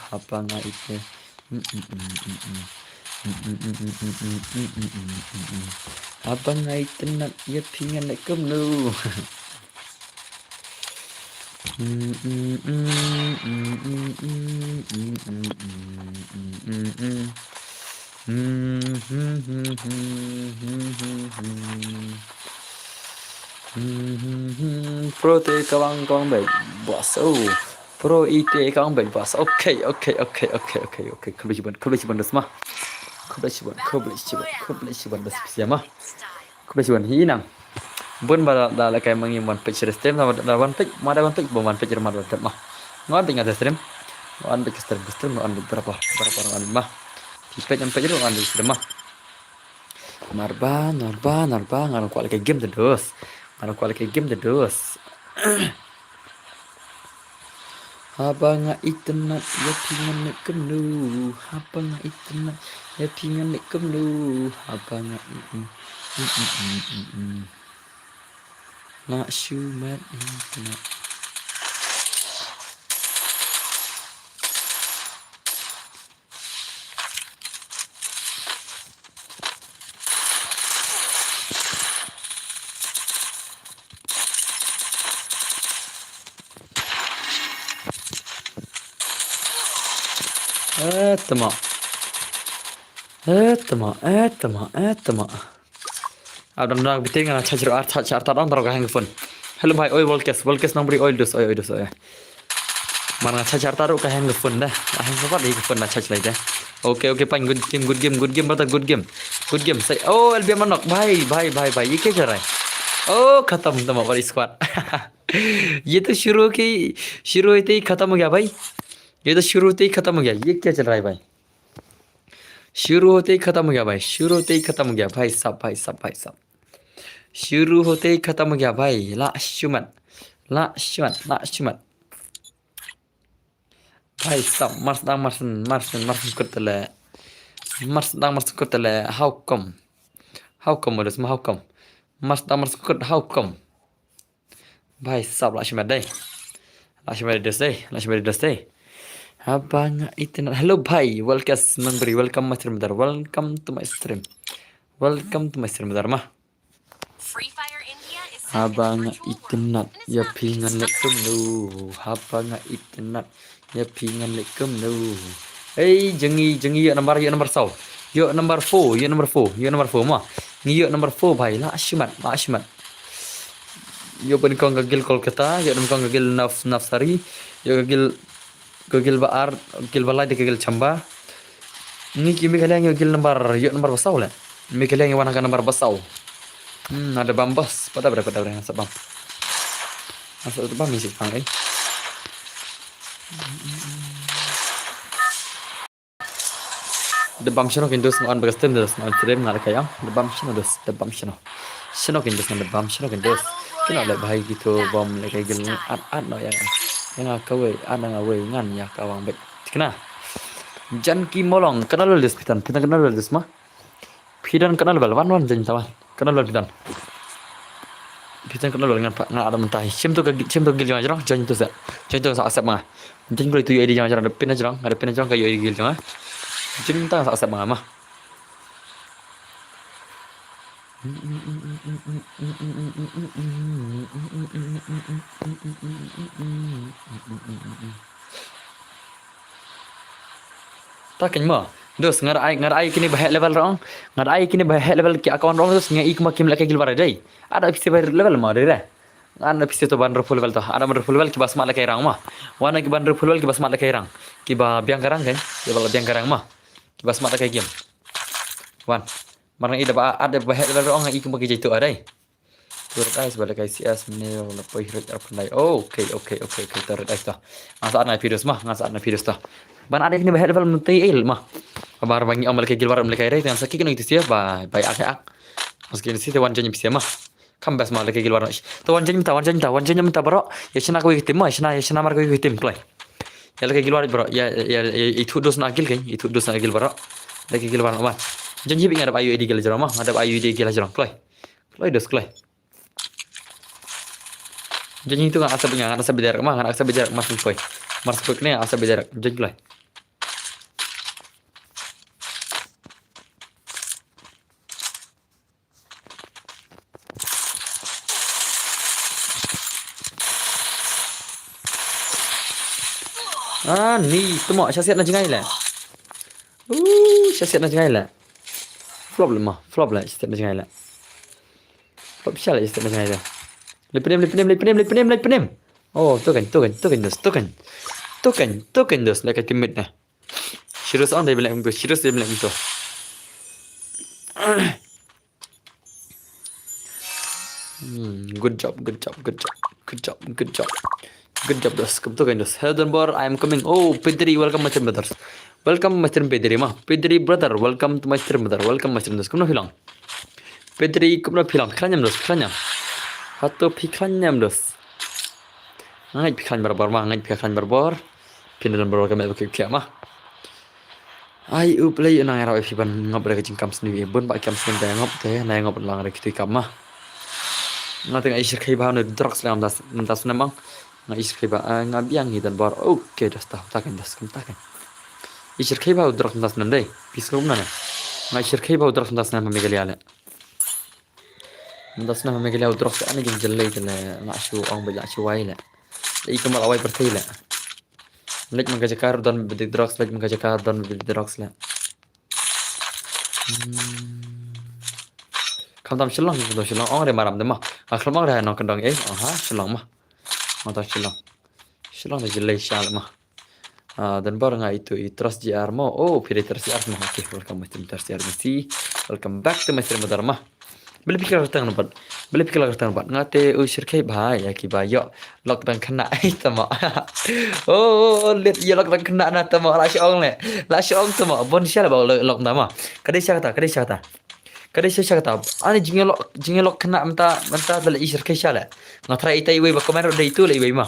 Apa nga itu. Apa nga itenat ya pingan nak kemnu. Pro te kawang baik bos. Pro IT kawang baik bos. Oke. Kebetulan das mah. Kebetulan das siapa? Kebetulan hinang. Bun bala la kai mangi man pitch stream da one pitch bo man pitch mad mah. Ngon ting ada stream. Ngon pitch stream ngon berapa ngon mah. Pitch ngon stream mah. Narba ngon kual ke game terus. Apa nga itenat ya pingan nak kemnu. Apa nga itenat ya pingan nak kemnu. Apa nga nak syumat internet. Tama. Abang nak biting kan charger artar orang terang hang phone. Hello bhai oil volcas nombri oil dos. Mana charger artar ka hang phone dah. Hang phone ni phone na charge lai dah. Okay fine good game brother good game. Say oh LB manok bhai. ये क्या कर रहा है? ओ खत्म तुम्हारी स्क्वाड. ये तो शुरू होते ही खत्म हो गया भाई. ये क्या चल रहा है भाई? शुरू होते ही खत्म हो गया भाई. भाई साहब. शुरू होते ही खत्म हो गया भाई. ला शुमन. भाई साहब मर्स करते ले. How come? Modus how come? Mars kurt how come? भाई साहब ला शुमन दे. Abang internet. Hello bhai, welcome my stream dar. Welcome to my stream dar mah. Free Fire India is Abang internet ya pingan lekum nu. Abang internet ya pingan lekum nu. Hey jengi ya number sau. Yo number 4 mah. Ni yo number 4 bhai. La syumat. Yo pun kong gagil Kolkata, yo kong gagil Nafsari, yo gagil Baar, gagil Balai de gagil Chamba. Ni kimi kalian yo gagil nomor basau lah. Mi kalian yang warna nomor basau. Ada bambas, pada berapa nasa bam. Nasa itu bam isi pang eh. The bam shino kindos ngan bagas tem dos ngan trem ngal kayang. The bam shino dos, the bam shino. Shino kindos ngan the bam shino kindos. Kina le bahai gitu bom le kayak gini ad no yang. Yang akawe ada ngawe ngan ya kawang bet. Kena. Jan ki molong kenal lo des pitan kenal lo des mah. Pidan kenal bal wan jan tawan. Kenal lo pidan. Pidan kenal lo dengan pak ngan ada mentah. Sim tu gil jangan jarang jan tu sa. Jan tu sa asap mah. Jan kalau itu ID jangan jarang ada pin jarang kayak ID gil jangan. Cinta tak asap mah. Takin mah. Dos ngar ai kini bahaya level rong. Ngar ai kini bahaya level ki account rong dos ngai ik makim lek gil bara dai. Ada pisi bahaya level mah dai. Ana pisi to ban full level to. Ada ban full level ki bas mak lek rang mah. Wana ki ban full level ki bas mak lek rang. Ki ba biang karang kan. Ki ba biang karang mah. Bas mata kayak game. Wan. Marang ida ba ada bahaya level rong ngai ik magi jaitu adai. Turut ais balik kai CS menil lepai hirat apandai. Oke. Turut ais to. Ngasa ana virus mah, ngasa ana virus to. Ban ada ini bahaya level mentai il mah. Kabar bangi amal kayak gilwar amal kayak yang sakit kena itu sia ba ak. Meski ini sih wan janji sia mah. Kambas mah kayak gilwar. To wan janji minta bro. Ya shina ko itim mah, shina mar ko itim play. Ya lagi gilwar bro. Ya itu dos nagil kan, itu dos nagil bro. Lagi gilwar aman. Janji bi ngadap ayu ID gil jara mah, ngadap ayu ID gil jara play. Play dos play. Janji itu nggak asal nggak asal belajar mah, nggak asal belajar masuk play. Masuk play ni asal belajar janji play. Ni temo syasiat nak jengai lah. Syasiat nak jengai lah. Flop lah, syasiat nak jengai lah. Flop sial lah syasiat nak jengai lah. Lepenem. Oh, token dos. Like teammate nah. Serius on dia bilang itu, serius dia bilang itu. Good job. Good job dos. Token dos. Heldenbor, I am coming. Oh, Pedri, welcome my stream brothers. Welcome my stream Pedri mah. Pedri brother, welcome to my stream brother. Welcome my stream dos. Kamu hilang. Pedri, kamu hilang. Keranyam dos. Atau pikirnya dos. Ngai pikiran berbar. Pindahan berbar kami berkiki mah. Ai play nang era fiban ngop rek jingkam sendiri. Bun pak kam sendiri ngop teh nai ngop lang rek tu ikam mah. Ngai tengah isir kai bahan drugs lam das namang. Ngai isir kai ba ngabiang hidan bar. Oke das takan. Isir kai ba drugs das nandai. Pisrum nana. Ngai isir kai ba drugs das nama megaliale. Das nama megaliale drugs ana jing jellai tele nak shu ong bela shu wai la. Ikam awai pertai la. Lek mengkajakar dan beli drugs la. Kamu tahu Shillong orang dia maram demah. Akhir mah dah nak kendang Shillong mah. Mata Shillong dah jelai syal mah. Dan baru itu trust JR mah. Oh, pilih trust JR mah. Okay, welcome to trust JR mesti. Welcome back to my stream mah. Beli pikir kertang nampak. Ngate usir kai bahaya ya ki bayo lockdown kena tama. Oh, lihat ya lockdown kena na tama la syong le. La syong tama bon syala ba lockdown mah. Kadai syata. Ani jingelok kena menta dal isir kai syala. Ngatra itai we ba komen ro itu le we mah.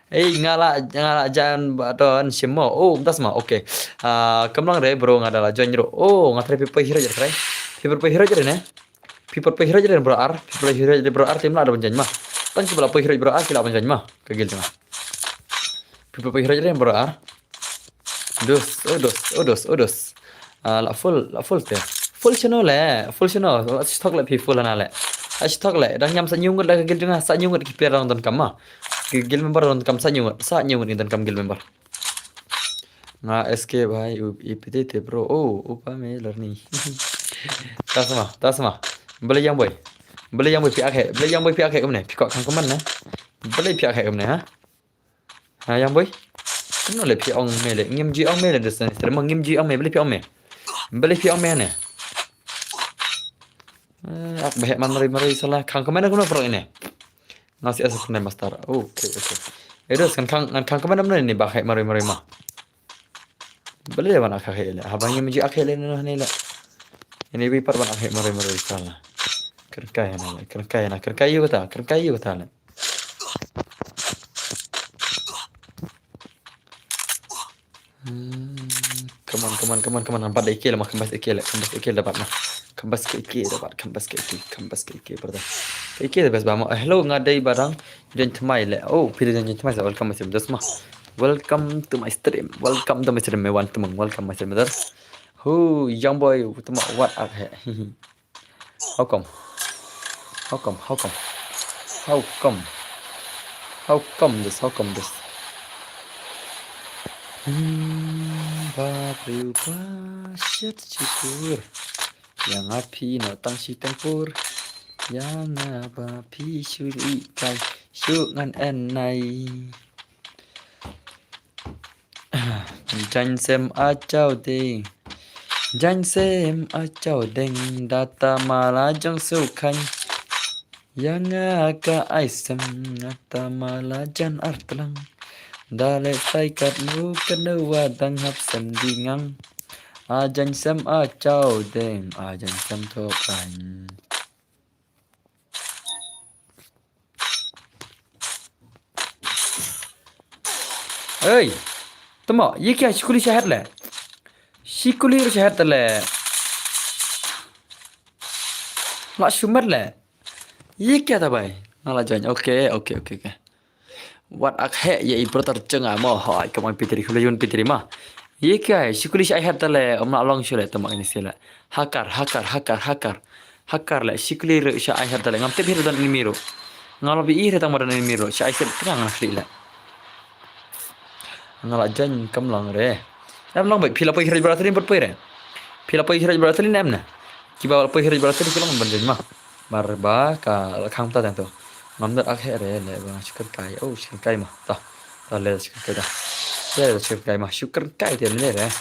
Ngala jangan badon semua. Oh, entas mah. Oke. Kemlang re bro ngadala join ro. Oh, ngatra pipai hira jar kai. Pipai hira jar ne. People pay hero jadi bro ar, tim lah ada penjanji mah. Tan sebelah pay hero bro ar kila penjanji mah, kegil cuma. People pay hero jadi bro ar. Dos. La full teh. Full channel. Stock le people lah le. Stock le. Dan nyam sanyungut lah kegil cuma. Sanyungut kiper orang dan kamah. Kegil member orang kam sanyungut dan kam gil member. Nga SK bhai IPT bro. Oh, upa me learning. Tas mah. Beli yang boy. Boleh yang berpihak hek. Boleh yang berpihak hek ke mana? Pikak kang ke mana? Boleh pihak hek ke mana ha? Ha yang boy. Kena le pihak ong me le. Ngim ji ong me le desan. Terima ngim ji ong me boleh pihak ong me. Boleh pihak ong me ne. Ak bahek man mari salah kang ke mana kuna pro ini. Nasi asas kena master. Okey. Edos kan kang ke mana ni bahek mari mah. Boleh mana ak hek le. Abang ngim ji ak hek le ni le. Ini bipar ban ak hek mari salah. Kerkai na. Kerkai you kata le. Come on. Nampak dah ikil lah. Kembas ikil dapat mah. Kembas ke ikil berda. Ikil dah best bama. Hello ngadai barang. Jangan temai le. Oh, pilih jangan temai. Welcome masih bedas mah. Welcome to my stream. Welcome mewan temeng. Welcome masih bedas. Young boy. Tuma what up he. How come? How come this? Berubah syukur yang api no tang si tempur yang api syuri kai syuk ngan enai danh xem a chao ding data mala jang su khanh yang ka ai sam data mala jan artlang Dale sai kat nu kenua dang hap sem di ngang Ajan sem a chao deng ajan sem to kan Ơi Tama ye kya shikuli shahar le Shikuli shahar le La shumar le Ye kya ta bhai Nala join okay What ak है ये इब्रतर चंगा mo hai kamang pitri khulajun pitri ma ye kya hai shikuli shai hat le omna long shule tama ini sila hakar le shikuli re shai hat le ngam te bir dan miro ngalo bi ire tama dan miro shai se kang ngli la ngala jan kam long re nam long bai phila pai hiraj baratri bot pai re phila pai hiraj baratri nam na ki ba pai hiraj baratri kilong ban jen ma marba ka khang ta dan to Mamdar akhe re le ba chicken kai chicken kai ma ta le chicken kai da le chicken kai ma chicken kai de le re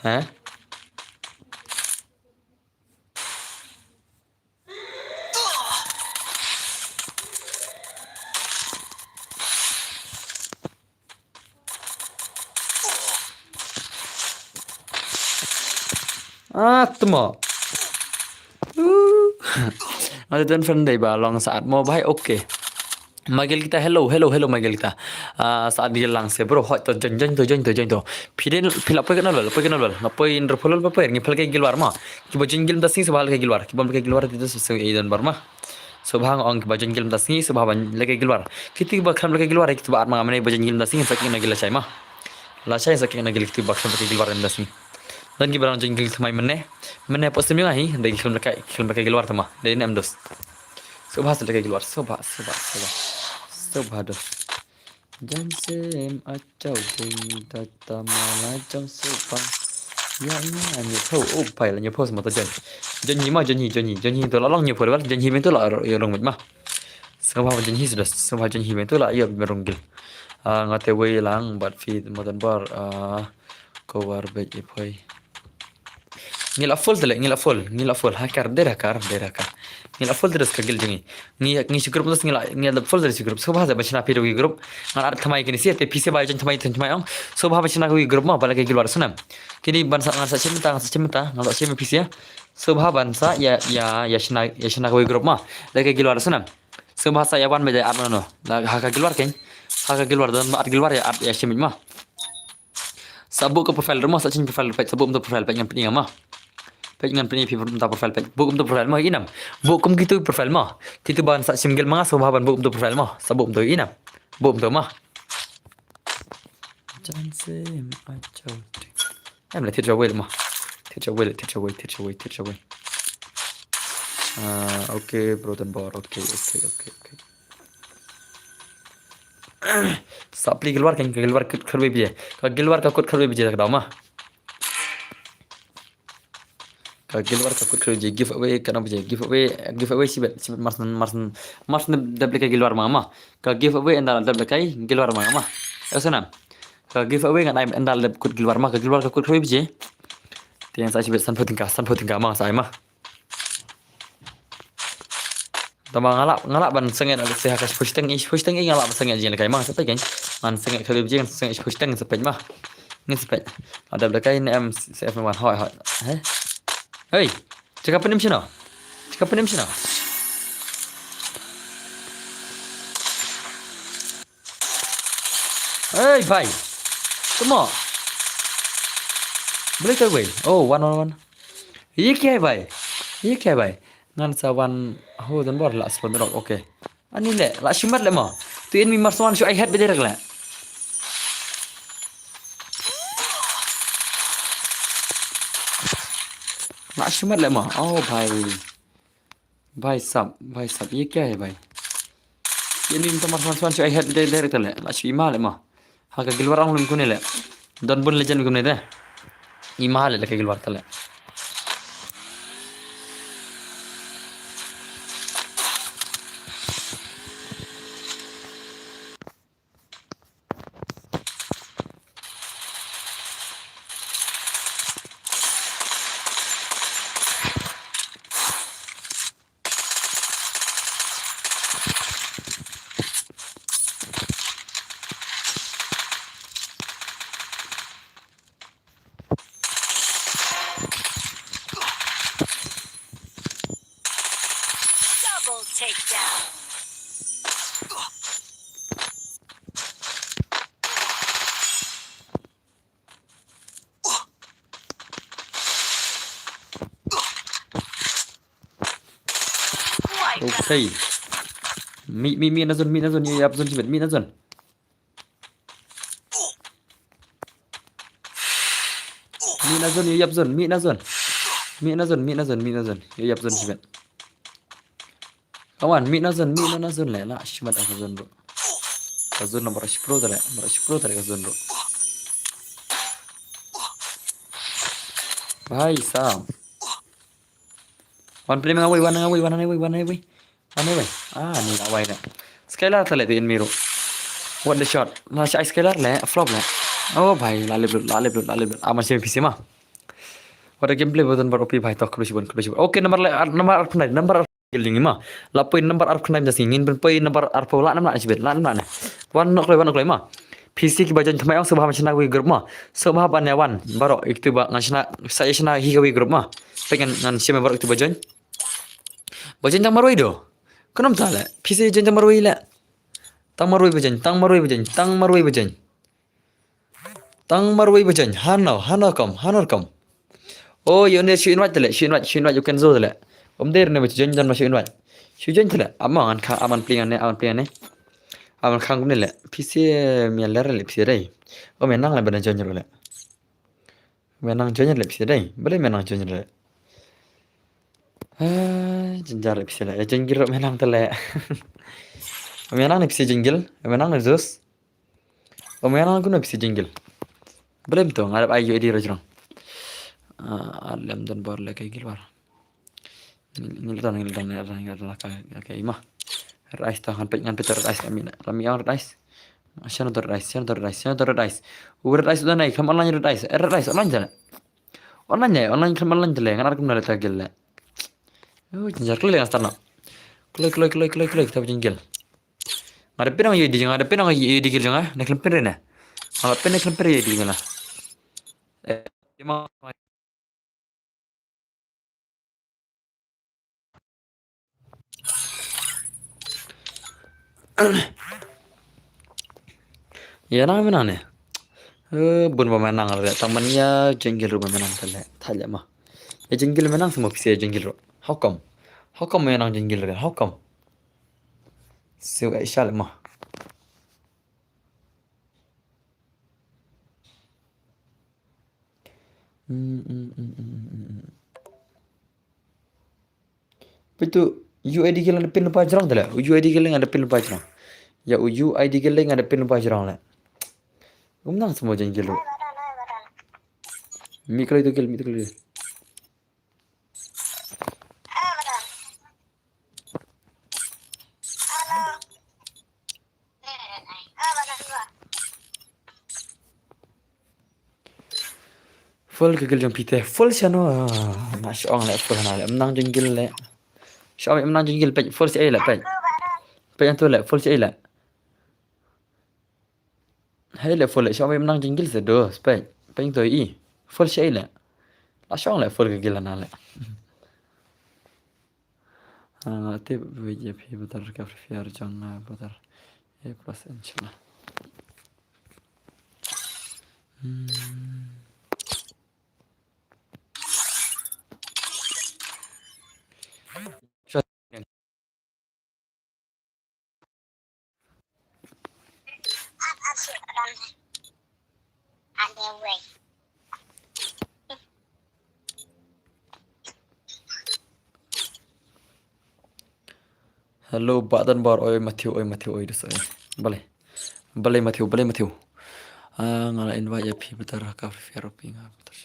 hả temo ada tuan friend dai ba long saat mau bhai okay Magel kita hello Magel kita saat dia lang se bro hot to jen to piden filap pe kenal bal ngapai indro folol pa per ngipal ke gilwar ma ki bojin gilm dasing sebal ke gilwar ki bom ke gilwar itu se eidan barma subhang ong ki bojin gilm dasing subhaban leke gilwar kiti ba kham leke gilwar ki ba ma mane bojin gilm dasing saking na gila chai ma la chai saking na gil ki ba kham leke gilwar dasing dan ki barang jengkel thamai mene postim yang ahi dai kham leke gilwar tama dai nem dos subha se leke gilwar subha dos Jan sem acau ding data mala jang subha yang ni thau pai la nyapo sama ta jan hi to la long nyapo wal jan hi ben to la yo rong ma subha jan hi sudah subha jan hi ben to la yo berong gil ngate wei lang bat feed modan bar ko war be ipoi ngila full hakar derakar ngila full deres kagil jingi ngi grup dos ngila full deres grup so bhaja bachna piro grup ngar ar thamai kini siate pise ba jan thamai ong so bha bachna ko grup ma bala ke gilwar sunam kini bansa ngar sa chimta ngal sa chim pise so bha bansa ya shna ko grup ma la ke gilwar sunam so bha sa ya ban be ar no la ha ka gilwar dan ma ar gilwar ya shimit ma sabuk ke profile rumah sa chin profile page sabuk untuk profile page yang penting ma Pengen punya people minta profile page. Bukum tu profile mah inam. Bukum gitu profile mah. Kita bahan sak single mah sobaban bukum tu profile mah. Sabuk tu inam. Bukum tu mah. Jangan sem acau. Em là thiết cho quên mà. Thiết cho quên. Oke, protein bar. Oke, oke, oke, oke. Sapli keluar kerbe biye. Ka keluar ka kut kerbe biye tak mah. Ka keluar ka kut kerbe biye giveaway kana biye giveaway sibet marsan double ka keluar mama. Ka giveaway endal double kai keluar mama. Asana. Ka giveaway kan endal kut keluar mah ka keluar ka kut kerbe biye. Tiang sa sibet san puting ka mah sa mah. Tama ngalak ban senget ada seha kas pushteng ngalak ban senget jeng kai mah sampai kan man senget kerbe biye senget pushteng sampai mah. Ngin sampai. Ada belakang ini CF wan hoi hoi. Hei, cakap apa ni macam mana? Cakap apa ni macam mana? Hei, bhai. Semua. Boleh ke भाई? Oh, one on one. ये क्या है भाई? ये क्या है भाई? Ngan sa one ho dan bor la spon merok. Oke. Ani le, la shimat le mo. Tu en mi marsuan shu ai hat bederak le. La shimat le mo. Oh भाई. भाई साहब ये क्या है भाई? ये ni minta marsuan shu ai hat bederak le. La shu ima le mo. Ha ka gilwar ang lum kunile. Don bun lejan gumne de. Ima le ka gilwar tale. Double takedown. Wipe that. Okay. Mi na zon ye yap zon sibet mi na zon. Mi na zon ye yap zon mi na zon. Mi na zon ye yap zon sibet. Kawan mi na zon le la shimat ka zon bro. Ka zon nomor 10 tare ka zon bro. Bhai Sam. Wan play ngawai wan ngawai. Ah ni ngawai na. Skylar tale din miro. What the shot? La shy skylar le flop le. Oh भाई लाले ब्लो आमा से पीछे मा pada gameplay bodan bar opi bhai tok krusi bon oke nomor arp nai number arp geling ma la poi number arp khnai jasi ngin ben poi number arp la nam na sibet la nam na wan nok loi ma PC ki bajan thmai ang subha machna wi group ma subha ban ya wan baro iktu ba ngashna sayashna hi wi group ma pengen ngan siame baro iktu bajan tang maroi do konom tale PC jen tang maroi la tang maroi bajan hanor kam oh you need to invite tele you can zo tele der ne bach jen jan ma invite jen tele aman plingan ne aman khang ne le pc mi ler le pc dai o me nang le ban jen le me nang jen le pc dai bale me nang jen le jen jar le pc le jen gir me nang tele me nang ne pc jengil me nang ne zos o me nang guna pc jengil bale mto ngarap ayo di rajrong alam dan bar le kay gilwar ngil dan kay ima rice ta ngan peter rice amina rami ang rice Siya na rice uber rice udah naik kam online rice rice online jala online kam online jala ngan arkum nala tagel la oh jinjar kle yang starna kle tapi jinggil ngadepin ang yedi gil janga nek lempir na ngadepin nek lempir yedi gila emang ya nang menang ne bun menang ada temannya jenggil rumah menang tele tanya mah ya jenggil menang semua bisa jenggil ro how come menang jenggil re how come siu ai shal mah Itu UID gil ada pin lepas jerang tu lah. UID gil ada pin lepas jerang. Ya UID gil ada pin lepas jerang lah. Gumnang semua jangan gil tu. Mi kalau itu gil, mi itu gil. Full ke gil jam pite. Full siano. Masya Allah lah full hana lah. Menang jengil lah. Syawak menang jengil pej. Full si ai lah pej. Pej yang tu lah. Full si ai lah. Hai lah full lah. Syawak menang jengil sedo. Pej. Pej yang tu i. Full si ai lah. Masya Allah full ke gil hana lah. Tip BJP betar kafir fiar jangan betar. Plus insyaallah. Hello badan bar oi Matthew oi dus oi. Boleh Matthew. Ngala invite ya pi betar kafir fiar ping betar.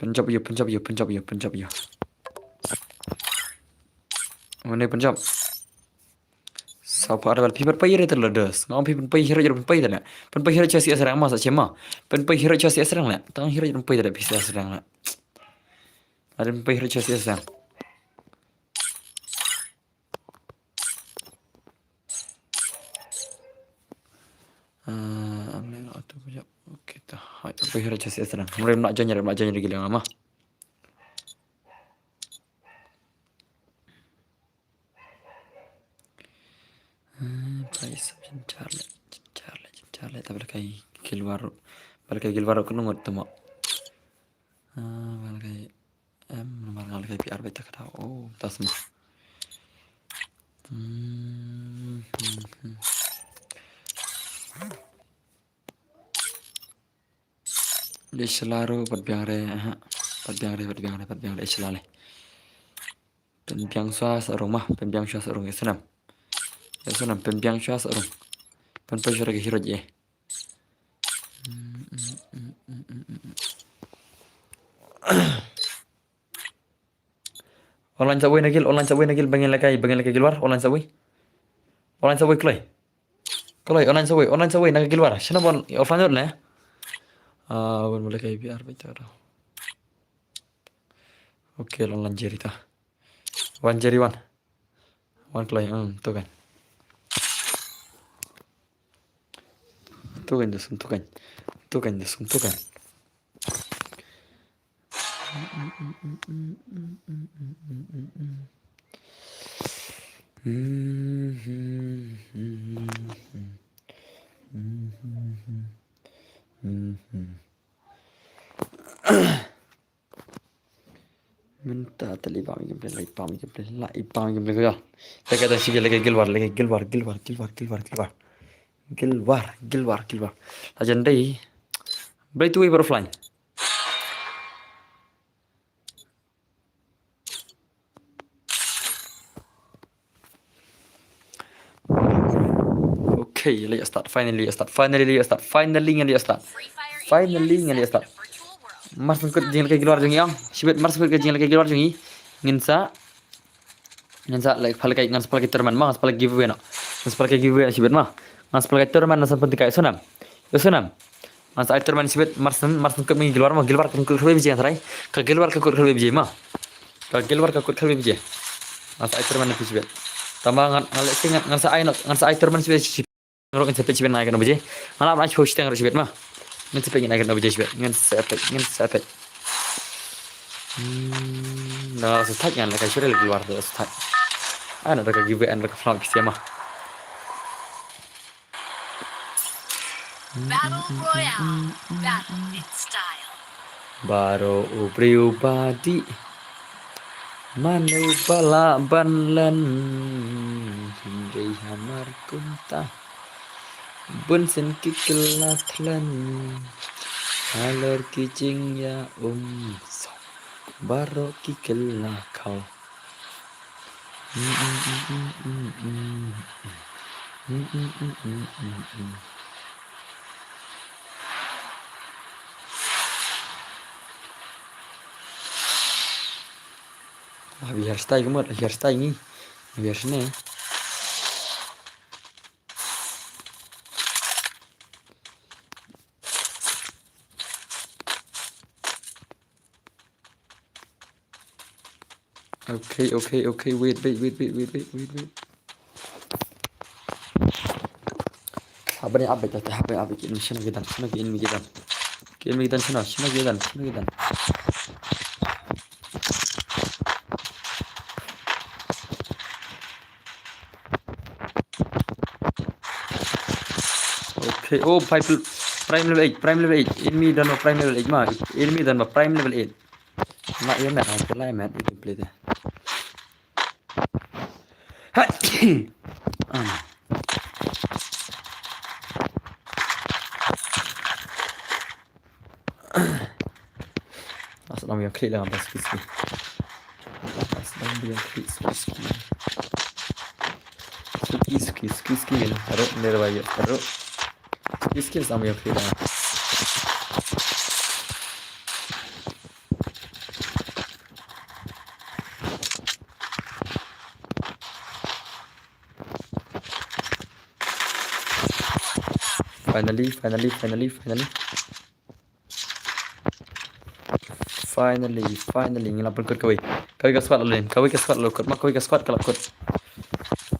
Punjab ya. Mana Punjab? Siapa ada people pay rate ledas. Ngam people pay hero jadi pay dah. Pen pay hero casi asrang masa cema. Pen pay hero casi asrang lah. Tang hero jadi pay dah bisa asrang lah. Ada pay hero casi asrang. Ambil auto Punjab. Okey dah. Hai pay hero casi asrang. Mulai nak janji gila lama. Price Charlie tapi balik keluar aku nunggu temu. Balik kayak PR beta kada. Oh, tas mah. Dia selalu berbiang re selalu. Pembiang suas rumah, pembiang suas rumah senam. Senam pembiang suas rumah. Penpajur lagi hero je. Online sabui nagil bangin lagi keluar online sabui kelai online sabui nagil keluar sana bon offline lah bon boleh kayak biar bicara oke online jeri ta one kelai tu kan desum tu kan minta tali pami gameplay ya saya kata sih lagi gilwar legendary break away butterfly okay let's start finally let's start Mars pengikut jeng lagi keluar jengi ang sibet Mars pengikut jeng lagi keluar jengi nginsa like pal kai ngan pal kita teman mas pal giveaway nak Mas pakai giveaway sibet mah. Mas pakai tur man nasan penting kayak sunam. Yo sunam. Mas ay tur man sibet marsen ke mingi gilwar mah gilwar ke kul khalbe bijay tarai. Ka gilwar ke kul khalbe bijay mah. Ka gilwar ke kul khalbe bijay. Mas ay tur man sibet. Tamba ngalek sing ngan sa ay tur man sibet sibet. Ngoro kan sibet naik kan bijay. Malam ay host tang sibet mah. Ngan sibet naik kan bijay sibet. Ngan sa Nah, susah kan kayak sudah keluar tuh susah. Ada ka giveaway an ka vlog siya mah. Battle Royale. Battle in style. Baro pribadi manu bala banlan hindai hamar kunta bun sen kikelatlan haler kicing ya so baro kikelah kau biar stay kemot biar stay ni biar sini okay wait apa ni apa ini sini kita okay oh prime level 8 enemy dan prime level 8 mah enemy dan prime level 8 mak ya mat aku lah mat itu play deh Asal yang klik lah pas ski. Asal yang klik ski ni. Taruh nearby taruh. Ski sama yang klik lah. Finally ngelapor kod kawai ke squad lain kawai ke squad lo kod mak kawai ke squad kalau kod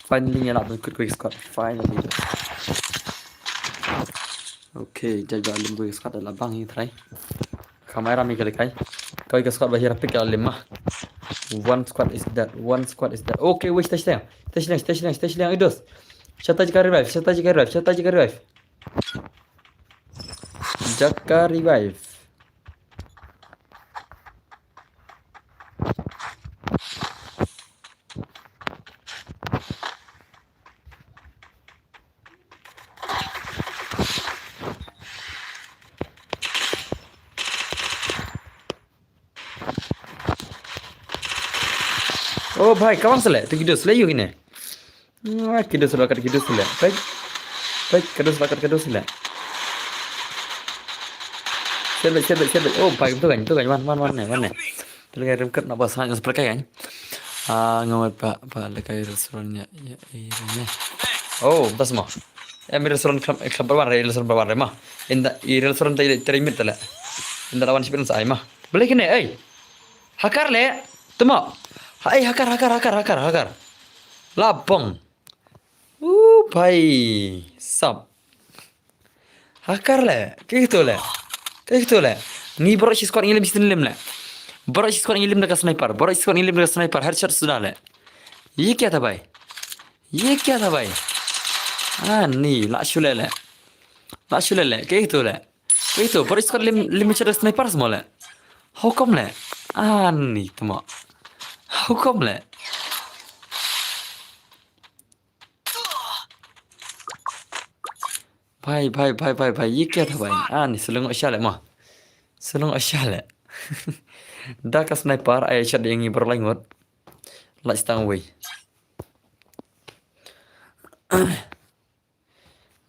finally ngelapor kod kawai ke squad finally okay jaga alim kawai ke squad adalah bang ini try kamera mi kali kai kawai ke squad bahir pick alim mah one squad is dead okay wait station idos Shata jika revive Jaka revive Oh भाई कौन सा ले तो किधर से ले योगी ने किधर से ले भाई किधर से ले Sebel oh भाई तो gun wan ne terus kayak rem nak bahasa yang seperti kan ngomong pak lekai restorannya ya ini oh tas mah restoran club berwarna mah inda restoran terimit lah inda lawan sipin saya mah boleh kene hakar le temo hakar labong भाई सब hakar le kayak gitu le ni borok si squad ngilim sitin lim le borok si squad ngilim dekat sniper headshot sudah le ये क्या था भाई nih lakshule le kayak gitu borok si squad lim sniper semua le hukum le nih temo hukum le भाई ये क्या था भाई nih selong asyale dah ka sniper ay shot yang berlangut lah stang way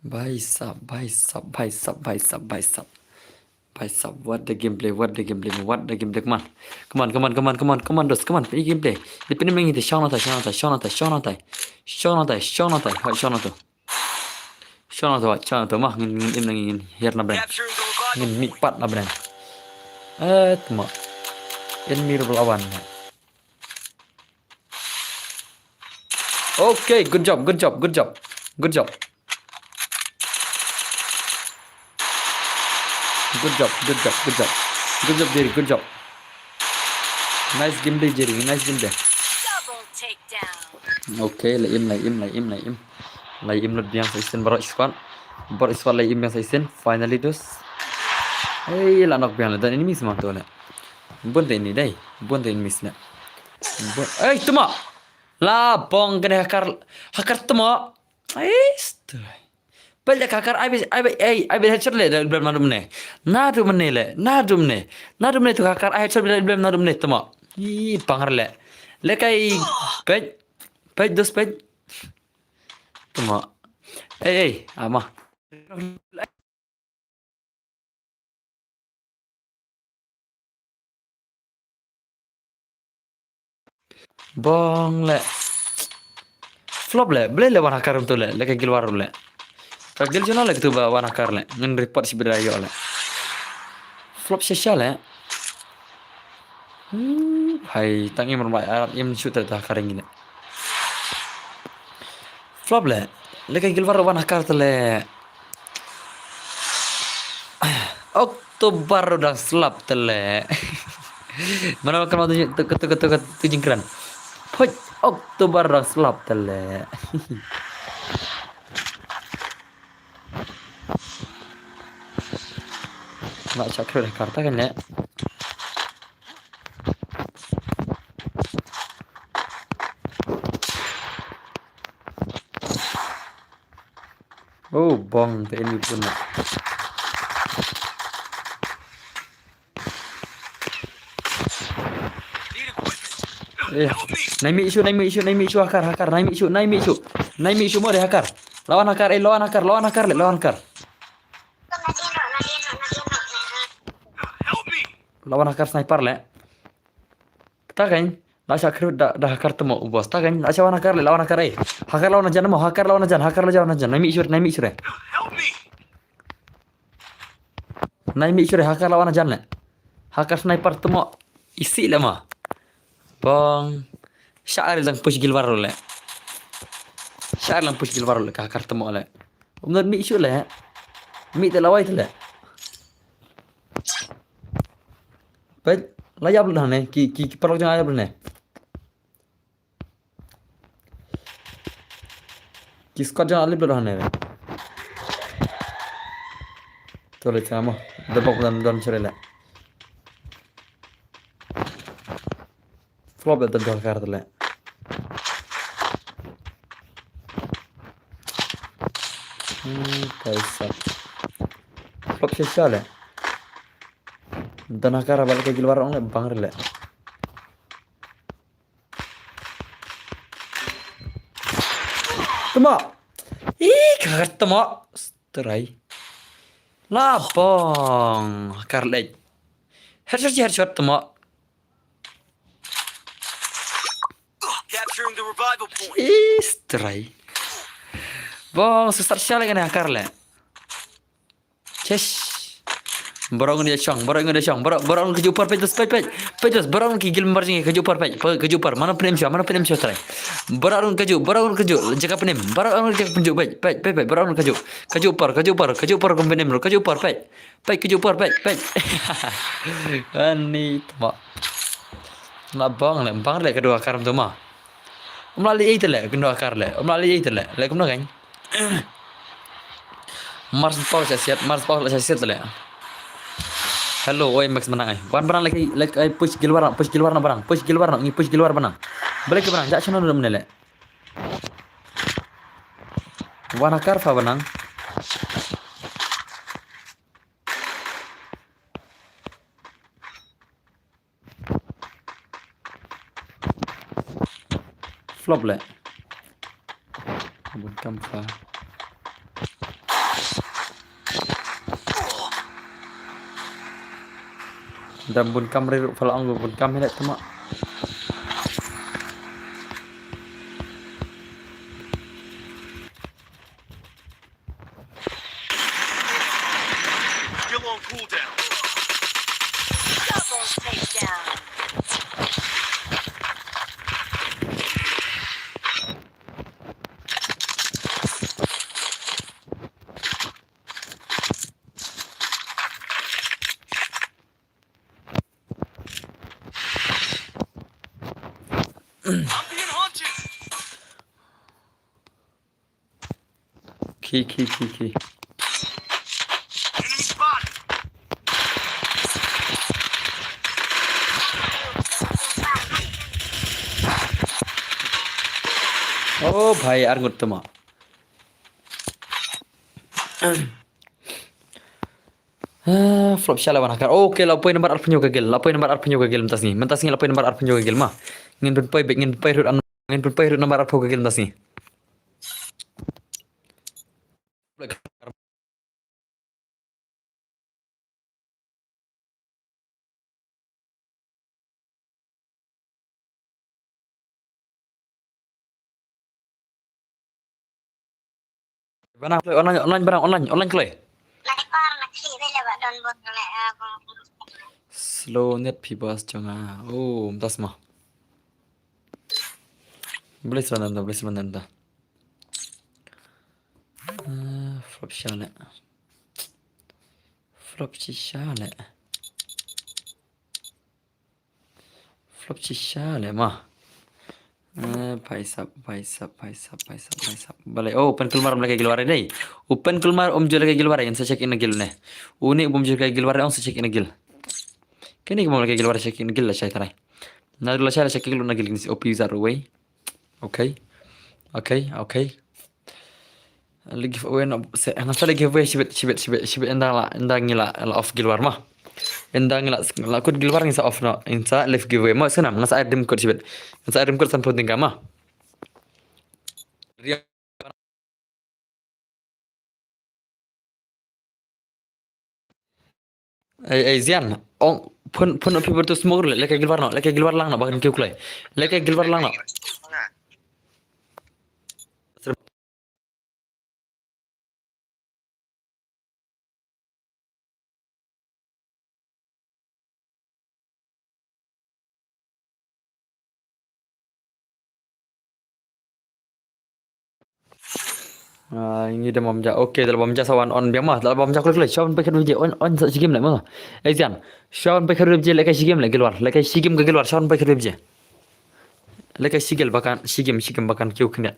भाई साहब what the gameplay come on dos come on play gameplay dipin mengi de shona tai Shona tai, hai Shona tu mah ngin im ngin hier na brand. Capturing the revival Ngin mi point. pat na brand. Tuma. Enemy berlawan. Okay, good job. Good job. Jerry, good job. Nice game deh Jerry, nice game deh. Double takedown. Okay, lại im lượt biang saisin baru squad lại im biang saisin finally dus. Lah knock biang dan ini miss mah tuh lah. Bukan ini deh, bukan ini miss lah. Tuma. Lah bong kena hakar tuma. Balik hakar ai headshot le dalam nadum ne. Nadum ne tu hakar ai headshot dalam nadum ne tuma. Pangar le. Le kai pej dos pej. Tuma. Ama. Bong le. Flop le. Boleh le warna hakar tu le kai gilwar le. Kagil jono le tu ba warna hakar le. Ngan report si berayo le. Flop syasya le. Hai tangi mermai Arab im shoot ta karing ini. Flop le. Le kai gilwar warna hakar le. Oktober udah slap tele. Mana makan waktu tu jingkran. Poj Oktober udah slap tele. Nak cakap dah karta kan ya. Oh bong tu ini pun. Naik isu hakar mau deh hakar. Lawan hakar. Lawan hakar sniper le. Tak kan? Nak cakap dah hakar temu bos. Tak kan? Nak lawan hakar le. Hakar lawan ajan mau. Hakar lawan ajan. Naik isu deh. Hakar lawan ajan le. Hakar sniper temu isi le mah. Bang, syar lang push gilwar le. Hakar temu le. Umur mi isu le. Mi telawai le. Baik, layap lah ne. Ki perlu jangan ayap ne. Ki squad jangan alip lah ne. Tole sama. Debok dan cere le. Flop itu dah hakar le. Kaisa. Flop syasya le. Dan hakar balik ke gilwar orang le bangre le. Tuma. Hakar tuma. Terai. Lah bong. Hakar le. Headshot tuma. Capturing the revival point. Terai. Bong, susah sekali kan hakar le. Chesh. Borong dia syang, borong kejupar pej, borong ki gil marjing kejupar mana penem syah try. Borong keju, jaga penem, borong jaga penjuk pej, borong kejupar kompenem lo, kejupar pej. Ani tama. Nak bang le kedua karam tu mah. Umlali itu le kedua kar le, le kumna kan. Mars Paul saya siap le. Hello, oi Max menang ai. Wan barang lagi push gilwar nak barang. Push gilwar barang. Balik ke barang, jak channel udah menele. Wan hakar fa barang. Flop le. Bukan fa. Dan bun kamera kalau anggur bun kamera tu mak. I'm being haunted. Key. Enemy spotted. Oh भाई यार गुत्तमा flop shala wana kar okay la poin nomor arpenyo gagel la poin nomor arpenyo gagel mentas ni la poin nomor arpenyo gagel mah ngin pun poi bek ngin poi rut ngin pun poi rut nomor arpo gagel mentas ni Bana online barang online klay slow net pibas jonga oh mentas mah boleh sebentar flop shala flop shala mah paisa balai oh open keluar mereka keluar deh open keluar jual lagi keluar yang saya check in gil nih uni jual lagi keluar yang saya check in gil kini mau lagi keluar check in gil lah saya tarai nah dulu saya check in gil nagil ini op user away okay lagi giveaway nggak salah giveaway sibet endang ngila off keluar mah endang ngila kut keluar ngisa off no insa live giveaway mah senam ngasa adim kut sibet ngasa adim kut sampai tinggal mah Zian, pun api bertu semua lek keluar lang no, bahkan kau kulai, lek keluar lang no. Ini dah mamja, okay, dalam mamja sawan on biang mah, dalam mamja kulai, Shawn pakai rujuk on si game lagi mah. Zian, Shawn pakai rujuk lek si game lagi keluar, lek si game ke keluar, Shawn pakai rujuk. Lek si game bahkan kau kena.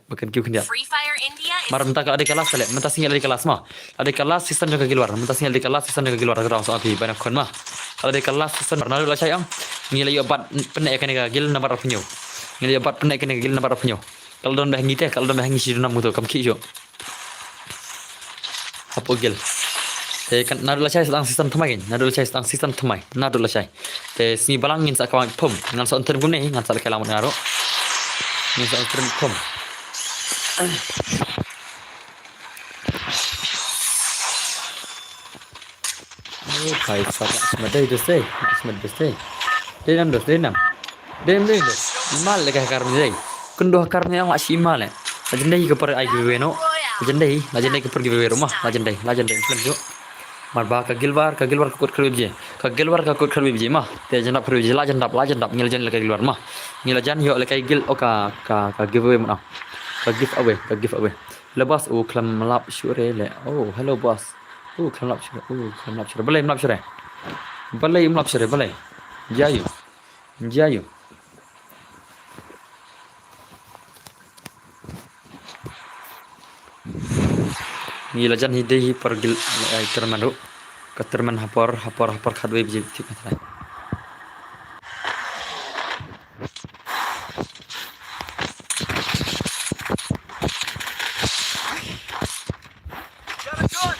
Free Fire India is Maram tak ada kelas le, mentas tinggal di kelas mah. Ada kelas sistem juga keluar, mentas tinggal di kelas sistem juga keluar kerana soal api banyak kon mah. Kalau di kelas sistem pernah dulu saya nilai obat penek kena gil nomor revenue. Nilai obat penek kena gil nomor revenue. Kalau don bahangi teh, kalau don bahangi si nama tu kam kijo. Apa gil? Kan nadul saya sedang sistem themai, nadul saya. Sini balangin sak kawan pom, ngan soal tergum ni, ngan soal kalam ngaro. Ni soal tergum pom. भाई साहब semada itu sih denam mal lagi karena deh kunduh karena yang masih mal ya lajendai ke per ai giveaway no lajendai ke per giveaway rumah lajendai film jo marba ka gilwar ka kut kharu je mah te janda per je lajendap ngil jan lagi gilwar mah ngil jan yo lagi gil ka giveaway mah ka giveaway lepas klam melap syure le oh hello boss klam melap syure balai melap syure balai jayu ngila jan hidehi pergil terman ke terman hapor khadwe biji tik matra got a gun.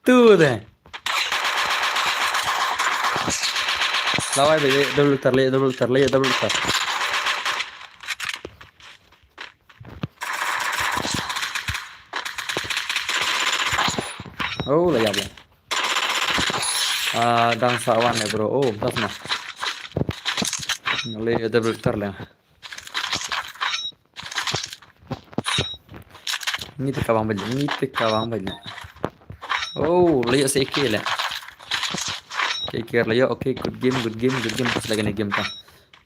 tu deh lawai be double tar oh lah ya bang dang sawan ya bro oh tas mah le double tar lah ni te kawang baju oh lihat seke lah kira lah okay good game pas lagi game ta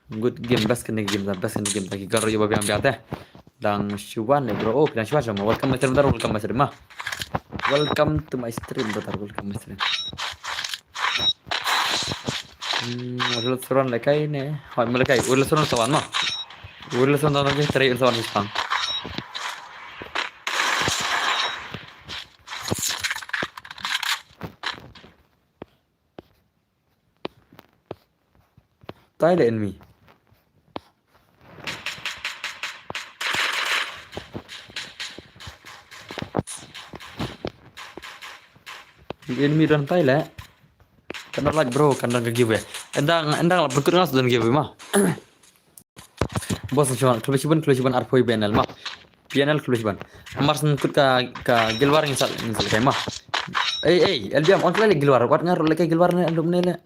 good game bas kena game lagi garo yo babi ambil teh Dang Syuban ya bro. Oh, Dang Syuban sama. Welcome my stream, bentar. Welcome my stream mah. Welcome to my stream, bentar. Welcome my stream. Udah seruan lekai ini. Hai melekai. Udah seruan sawan mah. Udah seruan tahu lagi teri sawan Jepang. Thailand enemy. Enemy dan Thailand. Kena like bro, kena ke give. Endang berikut ngas dan give mah. Bos cuma kelusiban arpoi BNL mah. BNL kelusiban. Marsen kut ka gilwar ngisal kayak mah. LBM on lagi gilwar. Kuat ngaruh lagi gilwar nih andum nih.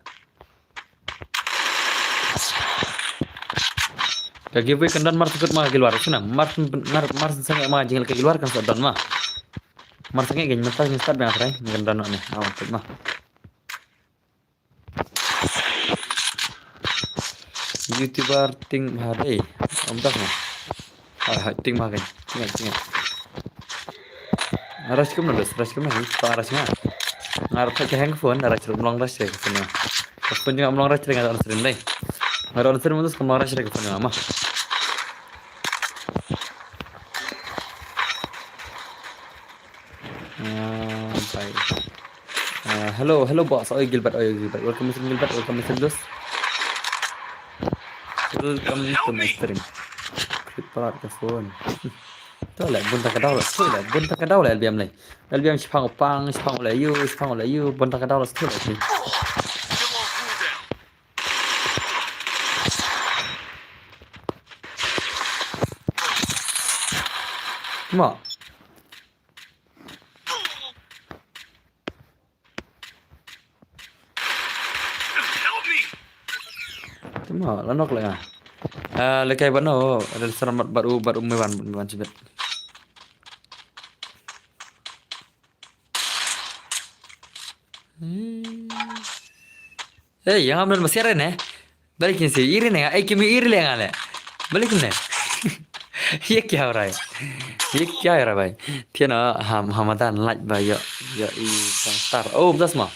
Ka give kendan marsen kut mah gilwar. Sana marsen sangat mah jengkel ke gilwar kan sadan mah. Marsen kayak gini mental start banget rai kendan nih. Awak mah. YouTuber ting hari, om tak mah. Ting mah kan, ting. Aras kum nih, aras mah. Ngarap ke handphone, aras melong ras ya phone mah. Phone juga melong ras dengan aras stream deh. Ngaron stream itu melong ras ke phone mah. Baik. Hello boss. Gilbert. Welcome to Gilbert. Welcome to Dos. Welcome to my stream. Clipper ke phone. Tuh lah, bunta kadau lah LBM lah. LBM sepang oleh you, bunta kadau lah tuh lah sih. Cuma, lanok lah. Lekai bano, ada selamat baru mewan cepet. Yang ambil masih ada balikin sih iri nih, kimi iri lah yang ada, balikin nih. Ye क्या हो रहा है ये क्या हो रहा है भाई tiana hamadan like ba ya i star oh belas mah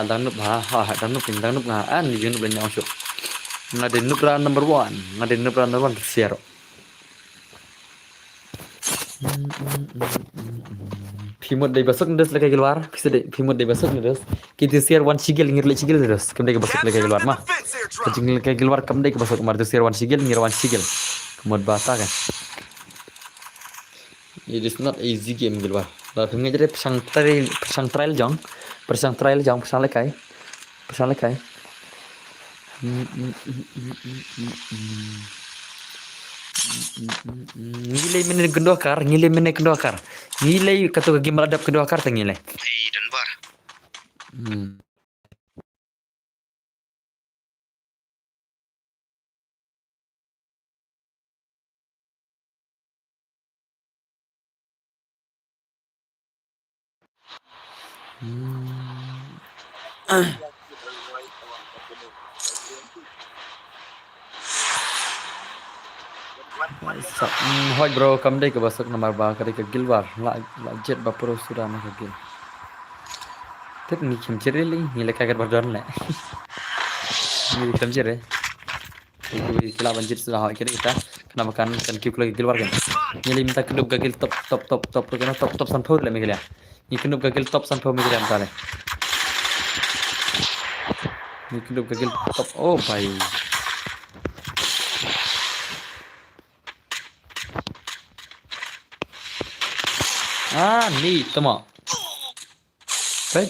dang nup dang nup nga an ni nup nyang syuk ngaden nup number 1 share Pimut dari besok ndes lagi keluar, pimut dari besok ndes. Kita share one sigil ndes. Kemudian ke besok lagi keluar mah. Kecil lagi keluar kemudian ke besok kemarin tu share one sigil one sigil. Kemudian bata kan. It is not easy game keluar. Lalu pengen jadi persang trial jang, persang lekai. Ngilai mana kedua kar, ngilai kata game meladap kedua kar tengilai. Hey, dan bar. Hoi bro, kam dai ke besok nomor ba kali ke gilwar, la jet ba pro sudah nak ke gil. Tapi ni kim cerili, ni lekar berdoan le. Ni kim cere. Itu kila banjir sudah hoi kita. Kenapa kan kip lagi gilwar kan. Ni minta kedua gagil top kena top sanpau le migilya. Ni kedua gagil top sanpau migilya antale. Ni kedua gagil top oh bhai. Ni tama. Baik.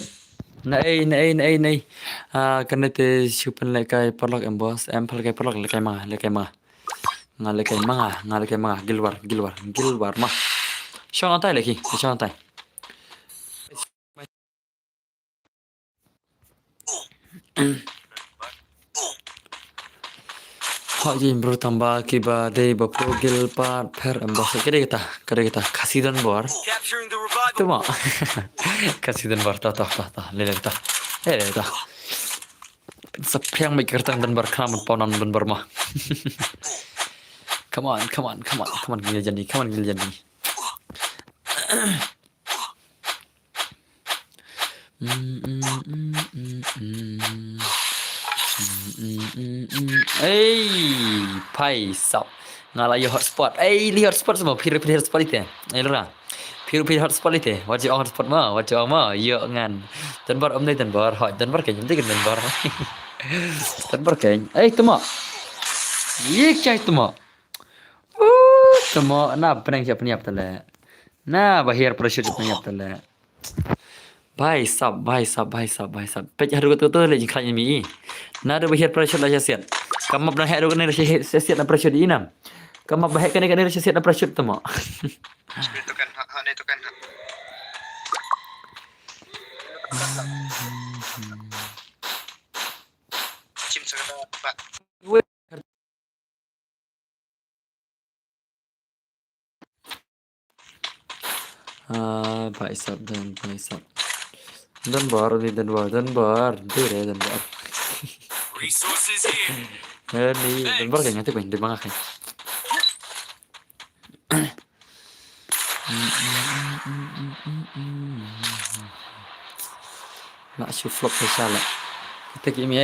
Nay. Kena te syupan lekai perlok bos. Lekai perlok lekai mah. Lekai mah. Gilwar mah. Syang antai lagi. Haji bro tambah kiba dei bapo gil part per embos kira kita kasidan bor Capturing the revival. tuma kasidan bor ta lele ta sepiang mai kertang dan berkram ponan dan bermah Come on, come on, come on, come on, gila jadi, come on, gila jadi. भाई साहब ngala yo hotspot li hotspot semua pilih hotspot itu lora pilih hotspot itu wajib hotspot mah wajib mah yo ngan dan bar om dan bar hot dan bar kayaknya dan bar dan bar kayaknya temo ye kya temo temo na penang siap niap tala na bahir pressure niap tala भाई साहब भाई साहब भाई साहब भाई साहब पे haru tu tu le jikanya mi na do bahir pressure la siat kamu pernah haru kan siat na pressure inam kamu bahir kan siat na pressure temo Itu kan hak itu kan hak. Cim sekedar Pak. भाई साहब भाई साहब dan bar dan bar Resources here. ni dan bar kayaknya tuh di mana kan nak shoot vlog salah kita kimi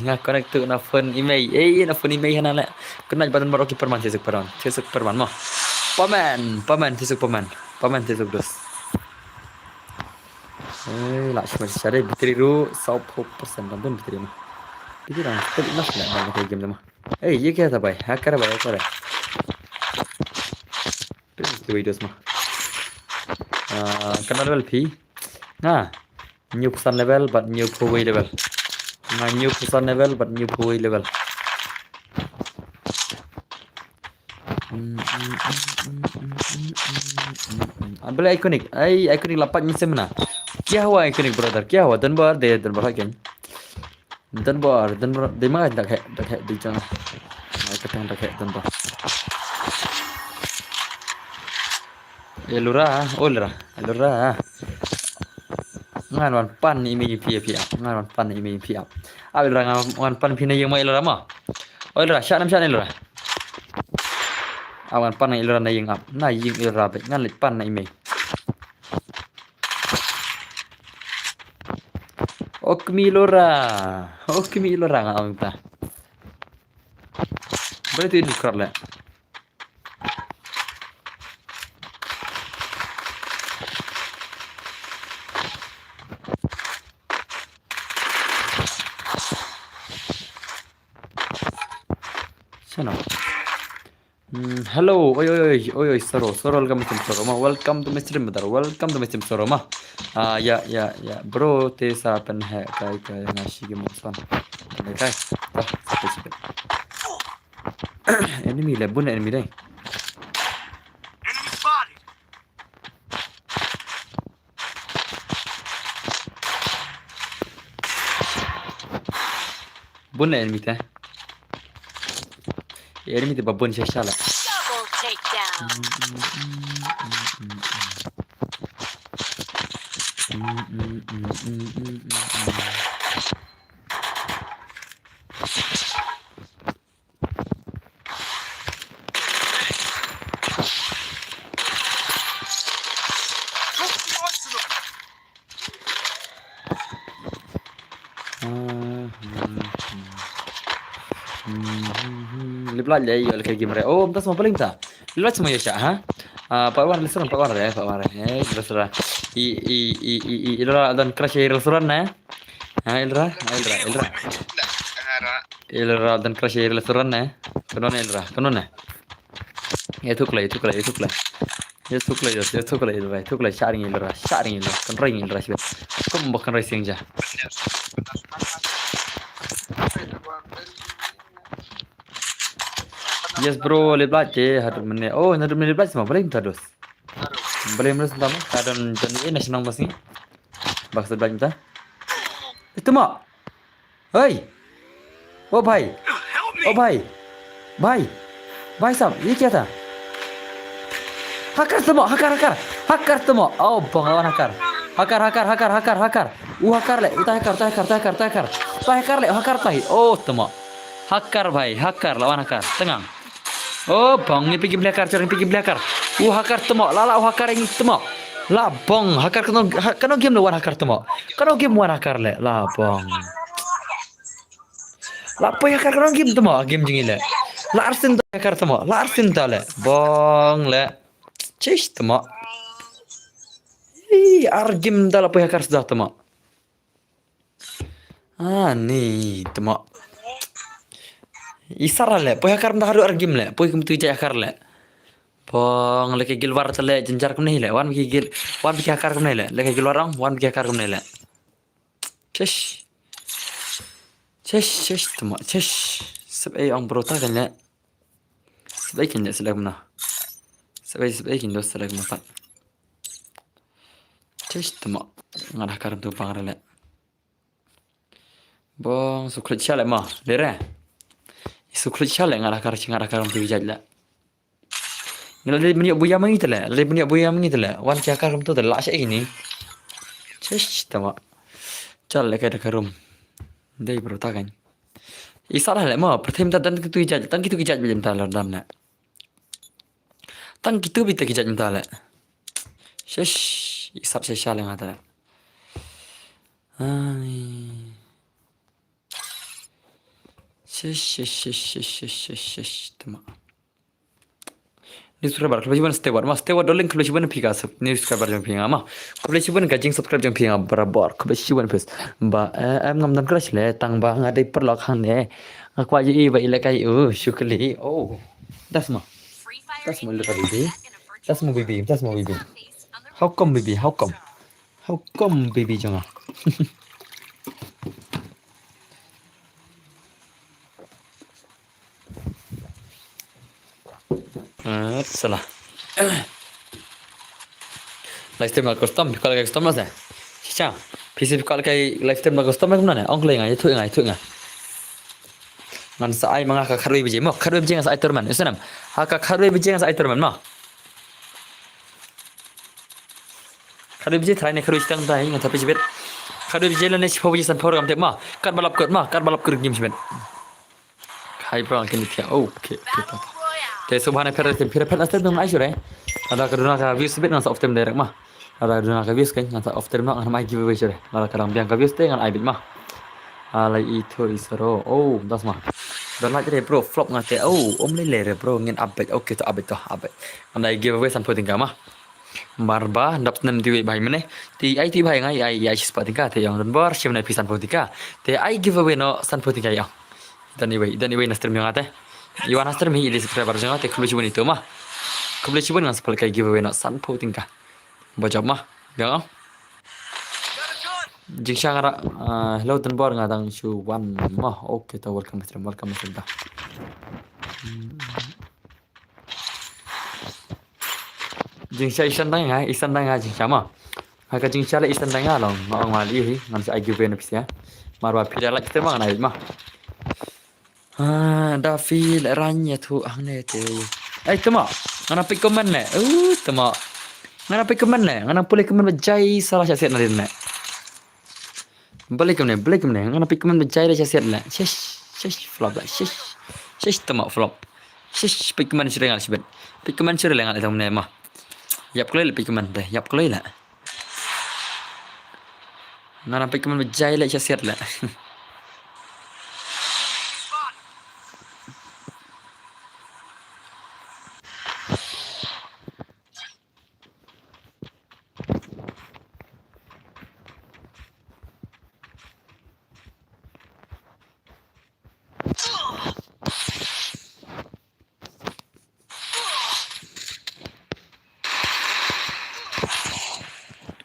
ngak connect tu na phone email na phone email hana la kena badan baru kiper man sesuk perman mah paman sesuk paman sesuk dos lah cuma cari bateri ru 100% dan bateri mah itu dah tapi nak nak kayak game mah ये क्या था भाई हैक करा भाई करा फिर videos mah kena level P nah new person level but new PoE level nah new person level but new PoE level ambil iconic iconic lapat macam mana क्या हुआ iconic brother क्या हुआ dan bar kan dan bar di mana dak di jangan ketang dak dan bar elura ngan wan pan imi pia ngan wan pan imi pia abel ngan wan pan pina yang mai elura mah elura syak elura awan pan elura na yang up na yang elura be ngan lek pan na imi Okmi lora nggak am ta berarti ini kerap lah sana hello oi soro welcome to Soroma welcome to my stream bentar welcome to my stream Soroma ya bro tesa pen hai kai ngasih game son kai sampai enemy le bun enemy dai Enemy spotted. bun enemy ta enemy te babun shashala Double takedown. Liblat ya iya kayak gimana oh bentar semua paling tak liblat semua ya ha Pak Wan restoran Pak Wan restoran Ilra dan crash restoran na Ilra dan crash restoran na kanon na ya tukla sharing Ilra kan ring Ilra sih kom bukan racing ja yes bro liblat je hadir menit oh hadir menit liblat semua boleh minta dos boleh minta sama kadang jadi nasional masih bakso belanja minta itu mak hei oh भाई साहब ये क्या था hacker semua oh banglawan hacker hacker le itu hacker le oh temo hacker lawan hacker tengang Oh, bang ni pergi belakar, cari pergi belakar. Hakar temo, lala hakar ini temo. La bang, hakar kano game lawan hakar temo. Kano game wan hakar le, la bang. La apa hakar kano game temo, game jingi le. La arsin ta hakar temo, la arsin ta le. Bang le. Cish temo. Ar game ta la apa hakar sudah temo. Ni temo. Isar le, poy hakar mda haru ar game le, poy kum tu jaya hakar le. Bang, leke gil war tale jenjar kum nahi le, wan biki hakar kum nahi le, leke gil warang, wan biki hakar kum nahi le. Cesh, temo, cesh. Sebai ang berota kan le. Sebai kin le selag mana. Sebai kin dos selag mana. Cesh temo, ngarah hakar tu bang le. Bang, suklet siale ma, lere. Suklet siale ngarah hakar tu bijaj le. Ngala meniak buaya mangi tele, meniak buaya mangi tele. Wan ki hakar tu tele, la syai ini. Cesh temo. Chal le kai dakarum. Dai berota kan. Isalah le ma, pertama tan kitu ijaj, tan kitu ijaj bejam talar dam le. Tan kitu bita ijaj mental le. Shesh, isap shesha le ngata le. Ai. Shesh, tama. Ni subscriber kalau cuba steward doling kalau cuba pika ni subscriber jang pinga mah kalau cuba gajing subscribe jang pinga berabar kalau cuba pes em ngam dan kelas le tang ba ngadai perlok hang ne aku aja ba ile kai syukli das ma le baby das ma baby how come baby jangan salah. Lifetime nak custom, kalau kayak custom lah sih. Cica, PC kalau kayak lifetime nak custom macam mana? Ong keleng aja, tu ngai. Ngan saai mangaka karui biji, mak karui biji ngan saai turman. Isnam, haka karui biji ngan saai turman mah. Karui biji terakhir karui setang dah, ngan tapi cipet. Karui biji lah ni siapa biji sampai orang tem mah. Kar balap ker game cipet. Hai bro, kini tiap. Okay. Te subhana per astem dong aisure. Ada kaduna ka views bit ngan sa oftem direct mah. Ada kaduna ka views kan ngan sa oftem nak ngan mai giveaway sure. Ada kadang biang ka views te ngan ai bit mah. Alai itu isaro. Das mah. Dan lagi deh bro flop ngate. Om lele bro ngin update. Okay tu update. Andai giveaway sampai tinggal mah. Marba dapat nem diwe bai mene. Ti ai ti bai ngai ai spa tinggal te yang dan bar shimna pisan politika. Te ai giveaway no san politika ya. Dan iwe na stream yang ate. Iwan Aster mi ili subscriber jangan te kubli itu mah. Kubli cibun ngan sepal kayak giveaway nak san po tingkah. Bajab mah, jangan. Jika ngara hello dan bar ngadang show one mah. Okay, ta welcome dah. Jika isan tanya jika mah. Haka jika le isan tanya long, orang mali ngan sa giveaway napis ya. Marwa pilih lagi kita mah ngai mah. David ranya tu angne te. Tama. Ngana pe komen le. Tama. Ngana pe komen le. Ngana boleh komen bejai salah siat na din le. Boleh komen. Ngana pe komen bejai la siat le. Shesh flop la. Shesh tama flop. Shesh pe komen sire ngal sibet. Pe komen sire le ngal tam ne mah. Yap klei le pe komen te. Yap klei la. Ngana pe komen bejai la siat le.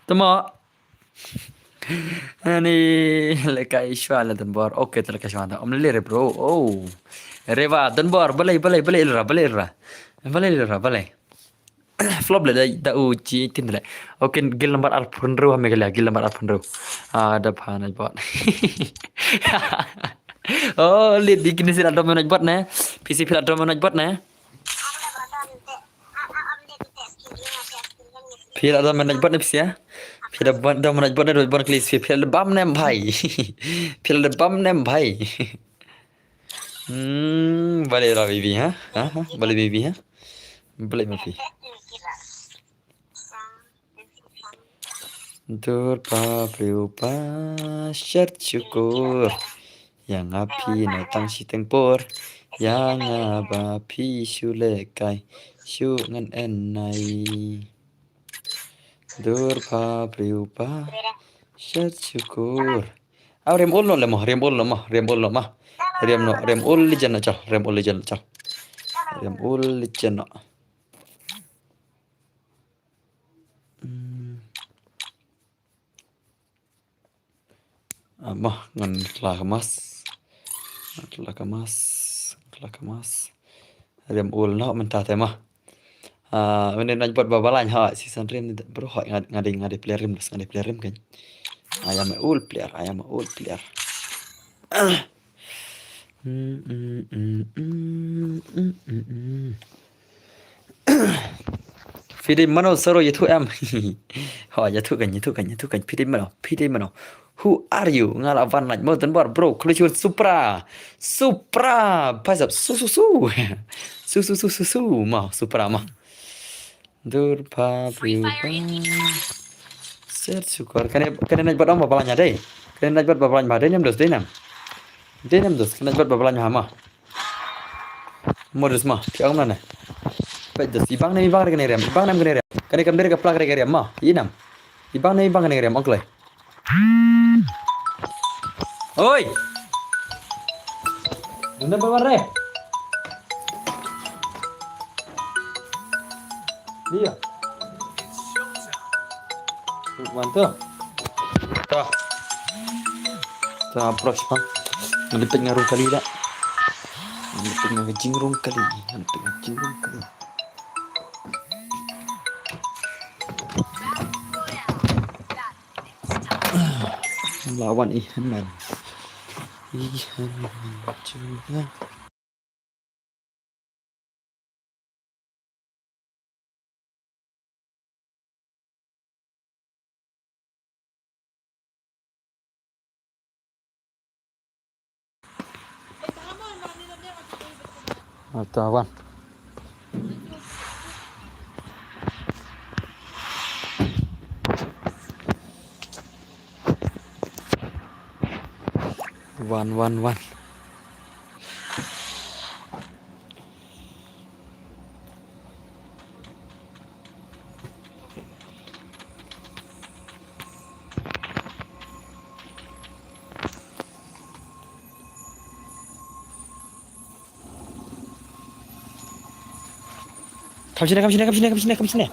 Tama. Ani lekai shwala dan bar. Okay terlekai shwala. Om lele bro. Reva dan bar balai ilra. Flop le da uji tin le. Okay gil nomor 800 hame gila gil nomor 800. Ada panai bot. Lihat di kini sila dom manaj bot ne. PC pila dom manaj bot ne. Pila dom manaj bot ne PC ya. Pila dom manaj bot ne bon klis pila bam nem bhai. Pila bam nem bhai. Boleh lah baby ha? Boleh baby ha? Boleh baby. Durpa priupa syukur yang api natang si tempur yang api syulekai syu ngan enai durpa priupa syukur rem ul no lemah rem ul mah rem ul lijan aja rem ul lijan mah ngan telah kemas rem ul no mentah temah Menen naj buat babalan ha season rem bro ha ngade player rem kan ayam ul player Fidi mano soro itu em ha itu kan Fidi mano who are you ngala van naj mountain bar bro kluchur supra pasap su mah supra mah Durpa priupa syukur kan naj buat apa balanya deh kan naj buat babalan bah denam dos kan naj buat babalan mah modus mah tiang mana pedas ibang nem kene rem kene kamder ka plak rem mah inam ibang nem kene rem ongle oi Dunda bawa re Iya. Mantap. Tuh. Tuh approach bang. Ngelipet ngarung kali lah. Ngelipet ngejingrung kali. Lawan Ihan juga. Tawan. One. Come sini.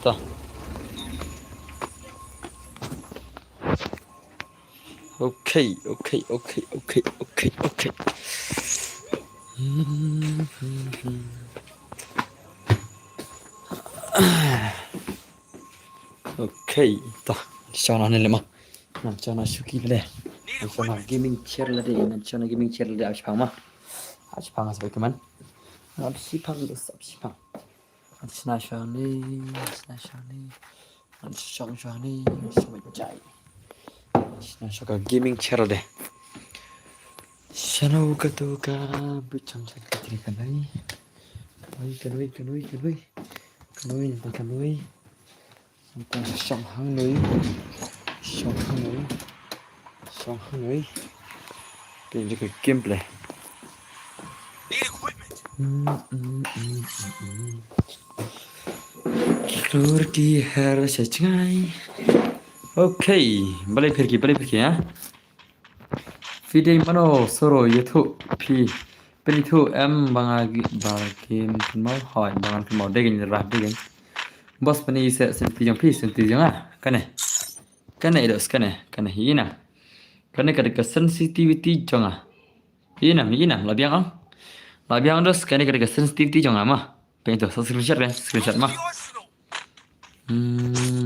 Tuh. Okay. Okay, tuh. Sana ni lemah. Nak sana suki le. Sana gaming chair le deh. Aja pang sebagai teman. Absi pang. Nasyani. Semacai. Nasyaka gaming chair deh. Sana ukatuka bucang sakit diri kanai. Kanui. Sampai Shanghai nui. Ini juga gameplay. Need equipment. Telur di harus cengai. Okay, balik pergi ya. Video mano soro YouTube pi peritu bangagi mau hoi bangan mau degin bos pani se senti jang kane idos kane hina kane kada sensitivity jonga hina labiang dos kane kada sensitivity jonga mah pengen tuh screenshot mah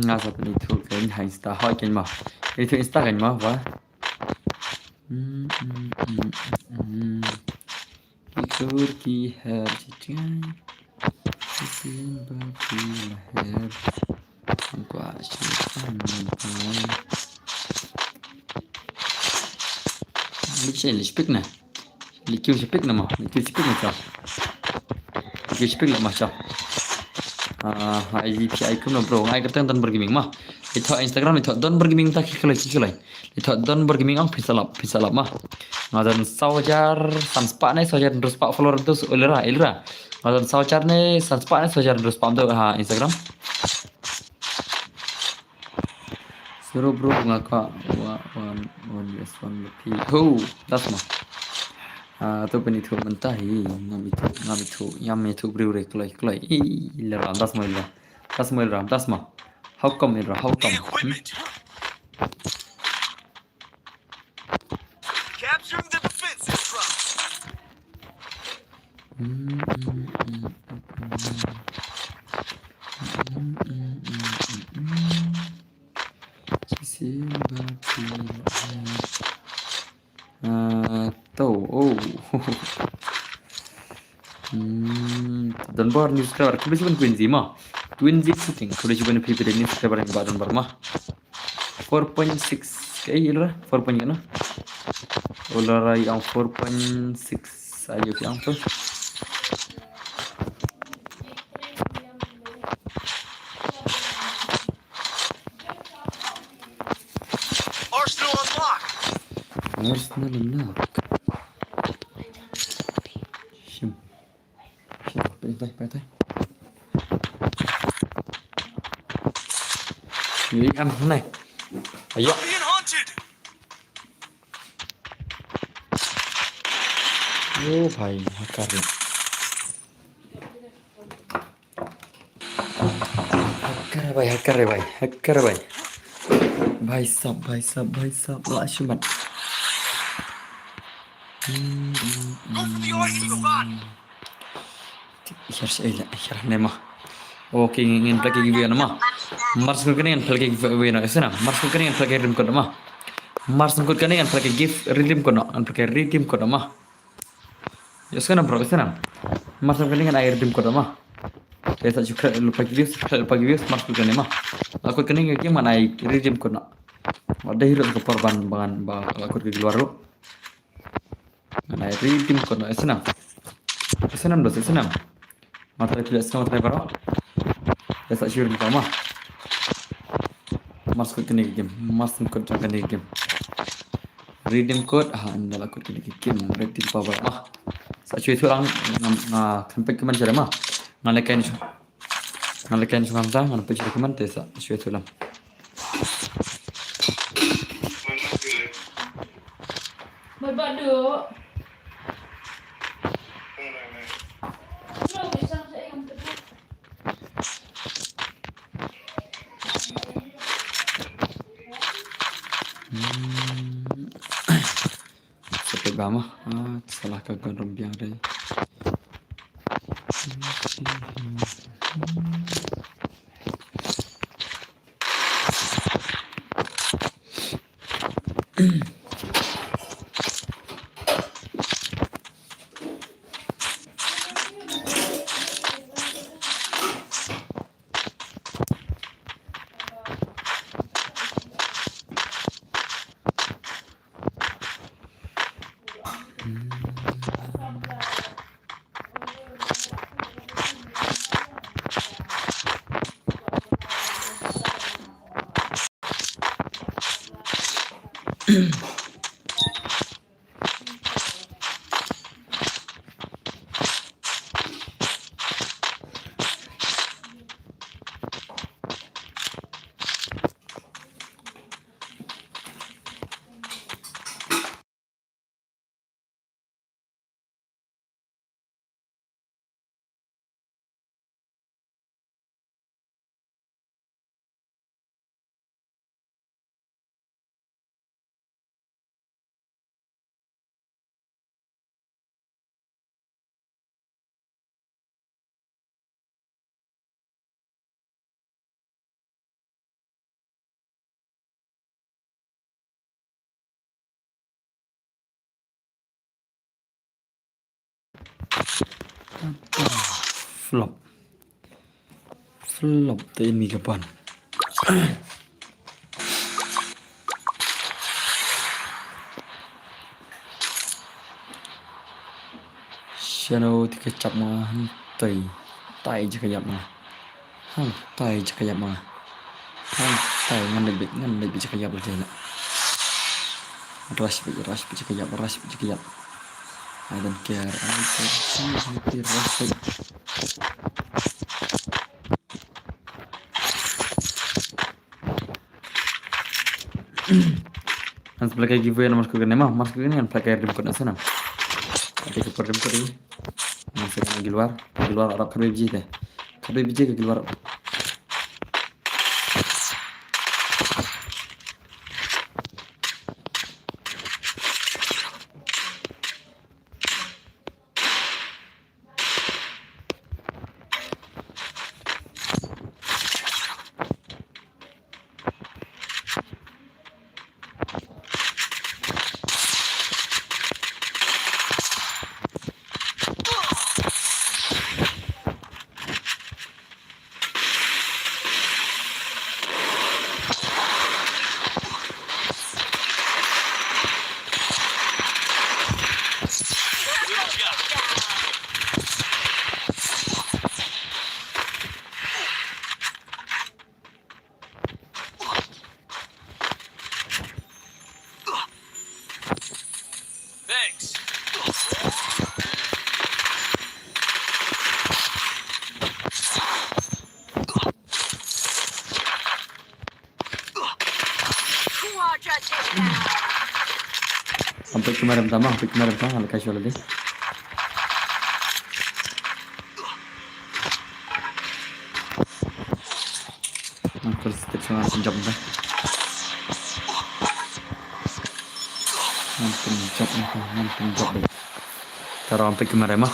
ngasa pani tu kan insta hoi kan mah itu insta kan mah wa Ikur ki har cincang Bagi lahir Kuasa Speak na. Likiu speak na ma. Likiu speak na cha. Likiu speak na ma cha. IGPI kum na bro. Ngai kerteng don bergaming mah. Itu Instagram itu don bergaming tak kilai. Itu don bergaming ang pisalap mah. Ngadan saujar sanspa ne saujar terus pak follower terus ulera. Ngadan saujar ne sanspa ne saujar terus pam tu Instagram. Suruh bro ngaka one yes one lebih. Das mah. Tu pun itu mentahi ngam itu yam itu bro kelai. Ilera das mah. How come? Need equipment. Capturing the defensive drop. Dan baru news cover. Kuda cuma Twin Z shooting. Kuda cuma PPT news cover yang baru mah. 4.6 kayak gila. 4 point na. Ular yang 4.6 aja yang tuh. Arsenal unlocked. Arsenal unlock. Shim. Perintah. Ini kan naik. Ayo. Being hunted. Oh भाई hacker है भाई भाई साहब लाशमन Go for the arsenal spot. Ikhar nema oke ingin plagi giveaway nama Mars ko kanin plagi giveaway na isna Mars ko kanin plagi redeem ko nama Mars ko kanin plagi gift redeem ko na plagi redeem ko nama Yosana bro isna Mars ko kanin ay redeem ko nama Kaya juga lupa giveaway Mars ko kanin ma aku kanin game mana ay redeem ko na ada hero ko korban bangan ba aku ke luar lo na redeem ko na isna Matrai tidak semua matrai baru. Ya tak sure kita mah. Mars code kena game. Redeem code anda lah code kena game. Redeem power mah. Tak sure itu orang sampai ke mana cara mah. Ngalekan sampai pergi ke mana tak sure itu lah. Berbadu. Sampai bama. Salah kagak rombiang deh. Flop tu ini kapan? channel thì cái chập mà tùy tay cho cái dập mà hăng tay cho cái dập mà hăng tay ngăn định bị cho cái dập rồi nè rush bị cho cái dập I don't care rush Kan sebelah kayak giveaway nomor kuken emang mas kuken kan pakai remote na sana ada ke remote ini masih kan di luar orang kerja biji deh kerja biji ke luar Good job. Thanks. Quadra takedown. sampai kemarin ada casual deh terus sama penjam dah penjam deh taruh sampai kemarin mah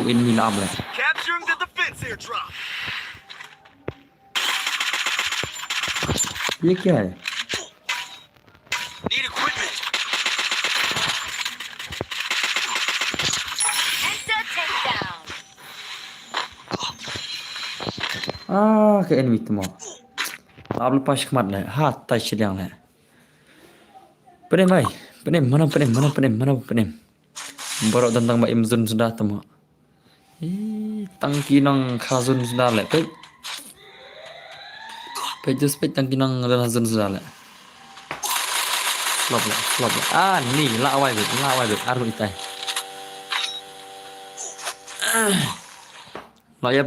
ini lah boleh Capturing the defense airdrop. ये क्या है Need equipment. Enter takedown. kayak ini itu mau आप lepas kemat lah hatai sedang lah penem borok tentang Mbak Imzun sudah temu tangki nang khazun sudah lah pejus tangki nang khazun sudah lah flop lah ni lawai bet aru itai layar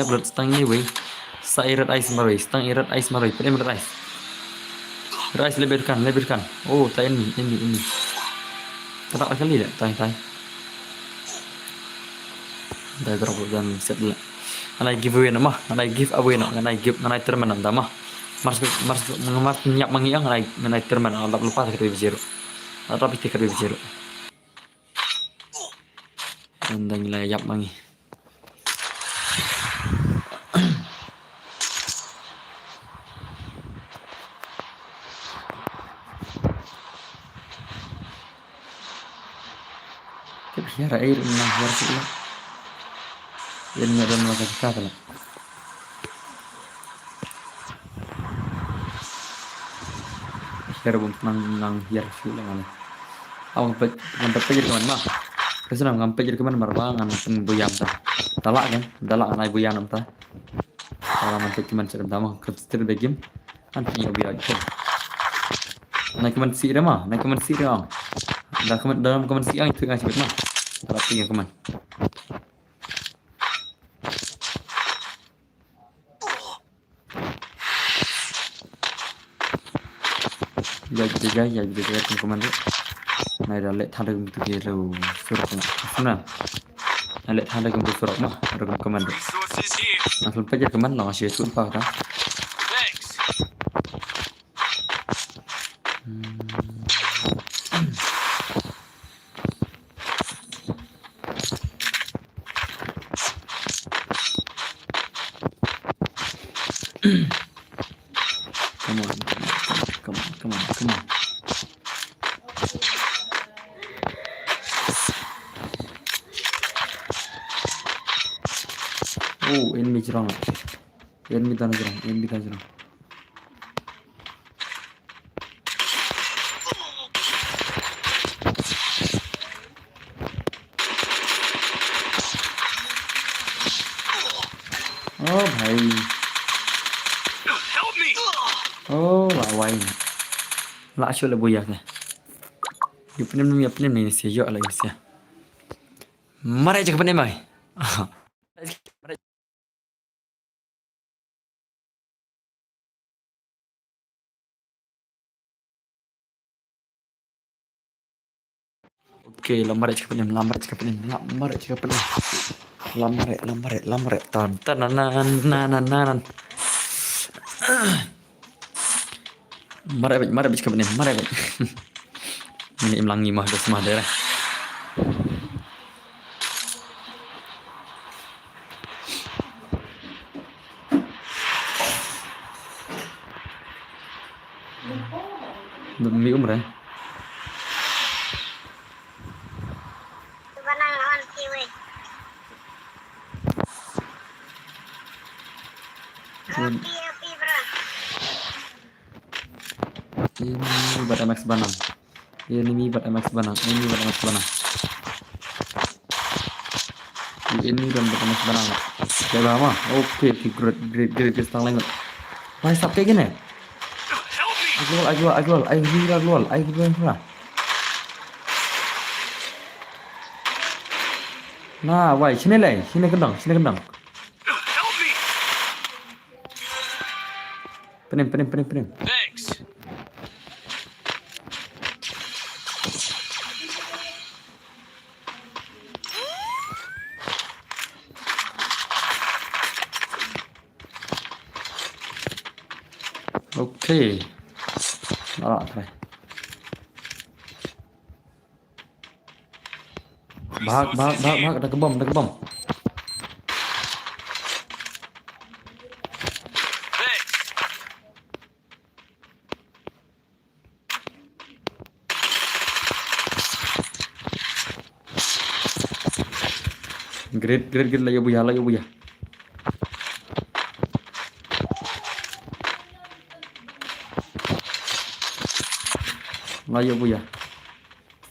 blood stang ni wei Sairat ice maroi, stang irat ice maroi, penem rice lebihkan. Oh, tak ini. Terang kali tak, tai. Dah drop dan set lah. Anai giveaway nama, anai give away nak, anai termen anda mah. Mars nyak mangiang anai termen, Allah lupa tak kerja Tapi tak kerja biru. Anda nilai yap mangi. Biar air menang biar sih lah. Ini ada masa kita lah. Biar menang biar sih lah mana. Awak ngampe jadi kemana mah? Kesenang ngampe jadi kemana marbangan pun buyam ta. Dalak anai buyam ta. Kalau ngampe cuman sedang tamah ketir begim. Anti biar aja. Naik keman si mah. Dalam keman si itu ngasih mah. Tapi ya keman. Ya keman tu. Này là lệ thang đường từ kia rồi surat không nào lệ thang đường từ surat mah rồi comment Resources here. langsung aja comment nó share xuống vào đó Thanks. Come on. Oh, enemy jerang. Enemy tanah jerang. भाई Help me! là quay lại chưa là bùi à kìa nhập nem này sẽ dọa lại sẽ mà đây chắc vấn đề mày ok lambat cakap ni lambat tan nan marai cakap ni marai ini imlangi mah dah semah daerah demi umrah Banang lawan kiwi. Api bro. ini buat MX Banang ini buat MX Banang ini buat MX Banang ini dan buat MX Banang kayak lama oke great stang lain masih sap kayak gini Help me! ayo jual nah why sini kendang Help me! pening Thanks. oke đó thôi bahak ada kebom Thanks. great layo buya layo buya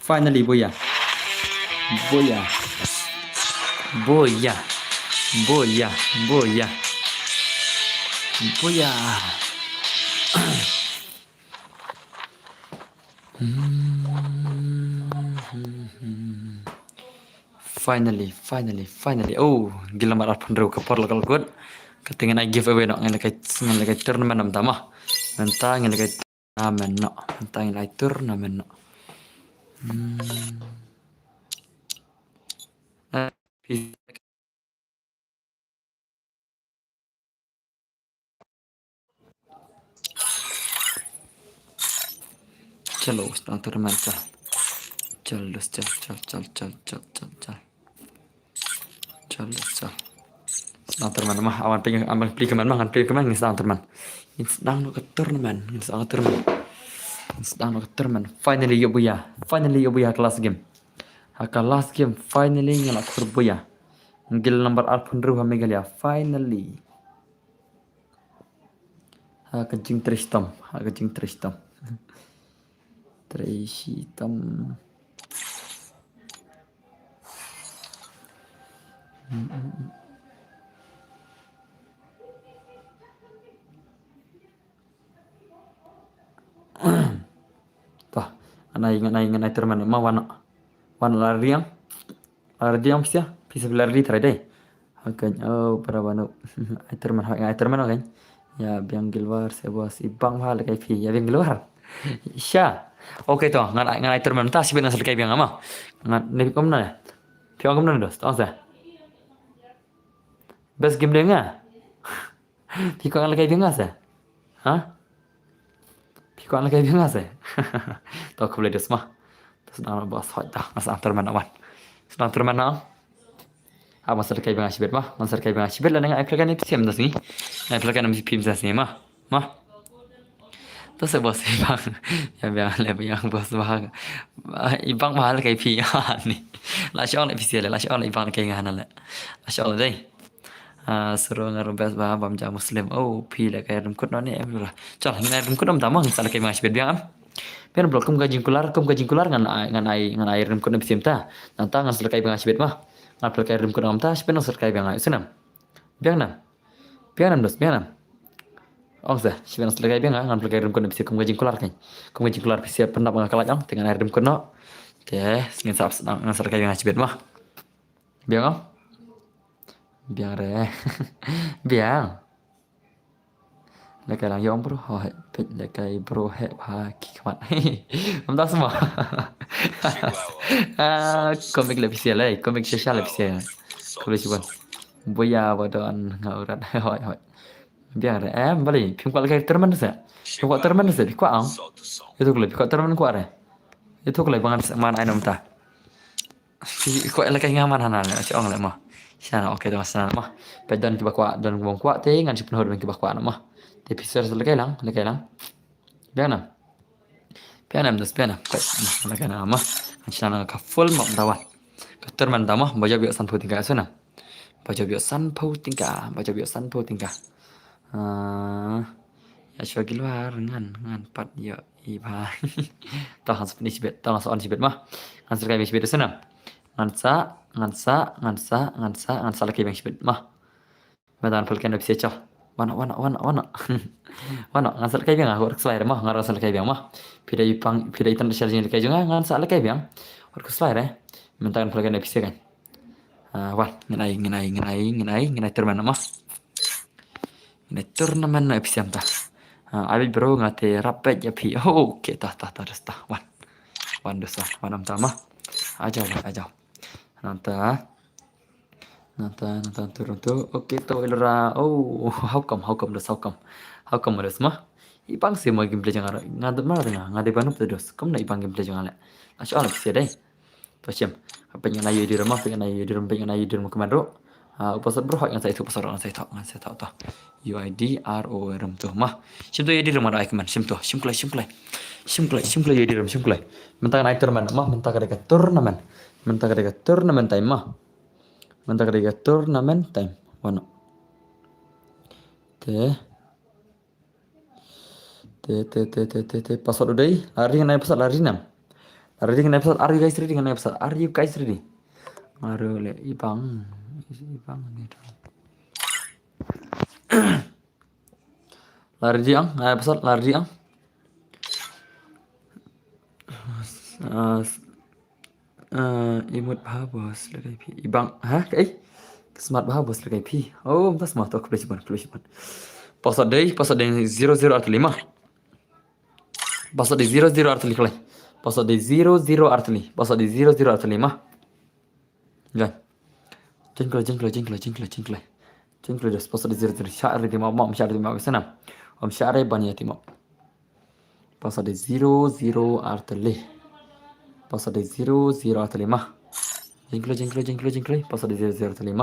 finally buya finally oh gila marah pandro kapor lokal good ketingin I giveaway no ngelakay tournament nam tama nanta ngelakay namen no nanta ngelakay tournament no चलो उसका tournament चल sedang turnamen mah awan pengen amal pilih keman mah kan pilih keman sedang turnamen sedang no ke turnamen finally yo buya kelas game finally ngelak buya ngil nomor alpun ruha megalia finally kejing tristom Tuh, anai terman ma wana lariang bisa lari tadi deh. Hakan para wana ai terman kan. Ya biang gilwar sebuah ibang hal kai fi ya biang gilwar. Sya. Oke toh, ngan ai terman ta sibena sel kai biang ama. Ngan ne komna ya. Piang komna dos, tahu sa. Best game dia nga. Piko ang lagay biang sa. Ha? Piko ang lagay biang sa. Tahu aku boleh dos mah. Terus nama bos hot dah, masa terman awan. Sedang terman na. Masa kay biang asibet mah, masa kay biang asibet lah dengan ai plakan itu siam das ni. Ai plakan mesti pim das ni mah. Terus bos ibang, ya biang lebih yang bos bah, ibang mahal kay pi ni. Lah syong le pisial, lah syong le ibang kay ngahan le. Lah syong le deh. Suruh ngerubah bah bamja muslim. Oh, pi le kay rum kut no ni em lah. Chal ngai rum kut nam tamang sala kay mas bet biang am. Pian blok kum gajing kular ngan ai rum kut nam sim ta. Nanta ngan sala kay biang asibet mah. Ngan blok kay rum kut nam ta, sepen sala kay biang ai senam. Biang nam. Pianam dos, pianam. Ong sa, si Venus lagay biang ngan lagay rum kono bisa kum gajing kular kan. Kum gajing kular bisa pendap ngakalat ang dengan air rum kono. Teh, ngin sap ngan lagay biang cibet mah. Biang ong. Biang re. Biang. Lagay lang yung bro. Oh, pet lagay bro he ha kikmat. Không semua. Komik lebih sial komik sosial lebih sial. Kalau sih bang. Buaya badan ngaurat. Hoi hoi. Biang re balik. Phim qua lagay terman sa. Phim qua terman sa di qua ang. Itu kalau phim qua terman qua re. Itu kalau bangan man ai nom ta. Si kok lagay ngaman hanan si ong le mah. Sana oke tuh sana mah. Pedan kibak kwa dan ngomong kwa te ngan si penhur kibak kwa mah. Tapi pisar lagay lang. Biang nam. Pianam das pianam. Lagay na mah. Sana ka full mak dawan. Terman damah baca biok san tingkah sana. Baca biok san tingkah. Baca biok san tingkah. Ya coba keluar ngan pat ya iba. Tah hans ni sibet, tah soal sibet mah. Ngan serkai bang sibet sana. Ngansa lagi bang sibet mah. Medan fulkan bisa cah. Wana. Wana ngan serkai bang aku slide mah ngan serkai bang mah. Pidai tan charging kai juga ngan serkai bang. Aku slide Mentangan fulkan bisa kan. Wan ngenai terman mah. Ngenai turnamen bisa am tah. Abi bro ngate rapet ya pi. Oh, oke tah wan. Wan dosa, wan am tama. Ajau. Nanta turun tu. Oke to ilra. Oh, how come dos. How come dos mah. Ipang sih mau gameplay jangan ngade mana tengah ngade banup tu dos. Kamu nak ipang gameplay jangan le. Asal ala bisa deh. Pasiem. Pengen ayu di rumah kemana? Pasal bro yang saya itu pasal orang saya tahu toh. UID RO rum tuh mah. Sim tuh ya di rumah ada ikeman. Sim klay ya di rumah sim klay. Mentang naik turnamen mah mentang ada turnamen. Mentang ada turnamen time mah. Mentang ada turnamen time. Wana. Teh. Pasal udah lari naik pasal lari nam. Lari dengan naik pasal are you guys ready? Aduh le ibang ni. Lari diang, pasal lari diang. Imut bahabos lagi pi. Ibang, smart bahabos lagi pi. Oh, entah smart aku pelisipan. Pasal day 00 arti 5. Pasal day 00 arti 5. Pasal day 00 arti 5. Pasal day 00 arti 5. Jangan. Jengkel das pasal day 00 syar di mau syar di mau sana. Om syar banyak di mau. Pasal day 00 arti 5. Pasal day 00 arti 5. Jengkel. Pasal day 00 arti 5.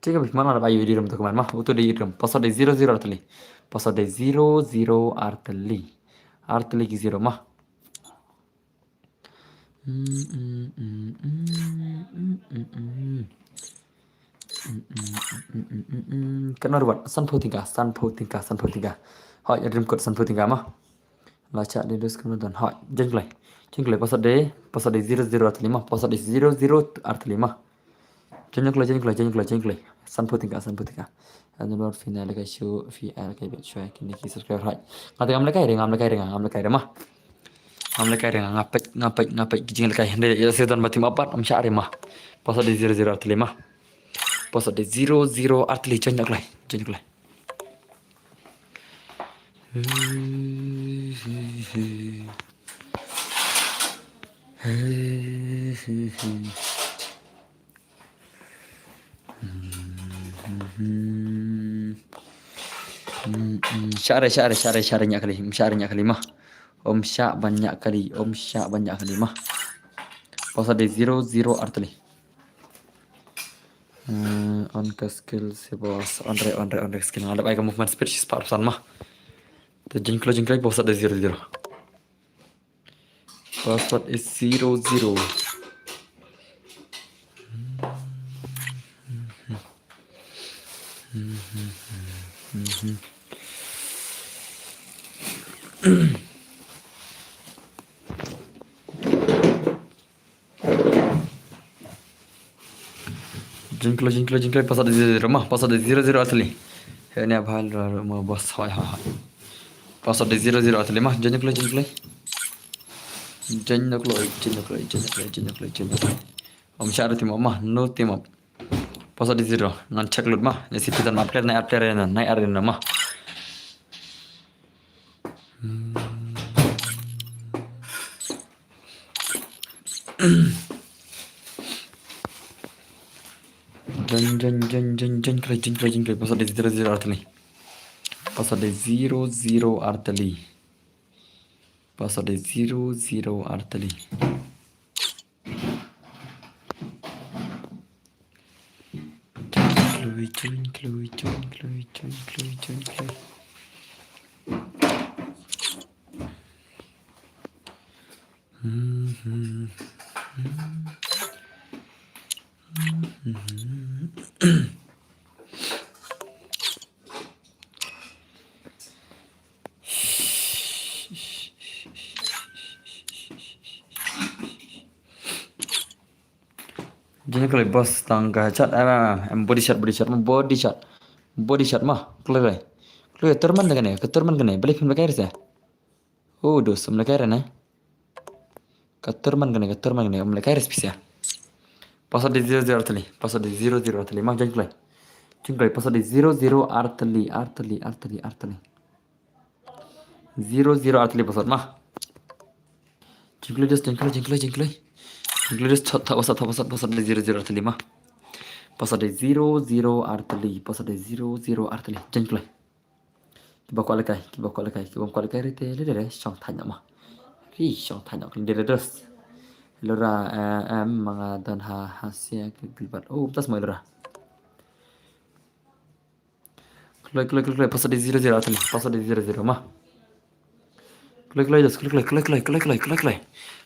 Cik abis mana ada ayu di room tu kemana mah? Utu di room. Pasal day 00 arti 5. Pasal day 00 arti 5. Arti 5 0 mah. Kena ruat sanpo tingkah. Hoi dream code sanpo tingkah mah. Baca di dus kemudian hoi jengklay pasal day 00 arti 5. Pasal day 00 arti 5. Jengklay sanpo tingkah. Anu luar final ka show VL ka bet show kini ki subscribe hoi. Ngate ngam lekai mah. Ngam lekai ngapet kijing lekai hende ya setan batim apat am syare mah. Pasal day 00 arti 5. Pasal day 00 arti 5 jengklay. Syarenya kali mah. Om syak banyak kali mah. Pasal day 00 arti. On ke skill si bos on skill ada baik movement speed si pesan mah. Jengklay pasal day 00. Password is 00. Jengklay pasal day 00 mah. Pasal day 00 asli. Ini apa hal mau bos hai hai. Password di 00 atau 5 jangan kelai jangan kelai. Jangan kelai jangan kelai jangan kelai jangan kelai jangan kelai. Om syarati mah no timam. Password di 0 nan cek lut mah. Jadi pitan map naik update na naik arena mah. Jan kelai password di 00 atau 5. Password di 00 artali. Password di 00 artali. Clue. Jadi kalau bos tangga cat body shot mah kalau terman dengan ya keterman dengan ya balik film kayak ya oh dos mereka kayak na keterman dengan ya mereka kayak spesial pasal di 00 arteli mah jangan kalau pasal di 00 arteli 00 arteli pasal mah jangan Inggris tak pasal di 00 arteli mah pasal di 00 arteli jangan kelai kiba kualikai rete lele syong tanya mah syong tanya kan dia des lora mga dan hasia kegibat oh tas mau lora kelai pasal di 00 arteli pasal di 00 mah kelai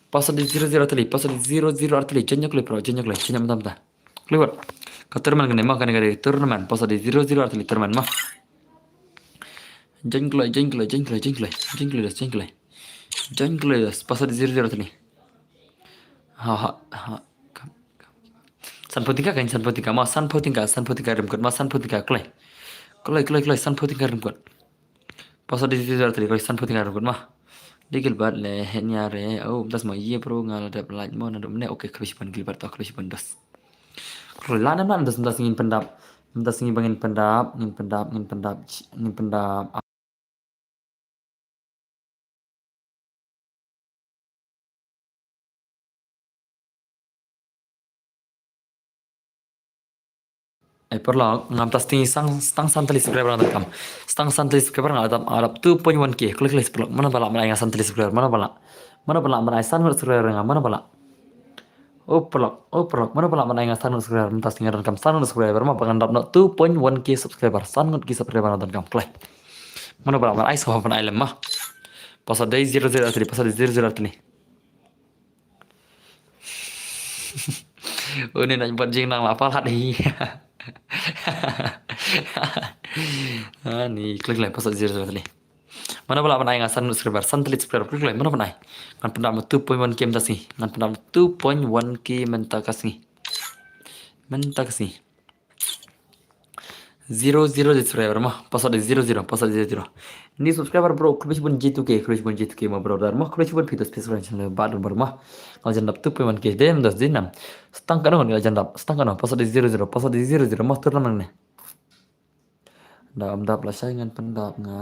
pasal di 00 arteli pasal di 00 arteli jangan kelai mantap kelai keterman gini mah kan gede turnamen pasal di 00 arteli turnamen mah jangan kelai pasal di 00 arteli ha san potingka mah san potingka remkot mah san potingka kelai san potingka remkot pasal di 00 arteli kelai san potingka remkot mah Digilbat le nyare oh das mau iya bro ngalada pelaj mau nadum ne oke kerisipan gilbat tak kerisipan das kalau lana man das ingin pendap ingin pendap perlo ngam tas tinggi stang santali subscriber ngadam kam stang santali subscriber ngadam arab 2.1k klik perlo mana bala mana yang santali subscriber mana bala mana san subscriber ngam mana bala oh perlo mana bala mana yang san subscriber tas tinggi ngadam kam san subscriber mah pangan dap 2.1k subscriber san ngut ki subscriber ngadam kam klik mana bala mana so hapan ilem mah pasal dari 00 atli pasal dari 00 atli oh ini nak buat jing nang apa hati nih klik pasal 00 atli mana pula panai ngasan subscriber santali subscriber klik mana panai ngan pendam 2.1k mentas ni ngan pendam 2.1k mentas ni 00 subscriber mah pasal di 00 ini subscriber bro klik pun G2K mah bro dar mah klik pun video spesial channel baru mah kalau jandap 2.1k dem das dinam stang kan nggak jandap stang kan pasal di 00 mah turnamen nih Dap lah saingan pendap nga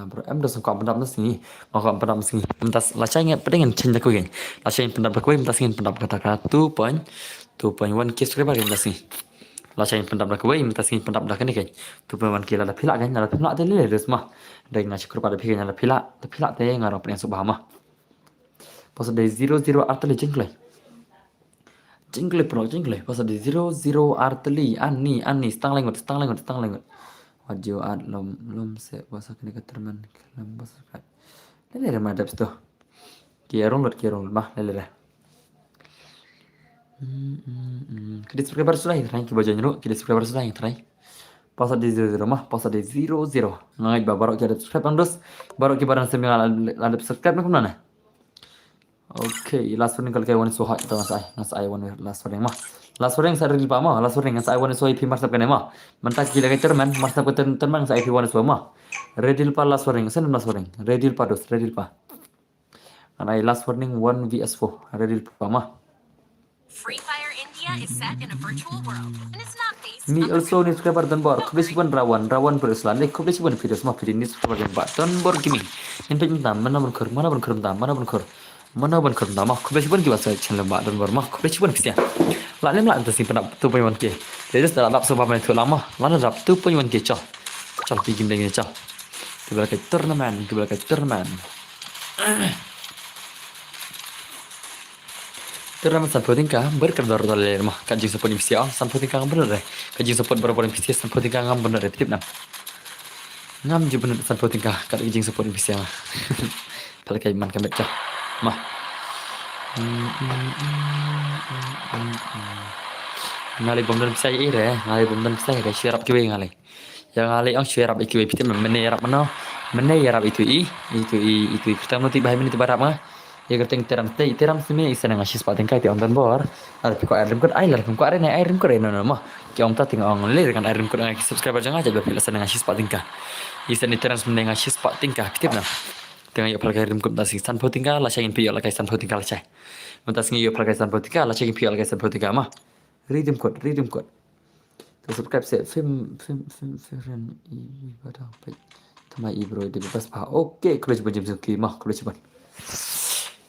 bro em das kau pendap nas ni kau pendap nas ni mentas lah saingan pengen change aku gini lah saingan pendap aku mentas ingin pendap kata 2.1k subscriber kan nas ni lah saingan pendap aku mentas ingin pendap dah kan ni kan 2.1k lah pilak kan lah pilak teh le res mah dari ngasih kepada pikirnya lah pilak teh ngarap yang subah mah pasal dari 00 arteli jengklai pasal dari 00 arteli ani stang lengut Wajo ad lom se bahasa kini keterman kelam bahasa kat. Lele madap tu. Kierong mah lele. Kredit subscriber sudah yang terakhir kibaja nyeruk kredit subscriber sudah yang terakhir. Pasal di 00 mah pasal di 00. Ngai baru kita subscribe terus baru kita barang sembilan ada subscribe nak mana? Okay, last one kalau kayak one suhat itu ngasai one last one mah. Last warning sa real pa mo. Last warning sa I wanna so IP marsap ka na mo. Mantak gila kay terman marsap ko terman sa IP wanna so mo. Ready pa last warning. Saan last warning? Ready pa dos. Ready pa. Anay last warning 1 vs 4. Ready pa mo. Free Fire India is set in a virtual world, and it's not based Me on the also ni subscriber dan bor. Kublesi pun rawan peruslan. Lek kublesi pun video semua video ni subscriber dan bor. Dan bor kimi. Yang penting tam mana pun kur tam mana pun kur. Mana pun kur tam mah kublesi pun kiba saya channel bor dan bor mah kublesi pun pasti. Lain lah tu simpan tu pun yang ke. Jadi setelah lap sebab mana tu lama. Mana lap tu pun yang ke cah. Cah pergi game lagi cah. Kita ke turnamen. Turnamen sampai tingkah berkedor dollar mah kajing support investasi sampai tingkah bener deh kajing support berapa investasi sampai tingkah ngam bener deh tip nam ngam je bener sampai tingkah kajing support investasi mah kalau kayak man kamet cah mah ngalih bom dan saya ngalih bom dan saya kayak syarap kiwe ngalih yang ngalih ang syarap kiwe tip nam menerap itu pertama tiba hari ini tiba rap mah ya kerting teram sini isana ngasih sepatin kai tiang dan bor ada piko air rim ko no mah ki om ta ting ong ler kan air rim ko ngai subscriber jangan aja bela sana ngasih sepatin ka isana teram sini ngasih sepatin ka pitip na tengah yo palkai rim ko ta sing san potin ka la chain pio la kai san potin ka la chai mentas ngi yo palkai san potin ka la chain pio la kai san potin ka mah redeem code to subscribe se film i pada pai tama i bro di bebas pa oke college bonjem suki mah college bon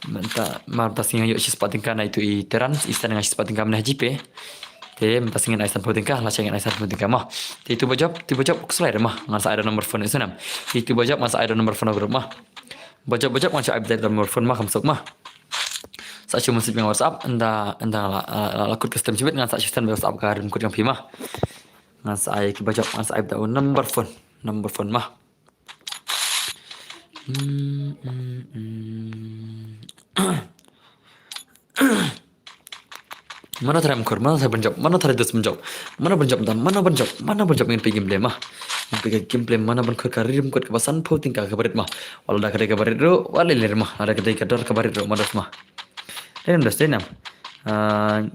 Manta singa yo sis patingka na itu i teran istan nga sis patingka na jipe te manta singa na istan patingka la chenga na istan patingka mah te itu bojap slide mah ngan sa ada nomor phone isanam itu bojap masa ada nomor phone grup mah bojap ngan sa update nomor phone mah kamsok mah sa cuma sip yang WhatsApp enda la kut custom cibet ngan sa sistem WhatsApp karim kut yang pimah ngan sa ai ki bojap ngan sa update nomor phone mah mana tera mkor mana tera benjok mana tera dos benjok mana benjok ingin pergi gameplay mah pergi gameplay mana benjok karir mkor kebasan pau tingkah kabarit mah walau dah kedai kabarit ro walau lir mah ada kedai kadar kabarit ro madas mah dan nam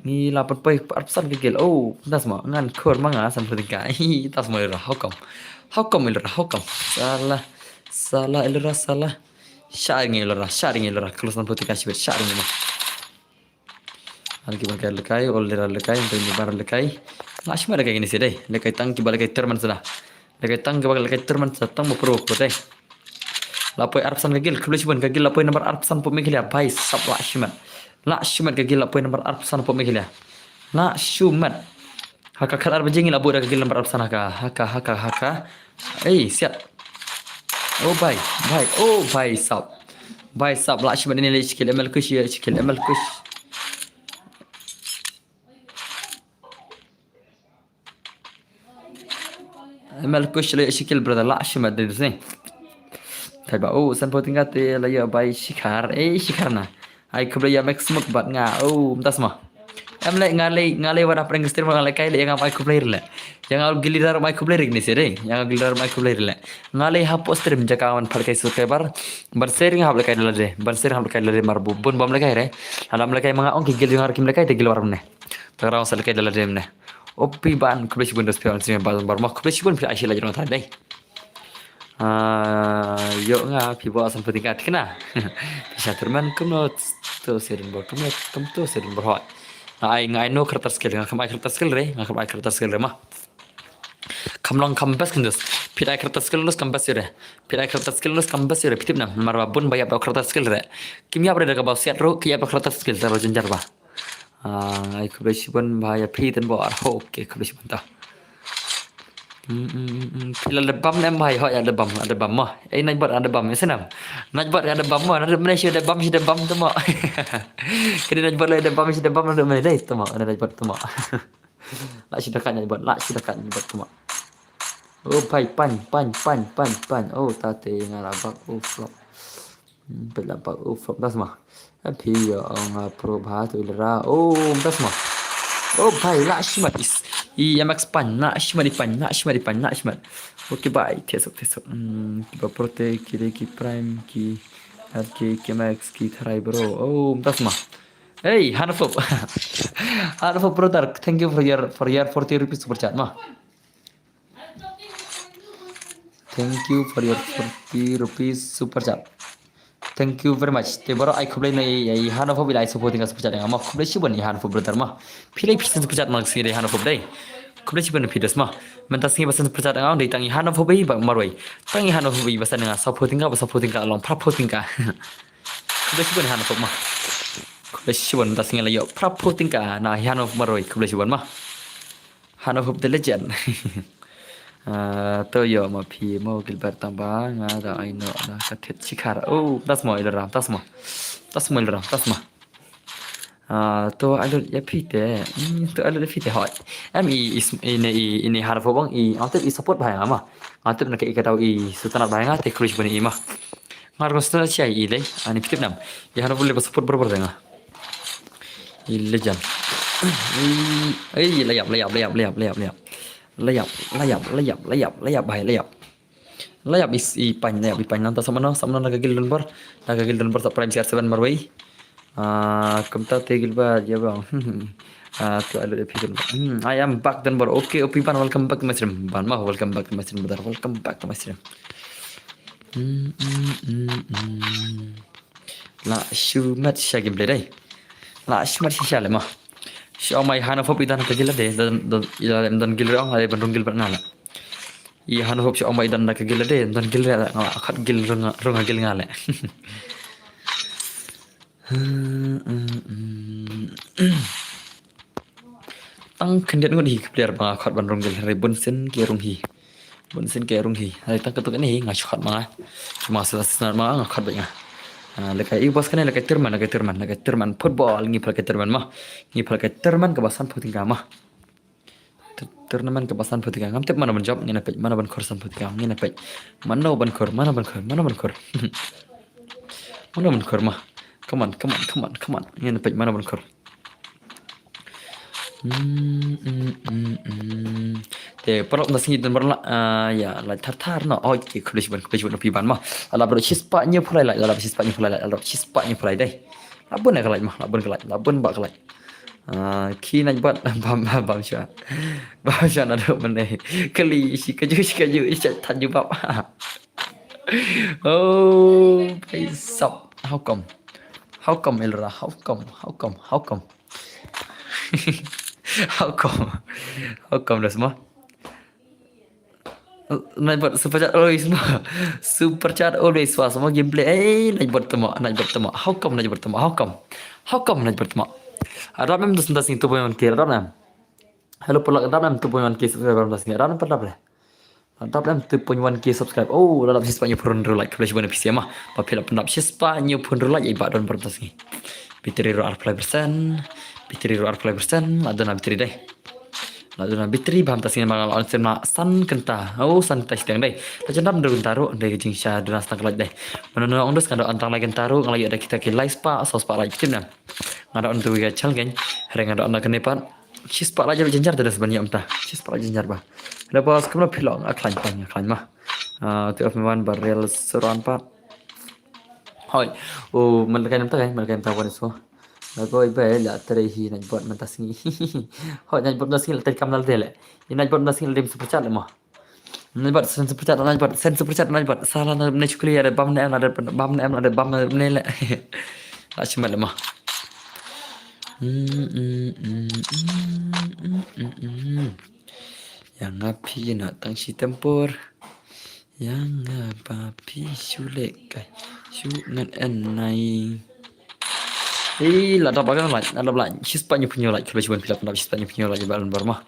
ni lapor pay arpsan kegel oh das mah ngan kor manga san tingkah tas mah ira hukum salah ilra sharing ilra kalau san pau tingkah sibet sharing mah Alki bakal lekai, olera lekai, untuk nyebar lekai. Langsung ada kayak gini sih deh. Lekai tang kiba lekai terman sudah. Lekai tang kiba lekai terman sudah tang mau pro deh. Lapoi arpsan kagil, kebetulan pun kagil lapoi nomor arpsan pun mikirnya baik sab lakshumat kagil lapoi nomor arpsan pun mikirnya. Lakshumat. Haka kadar bajingi labu dah kagil nomor arpsan haka. Siap. Oh baik sab. Lakshumat ini sikil ML kush. ML kush le shikil brother la shima de sini. Thầy bảo san po tingkat te la ya bai shikar shikarna. Ai kubla ya max smuk bat nga tas ma. Em le ngale wara prank stream ngale kai le yang ai kubla irle. Yang al gilidar mai kubla rig ni sere. Yang gilidar mai kubla irle. Ngale ha post stream jakawan phalkai subscriber. Bar sharing ha kai le marbu bun bom le kai re. Alam le kai manga ong gil yang kim le kai te gil warum ne. Tagraw sal kai le dem ne. Opi ban kublesi pun respon sini bar mah kublesi pun pilih asyik lagi orang tadi. Yo nga pibo asam penting kat kena. Bisa terman kumno tu serin bor kumno kum tu serin bor. Ai ngai no kertas skill ngakam ai kertas skill re mah. Kamlong kambas kendus. Pilih kertas skill lus kambas yure. Pitip nam marwa bun bayar kertas skill re. Kimia berada ke bawah siat ro kia kertas skill terus jenjar bah. Ai kublesi pun bahaya dan bor oke kublesi pun tak pila lebam nem bahaya hok ada bam mah nak buat ada bam senam nak buat ada bam mah ada Malaysia ada bam tu mah kena nak buat ada bam ada Malaysia tu mah ada buat tu mah lak sidakan buat tu mah oh pai pan oh tate ngarabak oh flop pelabak oh flop das mah Api ang proba tu ilra. Oh, tas mah. Oh, bhai, lakshmat is. Max pan, lakshmat. Okay, bye. Tesok. Kiba prote, ki prime, ki max, ki tharai bro. Oh, tas mah. Hey, Hanfop. Hanfop brother, thank you for your 40 rupees super chat mah. Thank you for your 40 rupees super chat. Thank you very much. Te baro ai khublai nai Hanfop bila ai supporting super chat ngama khublai sibon ni Hanfop brother mah. Pilai persen super chat mang sini Hanfop dai. Khublai sibon pidas mah. Mentas ngi persen super chat ngam dai tangi Hanfop bai bang maroi. Tangi Hanfop bai basan nga supporting ka long supporting ka. Khublai sibon Hanfop mah. Khublai sibon tas ngi layo supporting ka na Hanfop maroi khublai sibon mah. Hanfop the legend. Tôi mà phi mau Gilbert tambah ngada I know na katet chikara. Oh, that's my ram, that's my. Tas my ram, tas my. To alo ya phi te. To alo phi te hỏi. Em ini harap bang antep support bahaya ama. Antep nak ikatau sultanat bahaya te kruis bani ima. Ngar gosta chai deh. Ani pitip nam. Ya harap boleh support berber denga. Legend. Layap. Layap bahaya layap ipan nanti sama naga gildon bar tak prime CR7 marwai kamta tegil ba ya bang tu alu episode I am back dan bar okay opi pan welcome back to my stream ban mah welcome back to my stream brother welcome back to my stream la shumat sha gameplay dai la shumat sha le mah Siya may Hanfop idan kagila de dan gilrong ay bandung gil ngala. I Hanfop siya may idan kagila de dan gilra ngala khat gil rong gil ngala. Tang kendiat ngudi player bang khat bandung gil re bunsen ke rong hi. Ay tang ketuk ini ngai khat ma. Cuma senar ma khat ba lekai bos kan lekai terman football ngi lekai terman kebasan puting mah turnamen kebasan puting ngam tep mana ban job ngi napej mana ban korsan puting ngi napej mana ban kor mana ban kor mah come on ngi napej mana ban kor te perok nasi dan berla ya la tar no oi ke khulish ban pi ban mah ala bro chispa nya phulai lai ala chispa nya phulai dai labun na kalai mah labun ba kalai khi nai bat bam sha na do man dai kali si kaju chat ju bab oh pai sap how come elra how come how come dah semua naik buat super chat always semua super chat always semua gameplay naik buat temo how come naik buat temo Ram em dus das itu punya kira Ram hello pelak Ram em tu punya subscriber das Ram pernah boleh Ram em tu punya 1k subscribe oh dalam sisanya pun like flash bana PC mah papila pendap sisanya pun like iba don pertas ni bitri ro ar persen ada na bitri deh bitri baham tasing mangal on sema san kenta san tas tiang deh tajam darun taru deh jing sha duna stang lagi deh menono ondos kan antang lagi taru ngalai ada kita ke live spa sos spa lagi tim ngada on tu ga chal gen hereng ada on kenepan sis spa lagi jenjar dah sebenarnya entah sis spa jenjar bah lepas kemana pilong aklan mah tu afwan barrel seran pa hoi oh mereka tahu semua Lago iba la terehi nak buat mentasngi. Hot nak buat mentasngi tadi kamnal dele. Nak buat mentasngi lim super chat lemah. Nak buat sen super chat nak buat salah nak cukli ada bam na ada bam ne le. La cuma lemah. Yang api nak tangsi tempur. Yang api sulek kai. Sunat enai. Ladap like sispa punya like kublai sibun pilap sispa punya like balon barmah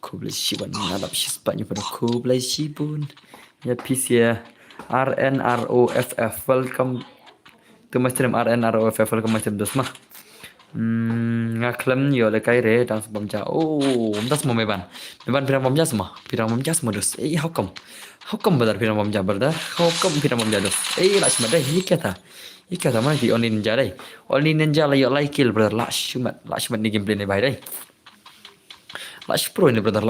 kublai sibun ladap sispa pada kublai sibun ya PC ya RNROFF welcome to my stream RNROFF welcome my stream dos mah ngaklam yo le kai re dang sebam ja oh das mo meban pirang bom ja semua dos how come badar pirang bom ja badar how come pirang bom ja dos la semua dah Ika sama di Only Ninja dai. Only Ninja lah like kill brother. Lash ni gameplay ni bahai dai. Lash pro ni brother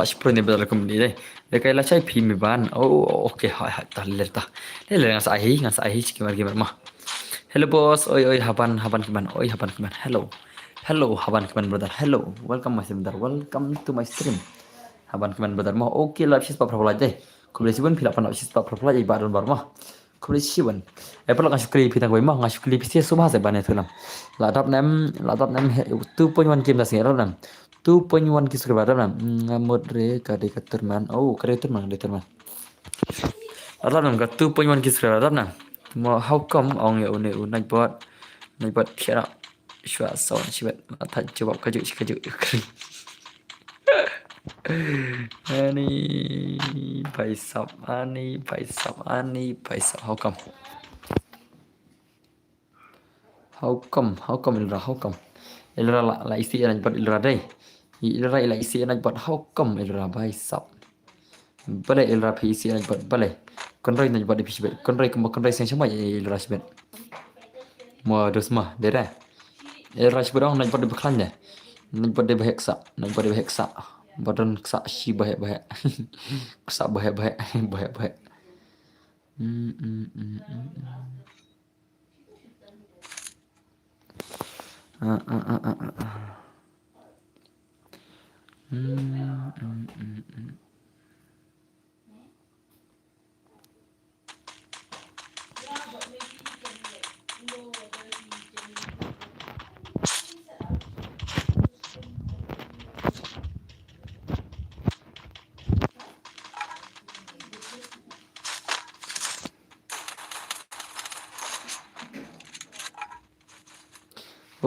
komedi dai. Dekai lash ai phi mi ban. Oh okay hai ta ler ngas ahi gamer mah. Hello boss. Oi haban kiman. Hello Hello, Haban Keman brother. Hello, welcome my brother. Welcome to my stream. Haban Keman brother. Mau oke live sih pak berapa aja. Kemudian siapa pilih apa nak sih pak berapa aja ibarat baru mah. Kemudian siapa? Perlu ngasih klip kita gue mah ngasih klip sih semua saya banyak film. Ladap nem 2.1 game dah sih nam. 2.1 kisah baru nam. Ngamut re kade keterman. Oh kade keterman. Ladap nam kat 2.1 kisah ladap nam. Mau how come ông ya une naik buat kira. Shua son shibat atat jawab kaju. Ani paisap how come ilra la isi anak buat ilra dai ilra ila isi anak buat how come ilra paisap bale ilra pi isi anak buat bale konroi anak buat di pisbet konroi sen sama ilra sibet mo dos mah dera ilra sibet orang anak buat di beklannya anak buat di baheksa badan ksa shi bahek ksa bahek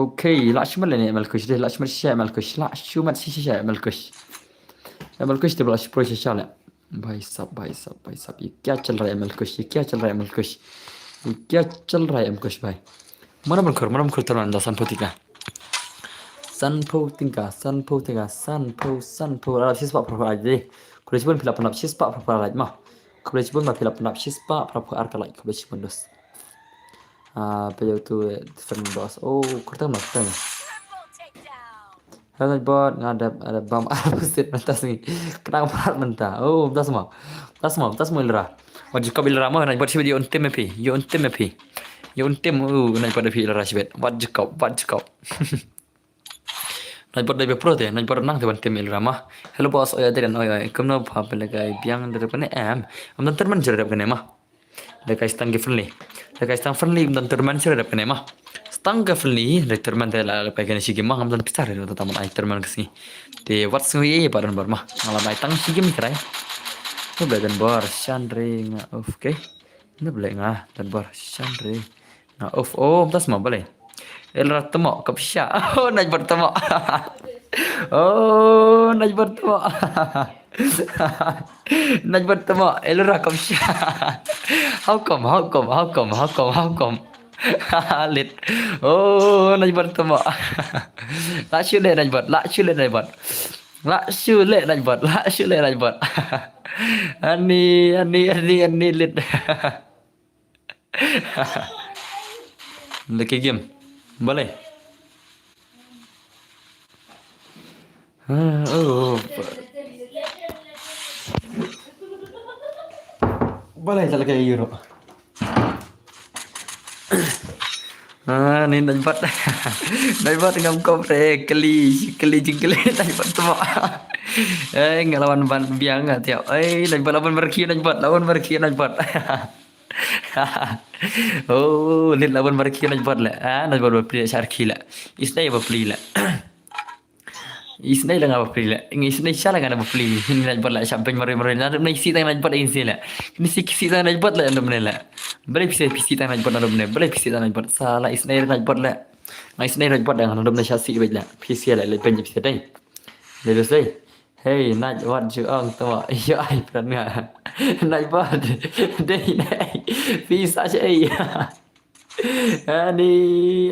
اوكي لا شو ملني اعمل كش لا شو مرشي اعمل كش لا شو ما تشي اعمل كش تبغى شو شاله भाई साहब ये क्या चल रहा है एमएल कुश ये क्या चल रहा है एम कुश भाई mana बनखर तरह अंदा sanpo ala sispa proper aja deh kulis pun pilap penap sispa proper aja mah kulis pun mah pilap penap sispa proper arka lagi kulis pun dos Pejauh tu different boss. Oh, kurang mah kurang. Hello bot, ada bom buset mentah ni. Kenapa berat mentah? Oh, mentah semua ilra. Wajib kau ilra mah nak buat sibet yo untem pi. Yo untem nak buat pi ilra sibet. Wajib kau. Nak buat lebih pro deh, nak buat nang tu untem ilra mah. Hello boss, oya deh, kamu apa lagi biang dari mana am dan terman jerap kene mah. Lekai stang friendly dan terman jerap kene mah. Stangga friendly dari terman teh lah lepas kene sih mah am dan pisah dari taman ai terman kesini. Te what's we baran bar mah. Ngalam ai tang sih mi kerai. Ini belajar bar shandre nga oke. Ini boleh ngah dan bar shandre nga off. Oh, tas mah boleh. Elra temo kapsya. Oh, nak bertemu. Oh, nak bertemu. Nak bertemu. Elra kapsya. How come? Lit. Oh, nak bertemu. Lak syule nak buat. Ani lit. Lagi game. Boleh. Boleh jalan ke Euro. Ni nampak dengan kau keli nampak semua. Ngelawan ban biang tiap. Nampak lawan merki nampak. Oh, lihat lawan mereka nampak lah. Nampak berpilih syarki lah. Isnai berpilih lah. Isnai lah ngapa berpilih lah. Isnai syar lah ngapa berpilih. Ini nampak lah sampai mari. Nampak isi tangan nampak ini lah. Ini isi tangan nampak lah nampak lah. Boleh isi tangan nampak nampak. Boleh isi tangan nampak. Salah isnai nampak lah. Isnai nampak dah nampak syasi baik lah. Isi lah lepas isi dah. Lepas dah. Hey, nak buat juang tua. Ya, ai pernah. Nak buat. Dei. Bisa saja. Ani.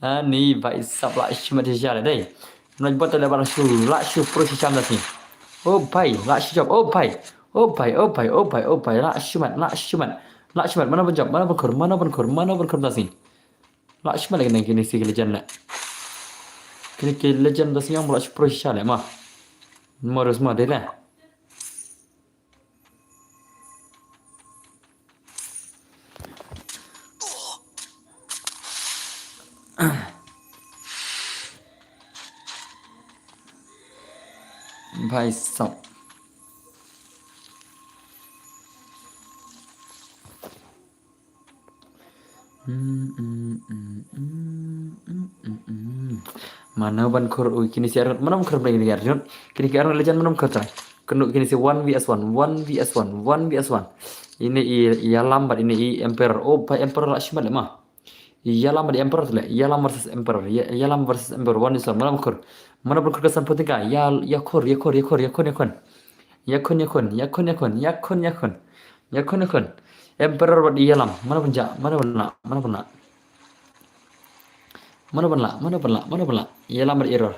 Ani, baik sabla cuma dijalan deh. Nak buat ada barang sulu. Lak syu proses macam ni. Oh, baik. Lak syu job. Oh, baik. Lak syu. Mana pun job. Mana pun nasi. Lak syu lagi nak kini si kelejan nak. Kini legend dah siang mulai proses lah mah. Morus mah deh lah. भाई साहब mana ban khur ui kini siaran mana khur bagi ni arjun kini siaran legend mana khur try kenu kini si 1 vs 1 1 vs 1 1 vs 1 ini ia lambat ini i emperor oh pak emperor lah shimal mah ia lambat emperor le ia lambat versus emperor ia lambat versus emperor 1 vs 1 mana khur kesan penting ka ya khur yakun emperor buat ia lam mana penja mana pernah ia lam bererror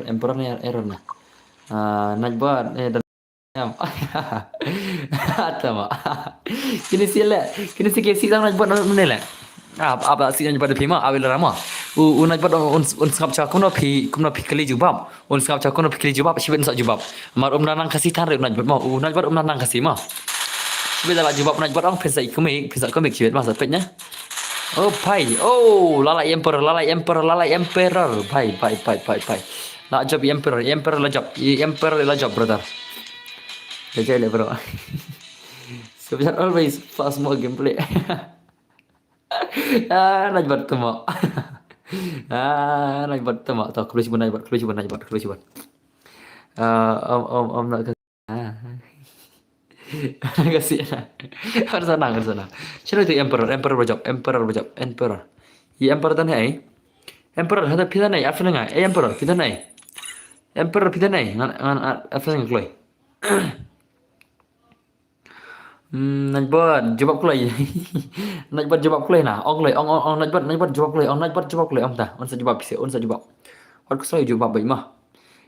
emperornya error nah najbat dan atama kini si kesi sang najbat menela apa si najbat phima awil rama najbat un skap cha kumna phi kali jubab un skap cha kumna phi kali jubab shiben sak jubab mar nanang kasih tar najbat ma najbat nanang kasih ma bây giờ là jubab najbat ang phesa ikumik shiben ma sapetnya oh pai oh lalai emperor pai nak job emperor la job brother jadi le bro sebenarnya always fast more gameplay najbat temo najbat temo tak keluar najbat om nak kasih harus senang cina itu emperor berjob ya emperor tan hai emperor hada pida nai afna nga emperor pida nai afna nga kloi najbat jawab kloi najbat jawab kloi na ong najbat jawab kloi ong ta on sa jawab har kusai jawab bai mah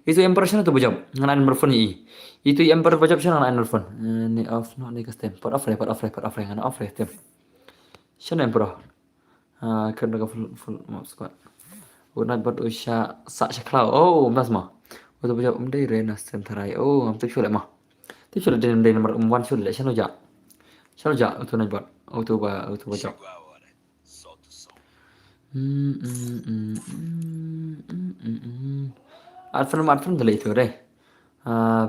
itu emperor sana tu berjawab ngan nerfon ni itu emperor berjawab sana ngan nerfon ni off no ni kastem part off ngan off tem sana emperor kena ka full map squad unat buat usha sa shaklau oh mas mah itu berjawab dai rena sem tharai oh am tu chule mah tu chule den nomor 1 chule sana ja itu najbat auto berjawab Arfan dale itu deh.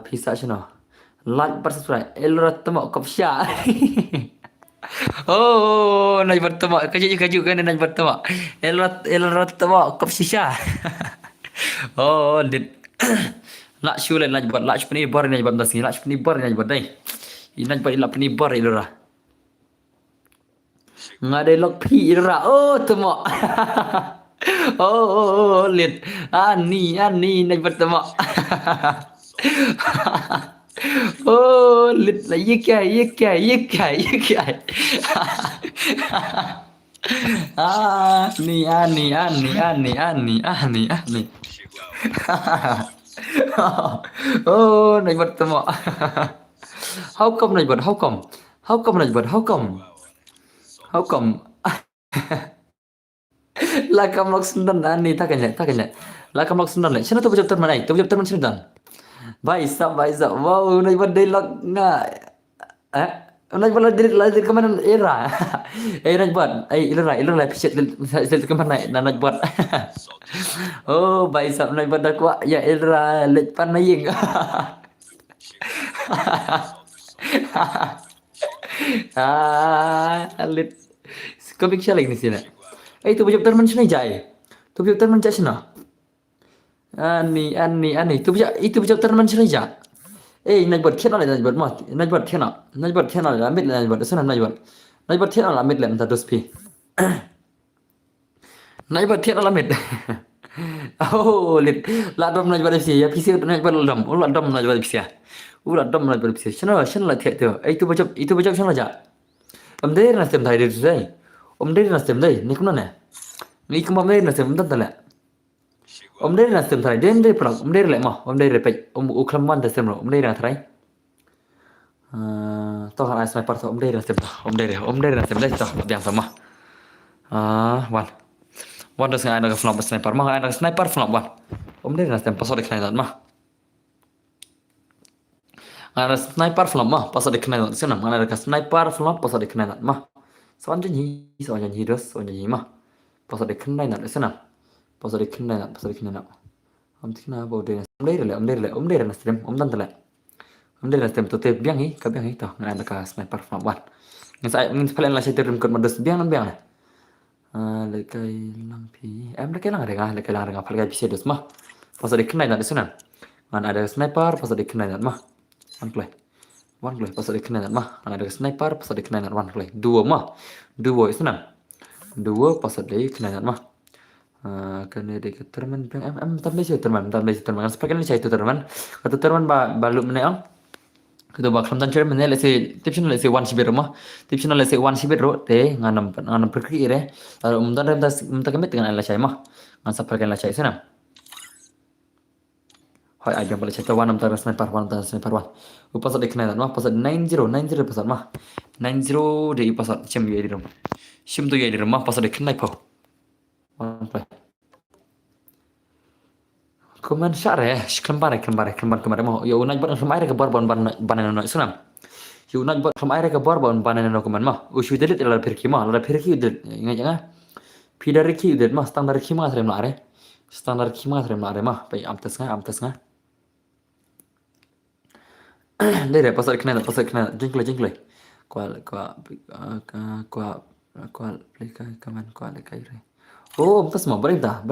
Pisa channel. Like subscribe. Elrat temo kopsya. Oh, najbat temo kaju kan najbat temo. Elrat temo kopsya. Oh, dit. Lak shule najbat lak peni bar najbat das ni lak peni bar najbat dai. Najbat lak peni bar ilra. Ngadai lok pi ilra. Oh, temo. Oh, lihat ani najbat temo. Oh, lihat lah ye kya ani oh najbat temo. How come najbat how come lakam lok sundan ani takanya lakam lok sundan le chana tu bujab terman ai tu bujab terman sundan bhai sab wow najbat dialog nga najbat dialog kemana era najbat ilra piset kemana najbat oh bhai sab najbat dakwa ya ilra let panaying lit komik shaling ni sini itu bujab terman sini jai tu bujab terman jasna ani itu bujab terman sini ja najbat khena le najbat ma najbat khena la mit le najbat sana najbat khena la mit le mta dospi najbat khena la mit oh lit la dom najbat sia ya pisi najbat dom najbat sia dom najbat sia sana la the tu itu bujab sana ja amde na sem thai dai Om dari nasem dai, ni kuna ne? Ni kuma dari nasem tala. Om dari nasem thai, dem dari plak, om dari le ma, om dari pe, om uklam man nasem ro, om dari na thai. To kan sniper to om dari nasem to, om dari nasem dai to, biang sama. Wan das ngai na flop sniper, ma ngai na sniper flop wan. Om dari nasem pasal de knai ma. Ngai na sniper flop ma, pasal de knai dan, sana ngai na sniper flop pasal de knai dan ma. Soalnya mah pas ada kena nak sana pas ada kena nak am tina bawa dengan om dere na stream om dan tele om dere na stream to te biang hi ka biang hi to ngan ada ka sniper from one ngan sai ngin palen la sai terim kon madas biang nan biang le kai lang pi em le kai lang renga pal kai pise dos mah pas ada kenai na desunan ngan ada sniper pas ada kenai na mah one play pas ada kenai na mah ngan ada sniper pas ada kenai na one play duo isunan duo pas ada kenai na mah karena dia ke teman bilang em tambah sih teman kan sepakai ni itu teman kata teman balu meneang kata bak kelam tan cermin lese tipsina lese one sibir rumah tipsina lese one sibir ro te nganam pergi re lalu umdan rem tas kemit dengan ala cai mah ngan sepakai ala cai sana hai ajang balik cai tawan umdan sniper one upas ada kena mah pas 90 pasal mah 90 de pasal cem ye di rumah sim tu ye di rumah pas ada kena pau one play Kuman syare, kembare mau. Ya unaj buat sama air ke bor bon banan no sunam. Ya unaj buat sama air ke bor bon banan no kuman mah. Usu delit la perki mah, la perki delit. Ingat jangan. Pidar ki delit mah standar ki mah serem lare. Standar ki mah serem lare mah. Pai amtes nga. Dere pasal kena jingklai. Kual play kaman kual kai re. Oh, amtes mah berintah.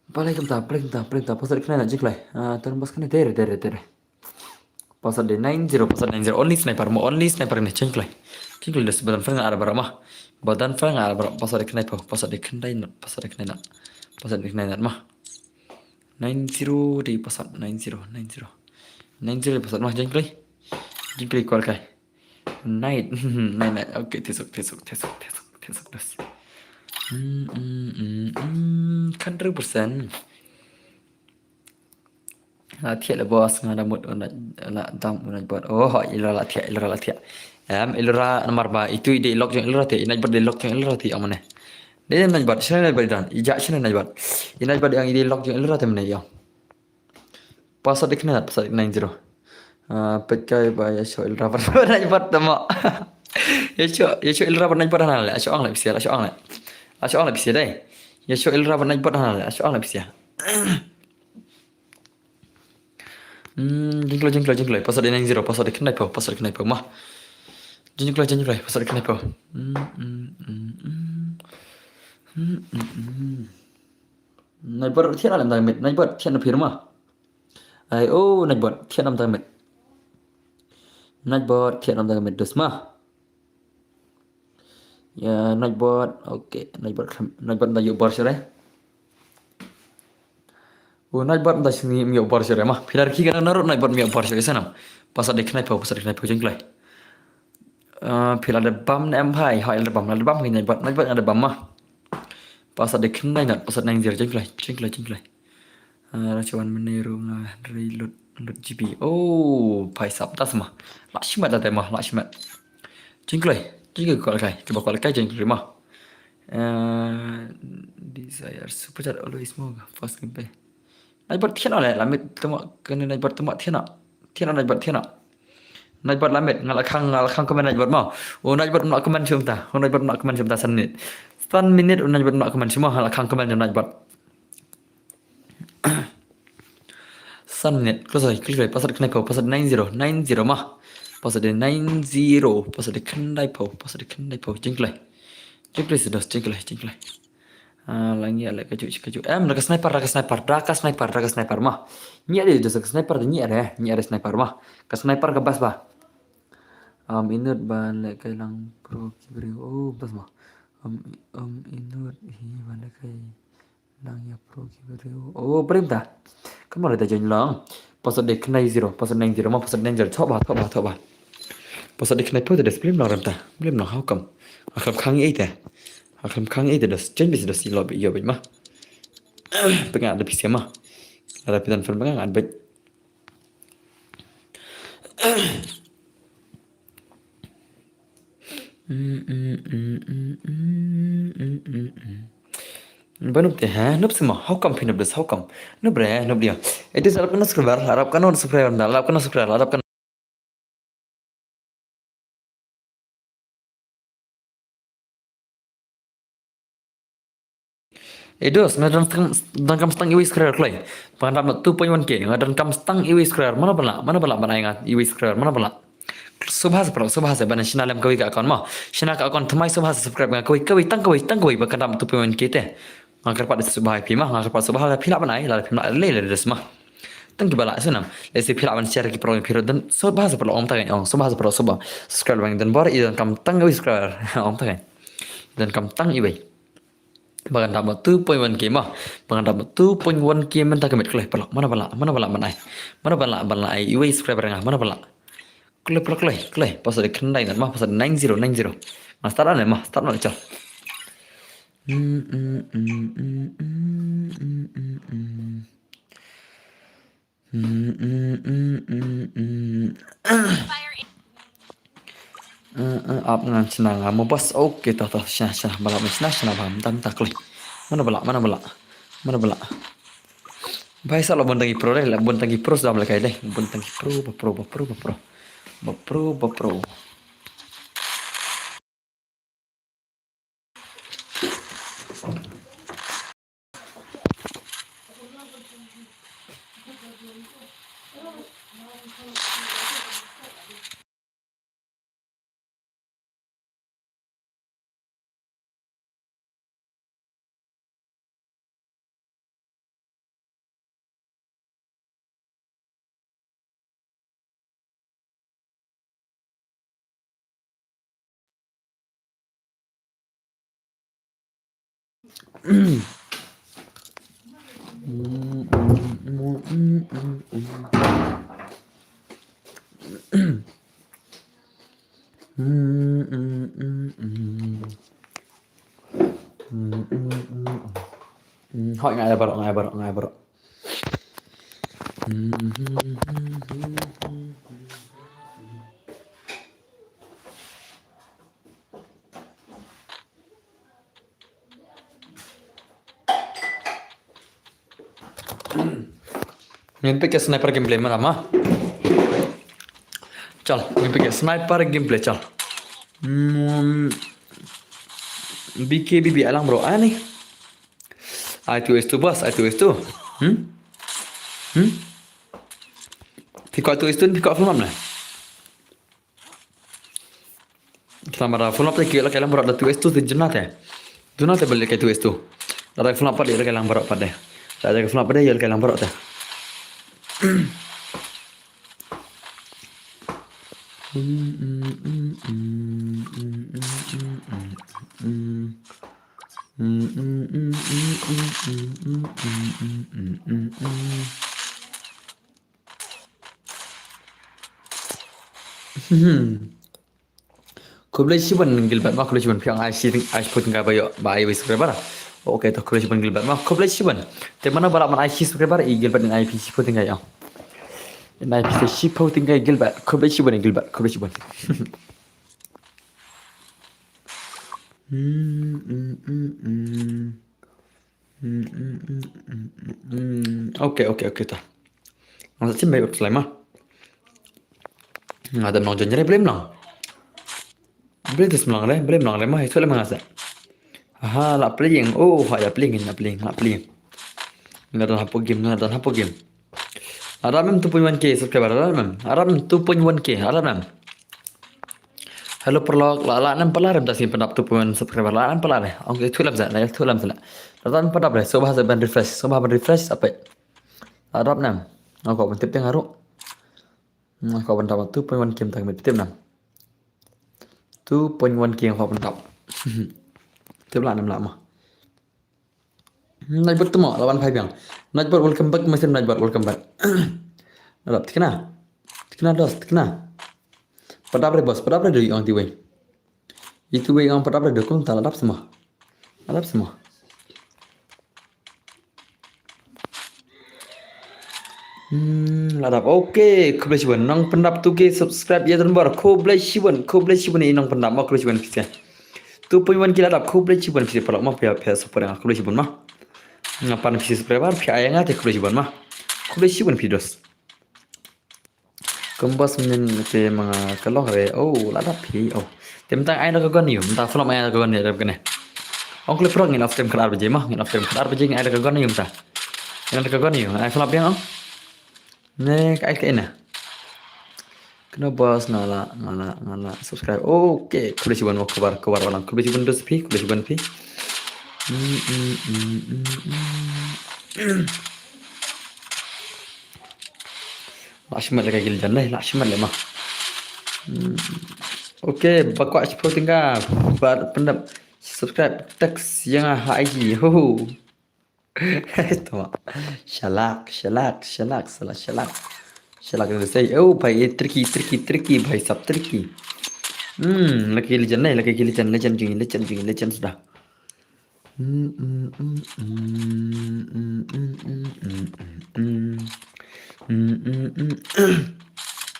Paling kemudian pasal kena nak jiklai. Terus kena tere. Pasal de 90 only sniper ni jiklai dah sebadan fang ada berapa badan fang ada berapa pasal de kena pasal de kena mah 90 di pasal 90 pasal mah jiklai kual kai night okay tesuk das 100%thiệt là boss ngada mut la dam unaj bot oh ilra la thiệt ilra nomor ba itu ide lock jeng ilra te inaj bot de lock jeng ilra te amane de naj bot shana bot dan ija shana naj bot inaj bot yang ide lock jeng ilra te mane yo pasal dikna pasal 90 pekai ba ya show ilra bot naj bot tama ya show ilra bot naj bot hanal ya show ang la bisa dai ya show ilra bot naj bot hanal ya show ang la bisa jingklai pasal dia 90 pasal dia kena pau mah jingklai pasal dia kena pau nai bot thian alam damit nai bot thian phir mah ai oh nai bot thian alam damit dus mah ya nai bot okay nai bot da yu bor sire naj bot da sini mi opor sire mah pilar ki kana narot naj bot mi opor sire sana pasal de knai pau jingklai pilar de bam em hai de bam ni naj bot ada bam mah pasal de knai nat pasal nang zir jingklai racuan meniru reload GB oh pai sap tas mah lakshmat da mah lakshmat jingklai kual kai coba kual kai jingklai mah desire super chat always more fast gameplay naj bot thian ole lamit tuma kena naj bot tuma thian naj bot lamit ngal khang komen naj bot mau naj bot nak komen chum ta naj bot nak komen chum ta san minute naj bot nak komen semua ngal khang komen naj bot san minute klik pasal kena pau pasal 90 mah pasal de 90 pasal de kena pau jingklai sudah jingklai langi ala kaju raka sniper mah ni ada je sniper ni ada sniper mah ka sniper ke bas ba inut ban le kai lang pro kibri oh bas mah inut hi ban le kai lang ya pro kibri oh perintah kamu ada jangan lang pasal de kena 0 pasal 90 mah pasal 90 thok ba pasal de kena pau de display lang renta belum nak hakam akam khang ei te akan kang itu das jangan bisa das ilo yo mah pengen ada PC mah ada pitan film pengen ada baik Banup teh nup semua how come pinup das how come nup dia itu harap kena subscriber Dos, ngadan kam stang iwi square klay. Pangrap 2.1k, ngadan kam stang iwi square. Mana bala bana ingat iwi square, mana bala. Subhas bana shinalem kawi ka akon mo. Shina ka akon thamai subhas subscribe nga kawi tang kawi bakandam 2.1k te. Ngakar pada subhai pi mah, ngakar pada subhai pila bana ai, la pila le des mah. Tang ki bala sunam. Lesi pila ban share ki pro dan subhas pro om tagai ong subhas pro subscribe bang dan bor idan kam tang kawi square om tagai. Dan kam tang iwi. Bagan dapat 2.1k mah. Bagan dapat 2.1k men tak kemet keleh pelak. Mana balak manai. Mana balak ai iwi subscriber ngah. Mana balak. Keleh. Pas ada kendai kan mah pas ada 90. Mas start on cal. Fire Up ngan senang mau bos oke toh syah balak senang paham tam tak kelih. Mana balak. Baik salah bon tangi pro deh, bon tangi pro sudah mulai deh, bon tangi pro. Hỏi ngài barok. Main पे क्या sniper game play में रामा चल main पे क्या sniper game play चल BKB alang bro nih I2S2 bos I2S2 Piko I2S2 piko full map nah kita marah full map lagi kailang bro ada 2S2 di jenat ya balik I2S2 ada full map dia kailang bro pada ada full map dia kailang bro teh Kublai siban gilbat mah kublai siban piang ai put nggak bayo ba ai subscriber oke toh kublai siban gilbat mah kublai siban te mana balak man ai subscriber i gilbat in ai pc put nggak ya in ai pc put nggak gilbat kublai siban oke toh masa cim bayo selama ada nong jenjere belum nong Beli tu semelang le mah itu le mangasa. Aha, la playing. Oh, ya playing. Nggak ada hapo game. Ada mem 2.1k subscriber ada mem. Ada mem 2.1k ada mem. Hello perlok la nam pelar dah simpan up 2.1 subscriber la nam pelar. Oke, itu lam sana. Lalu pada bre, sobah ban refresh apa? Ada nam. Aku bentip tengah ru. Aku bentap 2.1k tak bentip nam. 2.1k kau pentap. Tiap nam lama. Najbar tu mau lawan Fabian. Najbar welcome back masih Najbar welcome back. Alap tikna dos. Padahal bos dari orang tiwai. Itu way orang padahal dari kau tak alap semua. Ladap oke, kublai siban nang pendap tu ke subscribe ya dan bar kublai siban ini nang pendap mak kublai siban kisah. 2.1 k ladap kublai siban kisah pelak mak pihak super yang kublai siban mah. Ngapan kisah subscriber pihak ayang ate kublai siban mah. Kublai siban videos. Kembas men te mga kalong re. Oh, ladap pi. Oh. Tentang ai nak kau ni, entah film ai nak kau ni ada kene. Ông clip pro ngin off time kelar baje mah, ngin off time kelar baje ngin ada kagon yung ta. Ngin ada kagon yung, ai flop yang ong. Ne kai kai na. Kena bos ngala subscribe. Oke, kudu siban mau kabar orang. Kudu siban dos pi, kudu siban pi. Lashmal lagi gil janai, lashmal lemah. Oke, bakwa cepat tinggal. Pendap subscribe teks yang haji. Ho. Tama. Shalak. Salah shalak. Shalak itu say. Oh, भाई tricky भाई सब tricky. Lagi gil janai, legend sudah.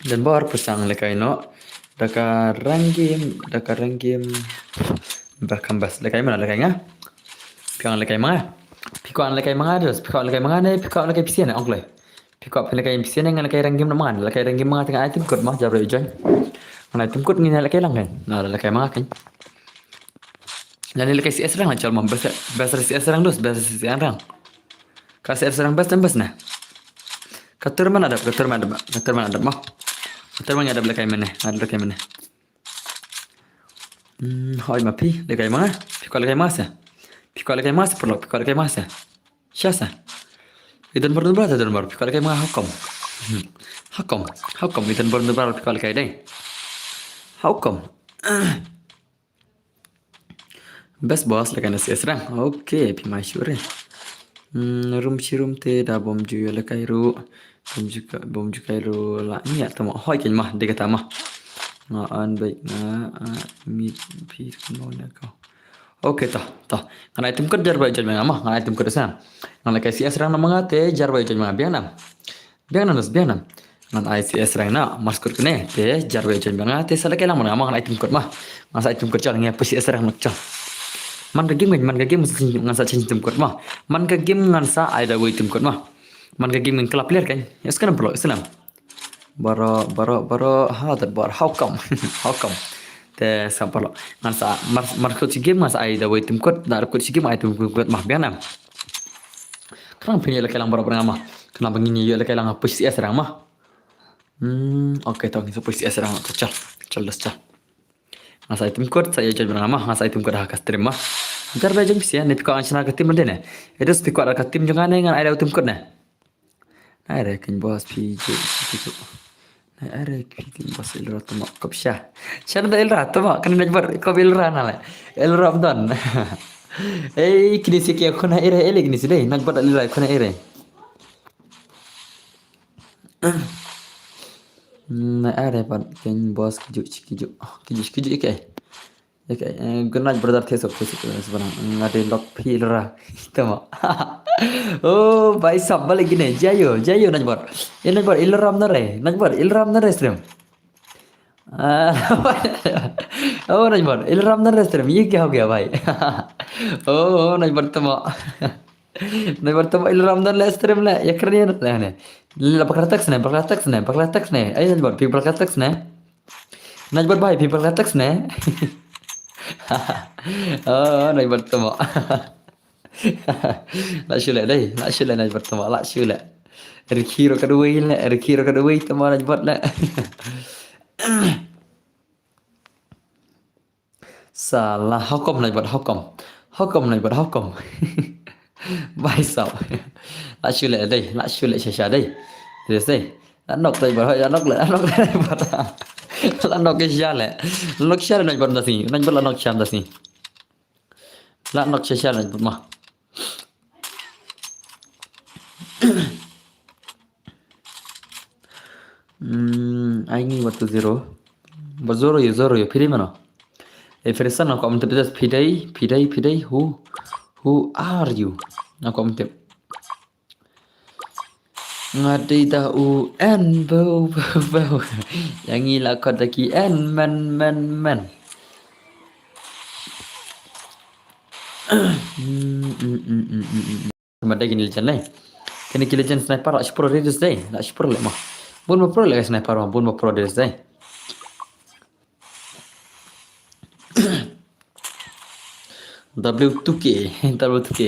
Dan baru pasang lekai no. Daka ranggim bahkan bas lekai mana lekai ngah? Piang lekai mana? Pikuan lekai mana terus? Pikuan lekai mana ni? Pikuan lekai pisian ong le. Pikuan lekai pisian dengan lekai ranggim nama kan? Lekai ranggim mana tengah item kod mah jabra ujan. Mana item kod ngina lekai lang kan? Nah lekai mana kan? Jadi lekai si esrang lah calon bahasa si esrang dus bahasa si esrang. Kasih esrang bahasa nah. Katur mana ada mah. Katur mana ada lekai mana? Ada lekai mana? Hoi mapi lekai mana? Pikuan lekai masa. Pikuan lekai masa perlu. Pikuan lekai masa. Siapa? Idan baru berapa idan baru? Pikuan lekai mana hukum? Hukum idan baru berapa pikuan lekai deh? Hukum. Best boss lekai nasi esrang. Oke, pimai syure. Room te dah bom jual lekai ru. Bom juga ru lah ni atau mau hoi kan mah dia kata mah. Ngaan baik mid pir mau nak kau. Oke tah. Karena item kod jar baik jadi mah. Karena item kod sana. Karena lekai si esrang nama ngate jar baik jadi mah bianam. Bianam. Nan ICS rang na maskut kene te jar baik jadi mah te salah kelang mana mah karena item kod mah. Masa item kod jalan ngapa si esrang nak cah. Man ka game mesti ngansa item kod mah. Man ka game ngansa ada item kod mah. Man ka game kelap player kan. Ya sekarang perlu Islam. Baro hadat bar how come te sampalo ngansa markut si game masa ada item kod dar kod si game item kod mah bianam. Kenapa punya lekelang baro mah. Kenapa ngini yo lekelang apa si esrang mah. Oke tahu ni supaya si esrang cal. Masa item kod saya jadi mah masa item kod hak stream mah. Jar bae jeng sia net ko anchana ka tim dene. Itu spiko ka tim jangan dengan ada item kod na. Ada kan bos PJ gitu. Ada kan bos ilra tu mak kapsha. Syar da ilra tu mak kena najbar ko ilra nala. Ilra abdan. Kini sikit aku nak ere kini sidai najbar ilra aku nak ere. Ada pan kan bos kiju ikai. Genaj brother tesok sebenarnya ada lock pilra itu mah. Oh, baik sabal lagi nih. Jayo najbar. Ini najbar ilram nare stream. Oh najbar ilram nare stream. ये क्या हो गया भाई? Oh najbar tama. Najbar tama ilram nare stream lah. Ya keren ya nih. Bakal teks nih. Ayo najbar people teks nih. Najbar भाई people teks nih. Oh, naik bertemu. Nak syulat naik bertemu. Nak syulat. Rekiro kedua temu naik buat lah. Salah hukum naik buat hukum. Baik sah. Nak syulat syasha deh. Jadi nak naik buat. Lanok syale. Lanok syale nak buat nasi. Nak buat lanok syam nasi. Lanok syale nak buat mah. Aini waktu zero. Bazoro yo pilih mana? Firsan aku ambil terus pidai. Who are you? Aku ambil. Ngadi tahu bau yang gila kau lagi man Kemana gini legend lah kini legend sniper lah pro redes deh lah pro lah mah bun pro lah sniper mah bun pro redes deh W2K W2K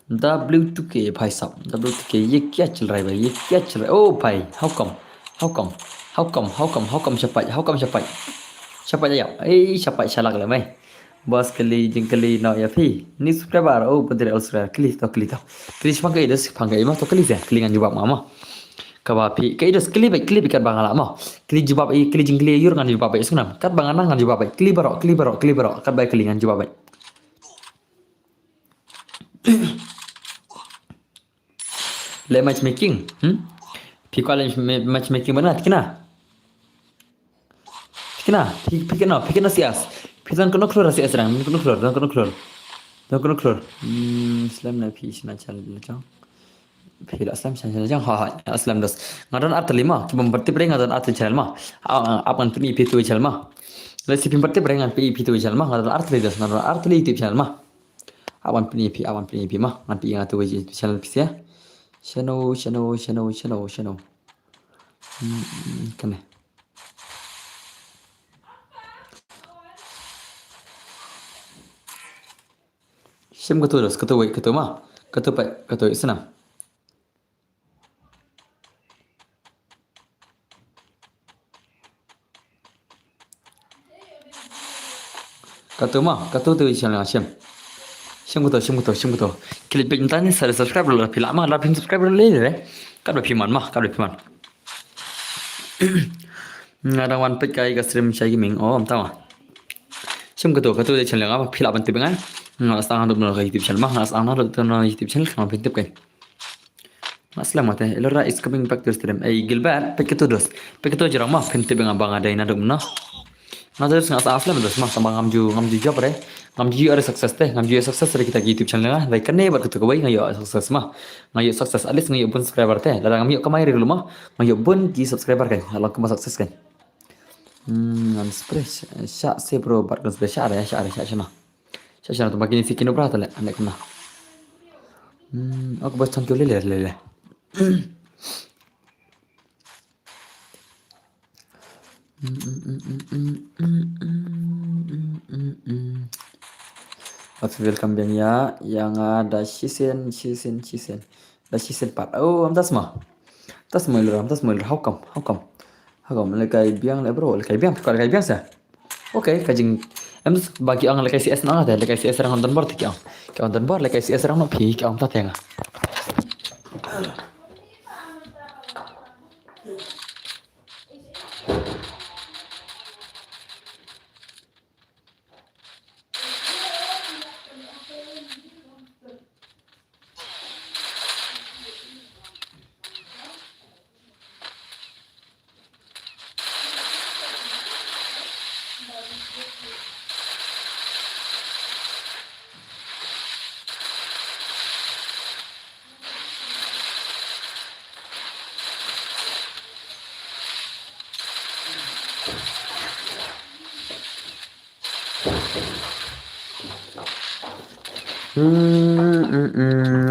W2K भाई साहब W2K ये क्या चल रहा है भाई ये क्या चल रहा है ओ भाई how come cepat aja cepat salah lah mai bos kali jengkali no ya pi ni subscriber oh betul subscriber klik pakai das pakai mah to klik ya klik jawab mama kawa pi kai das klik kat bangala mah klik jawab klik jengkali yur ngan jawab baik sunam kat bangana ngan jawab baik klik barok kat baik klik ngan jawab baik le matchmaking pi kalau matchmaking mana Pikirna sias. Pisan kono keluar sias rang, kono keluar. Islam na pi sina chal jang. Pila Islam chal jang ha Islam das. Ngadan art lima, cuma berarti bre ngadan art chal ma. Apan pi pitu chal ma. Lesi pi berarti bre ngan pi pitu chal ma, ngadan art li das, ngadan art li tip chal ma. Apan pi ma, ngan pi ngatu chal pi sia. Chano. Kene. Sim ketua dos, ketua mah, ketua senam. Ketua tu channel sim. Sim ketua. Klik bintang ni saya subscribe dulu, pilih lama, lapin subscribe dulu le. Kat berpiman. Ngadang wan pek kai stream cai gaming. Oh, tahu mah. Sim ketua tu channel apa? Pilih apa penting kan? Ngas tangan dulu ke YouTube channel mah, ngas tangan dulu ke YouTube channel kamu pintip kan. Selamat ya, Elora is coming back to stream. Gilbert, pakai tu jarang mah pintip dengan bang ada yang ada mana. Ngas ngas aslam dos mah sama ngamju job re, ngamju ada sukses dari kita YouTube channel lah. Baik kan buat ketua baik ngayo sukses mah, ngayo sukses alis ngayo pun subscriber teh. Dalam ngayo kemai dulu mah, ngayo pun di subscriber kan, kalau kemana sukses kan. Splash, syak se bro, barkan splash ada sana. Saya tu makin fikir berapa le, anda kena. Aku baca contoh le. Welcome bang ya, yang ada season. Ada season 4. Oh, tas mah how come lekai biang le bro, lekai biang sah. Oke, kajing em bagi ang lekai CS na ada lekai CS orang nonton bar tik ang. Kau nonton bar lekai CS orang no pi kau tak tengah.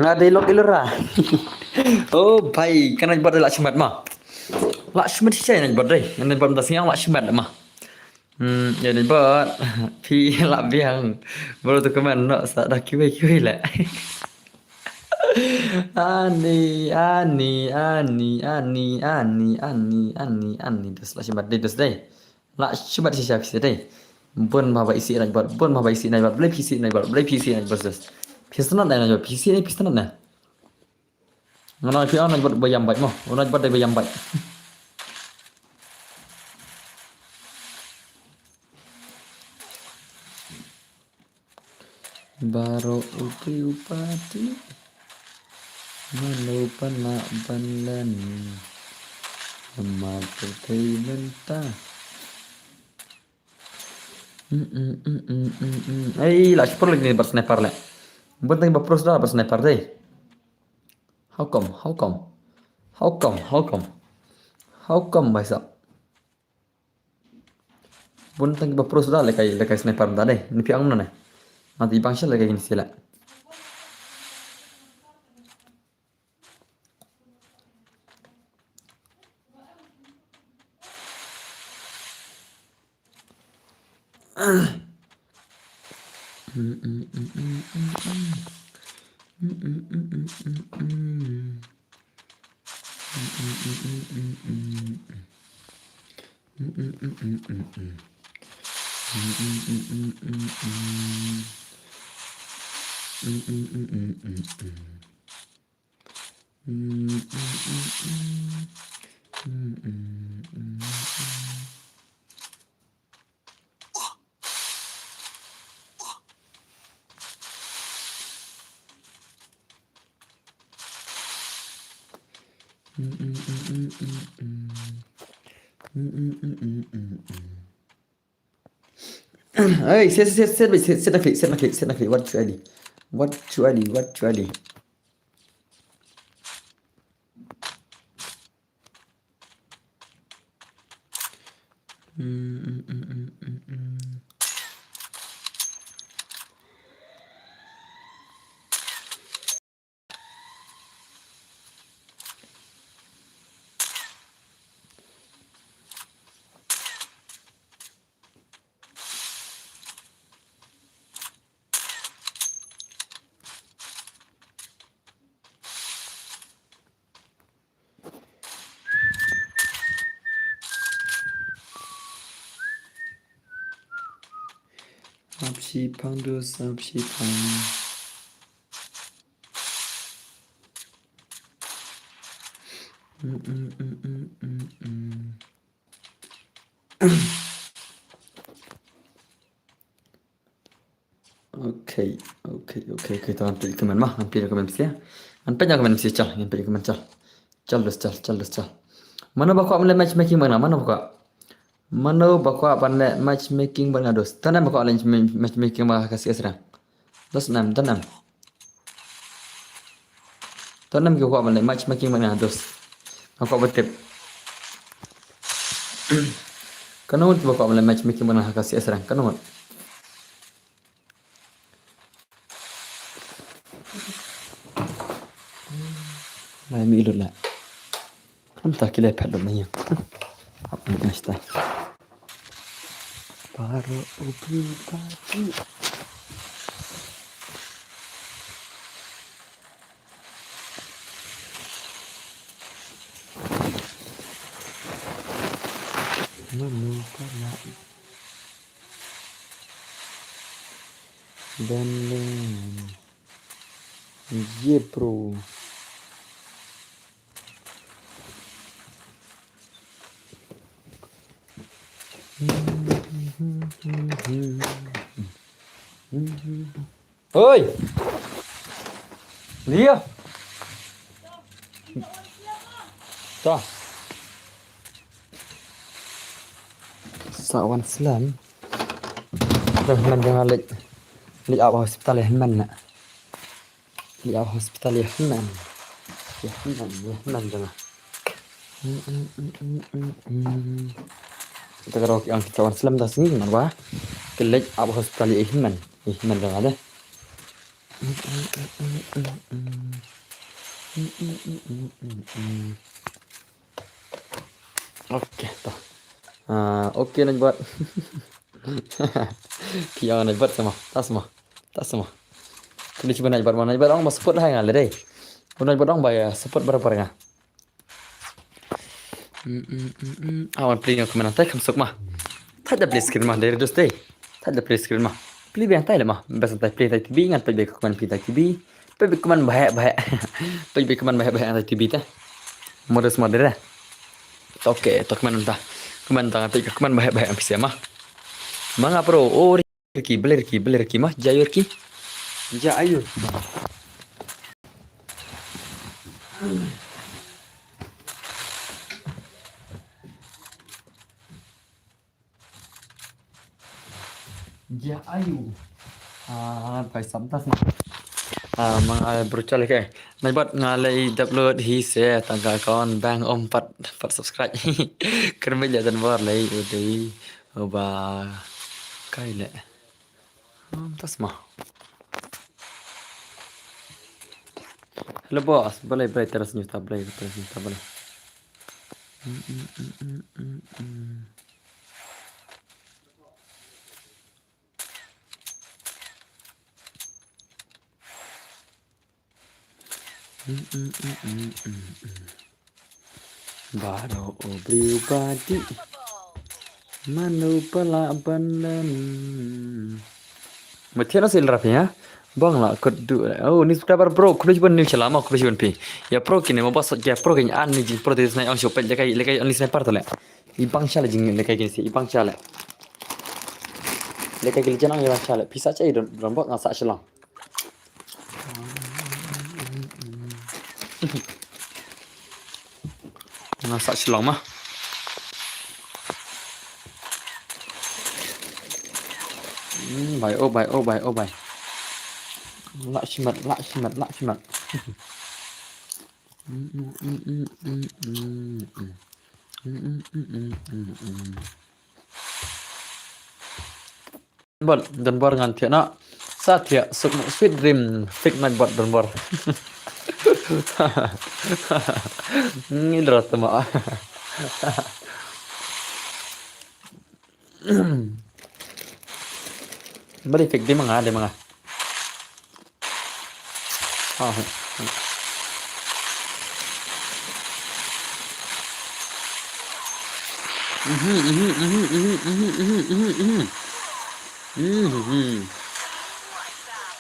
Ada ilok-ilora. Oh, baik. Kan nak buat Lakshmat mah. Lakshmat siapa nak buat deh? Nak buat tas yang Lakshmat mah. Ya nak buat. Pi lak biang. Baru tu keman nak start dah kiwi lah. Ani. Das Lakshmat deh. Lakshmat siapa deh? Pun mah isi nak buat. Beli PC nak buat. Das. Piston nak buat. PC ni piston nak. Mana pion nak buat bayam baik mah. Nak buat bayam baik. Baru upati melupa nak bandan mata mentah. Lah super lagi ni bersniper lah. Bukan berpros dah bersniper deh. How come bahasa? Bukan berpros dah lekai sniper dah deh. Ni piang mana? Nanti bangsa lagi gini sila. Hey, sit nakli. What actually? What actually? Sapsi pandu, sapsi pandu. Okay. Tampil keman mah, tampil keman mesti ya. Anpenya keman mesti cal, tampil keman cal. Cal. Mana bakwa mulai matchmaking mana? Mana bakwa? Mana bakwa pandai matchmaking mana dos? Tanam bakwa lain matchmaking mah kasih serang. Dos tanam. Tanam ke bakwa pandai matchmaking mana dos? Bakwa betul. Kenapa tu bakwa pandai matchmaking mana kasih serang? Kenapa? Lai mi ilu lah. Kamu tak kira pada mana? Apa ni nasta? Para ubi pagi. Manu pala. Dan ye pro. Oi, Lia. Tak. Sawan Islam. Man jangan li awal hospital ya man nak. Li awal hospital ya man. Ya man jangan. Kita kalau yang sawan Islam dah sini mana bah? Kelaj awal hospital ya man jangan deh. Okey, toh. Okey nak buat. Kian nak buat semua. Tak semua. Kini cuba nak buat mana? Buat orang support lah yang ada deh. Nak buat orang bayar support berapa orang? Awan play yang kemana? Tak masuk mah. Tak ada play screen mah dari dos deh. Tak ada play screen mah. Play yang tak mah. Best tak play tak TV ingat play kemana play tak TV. Play kemana bahaya. Play kemana bahaya tak TV teh. Modus dah. Okey, tak kemana entah. Kemana play kemana bahaya apa sih mah? Manga pro, oh beler ki mah jayur ki. Jayur. Jayu. Phải sắm tas mah. Mga brutal ke. Nai buat ngalai upload hi se tangga kon bang om pat subscribe. Kerja jalan luar lagi udah. Ba kai le. Tas mah. Hello bos, boleh terus nyuta boleh. Baru beli padi manu pala banan. Macam mana sih rapnya? Bang lah kudu. Oh, ni subscriber pro. Kudu cuba ni selama kudu cuba pi. Ya pro kini mau bos ya pro kini an ni jin pro tu senai ang shopet lekai only sniper tu le. Ibang syala jing lekai kini si ibang syala. Lekai kini jangan ibang syala. Pisah cai rambut ngasak selang. Ngasak selang mah. Bài ô bài. Lạ xì mật. Bật dan bor ngan thiện ạ. Sa thiện sụp sweet dream fake night bật dan bor. Ini deras tema. Beri fake dia mangga. Ah.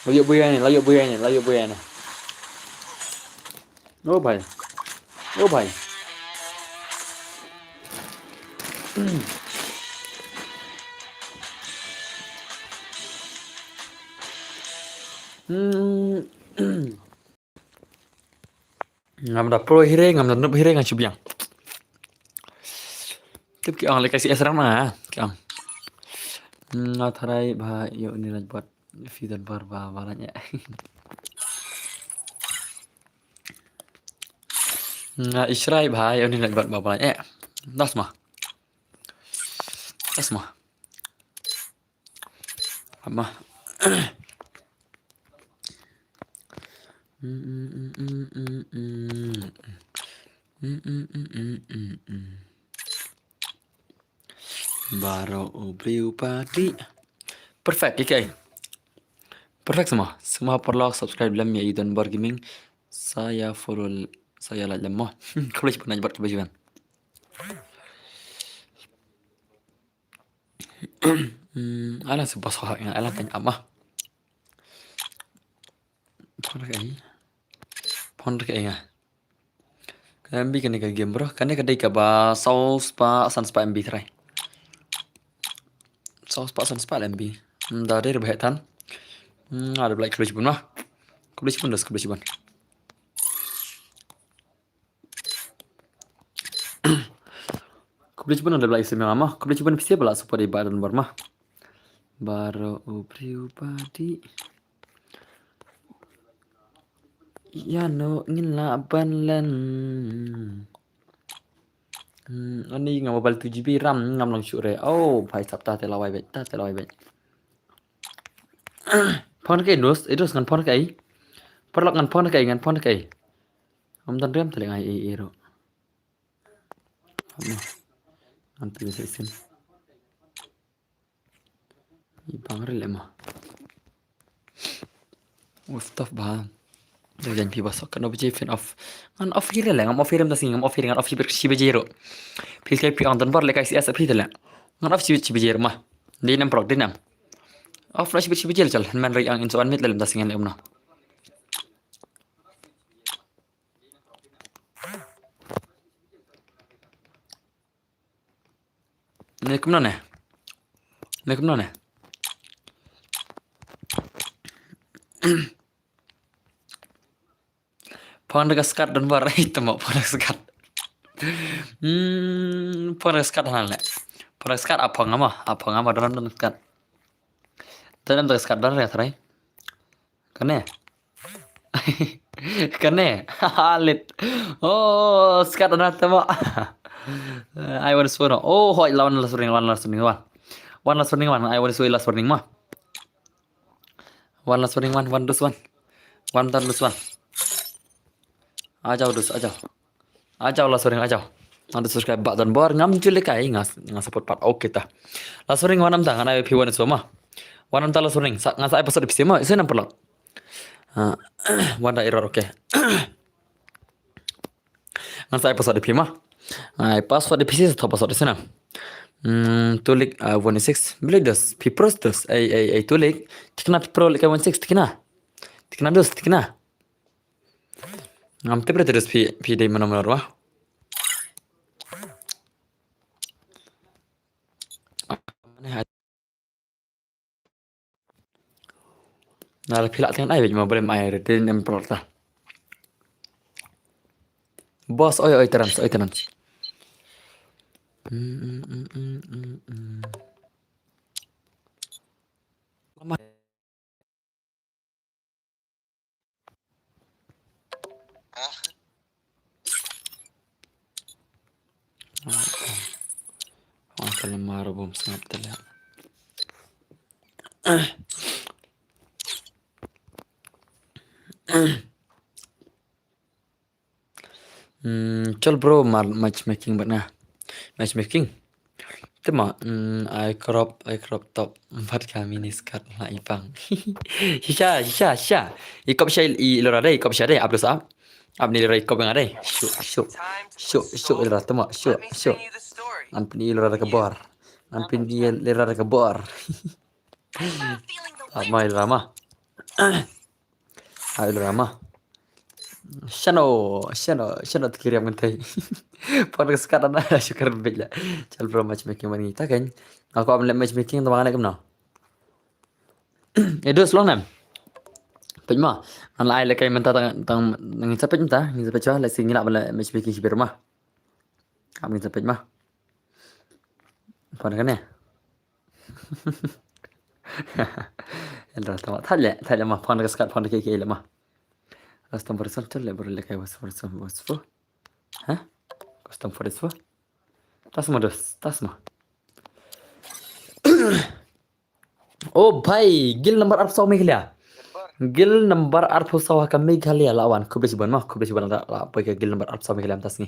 Layu buaya ni. Oh bhai. Ngam da pro hire ngam da noob hire ngan chubyang. Tip ki ang le kasih asrang na ki ang. Tharai bhai yo ni nak buat video barbalanya. Israi bhai yo ni nak buat barbalanya. Das mah. Apa? Baru beli padi. Perfect okay. Perfect semua perlu subscribe dalam ya Idon Bar Gaming. Saya follow saya like lemah. Kalau cepat nak buat kebajuan. Ala sebuah soal yang ala tanya apa? Pondok ay nga. Kaya MB kani ka game bro. Kani kadai ka ba sauce pa sans pa MB try. Sauce pa sans pa MB. Dari rebahetan. Ada like kulis pun mah. Kulis pun. Kulis pun ada like semua mah. Kulis pun pasti bela supaya ibadan bar mah. Baru pribadi. Ya no ngelaban lan. Ani ngam mobile 2GB RAM ngam lang syure. Oh, bhai sabta telawai bet. Phone cái itu ngan phone cái. Perlok ngan phone cái. Om tan rem teling ai ero. Nanti bisa isin. Ibang rel emah. Ustaf bah. Jangan pi basok kan obje fin off. Ngan off kira lah, ngam off hiram tasing ngam off hiram ngan off si bejero. Pil kai pi on tan bar le kai si asa pri tela. Ngan off si bejero mah. Dinam prok dinam. Off na si bejero chal. Man rai ang inso an mit lelem tasing an umna. Nekum nane. Phone ka skat dan bar itu mau phone skat. Phone skat hal le. Phone skat apa ngama dan skat. Dan skat dan ya trai. Kane. Halit. Oh, skat dan tama. I want to swear. Oh, hoi one last warning. I want to swear last warning mah. One last warning. One last one. Ajau last warning. Nanti subscribe button bar ngam jule kai ngas support part oke ta. Last warning wanam ta ngana pi wan semua. Wanam ta last warning ngasa episode episode mah saya nampak. Wanda error oke. ngan sa episode pi mah. Ai password di PC atau password di sana. Tulik 16 beli dos pi pros dos ai tulik tikna pi pro like 16 tikna dos tikna. Ngam te dos pi dei mana wah. Nah, pilak dengan ai cuma boleh main retin em prota. Bos oi terans. Lama. Kalau marah bom sangat terlihat. Chal bro matchmaking bana. Matchmaking. Tema I crop top 4 kami ni skat lah ipang. Hisha. Ikop syai ilora dai ikop syai dai abdus ab. Ab ni ilora ikop yang ada. Syuk ilora tema syuk. Anpin ilora ka bor. Anpin ilora ka bor. I'm not feeling the wind. Ama ilora mah. Ilora mah. Shano terkirim mentai. Podcast sekarang ada syukur bila. Cal bro matchmaking wanita kan. Aku ambil matchmaking teman anak kemana? Itu selong nam. Pejma. An lai lekai mentah tang ngin sapet mentah, ngin sapet cah lesi ngilak bala matchmaking si bermah. Am ngin sapet mah. Apa kan ya? Elra tamat thalle mah podcast sekarang podcast ke mah. Custom for result le baru lekai was for Hah? Custom for result. Tas mah. Oh भाई गिल number 800 Meghalaya गिल number 800 का Meghalaya lawan kubis ban la apa ke गिल number 800 Meghalaya tas ni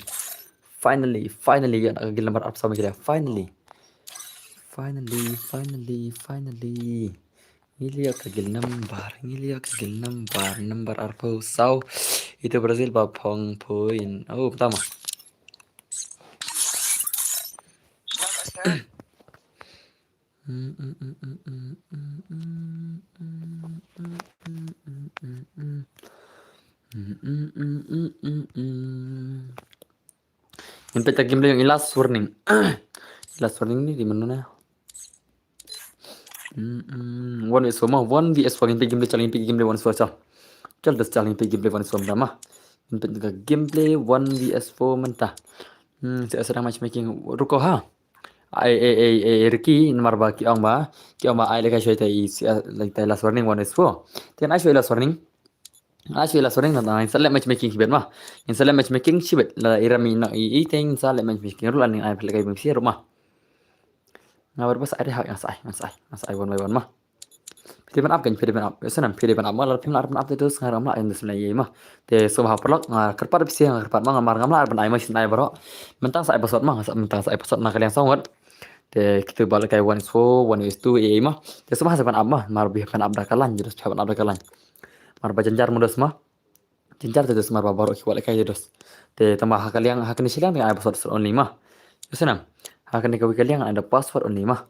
finally ya गिल number 800 Meghalaya finally ngiliak ke गिल number 800 itu Brazil ba phong poin oh pertama Yang peta game yang last warning ni di mana na? 1 vs 4 yang game challenge game 1 vs 4 chal das challenge game 1 vs 4 mah. Yang peta gameplay 1 vs 4 mentah. Saya sedang matchmaking ruko ha. Ai Ricky nomor ba ki ong ba ai lekai shoi tai like tai last warning 1 vs 4. Tian ai shoi last warning. Na select matchmaking sibet mah. In select matchmaking sibet la irami na I ting select matchmaking rulan ning ai lekai bim si rumah. Ngabar bas ada hak yang sai 1 by 1 mah. Pilih up senam pilih up mah pim lar up terus ngaram la yang sebenarnya mah. Te subha perlok kerpat bisi kerpat mah ngamar ngamla ban ai mah sin ai baro. Mentang sa episode mah mentang sa episode na kalian sangat. Te kita balik kayak 1 is 4 1 is 2 mah. Te subha sa ban up mah mar bi ban up dakalan terus ban up dakalan. Mar ba janjar mudas mah. Janjar terus mar ba baro ki balik kayak terus. Te tambah hak kalian hak ni silang dengan episode only mah. Senam. Hak ni kalian ada password only mah.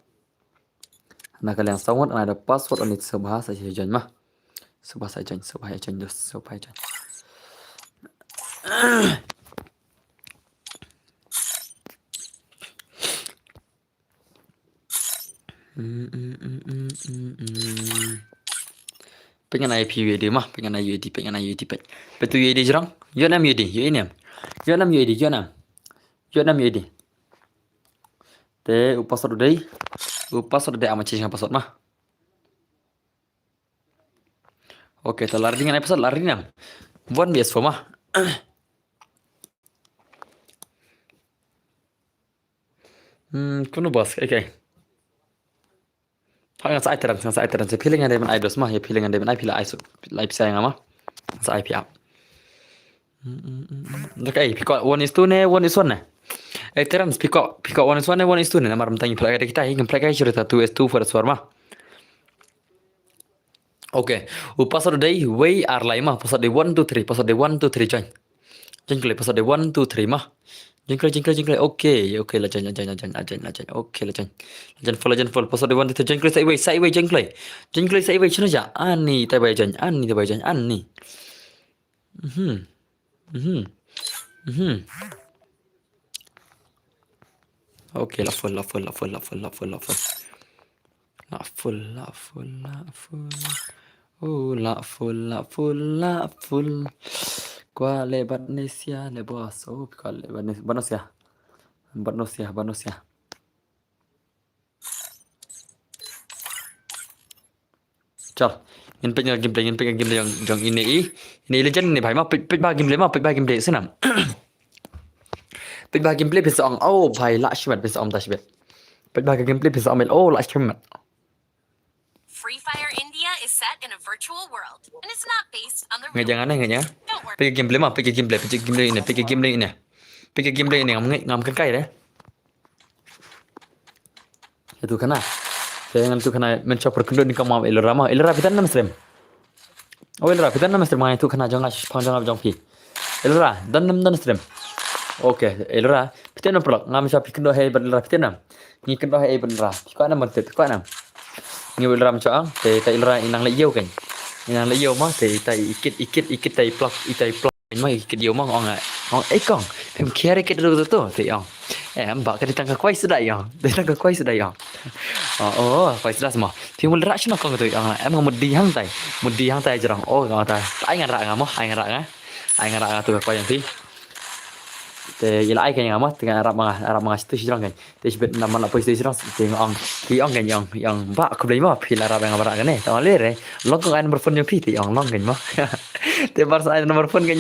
Nah kalian sangat ada password only sebahasa saja mah. Sebahasa jan dos. Pengen IP UAD mah, pengen UAD. Betul UAD jerang? Yonam UAD. Te password deh amat cing password mah. Oke, telah dengan episode lari nam. 1 vs 4 mah. Kuno bos, okay. Hang sa iteran pilih yang depan idos mah ya pilih yang depan pilih iso live sayang mah. Sa IP up. Okay, pick 1 is 2 ne 1 is 1 ne. Terang pick up 1 is 1 ne 1 is 2 ne namar mentang pelak kita ingin pelak cerita 2 is 2 for suara. Oke, password day way ar lai mah password day 1 2 3 join. Jengkel episode 1 2 3 mah. Jengkel. Okey lajan. Okey lajan full episode 1 2 jengkel sai wei jengkel. Jengkel sai wei chuna ja. Ani tai bai jan. Ani. Okey la full. La full. Oh la full. Qua le Barnesia le bos. Oh qua le Barnesia. Chal. Nhìn pegang gameplay yang ini legend ni bhai ma pit ba gameplay senam. Pit ba gameplay bisa ong oh bhai la shmat bisa ong tashbet. Pit ba gameplay bisa ong oh la shmat. Free Fire India is set in a virtual world, and it's not based on the Nggak real jangan ya. Don't worry. Pergi gameplay ini. Ngam kan kai deh. Itu kana. Jangan tu kana mencoba kendor ni kamu Elra kita nama stream. Oh Elra kita nama stream itu kana jangan pi. Elra dan stream. Okay, Elra kita nama pelak ngam siapa kendor hai Elra kita nama. Ni kendor hai Elra. Kau nama tu kau nama. Ni Elra macam te Elra inang leyau kan. Inang leyau mah te ikit te plak mah ikit leyau mah ong ekong. Pem kira ikit tu te ong. Mbak kan ditangkap kuai sedai yang. Oh, kuai sedai semua. Pem mul rak kong tu yang. Mudi hang tai jerang. Oh, ngau tai. Ai ngarak ngamo, ai ngarak tu kuai yang ti. Te ila ai kan yang mah dengan Arab mah situ jerang kan. Te sebet nama nak polis jerang tengok ong kan yang mbak aku beli mah pil Arab yang barak kan tak lere. Long kan nomor phone yang pi ti yang long kan mah. Te bar sai nomor phone kan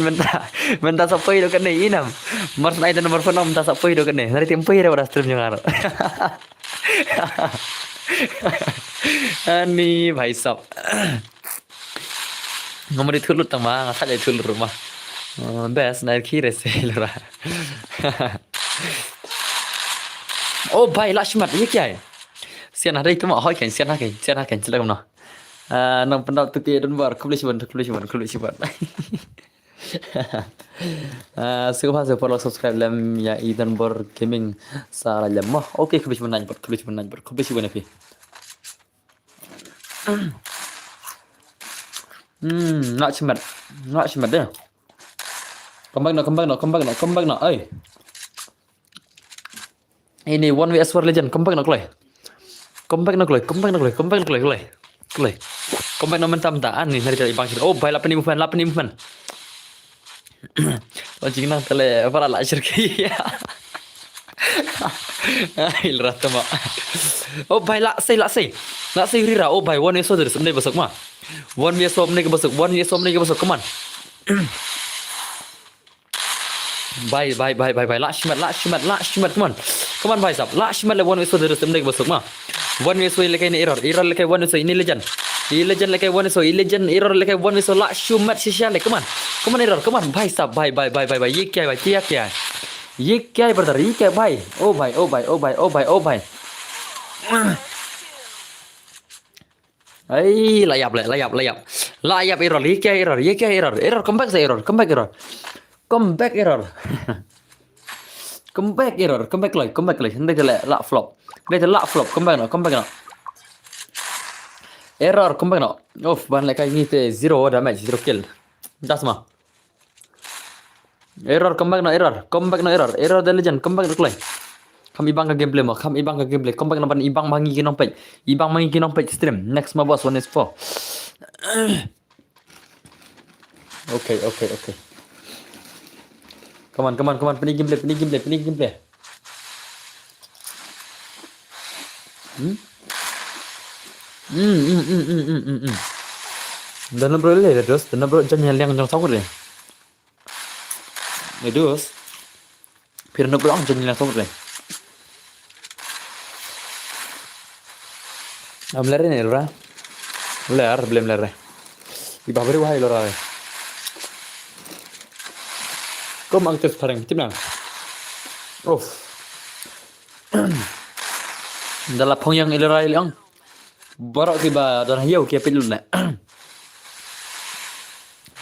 menta sapoi do kan inam. Mar sai nomor phone menta sapoi do kan hari tempai dah stream yang aro. Ani bhai sab. Nomor itu lut tama ngasal itu rumah. Best naik kiri sih lah. Oh भाई लक्ष्मण ये क्या है सियान हरे तुम ahoy kan sian hakan celak mana nang pendap tu ke dan bar kulis ban suka follow subscribe lam ya Ethan Bor Gaming salah lemah okey kulis ban api nak cemat deh Kembang nak. Ini 1vs 4 legend. Kembang nak kelai. Kembang nak mentah-mentah. Ni hari ibang. Oh, baik 8 movement. Lancing nang tele para la syirki. Ilrat tama. Oh, baik la say. Rira. Oh, baik 1vs 4 sebenarnya besok mah. 1vs 4 ni ke besok. Come on. Bye. Lashmat, come on, bhai sab. Lashmat le 1vs 4 terus temne besok mah. 1vs 4 lekai ni error lekai 1vs 4 ini legend. Legend lekai 1vs 4 legend error lekai 1vs 4 lashmat shisha le. Come on error. Come on, bhai sab. Bye. Ye kya hai? Ye kya hai brother? Ye kya bhai? Oh bhai. Ai layap. Layap error. Ye kya error? Error come back error. Comeback error. Comeback lagi. Hendak le la flop. Comeback no. Error comeback no. Off ban like ini te 0 damage, 0 kill. Das mah. Error comeback no error. Error the legend comeback no. Kami ibang ka gameplay mo. Comeback no ban ibang mangi kinompet stream. Next ma boss 1vs 4. Okay. Come on. Pening gameplay. Dan bro le dos, dan bro jangan yang sawur le. Dos. Pirna bro ang jangan yang sawur le. Am lere ne lora. Belum lere. Iba beri wahai lora. Kau mangkes pareng, timang. Dalam pengyang ilera ilang. Barak tiba dan hiau kia pilul le.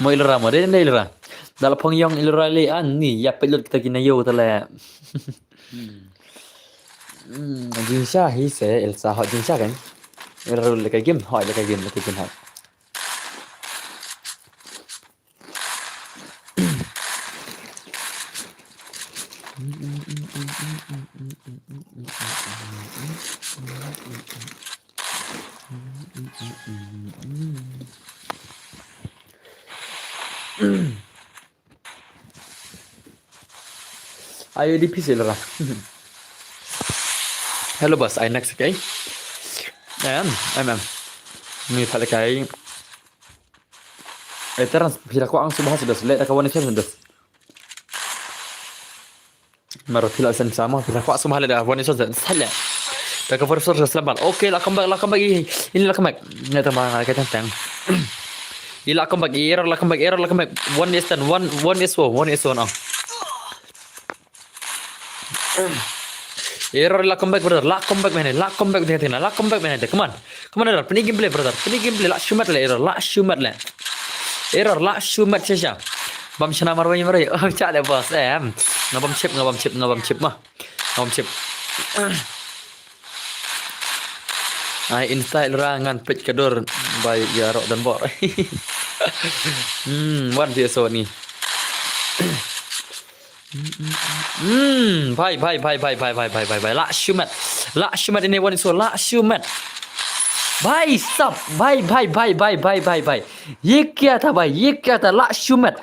Mo ilera mo, dia ilera. Dalam pengyong ilralian ni, ya pelot kita kinayo tala. Jinsha hi se Elsa họ Jinsha kan. Rồi là cái game hỏi là cái game hỏi. Ayo di PC lah. Hello boss, I next okay. Em. Ni pada kai. Terang pira ko ang subah sudah selesai kawan ni sudah. Maro pila sen sama pira ko subah dah kawan ni sudah selesai. Tak kau first selamat. Okay, lah come back. Ini lah come back. Ni tambah kata tentang. Ila come back. Error. One is 10, one is 1 now. Error la comeback brother, la comeback mana, come back. Come on brother, pini gameplay brother, la shumat le error, la shumat sesha. Bam shana marwai oh cak le bos ngabam chip mah. Ngabam chip. Ai insta rangan pet kedor by Yarok dan Bor. One VSO ni. Bye. La shumat ini one so la shumat. Bye stop. Bye. Ye kya tha la shumat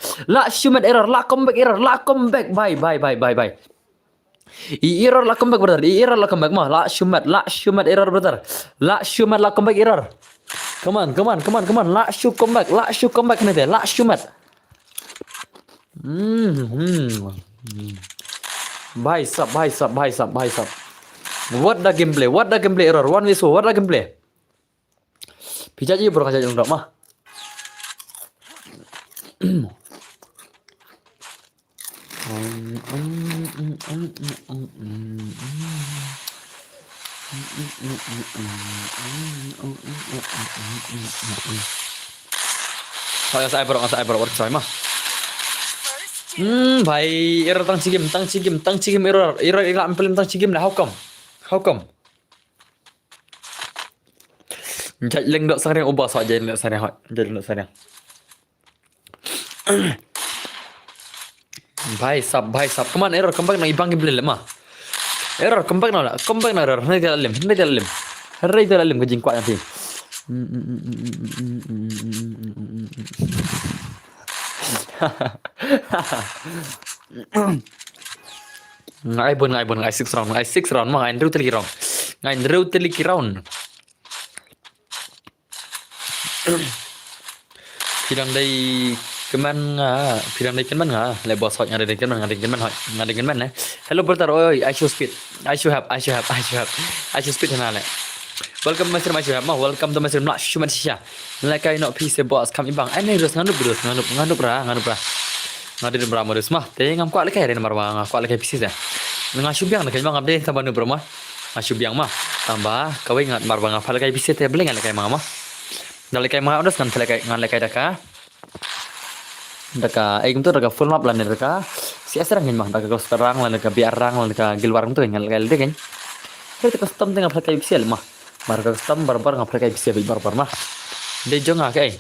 error, la comeback. Bye. Error la comeback brother. Error la comeback mah la shumat error brother. La shumat la comeback error. Come on. La comeback ni deh. La shumat. Bye sub. What the gameplay error? One way so what the gameplay? Pijak je bro kajak jong mah. Saya bro work saya mah. Bhai error tang cigim error ampel tang cigim lah how come Jat leng dok sarang ubah so jadi dok sarang Bhai sub come on error come back na ibang gameplay mah error come back na error hendak dalam ke jingkuat nanti ngai bon 6 round mah ngai reu round pirang dai keman nga le boss hot ngade keman hello brother oi I show speed na le welcome master mah welcome to master nak shuman sisha like I not PC boss kami bang aneh terus nganup ra ngade bra modus mah te ngam kwa le kai re marwa kwa le kai PC sa ngasubyang na kai bang update tambah nu bro mah ngasubyang mah tambah kawai ngat marwa ngapal kai PC te beleng le kai mah Dale kai mah udah ngan le kai daka tu daka full map lan daka si asrang ngin mah daka sekarang lan daka biarang lan daka gilwarang tu ngan kai le kan kita custom tengah pakai pixel mah marga custom barbar ngap pakai pixel barbar mah de jonga kai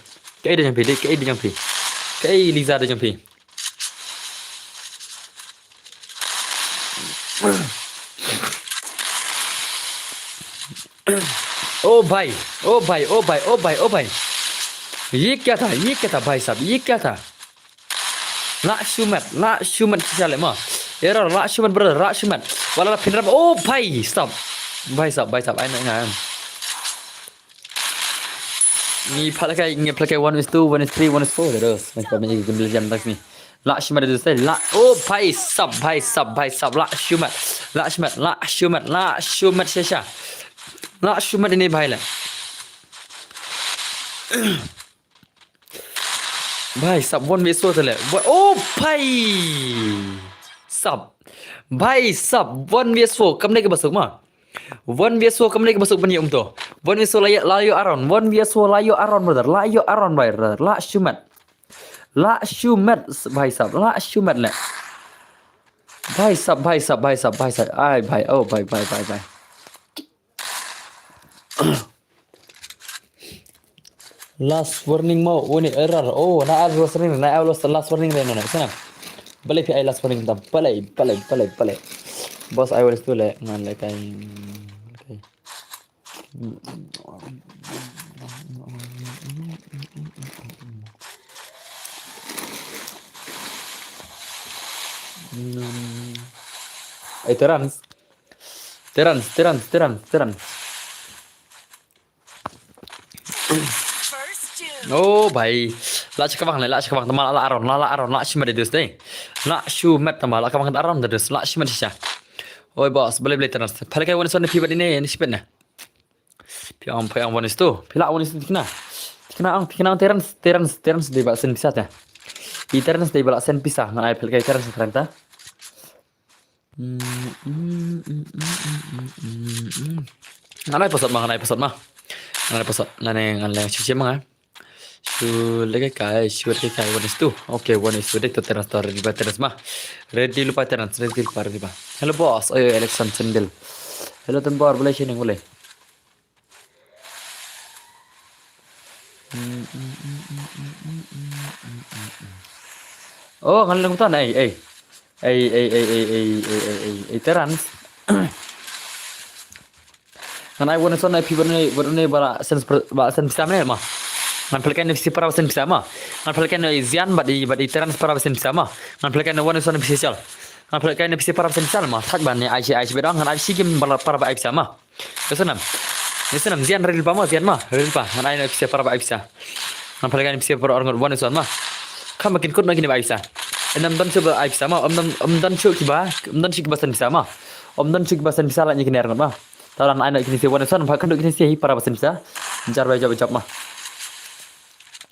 de jampi kai liza de jampi ओ भाई ये क्या था भाई साहब ये क्या था la shumat sale mah error la shumat brother la shumat wala pinram oh भाई stop भाई साहब I know ni pakai 1 is 2 1 is 3 1 is 4 terus macam ni gambar jam tak ni la shumat itu saya la oh भाई साहब la shumat sesha la shumat ini भाई lah भाई सब वन वेसो तले ओ भाई सब वन वेसो कमने के बसuk mah वन वेसो कमने के बसuk bani to वन वेसो layo aron brother layo aron brother la shumat last शू मैट भाई साहब लास्ट शू मैट ले भाई साहब आय भाई ओ भाई last warning mau ini error oh na last warning na last warning na sana balik pi last warning tam balik boss I will tu le ngan le kai terans First June. oh भाई la cakap bang temal la aron la shimat dus deh la shu mat temal la kabang aron dus la shimat sya oi boss boleh terans pala kai wani pi bad ini sipet na pi ang wani stu pila wani stu kena terans de ba sen pisah ta i terans de ba sen pisah na ai pala kai terans teranta Anai pasat mah nganai cuci mah Su lagi kai one is two. Okay, one is two. Dek tu teras tor di teras mah. Ready lupa teras, ready lupa. Hello boss, ayo election sendel. Hello tempor boleh sini boleh. Oh, ngan lengutan terans. Ngan ai one is one people ni bara sen bisa mana mah. Ngan pelikan FC para sen bisa mah. Ngan pelikan Zian badi terans para sen bisa mah. Ngan pelikan one is one official. Ngan pelikan FC para sen bisa mah. Tak ban ni IC bedang ngan IC game para bisa mah. Kesenam. Kesenam Zian real pa mah Zian mah. Real pa. Ngan ai FC para bisa. Ngan pelikan FC para orang one is one mah. Kan makin kut makin bisa. Enam dan coba bisa mah. Om dan coba sen bisa mah. Om dan coba sen bisa lah ni kena orang mah. Taran ai nak kini si one is one kan duk kini si para sen bisa. Jar jawab mah.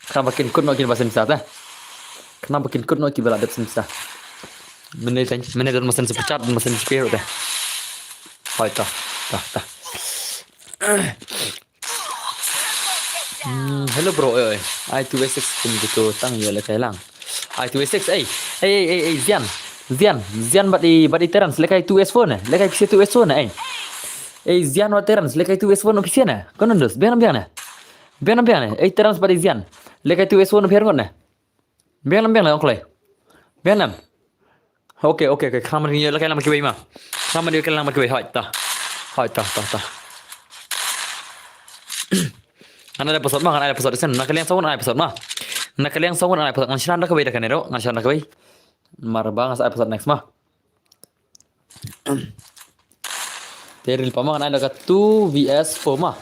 Kenapa makin kut makin bahasa Indonesia teh? Kenapa makin kut makin bela bahasa Indonesia? Menit dan mesin sepecat dan mesin spirit teh. Hai tah. Hello bro, I2S6 pun gitu tang ya le kailang. I2S6 Zian badi terans le kai 2S phone le kai PC 2S phone Zian wa terans le kai 2S phone official na. Konon dos, biar terans badi Zian. Lekai tu S1 biar ngon na. Biar lah onklay. Biar nam. Okay. Kamu ni lekai lam kibai mah. Kamu ni lekai lam kibai. Hai ta. Ana ada episode mah, ana episode sen. Nak kalian sawun ana episode mah. Nak kalian sawun ana episode ngan dah kibai dah kan ero. Ngan dah kibai. Marbang sa episode next mah. Teril pamang ana ada 2 vs 4 mah.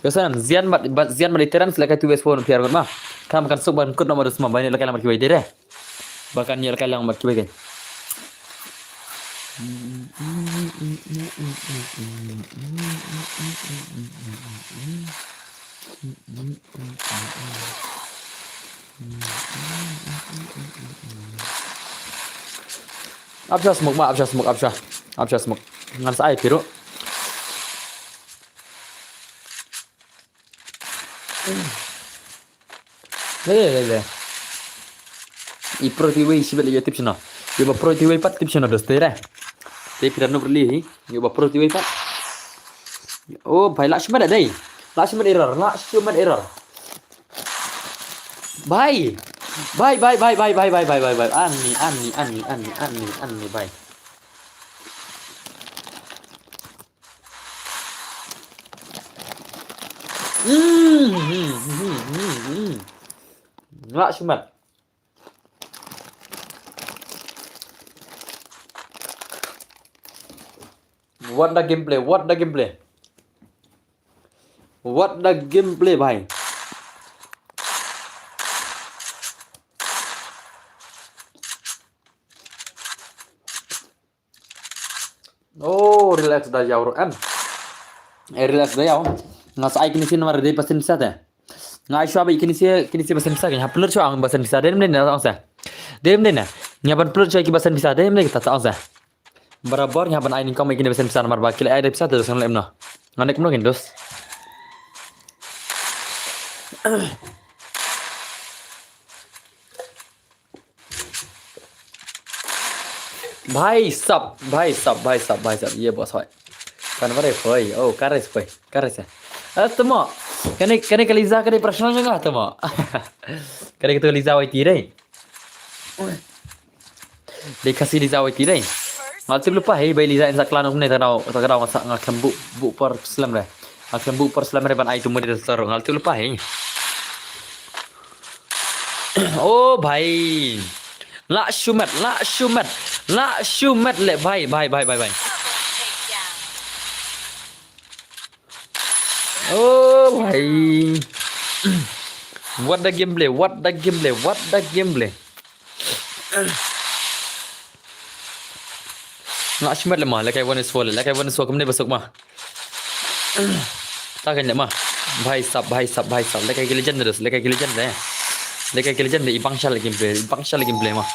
Kesan Zian badi terans lekai 2 vs 4 biar ngon mah. Kamu kan sok ban kut nomor semua banyak lekai lamar kibai deh. Bahkan ni lekai lamar kibai kan. Absyah smoke. Ngan saya biru. Le. I protiway sibel ya tips na. Yo ba protiway pat tips na dos tere. Te pirano berli. Yo ba protiway pat. Oh, bhai Lakshman ada dai. Lakshman error. Bye. Ani bye. Lakshman. What the gameplay bhai. Oh, relax dah jauh em. Relax dah jauh. Ngas ai kini sin mar dei pasen sa ta. Ngai shwa ba kini se pasen sa kan upload shwa ang pasen sa dem na ang sa. Dem na. Nya ban upload shwa ki pasen sa dem na ta ang sa. Barabar nya ban ai ni kam kini pasen sa mar ba kila ai dei sa terus kan lem na. Nganek no kan dos. भाई साहब ये बॉस भाई कन्वरे भाई ओ kares भाई kares ya temo kene ke Liza kene personal juga temo kene ke Liza wai tirai dikasih Liza wai tirai ngal tu lupa hei bai Liza in saklan umne ta rau sak ngal kembu bu per slam re ngal kembu per slam re ban ai tu mo di tar ngal tu lupa hei oh भाई ला shumat le भाई Double takedown. oh भाई what the gameplay La shumat le mah lekai one is full kemne besok mah tak kan mah भाई साहब lekai ke legend terus lekai ke legend ibangshal gameplay mah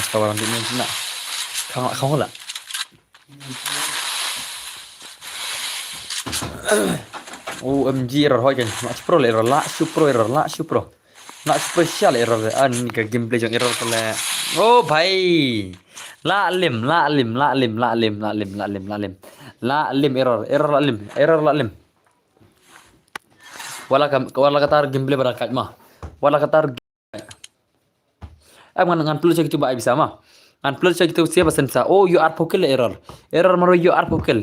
kawan di mana nak kau lah OMG error hoy kan nak pro error la super special error an ni ke gameplay jang error pula oh भाई la lim error wala katar gameplay berakat mah wala katar ngan plus kita coba bisa mah ngan plus kita siapa sensa oh you are pokel error maro you are pokel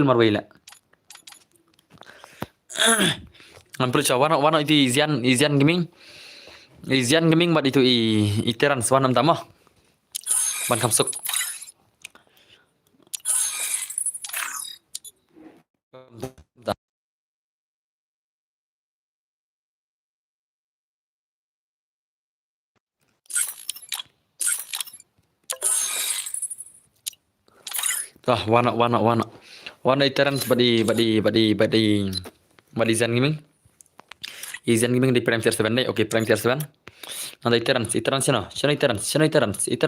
marwaila ngan plus wana itu Izian gaming bat itu iteran swanam tamah ban kamsuk wana iteran badi Izian gaming di Prime Tier 7 deh. Oke, Prime Tier 7. Nanti iteran sana. Iteran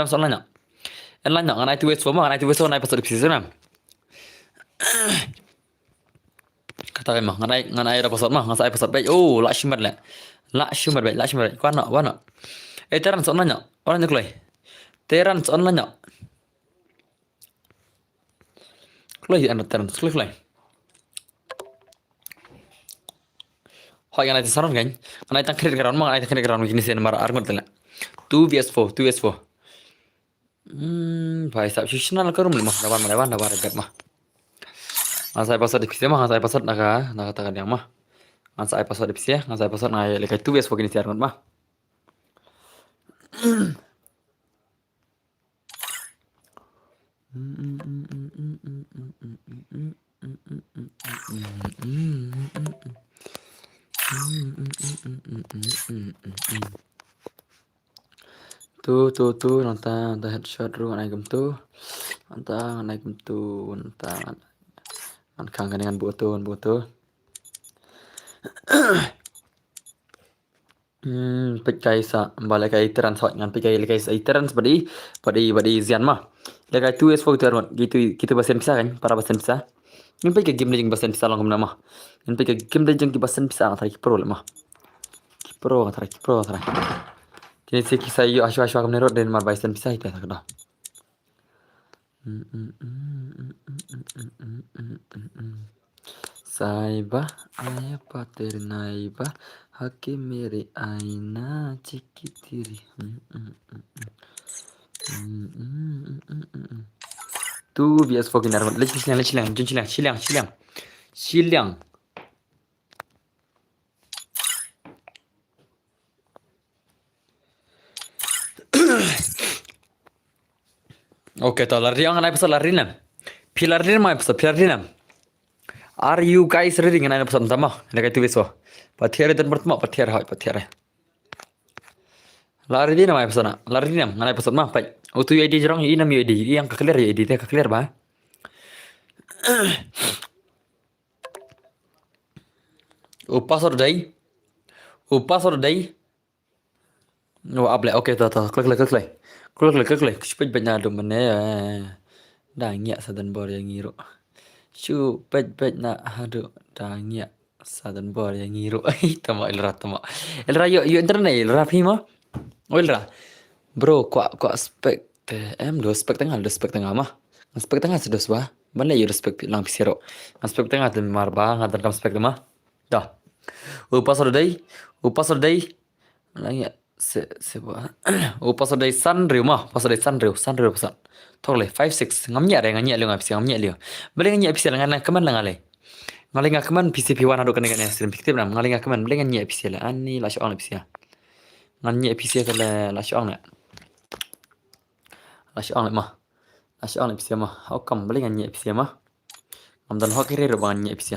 soalnya. En lain nggak itu wes semua, itu wes naik pasal di sini mah. Kata emang nganai ada pasal mah, ngasai pasal baik. Oh, la shumat baik. Wana. Iteran soalnya. Orangnya kelai. Teran soalnya. Kelai anda teran, kelai. Hoi yang nanti saran kan? Karena itu kredit keran mah, itu kredit keran begini sih nomor armor telah. 2vs4. भाई साहब शिक्षणाला करू मग दावा rebet mah. Ngasai pasal di PC mah, ngasai pasal naga takan yang mah. Ngasai pasal di PC, ngasai pasal naga lekai 2vs4 begini sih armor mah. Tuh nonton headshot ru naik gem tuh nonton kangen dengan butuh pekai sa balik kai iteran sot ngan pekai iteran seperti Zian mah lekai 2s4 gitu bahasa bisa kan para bahasa bisa ini pekai game legend bahasa bisa lang nama ini pekai game legend ki bahasa bisa antara pro lah mah pro antara kini sih kisah yo aswa kamu nerot dan mar bahasa bisa itu tak dah Saiba aya pater naiba hake mere aina cikitiri tuh biasa fokin armut silang Oke, toh lari yang naik pesawat lari nam. Pilar nam. Are you guys ready dengan naik pesawat sama? Lekai tu besok. Patiar dan pertama patiar. Lari dia naik pesawat. Lari nam naik pesawat mah. Pai. Utu ID jerong ini nam ID. Yang kekeliar ID teh kekeliar bah. Password day. Oh, able. Oke, toh. Klik. Cepet banyak dong mana. Dah ngiak Southern Bor yang ngiru. Shu pej nak hadu dah ngiak Southern Bor yang ngiru. Tamak ilra tamak. Ilra yuk internet ilra phima. Oh ilra. Bro, kuak spek dua spek tengah mah. Spek tengah sedos bah. Mana you respect lang pisiro. Spek tengah tu marba ngadan kam spek mah. Dah. Upas day. Lagi se bah. Upas day sunriu mah. Pas day sunriu pasan. Tole 5 6 ngamnya re nganya lu ngapsi ngamnya lu. Beli nganya pisi langan keman langale. Ngaling keman PCP wan adu kan sedem fiktif nam ngaling keman beli nganya pisi la ani la syong pisi. Nganya pisi kala la syong na. La syong mah. La syong pisi mah. How come beli nganya pisi mah. Amdan ho kire ro nganya pisi.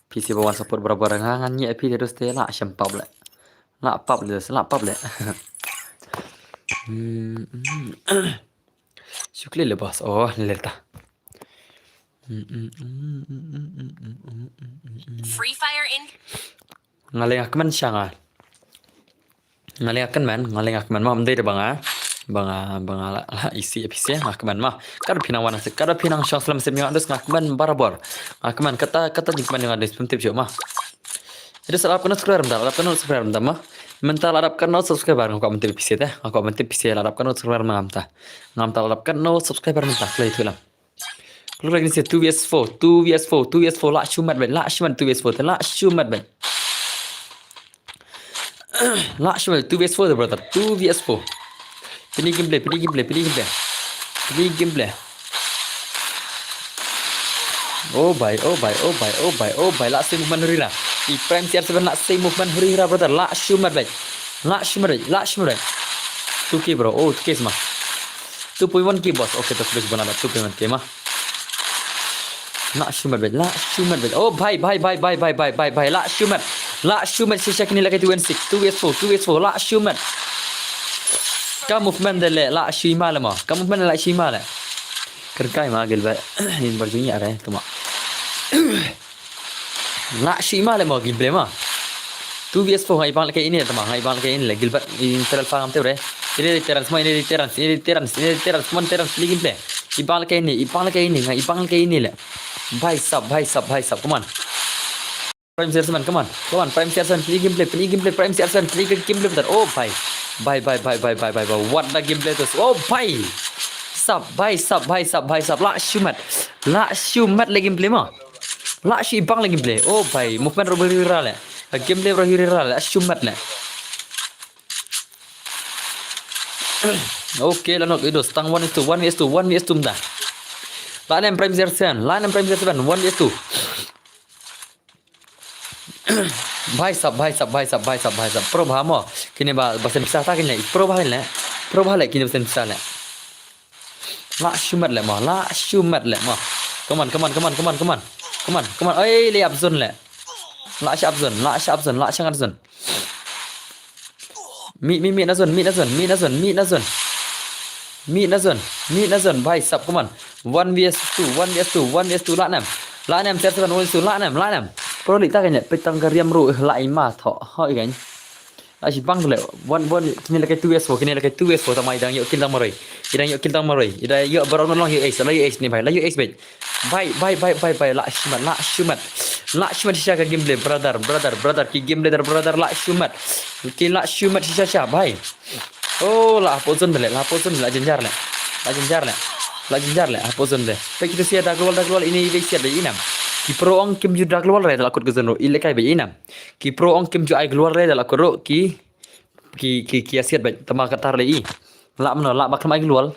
Pisi bawan support berapa nganya pisi terus te la syam pable. La pable. Syukli le bos. Oh, lelta. Free Fire India. Ngaling keman syanga. Ngaling keman mah mendai banga la isi episi ngakman mah kar pinang wana kar pinang syang selam semia andes ngakman barabor ngakman kata jingman yang ada sebentar jo mah itu salap kena subscribe mah mental arab kan no subscriber ngak mentil pisi teh ngak mentil pisi arab kan no subscriber ngamta arab kan no subscriber mentah play itu lah kalau lagi ni 2vs4 la shumat 2vs4 la shumat la shumat 2vs4 brother 2vs4 Pilih gameplay. Oh bye. La same movement hurira. I prime CR7 la same movement hurira brother. La shumat bhai. 2k bro. Oh 2k mah. 2.1k boss. Okay terus bana 2.1k mah. La shumat bhai. Oh bye. La shumat sisa kini lagi 2v4 la shumat. Kamu movement dele la shima le ma. Kamu movement la shima le. Kerkai ma gil ba. In berjunyi ada tu ma. La shima le ma gil ble ma. 2vs4 ngai bang le ini tu ma. Ngai bang le ini le gil ba interal faham tu re. Ini terans mon terans ligin ble. Ibang le ini ngai ibang le ini le. Bhai sab come on. Prime Season come on. Prime Season ligin ble Prime Season ligin ble betul. Oh bye. Bye. What the gameplay tu? Oh bye. Sub. La shumat lagi gameplay mah. La shibang lagi gameplay. Oh bye. Movement rohirira le. Gameplay rohirira le. Shumat le. Okay lah nak itu. Stang 1v2 dah. Lain Prime Season 1v2. Bhai sab pro bhamo kini ba basen bisa ta kini pro bhai le kini basen bisa le la shumat le ma come on ai le abzon le la shabzon mi nazon bhai sab come on 1vs2 la nam sersan 1vs2 la nam Pro lita kan petang kariam ru lai ma tho hoi kan ashi bang le one kini lagi 2vs4 tamai dang yo kill tang maroi ida yo barang long yo ace ni bhai la yo ace bhai la shumat sisa ka gameplay brother ki gameplay brother la shumat sisa bhai oh la pozon la jenjar le pozon le pe kita sia dah keluar ini sia dah inam Ki pro ong kim ju dak keluar re dalam akut kezen ro ile kai be inam. Ki pro ong kim ju ai keluar re dalam akut ro ki asiat be tama katar le i. La mano la bak mai keluar.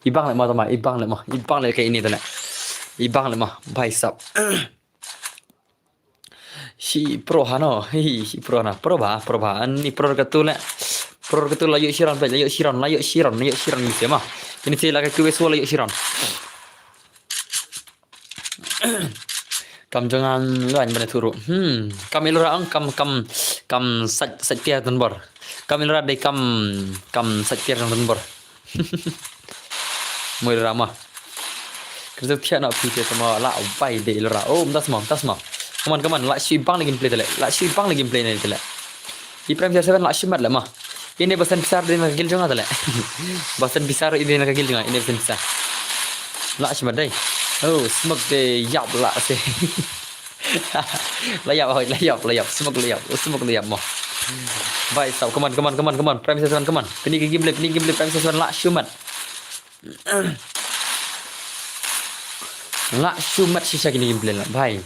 Ibang le ma ibang le kai ini tala. Ibang le ma bhai sab. Si pro hano si pro na pro ba ani pro ketul la yuk siran ni sema. Ini saya lagi kuis wala yuk siran. Kam jangan luan benda turu. Kam ilra ang kam satya tanbor. Kam ilra de kam satya tanbor. Mui ramah. Kerja tiada nak fikir sama la upai de ilra. Oh, tas mau. Come on. La shibang lagi play tele. Ni tele. Di Prime Season la shimat lah mah. Ini basan besar dia nak gil jangan tele. Basan besar ini nak gil jangan. Ini basan besar. lạ chứ mà đây smoke de dọc lạ xe lấy dọc smoke lấy dọc mà vậy sao come on prime season come on ini game play prime season lạ siêu mặt sisa gini game play lah भाई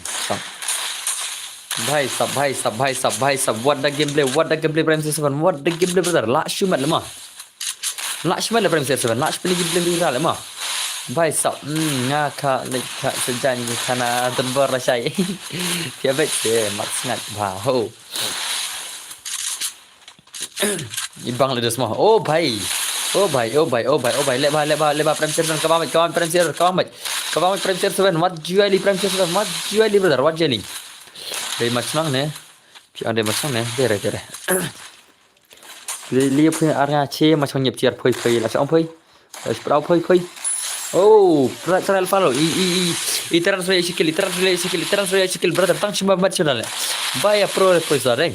सब what the gameplay prime season what the gameplay brother lạ siêu mặt lắm mà lạ prime season lạ pilih gameplay ra lắm mà भाई सब ngakak lekat sejanji karena tempur rasai dia baik je mak sangat bahau ibang le semua oh भाई lebar prime season kawan prime season what juali prime season what juali brother what juali dari macam ne ada macam ne dere lihat punya area C macam nyep ciar phơi lah chong phơi sprau phơi oh trial follow iteran saya skill brother tang cuma mat sudah le baya pro sare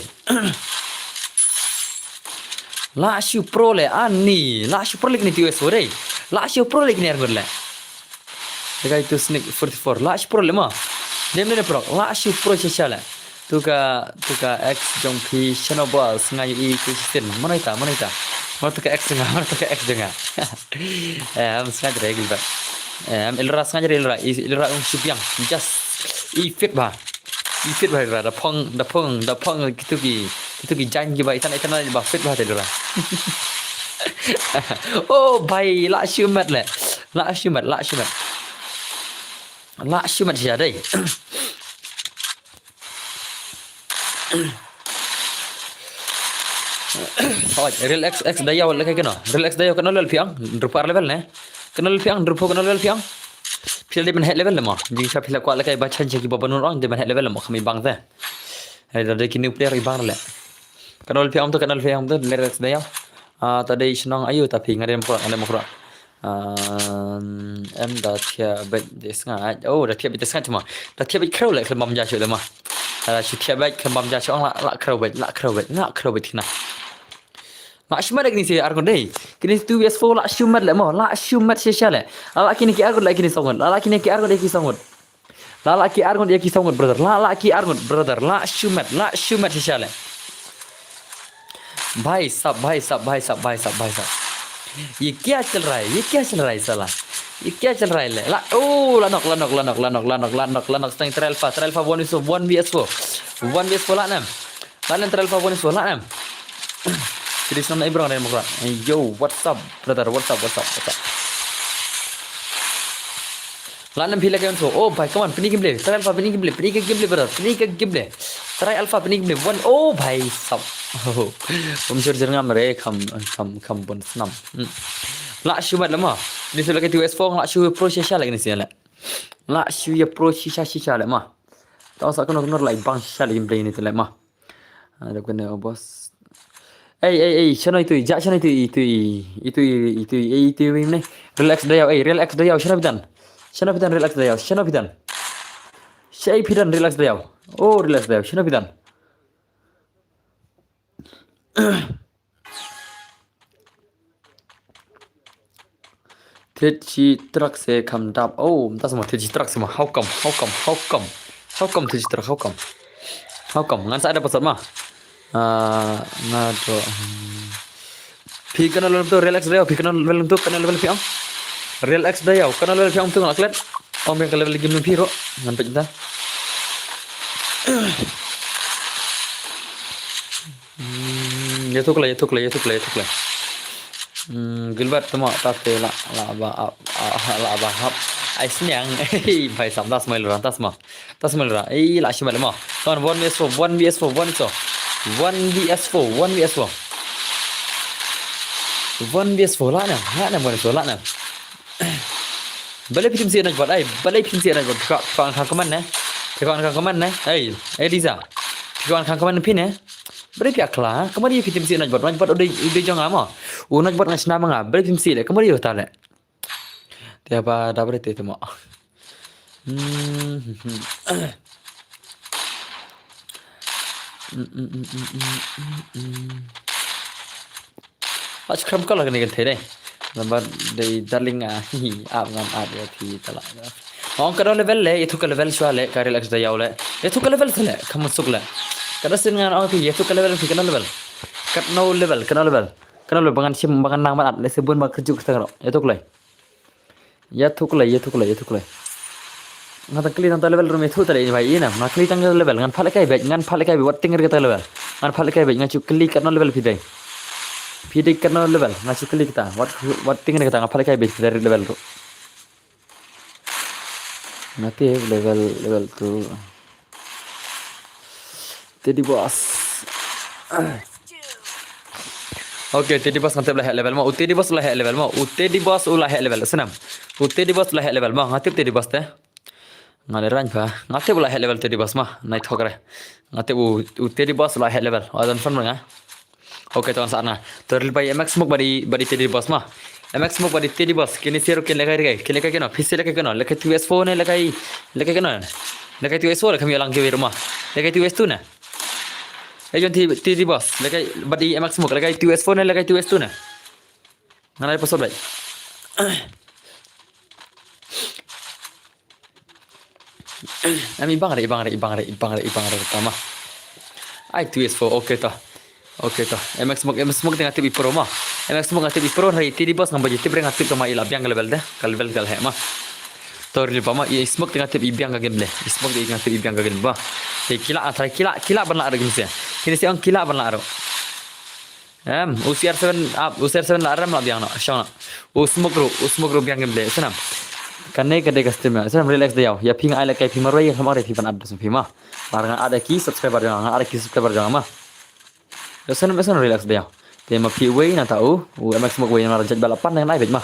la shu pro le ani la shu pro le ni tiwe sore la shu pro le ni argor le dekat itu sneak 44 la shu pro le ma dem le pro la shu pro sesala tuka x jong pi channel boss ngai i Kristen mana ita mau tuka x dengar am sengaja regel ba am ilra sengaja ilra supiang just i fit ba da pong gitu ki janji ba itan ba fit ba telura oh bhai la shumat siya dai Thôi, real x dayaw la kay kano. Real x dayaw kanal piang, drupar level ne. Kanal level piang. Pila de head level mo. Jing sa pila kwa la kay bachan jagi babanun orang de head level mo kami bang te. Ada de kini player bang le. Kanal piang tu real x dayaw. Tadi senang ayu tapi ngade mo kro. Em dah tiap bet desngat. Oh, dah tiap bet desngat cuma. Dah tiap bet crow le kemam jasuk le mah. Tiap bet kemam jasuk orang la crow bet kena. Lak shumat lagi ni si argon deh. Kini 2vs4 lak shumat le mo. Lak shumat sia le. Lak kini ki argon lagi ni songot. Lak kini ki argon lagi songot. Lak ki argon lagi songot brother. Lak ki argon brother. Lak shumat sia le. भाई साहब ये क्या चल रहा है साला ये क्या चल रहा है ला oh lanok stang trial 1v4 lah nam kalian trial 1v4 lah nam jadi sama Ibrahim dan Mokra yo what's up brother what's up lah nam pila kan so oh bhai come on pini gameplay trial alpha pini gameplay brother trial alpha pini gameplay one oh bhai sabผมเชื่อจะงามเลยคำบนสนามละชูมัดละมั้งนี่สุดแล้วก็ที่ S4 ละชูโปรเชช่าเลยนี่สิแหละละชูยาโปรเชช่าเลยมั้งต้องสักคนนึงเลยบางช่าเลยยิมเพลย์นี่ตัวเลยมั้งเดี๋ยวกันนะบอสเอ้ยฉันitu jakฉันitu ini relax dah yaฉันพิดันrelax dah yaฉันพิดันrelax dah ya oh relax dah yaฉันพิดันTeji truk se kam dap oh entah semua teji truk semua how come teji truk how come ngan saya ada pesan mah ngado pi kana level tu relax dah pi kana level piang relax dah ya kana level piang tu ngak klet om yang level game pi ro ngan pecah ya tukle Gilbert tu mak tak la hap ai senyang bhai sam das mail ra la shimal ma kon 1vs4 la na 1vs4 la na balai pim si na buat kan kaman ne ai Liza kan kaman pin ne Beri pihak lah, kemarin kita mesti nak buat udah jangan ama. Nak buat ngasih nama ngah, beri mesti le, kemarin tak le. Tiapa dah beri tu mak. Aja kram kalau kena ganti deh. Lambat dari darling आप ngam आप ya thi tala on karo level le itu ke level shwa le ka relax da yaw le itu ke level le kam suk le kada sin ngan on thi itu ke level thi kana level kat no level kana level bangan sim bangan nang mat le sebun ba kerjuk tengro itu le ya thuk le ngata kli tang level room itu tale bhai ina na kli tang level ngan phale kai be ngan phale kai be wat tinger kita level ngan phale kai be ngan chu kli kat no level pidai kat no level ngan chu kli kita wat tinger kita ngan phale kai be dari level tu nanti level tu jadi bos Oke, tadi bos ngantip lah level mau. Tadi bos lah level mau. Tadi bos ulah level senam. Tadi bos lah level mau. Ngantip tadi bos teh. Ngaleran pa. Ngantip ulah level tadi bos mah. Naik thokre. Ngantip tadi bos ulah level. Adan fun mah. Oke, tuan sana. Terlibat MX smoke bari tadi bos mah. MX smoke bari tadi bos. Kini siru kini lekai kena. Fisi lekai kena. Lekai TS phone lekai kena. Lekai TS phone kami ulang ke rumah. Lekai TS tu na. Ayon ti bos, lekai badi MX smoke lekai TS phone lekai TS tu na. Ngalai pasal baik. Ami ibang ada pertama. Ai TS phone okey toh. MX smoke tengah tibi pro mah. MX smoke tibi pro hari ti bos ngam baji tibre ngatip to mai ilap yang level dah. Level gal he mah. Tor li pama i smoke tengah tibi biang game le. Smoke tengah tibi biang game bah. Kila banla ada gini kini si ang kila banla aro. Usiar 7 la ram la biang na shona. Smoke ro biang game le senam. Kanai kadai customer senam relax dia ya ping ai la kai ping maroi hamare pi pan address pi mah. Barangan ada ki subscriber jangan ada ki subscriber jangan mah. Senam relax dia. Tema pi way na tahu. MX smoke way na rajat balapan yang naik mah.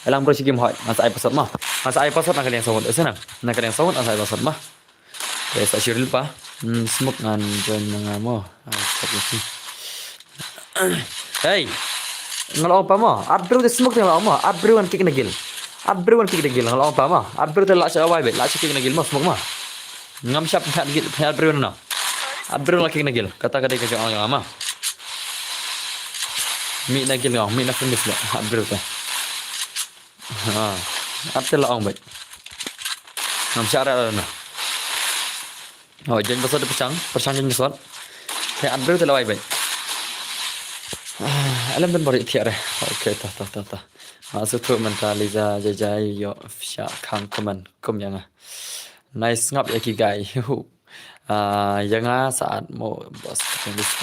Alang bro game hot masa episode mah. Masa episode nak kalian sawut senam. Nak kalian sawut masa episode mah. Ya sa shiril pa. Smoke ngan join nga mo. Hey. Ngalo pa mo. Abru de smoke ngalo mo. Abru an kick nagil. Ngalo pa mo. Abru de la cha wai be. La cha kick nagil mo smoke mo. Ngam shap phat gil abru na. Abru la kick nagil. Kata kadai ka jang ngama. Mi nagil ngam. Mi na finish la. Abru ta. Abtel la ong be. Ngam syara na. Jangan besar persang jangan besar. Saya ambil tu lawai baik. Alam dan beri tiada. Okey, tah. Masuk tu mentaliza jajai yo sya kang komen kom yang. Nice ngap ya ki guy. Yang saat mau bos.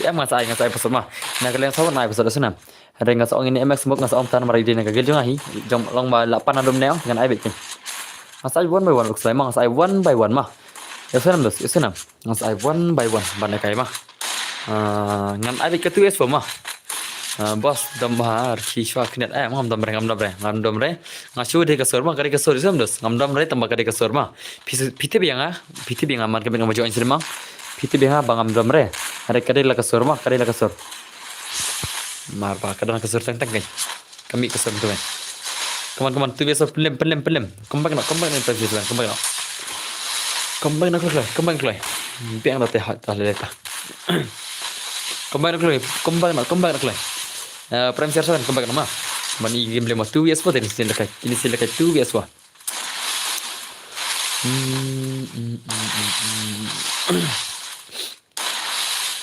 Ngai saya pesan mah. Nak kalian tahu naik pesan sana. Ada ngas ong ini MX smoke ngas ong tan mari dia nak gel jangan hi. Jom long ba 8 adom neo dengan ai baik. Asal 1 by 1 looks like mang asal 1 by 1 mah. Ya senam. Ngas ai 1 by 1 bandai kai mah. Ngan ai ke tu es mah. Bos dambar ki shwa knet ngam damre. Ngachu de kasur mah kari kasur isam dos. Ngam damre tambah kari kasur mah. Piti bianga man ke bang majuan sirma. Piti bianga bangam damre. Ada kari la kasur mah, kari la kasur. Mar ba kadang kasur tang kai. Kami kasur tu kan. Kaman tu biasa pelem. Kembang nak pergi tu kan. Kembang nak keluar. Biang dah tak leleta. Kembang nak keluar. Prime share kan kembang nama. Mani game lema 2 years tadi ini silakai 2 years wah.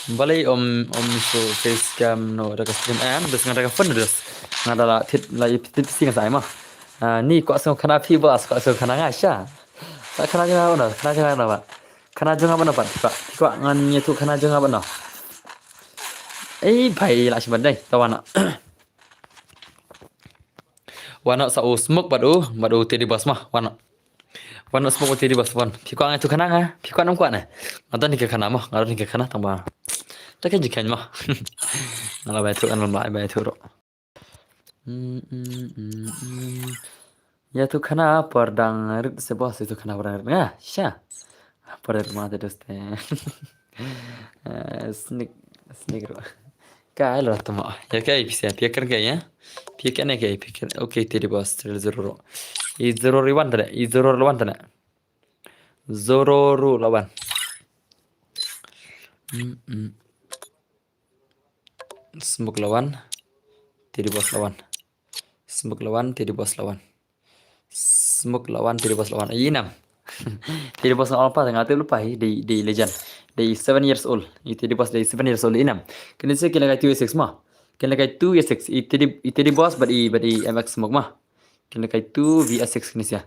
Balai om so face cam no ada stream dus ngada fun dus. Ngada la tit sing sai mah. Ni kok so kana pi bos kok so kana ngasya. Tak kena jangan apa? Kena jangan apa nak? Kau ngan tu kena jangan apa nak? Baik lah sebenarnya, tahu nak. Wana sa smoke badu tadi bos mah wana. Wana smoke tadi bos wan. Kau ngan tu kena Kau nam kuat nah. Ada ni kena mah, ada ni kena tambah. Tak kejikan mah. Kalau betul kan lebih betul. Ya tu kena perdang rit sebos itu kena perdang ya sya perdang mata doste sneak ro kai lo tama ya kai bisa pikir kai ya pikir okey tadi bos zero riwan tadi zero lawan smoke lawan tadi bos lawan Smoke lawan, Teddy Boss lawan. Smoke lawan, Teddy Boss lawan. Inam. Teddy Boss lawan apa? Nggak tahu lupa di Legend. Di 7 years old. Teddy Boss di 7 years old inam. Kini saya kena 2 mah. Kena 2 Teddy Boss but MX Smoke mah. Kena 2 vs6 kini saya.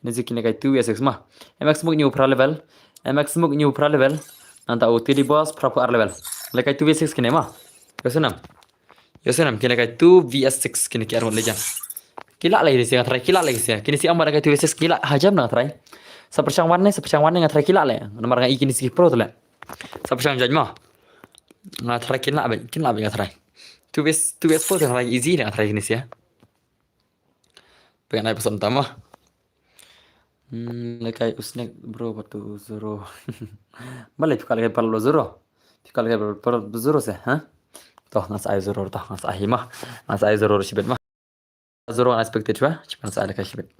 Kini saya kena 2 vs6 mah. MX Smoke new pro level. MX Smoke new pro level. Nanti Teddy Boss pro level. Kena 2 vs6 kini mah. Yosunam kena 2 vs6 kini kira Legend. Kila lagi sih ngatrai kila lagi sih. Kini si ang barang itu versus kila hajam ngatrai. Sepersiang warna ngatrai kila le. Nomor ngai kini si pro tu le. Sepersiang jaj mah. Ngatrai kila ngatrai. Tu ves pro ngatrai easy ngatrai kini sih ya. Pengen naik pesan utama. Lekai usnek bro batu zero. Balik kalau lekai perlu zero. Kalau lekai perlu zero sih, ha? Toh ngas ay zero toh ngas ay mah. Ngas ay zero sibet mah. Zero unexpected juga, cuma saya ada kasih bet.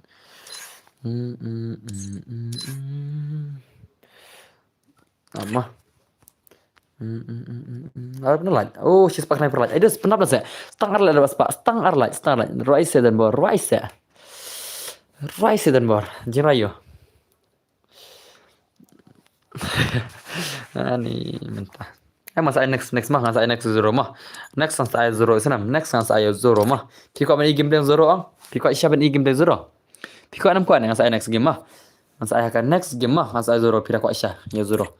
Apa? Apa light? Oh, she's pakai sniper light. Itu penapa saya? Stang light ada pak. Stang light. Rise dan bor. Rise dan bor. Jirayo. Ani mentah. Masa next mah masa next zero mah. Next saya zero senam. Next saya zero mah. Piko main game dan zero ang. Piko siapa main game dan zero. Piko enam kuan dengan saya next game mah. Masa saya akan next game mah masa saya zero pira ko isya ya zero.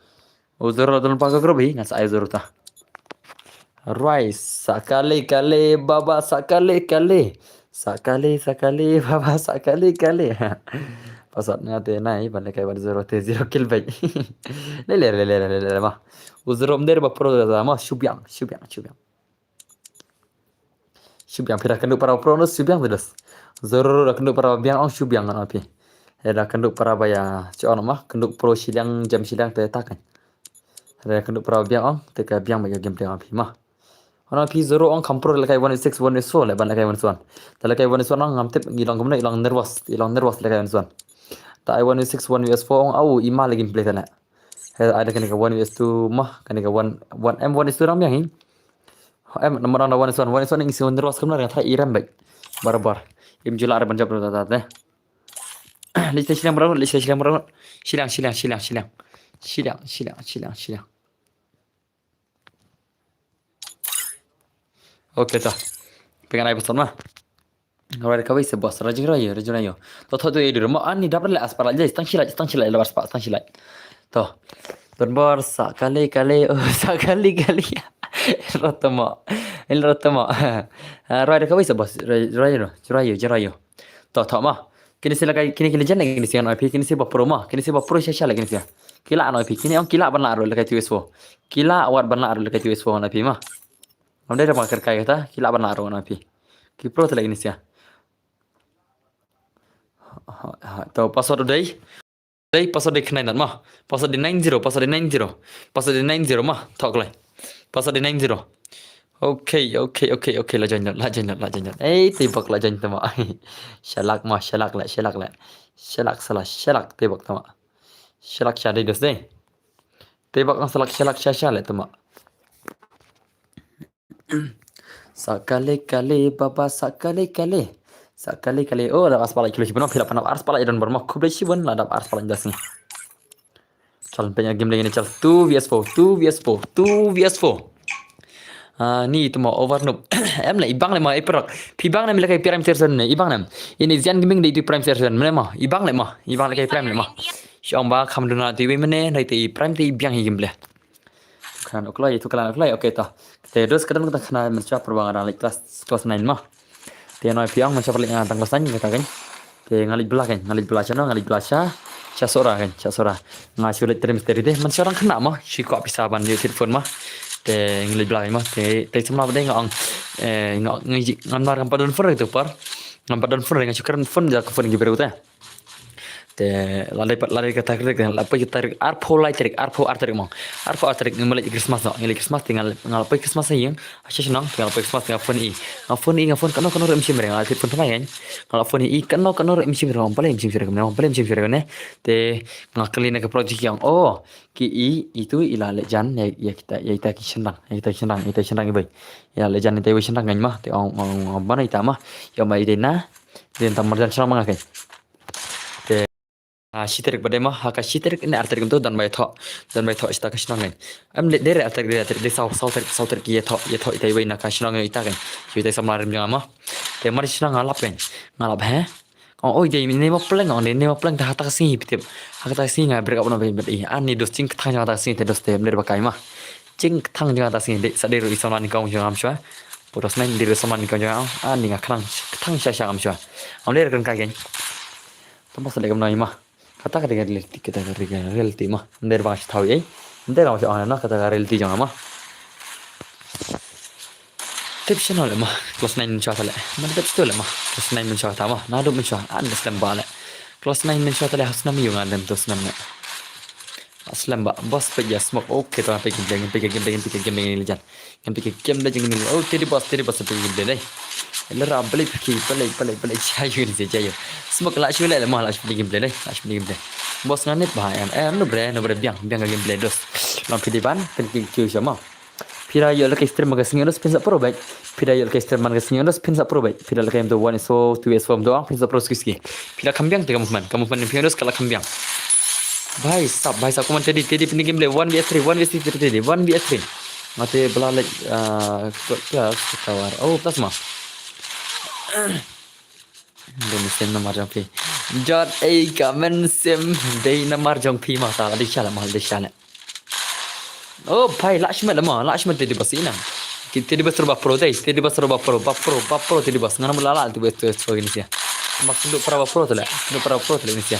O zero dalam pakai grup dengan saya zero tah. Rise sakali baba sakali baba sakali. Pasatnya tu naik balik kayak zero kill baik. Lele mah. Uzrom der ba pro da mah syubyang. Syubyang pira kenduk para pro no syubyang terus. Zero da kenduk para biang ong syubyang kan api. Da kenduk para baya cuan mah kenduk pro silang jam silang te takan. Da kenduk para biang ong te ka biang baya game api mah. Ona pi zero ong kampro lekai 1.6 1.4 le ban lekai 1.1. Ta lekai 1.1 ong ngamtep ilang kemna ilang nervous lekai 1.1. Ta I 1.6 1.4 ong au ima lagi play tala. Ada kena 1:2 mah kena 1M 1:2 ram yang ini. Nomor 1:1 yang isi nervous kemna yang thai iram baik. Barbar. Im jula ada banjap tata teh. Lista silang merawat. Silang. Oke dah. Pengen naik pesan mah. Orang kawai sebos rajin raya. Toh tu di rumah ani dapat le aspal aja. Stang silai lepas pak stang silai. Toh. Berbor sakali. Rotama. Raya kawai sebos raya. Toh mah. Kini sila kini jangan kini sian IP kini si pro mah. Kini si pro syasya lagi kini sia. Kila an IP kini kila benar ro lekai TS4. Kila awat benar ro lekai TS4 IP mah. Amde dah pakai kai kata kila benar ro IP. Ki pro tu lagi kini sia. Tahu password Day password di kena mah. Password di 90 mah. Tak leh. Password di 90. Okay. Lajan. Tibak lajan tu mah. Shalak lah. Shalak tibak tu mah. Shalak syadi dos deh. Tibak ang shalak syasya tu mah. Sakali baba sakali. Oh, ada aspal lagi benar pilih panap aspal dan bermak kubesi pun ada aspal jas ni. Cal punya game lagi ni cal 2 vs 4. Ni itu mau over noob. Em lah ibang lah mah iperak. Pibang lah milik prime version ni ibang lah. Ini zian gaming di prime version mana mah ibang lah prime lah mah. Siang bah kamu dengar TV mana nanti prime tu ibang game lah. Kan oklay itu kalan oklay okey tah. Terus kadang kita kena mencapai perbangan dalam kelas 9 mah. Dia noi piang macam paling tang kelas ni kata kan. Dia ngalit belah Syasora. Ngasulit misteri deh. Man seorang kena mah. Syikok pisaban dia telefon mah. Dia ngalit belah mah. Dia semua benda ngambar ngampadon phone itu par. Ngampadon phone dengan syukuran phone dia ke phone giberu teh. te lari kata kerja apa kita arpo lai tarik arpo artarik ngemalai Christmas no ngemalai Christmas tinggal ngalapai Christmas yang asyik senang tinggal lapai Christmas tinggal phone kano remsi mereka ngalai phone pernah kan kalau phone kano remsi mereka ngampalai remsi mereka ne te ngakali nak project yang itu ila lejan ya kita senang ibai ya lejan itu senang kan mah te orang mana itu mah ya mai dena dan tamar dan senang mengakai shiterik badai mah haka shiterik ini arterik untuk dan bayi thok ista kasinangan dere arterik de sauterik ye thok ita ibai nak kasinangan ita kan kita samarim jangan mah te mari sinang ngalap he dia ini mau pleng dah hata sini pitip hata sini ngai berkap nabi beri ani dos cing tang jangan sini te dos te bener bakai mah cing tang jangan sini de saderu isonan kau jangan amswa putus nain diri soman kau jangan ani ngakang tang syasya amswa amler kan kagen tempat sedekam nai mah kata reality mah nder bang tahu ye nder bang ana kata reality jangan mah tips channel mah kelas 9 mencatat le mana tips tu le mah kelas 9 mencatat mah nado mencatat anda selam balik kelas 9 mencatat le hasna mi yung anda tu selam ne aslam ba bos peja smoke okay tu pergi game ni lejan kan pergi game lejan ni tadi bos pergi game le Lara balik cayu ni cayu. Semua kelak cuy le mah lah pergi game le, Bos nganet bahaya. No bre biang game dos. Lampi depan pergi cuy sama. Pira yo lek ekstrem magasin dos pensa pro baik. Pira yo lek ekstrem magasin dos pensa pro baik. Pira lek do 1 so 2 so doang pensa pro ski. Pira kambiang te kamu pianos kala kambiang. Bhai sab kuman tadi pergi game le 1v3 tadi 1v3. Mate belalek plus tawar. Plus mah. Demi sem nomor jong pi. Jot kamen sem day nomor jong pi mah tak ada syarat mahal ada syarat. Bhai Lakshman tadi bas inang. Kita di bas robak pro day, tadi bas robak pro tadi bas ngana melala tu betul ini sia. Maksud untuk para pro tu lah, ini sia.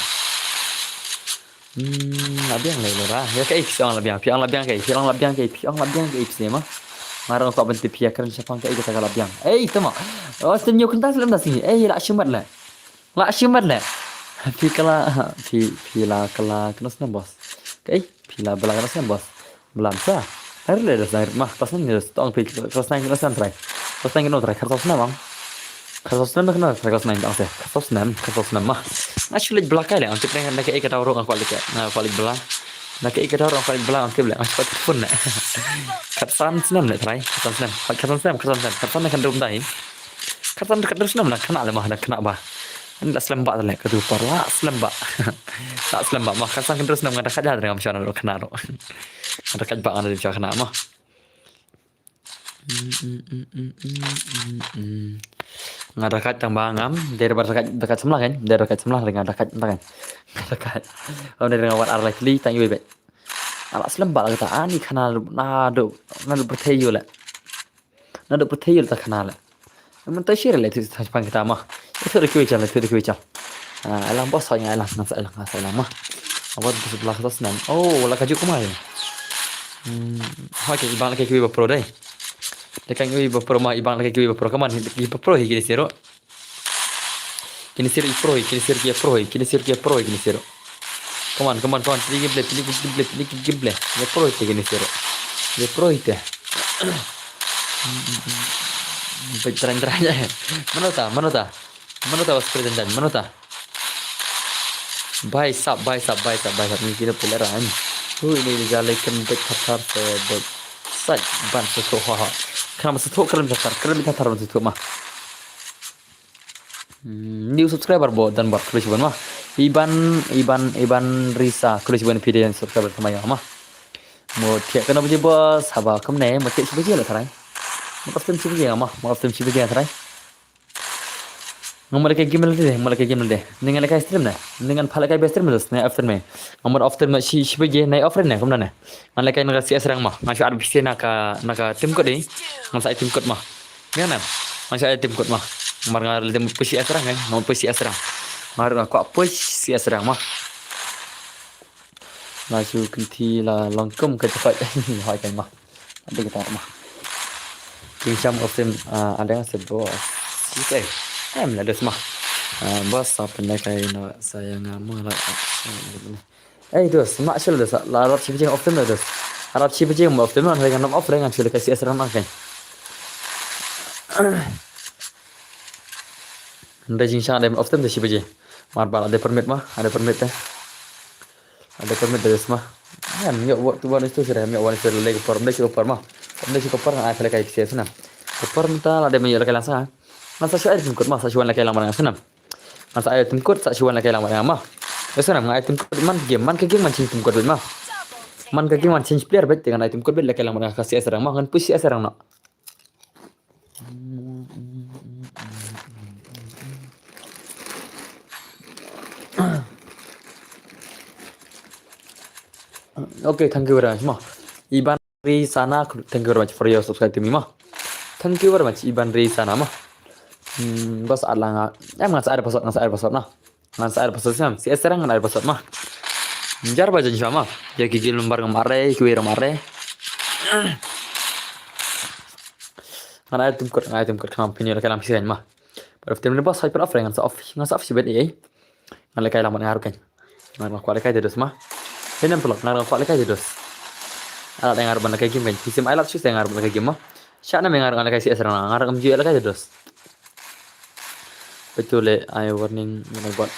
Labiang lah. Ya kai piang labiang kai sia mah. Marang kau bentuk pihak kerja siapa yang kita kalau biang. Tama. Senyum kental selam dah sini. Lakshman lah. Pila kala kena senam bos. Pila bela kena senam bos. Belam sah. Hari le dah mah pasal ni dah tong pila kelas 9 kena senam try. Kelas 9 kena try kelas senam bang. Kelas senam kena try kelas 9 dah kelas senam mah. Actually belakang le. Untuk dengan nak kita orang kualik belah. Nak kita orang kualik belah untuk belah. Cepat pun nak. Katan senam le try. Katan senam kan dum dai. Katan dekat senam nak kena le mah nak kena bah. Ini tak selembak tu le ketupar lah selembak. Tak selembak mah katan kan senam ada kajar dengan macam mana kena ro. Ada kajar ada macam kena mah. Ngada kat tang bangam dari dekat sebelah kan dari dekat sebelah dengan dekat kan dekat kalau dari ngawat arah li tang ibe ala selembak lah kata ani kanal nado bertayul tak kanal men tashir le tu pang kita mah itu kuical alam bos hanya alam nasa mah awat di sebelah atas nan la kaju kumai ha ke ibang lagi kuiba pro dai dekat kuiba pro mah ibang lagi kuiba pro kaman kuiba pro higi siro kini sir pro Come on. Pilih gameplay. Ya pro itu gini siro. Ya pro itu. Berterang-terang aja. Mana ta? Was present mana ta? Bhai sab. Ni kita pelaran. Ini digalaikan betar saj ban sesuatu ha. Kenapa sesuatu kerem betar mah. New subscriber dan buat klik mah. Iban Risa klik video yang subscriber sama ya mah. Mau tiap kena beli bos, haba kemana? Mau tiap sibuk lah terai. Mau custom sibuk terai. Ngomong lagi game deh. Dengan lagi stream dah. Dengan pala lagi stream dah. Naik after me. Ngomong after me sibuk naik offline dah. Kemana? Mana lagi nak CS serang mah. Masih ada bisnis nak tim code ni. Masih tim code mah. Mana? Masih ada tim code mah. Marang ada push serang kan. Mau push serang. Marang aku push serang mah. Maju kunti la longkum ke tempat hai kan mah. Ada kita mah. Macam often ada yang sebut. Okey. Lah dah semah. Bos apa nak kain saya ngamu lah. Dos, mak shil dos. Larat sih off them dos. Larat sih off them kan dengan off dengan shil kasih asram kan. Anda jingsang ada off them sih biji. Marbal ada permit mah, ada permit teh. Ada permit dos mah. Kan yuk waktu wan itu sudah yuk wan itu lagi permit sih mah. Permit sih mah ada kayak kasih asram. Permit ada menyuruh kayak langsung. Masa sih ada timkut mah, saya wan kayak langsung asram. Masa ayat timkut saya wan kayak langsung mah. Asram ayat timkut man ke game man cing timkut mah. Man ke game man change player bet dengan ayat timkut bet kayak langsung kasih asram mah kan push asram nak. Okay, thank you very much, Ma. Iban Risana, thank you very much for your subscribe to me, Ma. Thank you very much, Iban Risana, Ma. Bos alang, nggak ada password nah. Nggak ada password sih, si Esther nggak ada password, Ma. Jar baca juga, Ma. Ya gigi lembar kemarin, kue kemarin. Nggak ada tim kut kampanye lagi lampi sih, Ma. Pada tim ini bos hyper off, nggak off sih bet ini. Nggak kayak lambat ngaruh kan. Nggak kualitas kayak terus, Ma. Ini pelak ngarang kuat lagi terus. Alat yang ngarang kayak game, sistem alat sih yang ngarang kayak game mah. Siapa yang ngarang kayak si Esra ngarang jual lagi terus. Betul I warning mana buat.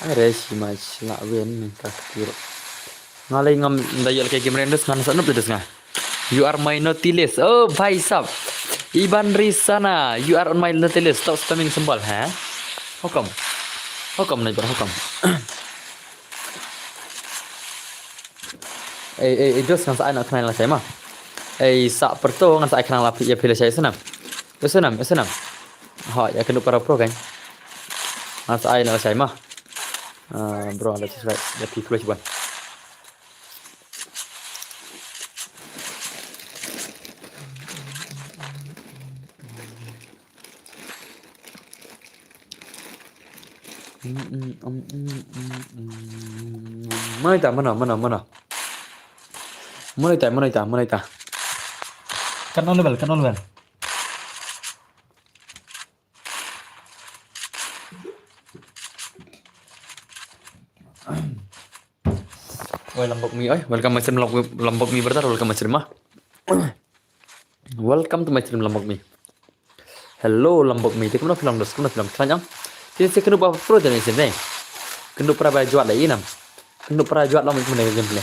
Ada sih match lah win takdir. Ngalai ngam dayal kayak game rendes ngan sanup terus ngah. You are my naughty list. Oh, bhai sab. Iban Risana, you are on my naughty list. Stop spamming symbol, ha? How come? How come, Najbar? How come? Dos ngan sa anak kenal saya mah. Sa perto ngan sa kenal lapi ya pilih saya senam. Senam. Ha, ya kena para pro kan. Ngan sa anak saya mah. Bro, let's try. Ya pilih coba. Mana ita. Kan level. Oi Lombok Mi oi, welcome my stream Lombok Mi bertar, welcome my stream mah. Welcome to my stream Lombok Mi. Hello Lombok Mi, kemana film kelanjang. Jadi kena buat pro dan sini. Kena pernah jual lagi nam. Kena pernah jual lama mana gameplay.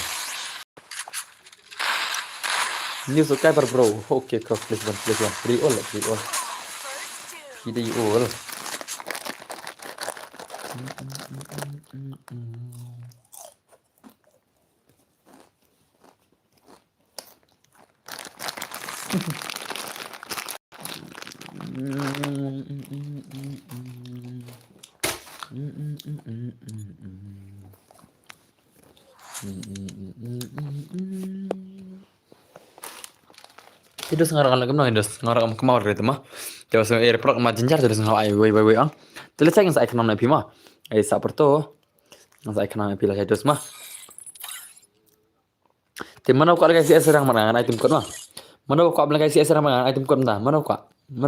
New subscriber bro. Okay, please one. Free all. Free all. Terus ngarang lagi mana terus ngarang kemauan gitu mah. Terus airplug mah jenjar terus ngawai wei ang. Terus saya nggak ekonomi nabi mah. Saperto nggak ekonomi nabi lah terus mah. Di mana kau lagi si serang mana item kod mah. Mana kau lagi si serang mana item kod dah. Mana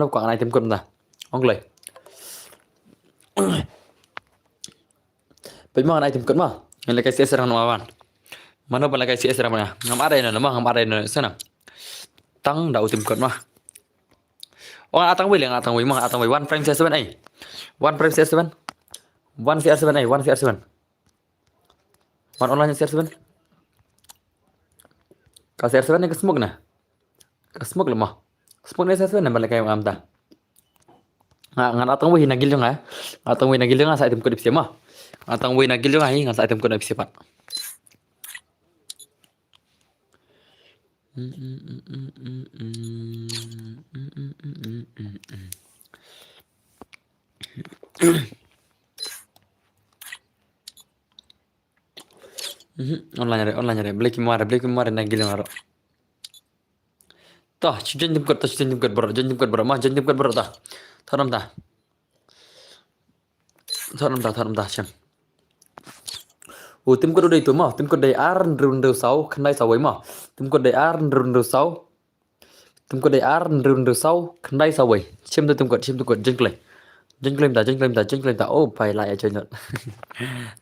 kau item kod dah. Onglai. Bagaimana item kod mah? Yang lagi si serang mana? Mana lagi si serang mana? Ngam ada ini sana. Tang dah tim kod mah. Oh atang wei mah atang wei 1 frame CR7 ai. 1 frame CR7. 1 CR7 ai, 1 CR7. 1 online CR7. Ka CR7 ni ke smoke nah. Ka smoke lemah. Smoke ni CR7 na balik kay amta. Ngan atang wei nagil yung ha. Atang wei nagil yung sa item kod ipsi mah. Atang wei nagil yung ai ngan sa item kod ipsi pat. Online nyari beli kemana nagil yang aro. Tah janjim kod bro mah janjim kod bro tah. Tharam tah cem. Tim kod udah itu mah tim kod day ar nderu sau kenai sau mah tim kod day ar nderu sau Tum ko dai ar run sau khandai sau wei chim tum ko jeng claim ta oh pai lại chơi nhật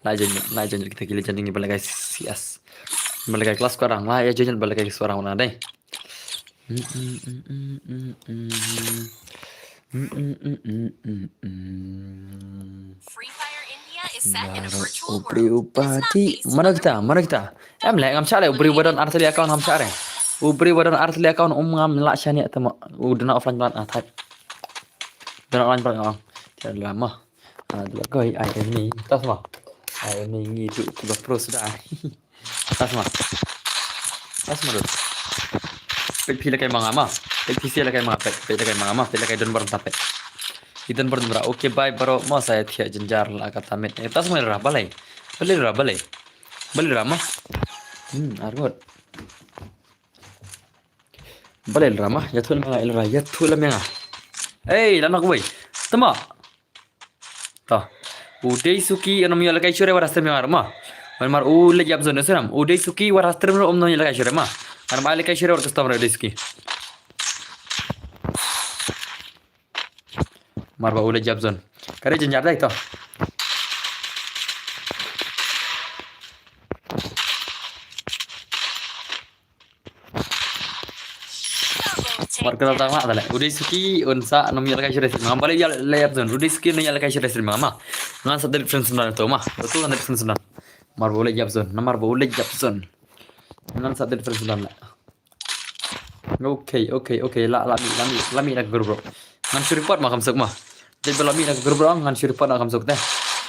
lại chơi nhật kita gila janting balik guys yes balik kelas sekarang lah ya chơi nhật balik sekarang mana deh Free Fire India is set in a virtual Ubri world. It's not upati based on mana kita em lại ngam chale ubri badan arteli account ngam chare ubri badan arteli account ngam la chani atama udana offline plan type dana online plan Jangan lama. Dua koi ayam ni. Tas mah. Ayam ni itu tiba pro sudah. Tas mah. Tas mah. Pet pila kay mga ama. Pet pila kay mga pet. Pet kay mga ama. Pet kay don baron tapet. Idan baron bra. Okay bye bro. Mo saya tiya jenjar la kata met. Tas mah ra balai. Balai ra balai. Balai ra mah. Argot. Balai ra mah. Ya thul mga ilra. Ya thul mga. Hey, lana ko boy. Tama. Ta. Udai suki anam yala kai shure warastre me marma. Mar ule jab zone seram. Udai suki warastre me omno yala kai shure ma. Ar male kai shure warastre mar udai suki. Mar ba ule jab zone. Kare jenjar dai to. Mar kala ta ma dale. Udai suki unsa anam yala kai shure ma. Bale yala jab zone. Udai suki no yala kai shure ma ma. Ngan sa difference na to ma. To ngan difference na. Mar ba ule jab zone. Na mar ba ule jab zone. Ngan sa difference na. Okay. Lami nak guru. Ngan suripot ma kamsuk ma. Jadi lami nak guru ngan suripot nak kamsuk teh.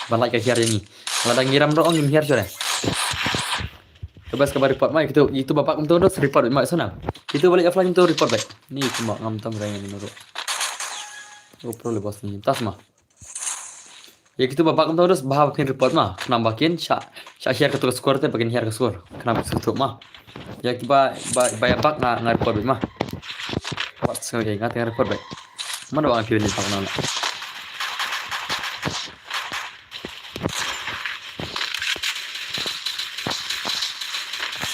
Balai ka hiar ni. Lada ngiram ro ngim hiar sore. Kebas kabar report mai itu bapak kum tu report mai sana. Itu balik offline tu report baik. Ni cuma ngam tam reng ni ro. Pro le bos ni tas ma. Ya gitu bapak kum tu bahab kin report ma. Nambakin sya hiar ke skor teh bagian hiar ke skor. Kenapa sutuk ma. Ya kiba bapak na report baik ma. What sengaja ingat yang report baik. Mana bang pilih pak nana.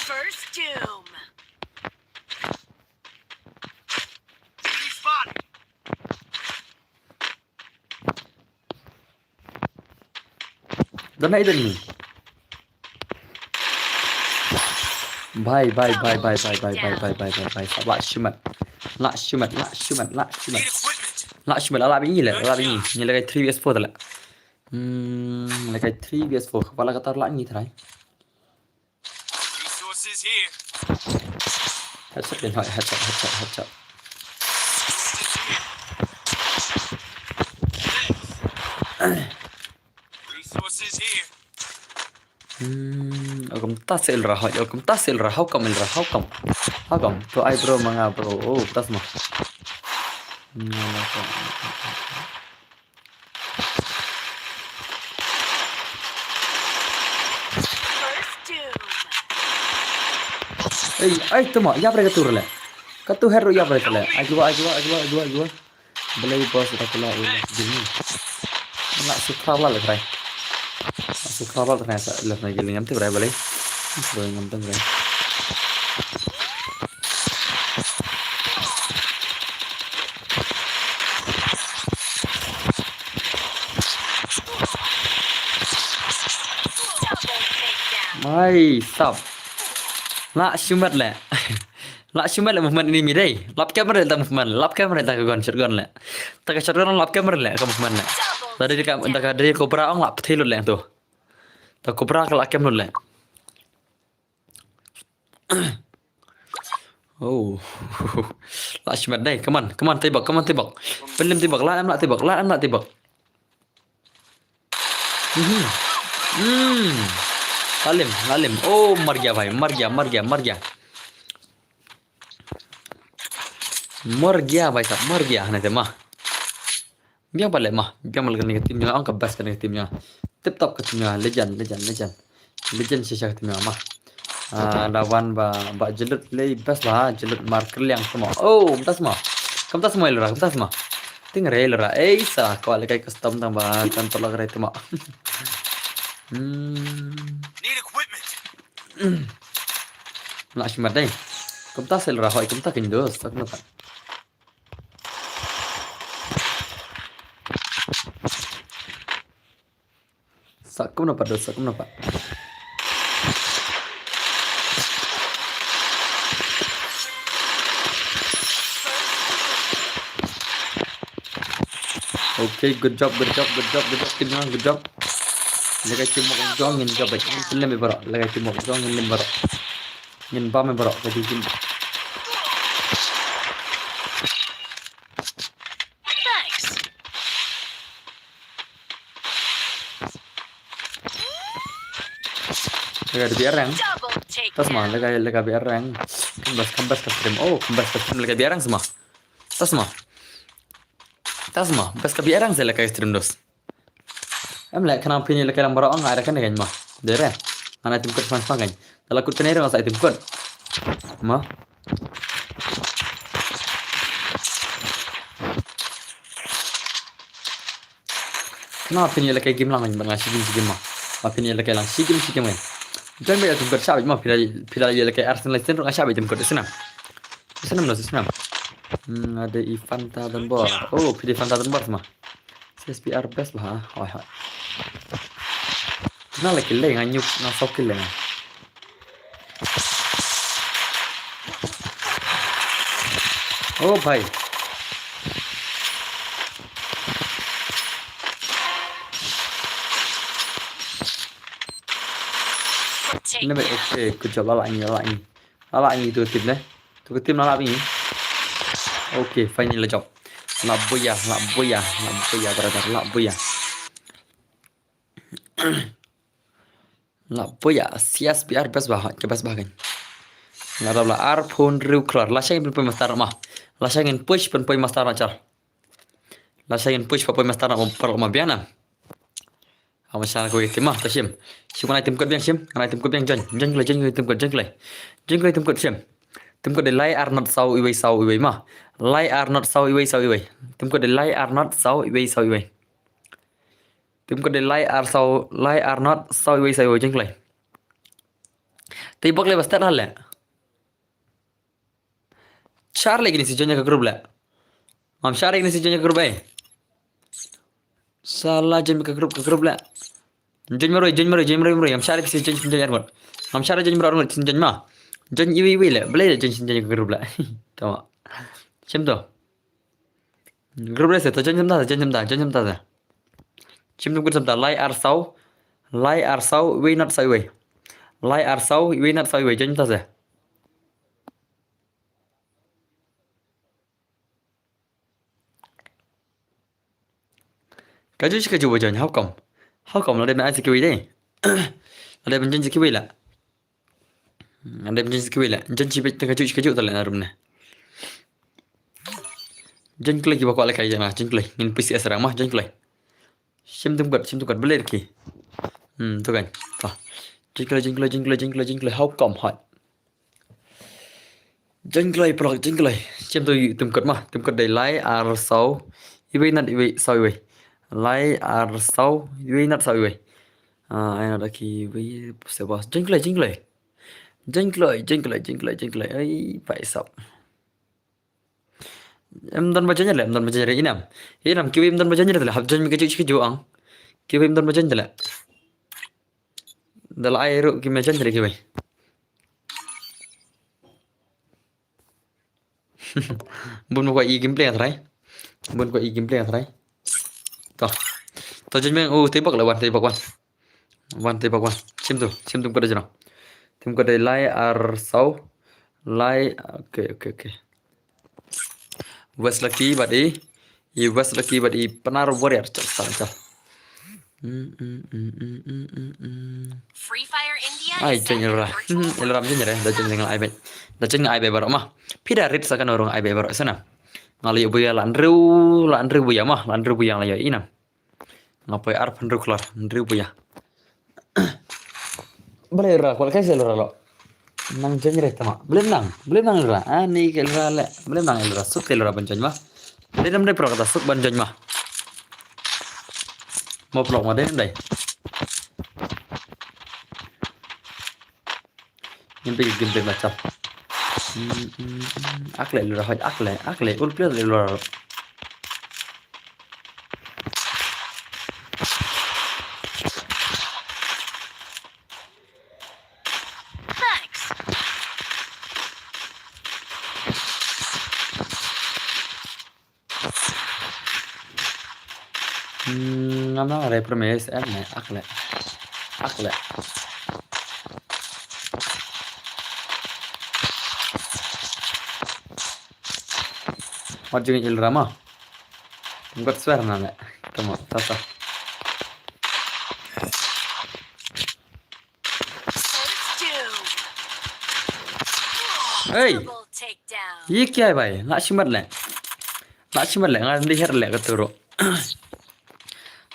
First Doom. Enemy spotted. Dana itu ni. Bye. Lak shumat. Need equipment. Lak shumat ala bingi le. Ni lagi 3vs4 la. Lagi 3vs4. Kepala kata lak ni terai. Resources here. Headshot din hai headshot. Resources here. Agam tasil rah how come to ai bro mga bro oh tas mo First Doom. ay tuma ya pre katur le katu hero ya pre le ajwa belai bos ta kala ulah gini nak sukala le pre sukala ternyata le na gini ngam te pre belai bro ngam te pre mai sap nak shumat le lak shumat le movement ini mi dai lap camera ta ke gon shotgun le ta ke shotgun lap camera le ke movement le tadi dari kopra ong lap thilul le tu ta kopra ke lak camera le oh lak shumat dai come on tebak pelim tebak la em nak tebak Lalim. Oh, मर गया भाई, मर गया भाई साहब, मर गया हने ते माँ. Biar balik mah, biar malah kena timnya, angkat bas kena timnya. Tip top ke timnya, legend sisa ke timnya mah. Lawan ba jelut play best lah, jelut marker yang semua. Oh, tas mah. Kamu tas mah ilra. Tinggal ilra. Sah, kau lagi custom tambah kantor lagi itu mah. Need equipment. Nak shumat dai. Kamu tas ilra, hoi kamu tak kindos, tak nampak. Aku mendapat dosa, aku mendapat. Okay, good job. Kena good job. Lagai timok jong ngin job baik. Film me barok. Lagai timok jong ngin lim barok. Ngin ba me barok tadi tim. Thanks. Lagai di biarang. Double take. Tas mah lagai biarang. Kembas ke trim. Oh, kembas ke trim lagai biarang semua. Tas mah, bas ke biarang saya lagai trim dos. Em lại kenapa ini lagi lambar orang ada kan dengan mah, dere, anak tim kot fans makan, kalau kut tenere masa tim kot, mah, kenapa ini lagi game lang dengan si game mah, apa ini lagi lang si game kan, jangan banyak tim kot siapa mah, pilih lagi Arsenal itu orang siapa tim kot senam lah. Ada Ivan Tadenbor, oh pilih Ivan Tadenbor semua. SPR best lah, oh. Nó là cái lệnh anh nhục, nó sau cái lệnh. Oh भाई. Nó vậy ok, good job lá lại tôi tìm đấy. Tôi tìm nó lại gì? Ok, final là job. Lạ bùa, brother, lạ bùa. CSPR best bahagian. Nggak ada Arphone Real Clear. Lasha ingin pemain master mah. Lasha ingin push pemain master acar. Lasha ingin push pemain master mah biana. Awas salah kau itu mah, tasim. Siapa nak tim kod biang sim? Nak tim kod biang jen tim kod tim kod sim. Tim kod delay are not sau iway mah. Lie are not sau iway. Tim kod delay are not sau iway. Tim kod lie are not sau iway jeng lay. Tibok le bastar hal le. Char lagi ni si jonnya ke grup le. Mam char lagi ni si jonnya ke grup Salah jen ke grup le. Jen mero. Am char lagi si jonnya armor. Am char jen mero si jonnya mah. Jen iway le. Boleh jen si jonnya ke grup le. Tama. Chem tu. Grup le se to jen ta. Chem tu grup ta lie are sau iway not sau iway. Lie are sau iway not sau iway jen ta se. Cái chú cái chú bây giờ háo cổng là đây mà ai security đây là đây bên trên security là đây bên trên security là trên chỉ biết cái chú tại là này trên klik kibak lại cái gì mà trên klik nhìn PCS rằng mà trên klik xem tung cật bê lên kì tôi cảnh trên klik háo cổng hỏi trên klik xem tôi tung cật đầy lái R6 iwi nat iwi sau iwi Lai are sau iwi not sau iwi ai ada ki iwi sebab jengklai ấy phải sọc em dan bacanya inam kêu em dan bacanya là học chân cái chữ ang kêu em dan bacanya là dal air ki macam tadi kêu bun qua gameplay atrai to chân men tây bắc là one xem tum pada jana tum pada lai ar sau lai okay west lucky badi penar warrior chal Free Fire India ai is set in chân a ra virtual world. elram chân ra da chân ai be barok mah pida rit sakan orang ai be barok sana ngali buya lan riu buya mah lan riu buya la inam ngapai ar penru kelar riu buya boleh ra kalau kai selera lo nang chân ra tama belum nang ra ani kelra le belum nang elra suk kelra banjan mah dedam dai pro kata suk banjan mah mau plok ma dai nyampe game macam akle lura hoj akle ulpil lura ngamna ada permes akle. Wajib ilrama. Enggak suara nana. Tama, tata. Hey, Double takedown. ये क्या है भाई? Nak simat le, ngam di her le katuro.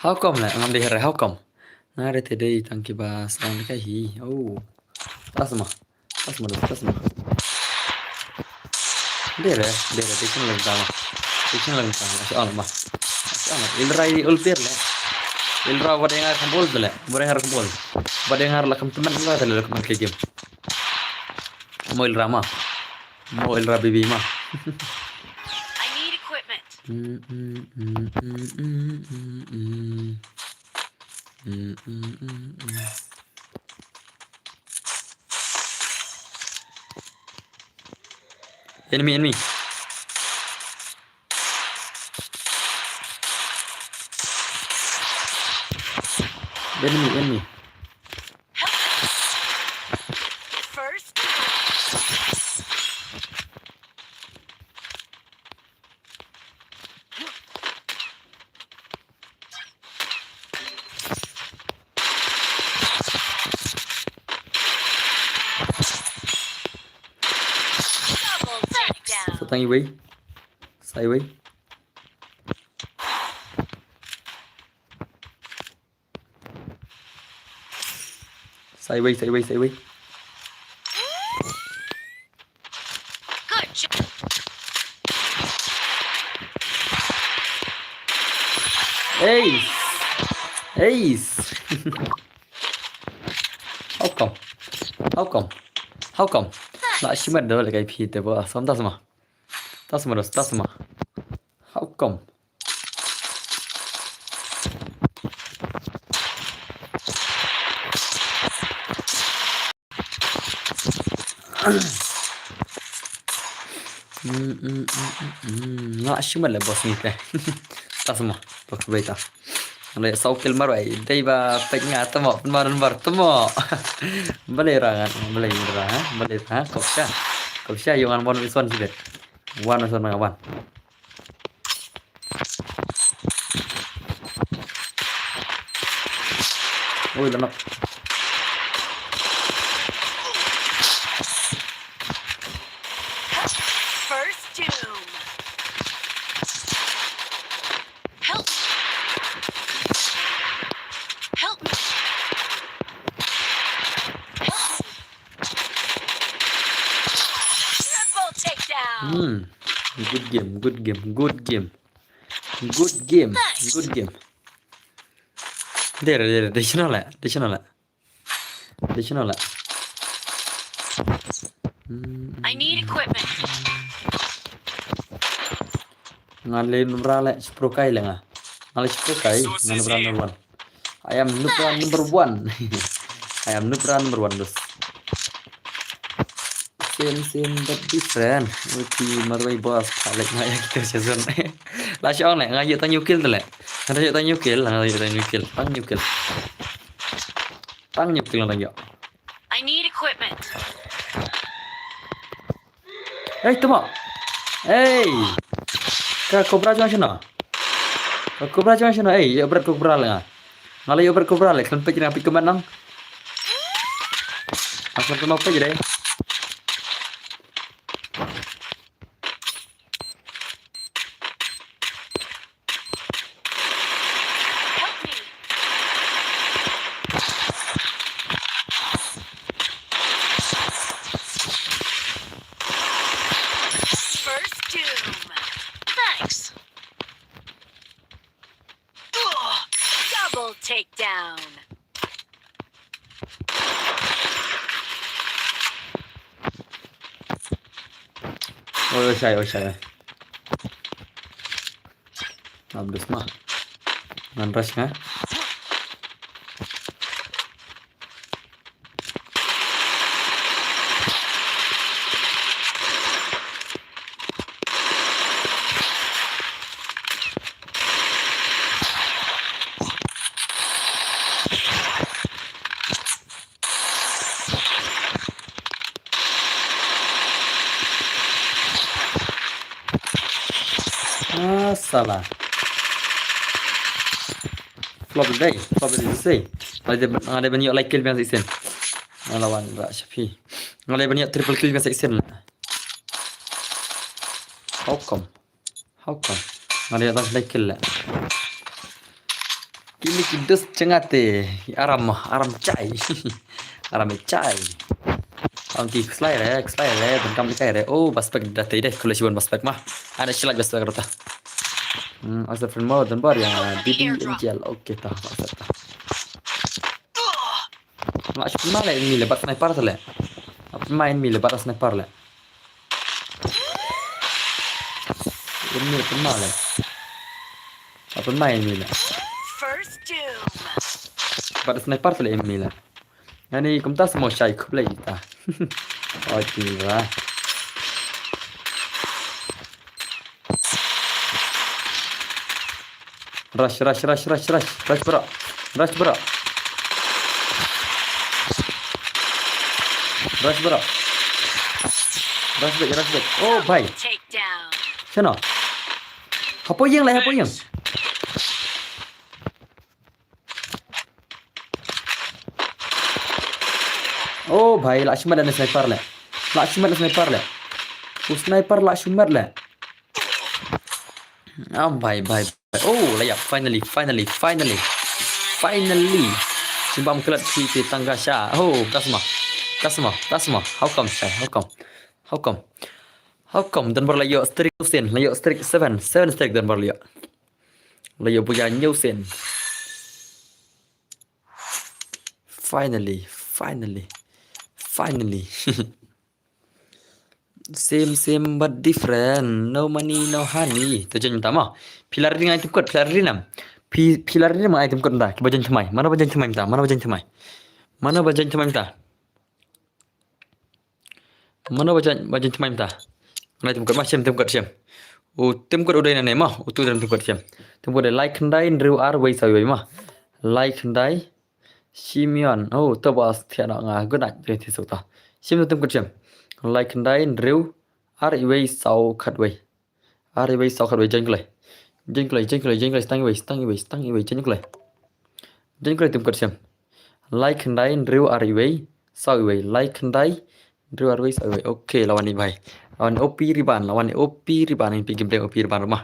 How come le, ngam di her, how come? Ngare today tangki bas, ngam kai hi. Oh, tasma. Dere, dikin lang tama. Asal ma. Ilrai ulpir le. Ilra wadengar kampol le, wadengar la kam teman la le kam ke game. Mo ilra ma. Mo ilra bibi ma. I need equipment. Enemy. Enemy. First. Double takedown. Satang iway. Saiway. Saiway. Good job. Ace. How come? Nak simat dah le kai phi te ba. Som tasma. How come? Nak simat le bos ni te. Tasma. Bos beta. Ada sau kill marwai. Dai ba penga tamo mar tamo. Balera. Kopsha yung an one vs1 sih. One vs1 ngawan. Oh, lanok. First doom. Help me. Triple takedown. Good game. There. Additional. I need equipment. Ngale number 10 kai lenga. Ngale 10 kai number 1. I am number 1. Dos. Same but different. Uti marwai boss like ngaya kita season. Last on le ngaya ta new kill le. Ngaya ta new kill. Pang new kill lagi. I need equipment. Hey, tama. Hey. Ka cobra jangan sana. Hey, ya berat cobra lah. Ngala ya berat cobra lah. Kan pergi nak pergi ke mana? Asal kena apa je deh. Help me. First doom. Thanks. Double takedown. Oh, saya. Habis mah. Nandras kan? salah. Flop day, say. Ada banyak like kill biasa isen. Lawan Syafi. Ada banyak triple kill biasa isen. How come? Ada yang like kill lah. Kini kidus cengate. Aram cai. Aram cai. Anti slide dan kami kaya. Oh, baspek dah tadi deh. Kalau siwan baspek mah. Ada silat baspek rata. Asal friend mau dan bar yang BD NGL. Oke tah. Mak siapa malah ini lebat sniper tu le. Apa main mi lebat sniper le. Ini pernah le. Apa main mi le. First doom. Lebat sniper tu le mi le. Yani kumta semua syai kup lagi ta. Oh gila. Rush bro. Rush bro. Oh, bhai. Takedown. Sana. Apa yang? Oh, bhai, Lakshman ada sniper le. Sniper Lakshman le. Ah, bhai. Oh, layap. Finally. Simbang kelat si tangga Syah. Oh, Kasma. How come, Syah? How come? Dan berlayak streak 7 streak dan berlayak. Layak punya new sen. Finally. Same but different. No money, no honey. Tujuan utama. Pilar ini item code. Pilar ini mana item code dah? Bajan cemai. Mana bajan cemai minta? Mana bajan cemai minta? Mana item code? Macam item code siam. Oh, item code udah ini mah. Utu dalam item code siam. Item code like handai drew way sawi mah. Like handai Simeon. Oh, tu bos tiada ngah. Gue nak jadi sesuatu. Siam item code siam. Like handai drew way sau way jengklai stang way jengklai item code siam. Like handai drew way sau way way sau way. Okay, lawan ni bhai. Lawan OP riban ini pergi game OP riban rumah.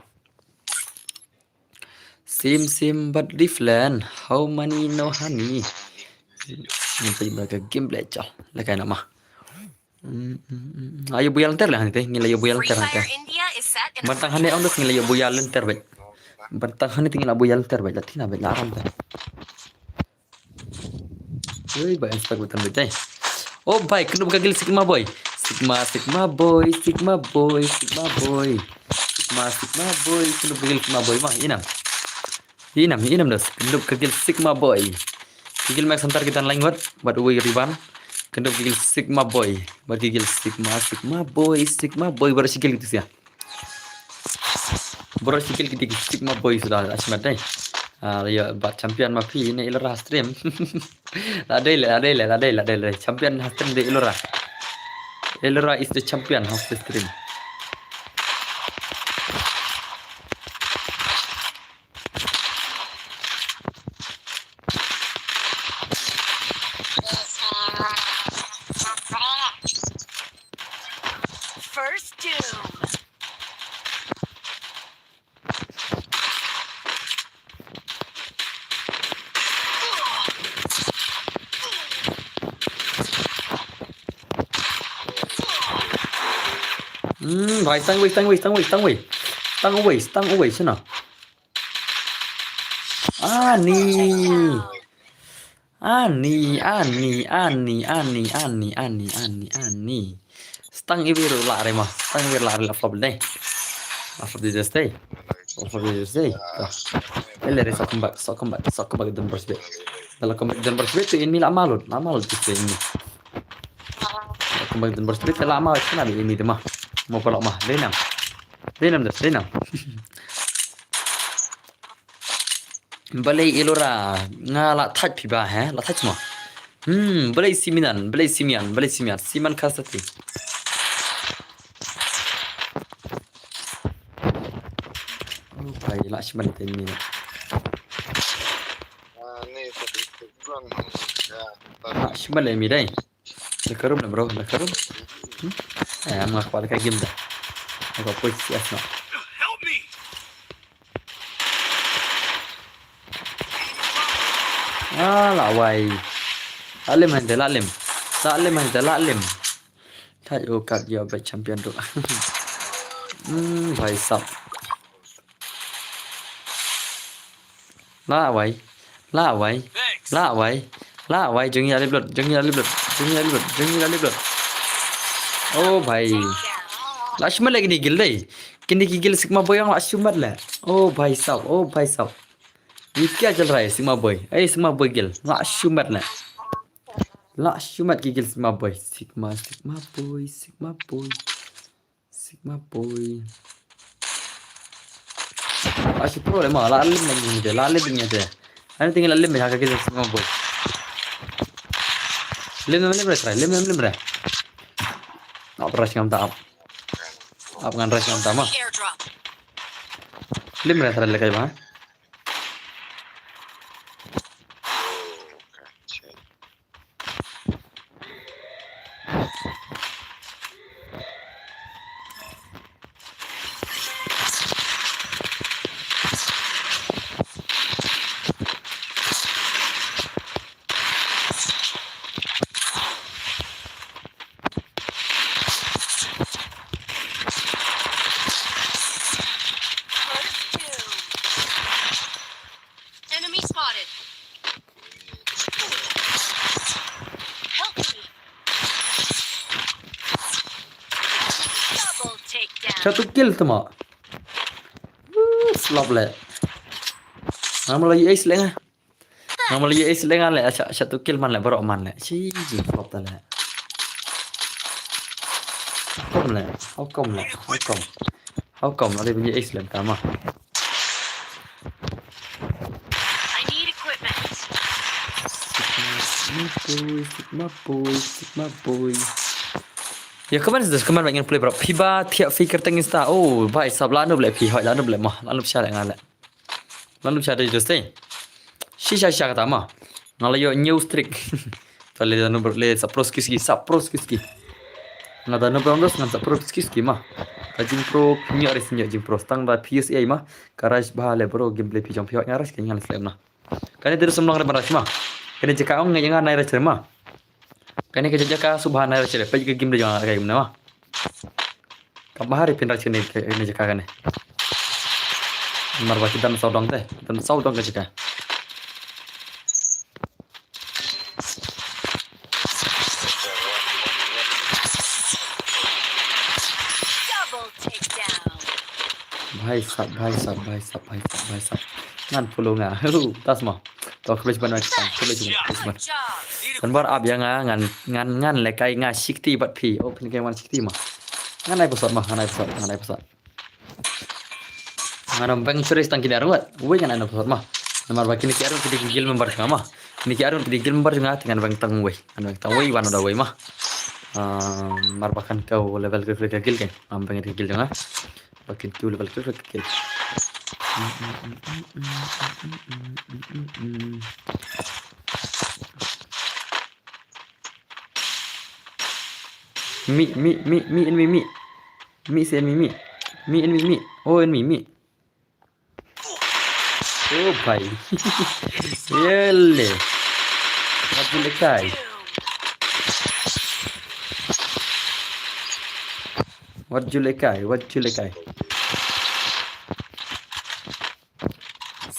Same but different. How many no honey. Ini pergi mereka gameplay cal. Lekai nama. Ayo buya lenter lah nanti. Ngilai buya lenter nanti. Bantang hani on dos ngilai buya lenter baik. Bantang hani tinggal buya lenter baik. Latina baik laram baik. Woi, baik inspek betul baik. Oh baik, kena buka gil Sigma boy. Sigma boy. Kena buka gil Sigma boy mah. Inam dos. Kena buka gil Sigma boy. Gil max antar kita lain buat uwi riban. Kena gigil Sigma boy. Bergigil Sigma boy baru sikil gitu sih ya. Baru sikil kita Sigma boy sudah asmat deh. Ya buat champion mapi ini ilora stream. Ada champion stream di ilora. Ilora is the champion of the stream. First doom. Rồi tăng away sana. Ani. Stang iwiru la rema. Stang iwiru la flop deh. Flop di stay. Ele sok kembali dan bersbet. Dalam kembali dan bersbet tu ini lama lu tu ini. Kembali dan bersbet lama kenapa ini tu mah. Mau pelak mah. Denam. Balai ilora ngala touch piba la touch mah. Balai simian. Siman kasati. nak cuman ini. Nih sedikit bang. Ya, Nak cuman ini deh. Nakarum lah bro, nakarum. Ang mga kwal ka game dah. Ako po si Asma. Help me! Laway. Lalim hande, lalim. Lalim hande, lalim. Tayo kat dia back champion tu. Bhai sab. Laway. Laway. Thanks. Laway. Laway jeng ya liblut, jeng ya liblut, jeng ya liblut, jeng ya liblut. Oh भाई लाशमत लगी नहीं गिल रही किन्नी की Gill sigma boy लाशमत ले ओ भाई साहब ये क्या चल रहा है sigma boy sigma boy Gill लाशमत की Gill sigma boy asyik pro le mah lalim lagi ni lalim ni ada ana tinggal lalim ya kaki signma boy lim bre nak beras ngam tak apa ngan ras ngam tak mah Airdrop. lim bre salah lekai mah Enemy spotted. Help me. Double takedown. satu kill tu mah slap le nama lagi ace le nama lagi ace le le satu kill man le baru man le si slap ta le how come ada punya ace le tama I need equipment. Sigma boy. Ya kemarin pengen play bro. Piba tiap fikir tengis ta. Oh, bhai sab lanu boleh pi, lanu boleh mah, lanu bisa dengan le. Lanu bisa ada just eh. Shisha kata mah. Ngala yo new streak. Tali lanu boleh sapros kiski. Ngada nu brondos ngan sapros kiski mah. Kajin pro punya aris punya jin pro stang da PSA mah. Karaj bahale bro gameplay pi jom pi ngaras kenyan slem nah. Kani terus semlang re baras mah. Kani jeka ong ngan nai re mah. Kani ke jaka subhana ra chele pagi game de jang ka game na kabahari pin ra chene ni jaka kane mar ba kitan saudang teh dan saudang ke jaka Double takedown. bhai sab ngan pulo nga tas mah to khlej ban kan khlej ban Job. kan bar ab yang ngan le kai nga sikti bat pi oh pin kai wan sikti mah ngan ai pesot mah ngan ai pesot ngan bang serius tang kini arungat we kan ai pesot mah namar ba kini kiarun kidi gil member mah kini kiarun kidi gil member nga dengan bang tang we wan udah we mah mar bahkan kau level ke gil kan am bang gil jangan bakin tu level ke gil enemy oh bhai yelle what you lekai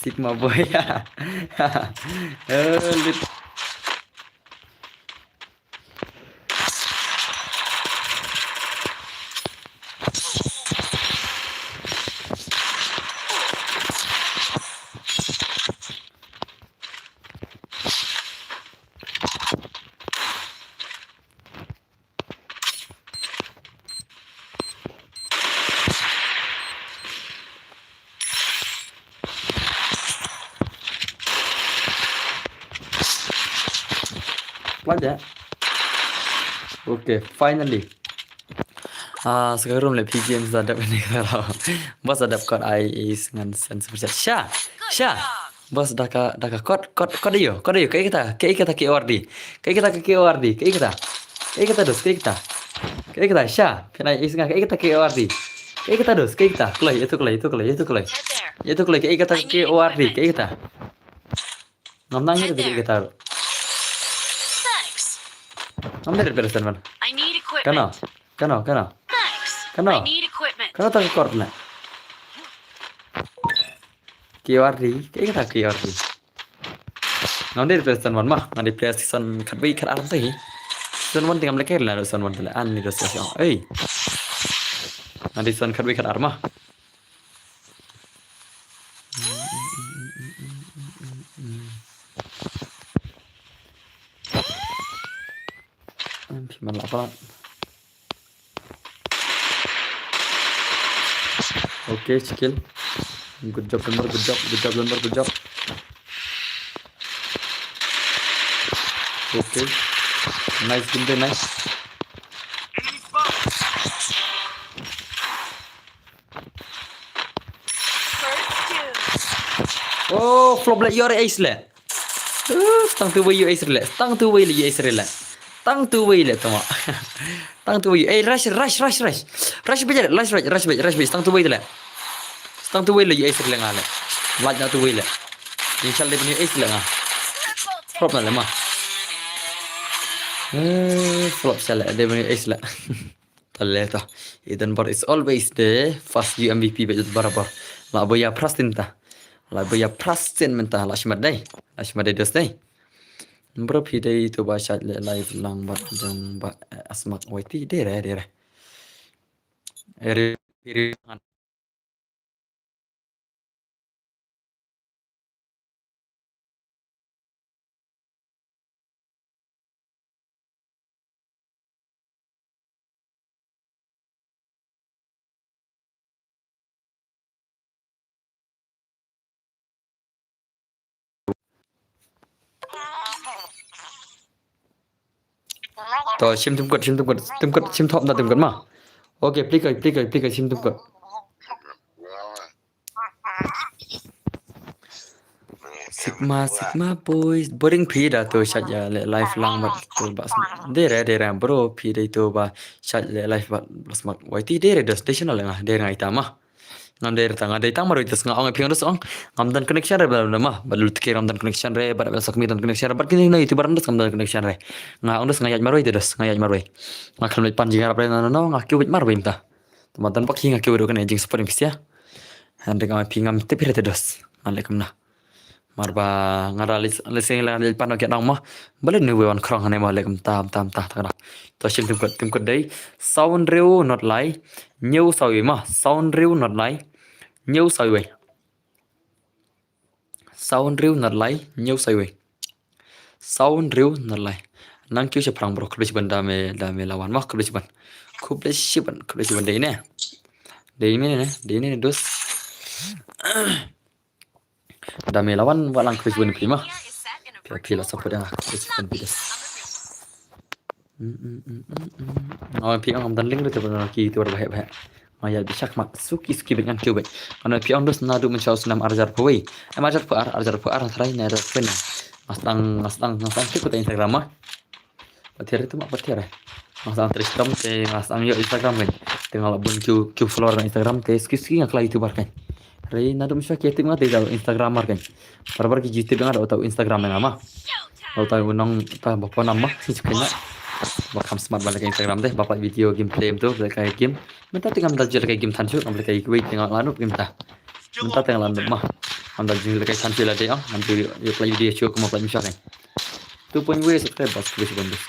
Sigma boy Aja. Okay, finally. sekarang le PGM sadap ini kalau bos sadap kod IAS dengan sen seperti Syah bos dah ka kod dia kayak kita KORD kayak kita dos kayak kita Syah kena IAS dengan kayak kita KORD kayak kita dos kayak kita kelai itu Head there. kayak kita KORD kayak kita ngamnanya itu kayak kita Thanks. ngambil dari pesan mana I need equipment. Kana Thanks. Kenapa? I need equipment. Kana tak kod na KORD kayak kita KORD ngambil dari pesan mana mah ngambil dari season kadwi kad alam sih season 1 tinggal mereka lah season 1 telah ni dos ya nanti season kadwi kad armah Piman apa? Oke, skill. Good job, Lembar. Oke. Nice, Gunde, nice. Enemy spotted. Oh, flop like your ace le. Tang tu way ace le. Tang tu way le. Tang tu way le tama. Tang tu way. Rush. Rush bejar. Rush. Tang tu way le. Tang tu way le ace le ngale. Laj na tu way le. Inshaallah dia punya ace le ngah. Flop na le mah. Flop salah dia punya ace le. Taleta. Eden bar is always the first MVP bejat barabar. La boya prastinta. La boya prastin mentah lashmad day dos day. Berapa day tu baca live lang bat jang ba asmak waiti dere. Eri to sim tum top na tum kot mah. Oke, plika sim tum kot. Sigma boys boring phi dah tu chat ya live lang bat tu bas. Dere bro phi dai tu ba chat live bat bas mak waiti dere dos station lah dere ngai tamah. Ngam dere tanga dai tamar itu ngam ang piang dos ong ngam dan connection re bala mah balu tikir ngam dan connection re bar sak mi dan connection re bar kini na itu bar dos ngam dan connection re. Ngam dos ngayat maroi dos ngayat maroi. Ngakal mai pan jingar re no ngaki wit mar bimta. Teman pak hinga ki wero kan jing super ya. Hande ngam pingam tepire dos. Alaikum na. Marba ngara lising la lil pan ok dang mah balen ni wan krong ne ma lekum tam ta ta to sim tim kod dai sound reu not lai new sawi ma sound reu not lai new sawi sound reu not lai new sawi sound reu not lai nang kyu se prang bro kbes ban da me lawan mah kbes ban dai ne dos Dami lawan walang Chris Win prima. Pila support dah Chris Win bidas. Awak piang am dan link tu pernah ki tu berbahaya. Maya bisak mak suki dengan kau baik. Karena piang dos nadu mencau senam arjar pawai. Arjar puar terai nara pena. Masang kita Instagram mah. Petir itu mak petir. Masang Instagram ke masang yo Instagram kan. Tengok bun Q follower Instagram ke ski ngak lai tu barkan. Rai nado misha kreatif ngat dalam Instagram kan. Barbar ki YouTube ngat atau Instagram yang ama. Atau unang ta bapa nama si cukena. Bakam smart balik Instagram deh bapak video gameplay tu kayak game. Minta tinggal dajal kayak game tanju ambil kayak gue tengok lanu game ta. Minta tengok lanu mah. Ambil jil kayak tanju lah deh ambil yo play video show kuma play misha kan. Tu pun gue subscribe bos gue sebandus.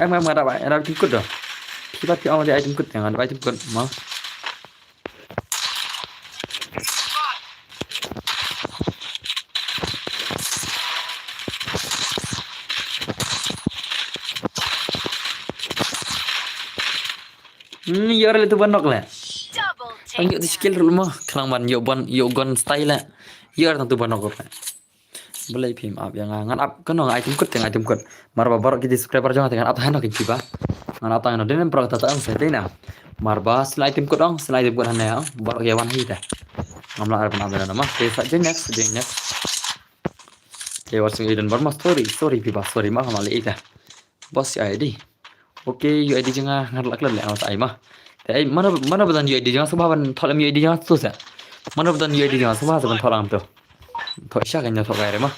Em ada bạn ada tim cút rồi khi bắt ông đi ai tim cút chẳng hạn tim cút mà giờ là tụi bạn nọc lẹ Ang yuk di skill dulu mah. Kelang ban yuk gon style lah. Yuk tentu ban aku. Boleh pim up yang ngan up kan nong item code yang item code. Marba barok kita subscriber jangan dengan up tahan nak ciba. Ngan up tahan dan pro tata ang sedena. Marba selain item code ang selain item code hanya ang barok ya wan hita. Ngamla arep na nama. Desa next. Ya wasung iden barma story piba story mah mali ita. Bos ya ID. Oke, UID jangan ngarlak lele awas ai mah. Ai mana bedan UID jangan sebaban tholam UID jangan susah. Mana bedan UID jangan sebaban tholam tu. Thôi chắc anh nhà thôi cái đấy mà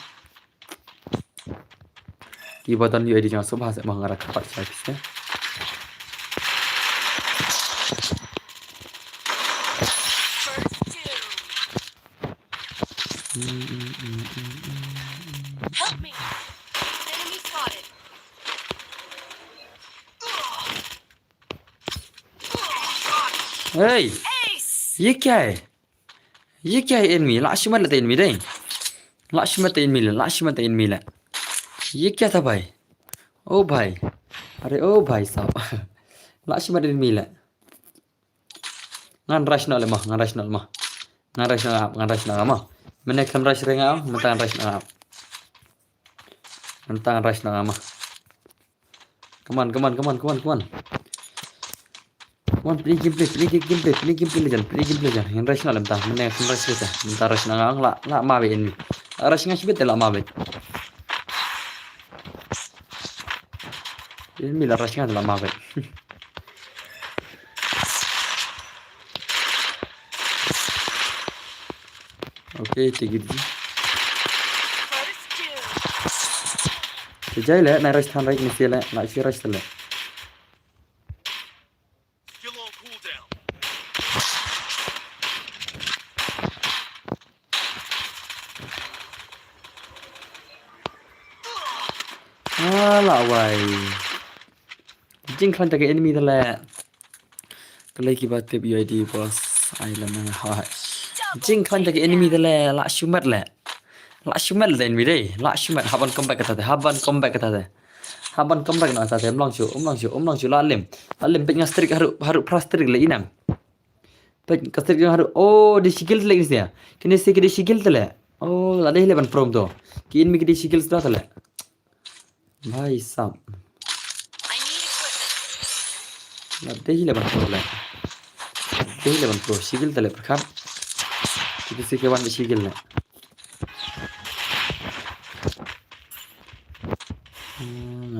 đi vào tân UID cho số 3 sẽ mang ra các bạn trái phí Help me. Enemy spotted. hey Ace. ये क्या है enemy लाशिमत लेते enemy नहीं लाशिमत enemy ला ये क्या था भाई ओ भाई अरे ओ भाई साहब लाशिमत enemy ला ngan rational mah mana kan rush renga mentang rational mah come on play gameplay jangan yang rational mentang mana kan rush kita mentang rational la ma be enemy rush ngas bet la ma be enemy la rush ngas la ma be okay tigit First two. jai le na rush than right ni se le na si rush le Still on cooldown. lah wai jing khan tak enemy dah le kalai ki baat pe UID boss ai la na ha jing khan tak enemy dah le la shumat le enemy deh la shumat haban comeback kata de haban comeback na kata de umlang chu la lem pe ngastrik haru prastrik le inam pe ngastrik haru oh di sikil le ni sia kini se di sikil le oh la deh le ban from to ki enemy ki di sikil dah le भाई साहब I need equipment. ना देही लेवन प्रो सिगिल तले प्रकार किसी के वन सिगिल ने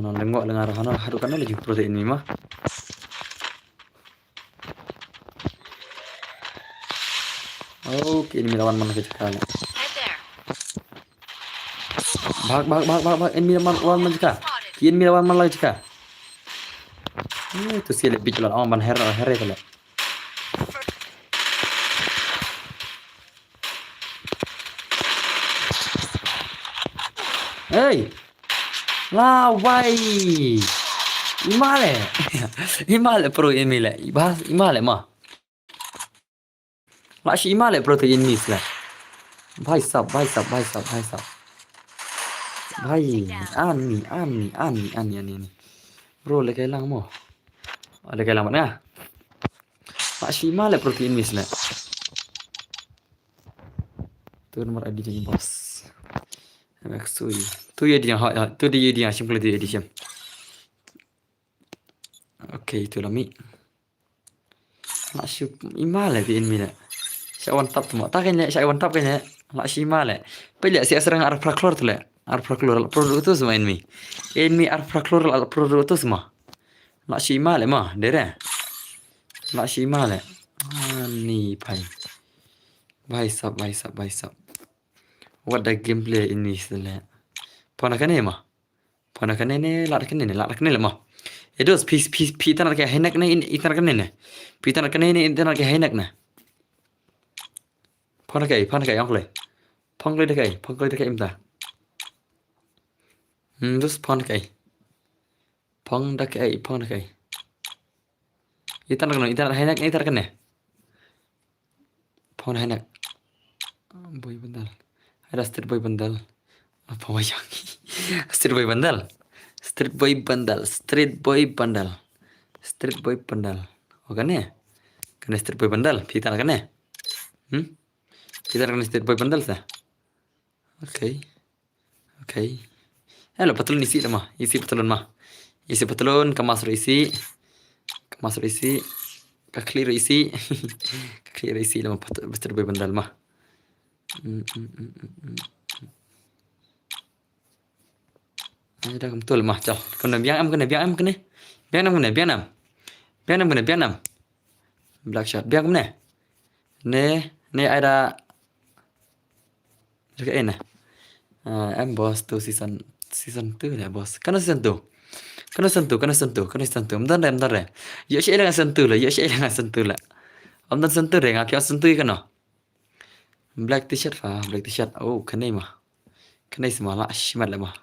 ना lengo lengar hana haru kana lagi protein ini mah oke ini lawan mana kecil Head there. भाग ini lawan mana kecil ini lawan mana lagi kecil itu sih lebih jelas orang ban hera itu le hey lah wai imale pro ini le bahas imale mah masih imale protein ini le भाई साहब भाई ani bro lekai lang mo lekai lang mana masih imale protein ini le tu nomor ID jadi bos maksud tu ya dia tu dia simple dia edition okay itu lah mi masih imale di ini le Syawan tap tu mak tak kena syawan tap kena nak shima le. Pilih si serang arf fraklor tu le. Arf fraklor produk tu semua enmi arf fraklor produk tu semua. Nak shima le mah dere. Nak shima le. Ni भाई साहब what the gameplay ini sele. Pona kene mah. Pona kene ne lak kene le mah. Itu pitan nak henak ne itan kene ne. Pitan kene ne itan nak henak ne. Pona kai yang le. Pong le kai imta. Terus pon kai. Pong da kai. Itan henak ne itan kene. Pon henak. Boy bandal. Ada street boy bandal. Apa wajah? Street boy bandal. Oke ne? Kena street boy bandel, pitan kan ya? Pitan kena street boy bandel sah. Oke. Lo patulun isi mah, isi patulun mah. Isi patulun, kemas isi. Ka clear isi. Ka clear isi lama street boy bandel mah. Dah betul mah, cal. Kena biang am. Black shot, biang am ne. Ne ada Dekat ni. Em boss tu season 2 lah boss. Kena season 2. Bentar deh. Ya syek dengan season 2 lah. Om dan season 2 deh, ngaki season 2 kena. Black t-shirt. Oh, kena mah. Kena semua lah shimat lah mah.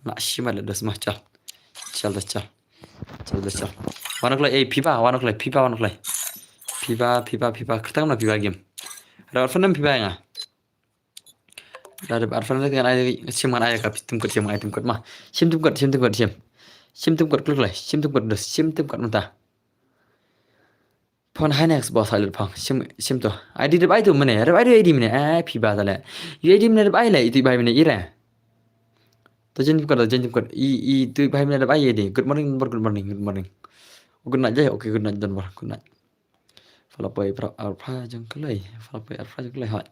Dos mah cal. Wanok lai pipa. Pipa. Kita kan pipa game. Ada orphan pipa yang Ada orphan dengan ayah kap tim kot mah. Sim tim kot. Sim tim kot kluk lai. Sim tim kot mentah. Pon Hinex boss halir pang. Sim tu. ID dep tu mana? ID mana? Pipa tala. ID mana dep lai itu bai mana ira. Tu jen tim kot. Tu bai mana dep ID. Good morning. Good night jaya. Okay, good night dan good night. Kalau boy alpha jang kelai. Hot.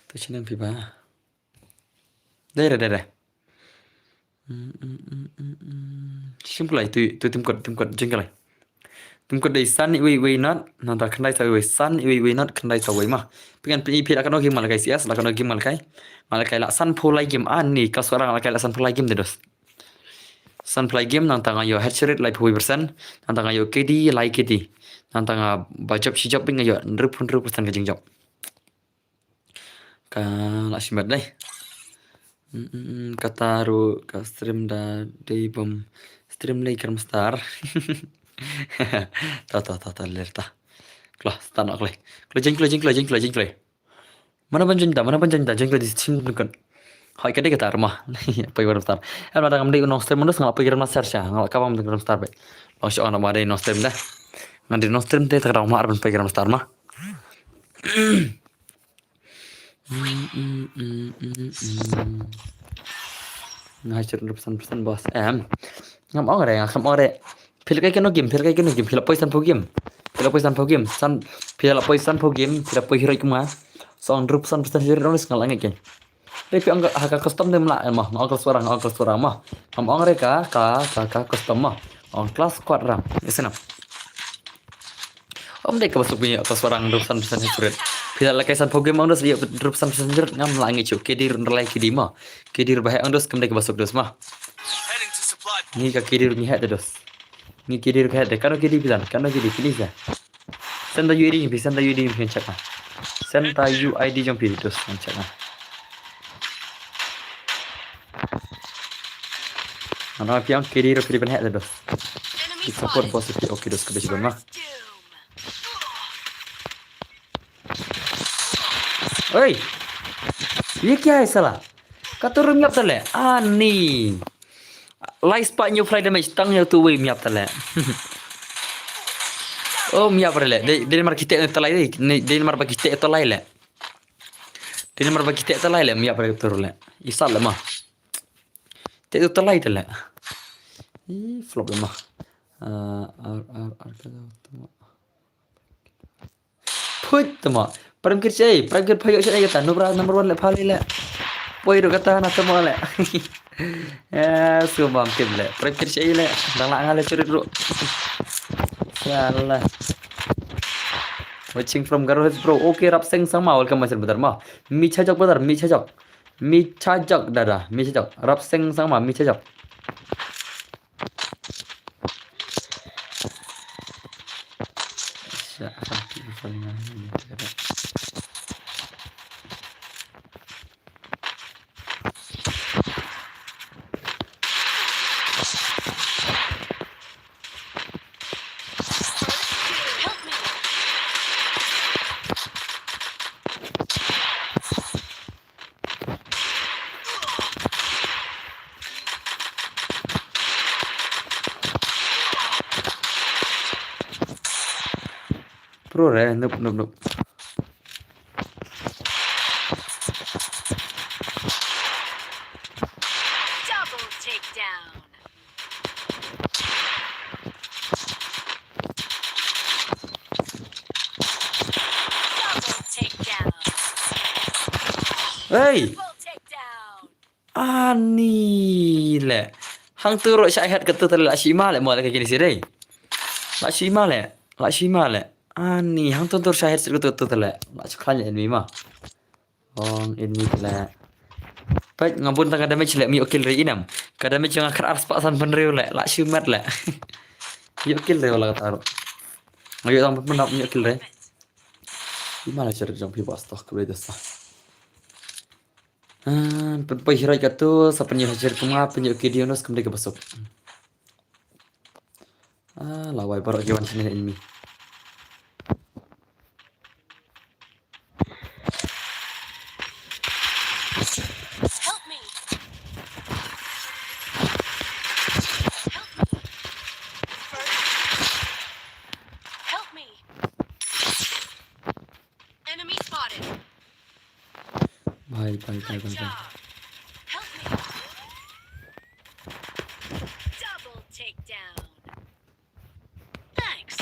Tu jen pipa. Dah. Simple itu tim kot jengkel. Tim kot dari sun we not nanta kendai sa we sun we not kendai sa we mah. Pengen IP akan game malakai CS akan game malakai la sun pulai game ni kas orang malakai la sun pulai game dedos. Sun pulai game nanta ngayo headshot rate like 20%, nanta ngayo KD like KD. Nanta nga backup si job ngayo 100% ka jeng job. Ka la simat dai. Kataru ka stream da day bom stream lay kerm star. Ta lerta. Klah star nak lay. Klo Mana panjang jeng di sim kan. Hai kadai kata rumah. Pai war star. Em ada ngamdi no stream mundos ngapa kirim star sya. Ngapa kapam dengan star bai. Langsung ana made no stream dah. Ngadi no stream teh tak rumah arban pai kirim star mah. Ngajar 100% bos. Ngam ore. Pil kai keno game. Pil poisan po game. San pil poisan po game. Pil poi hero kuma. Son 100% hero nulis ngalang ke. Tapi angka haka custom dem lah mah. Angka suara mah. Ngam ore ka custom mah. On class squad ram. Isena. Om dek masuk punya atas orang 100% hero. Pila lakai san program andos lihat 100% hero ngam langi cu. Kedir nilai kidi mah. Kedir bahaya andos kemdek masuk dos mah. Heading to supply point. Ni ka kedir ni hat dos. Ni kedir ka hat. Kano kedir bilan. Pilih ya. Senda UID ni cek lah. Senda UID jom pilih dos cek lah. Ano piang kedir pilih ban hat dos. Enemy Support spotted. positif oke dos kebetulan mah. Oi. Ye क्या है साला? Kata orang miap tale. Ni. Light spot new fly damage tang yang tu we miap tale. Oh miap tale. Dia mar kita talai ni. Dia mar bagi kita talai le. Miap tale betul le. Isal le mah. Kita talai tale. Flop le mah. Put tama. Param kircai, payok cai kata number 1 le phali le. Poi ro kata na tamo le. Sumam tim le. Param kircai le. Dang la ngale curi bro. Salah. Watching from Garohis bro. Okay, rap sing sama welcome masih bentar mah. Mi chajok dada. Rap sing sama mi chajok. Help me. pro re, noob. Double takedown. Double takedown. Hey, Triple takedown. ani le. Hang turut syahat kata terlak Shima le, mau lagi gini sih deh. Lak Shima le. Ani, hang tur syahat kata terlak. Lak cekanya ini mah. Ini le. Baik, ngapun tangga damage le, mi okil re inam. Kada damage yang akar ars pasan penriu le, lak Shimat le. Mi okil re wala kata aro. Ayo tang penap mi okil re. Gimana cara jump hi basta kebeda sah. Paghiray ka to sa panyahajar kuma panyo kidionos kumde ka basok. Laway para giwan sini enemy. Help me. Help me. Enemy spotted. Bye. Good job. Help me. Double takedown. Thanks.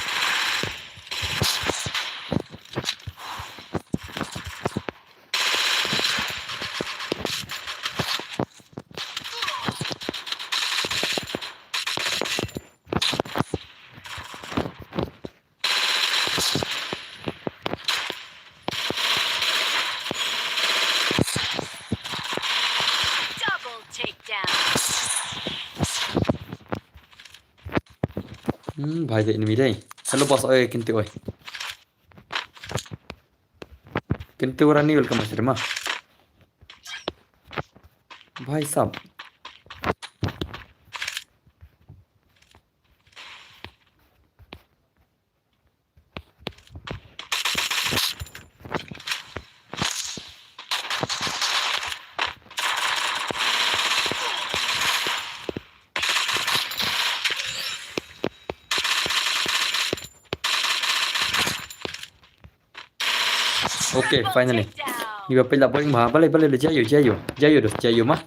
Double takedown. Bye the enemy day. Hello boss oi kinti oi. Kinti warani welcome asir mah. Bhai sab. Okay, finally. Iba pila boring mah, balik le jayo mah.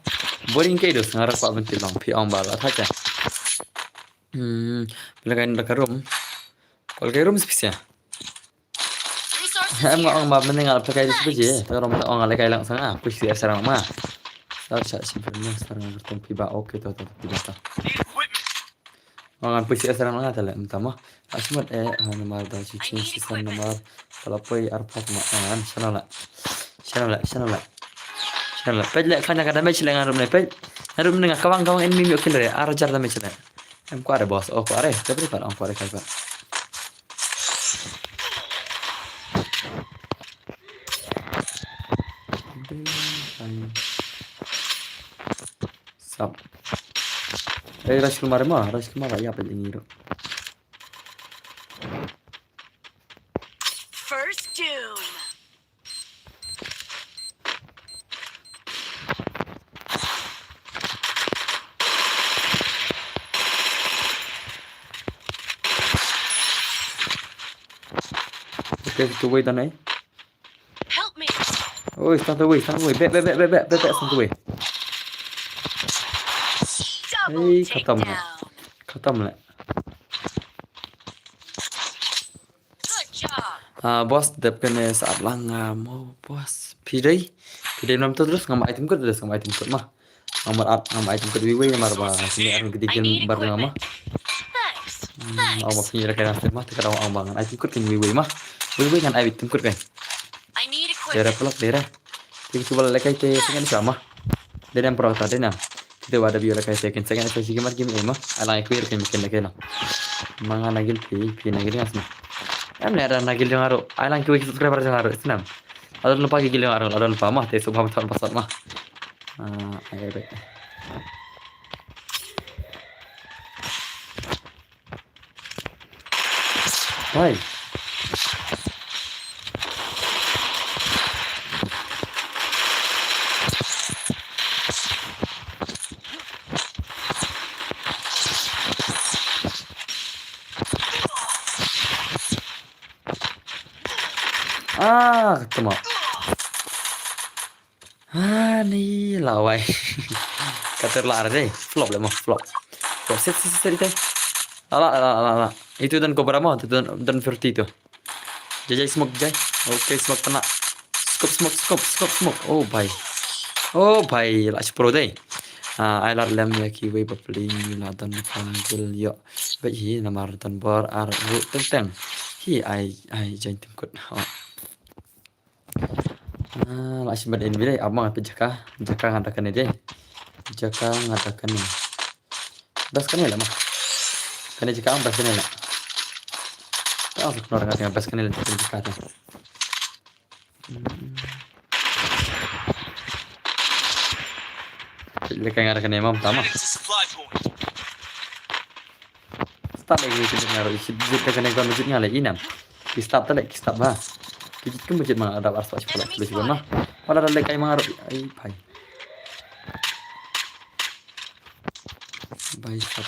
Boring kayak dos ngarap pak bentil long, pi ong bala saja. Bila kain dah karum, kalau karum spesial. Resources Em here. ngọng mà mình ngọc pakai di situ je, tapi orang ngọng lagi lang sana, push dia serang mah. Saya cak simpelnya serang bertemu piba oke tuh piba tuh. Need equipment. Ngọng push dia serang lah tala, entama. Asmat nomor dah cici sisa nomor. Kalau poi arpat maan, sana lah. Pej le kanya kada match le ngarum le pej. Ngarum dengan kawang-kawang enemy okil re, arajar da match le. Em ko are boss, oh ko are, tapi par on ko are kai par. Sab. Rush kumar ya apa ini ro. First doom. Okay, tu way tanai. Help me. Oh, stand away. Back, stand away. Double Hey, khatam takedown. le. Good job. Bos depan saat lang mau bos pidai nam terus ngam item kod mah. Ngam item kod wiwi mar ba sini ar gedikin bar ngama. Thanks. Au punya kena mah tekar au bangan item kod kan wiwi mah. Wiwi kan item kod kan. I need Daerah equipment. pelak daerah. Jadi coba lekai te dengan sama. Daerah pro tadi na. Kita ada bio lekai te kan segan itu sih mar game mah. Ala aku ir kan bikin lagi na. Manga nagil pi nagil ngasna. Em nera nagil yang aro. Ailang kuwi subscriber yang aro senam. Ada lupa gigil yang aro, ada lupa mah te subham tahun pasal mah. Ayo baik. Hai. Ketemu. Nih lawai. Kata lar deh, flop lah mau flop. Set itu. Ala. Itu dan kobra mau, dan verti itu. Jai smoke jai. Oke, smoke kena. Scope. Oh bhai, lah pro deh. Ai lar lem ya ki wei bapling la dan panggil yo. Bai hi namar tan bor ar ru teng. Hi ai jain tim kut. Lah simpan ini deh, abang apa jaka ngatakan aja. Jaka ngatakan ini. Bas kan ya mah. Kan jaka bas kan ya. Tahu kenapa ngatakan bas kan ya jaka tuh. Lekai ngarakan emang pertama. Heading to supply point. Start lagi kita ngaruh isi budget kan yang budgetnya lagi inam. Ki start tadi ki start bah. Ki kan budget mah ada arus pula tulis mah. Pada ada lekai ngaruh ai pai. Baik start.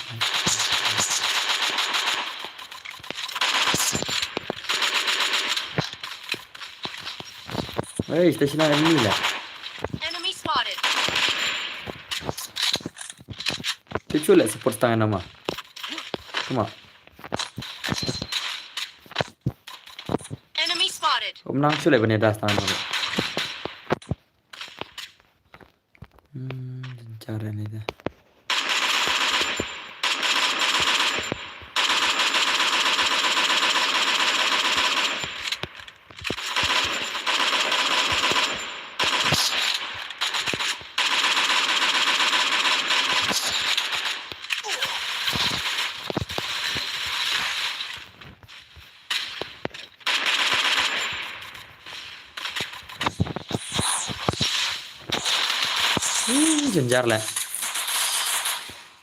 Station ini lah. Enemy spotted. Cucu lah support tangan nama. Cuma. Enemy spotted. Menang cuy lah benar tangan nama. Cara ni dah.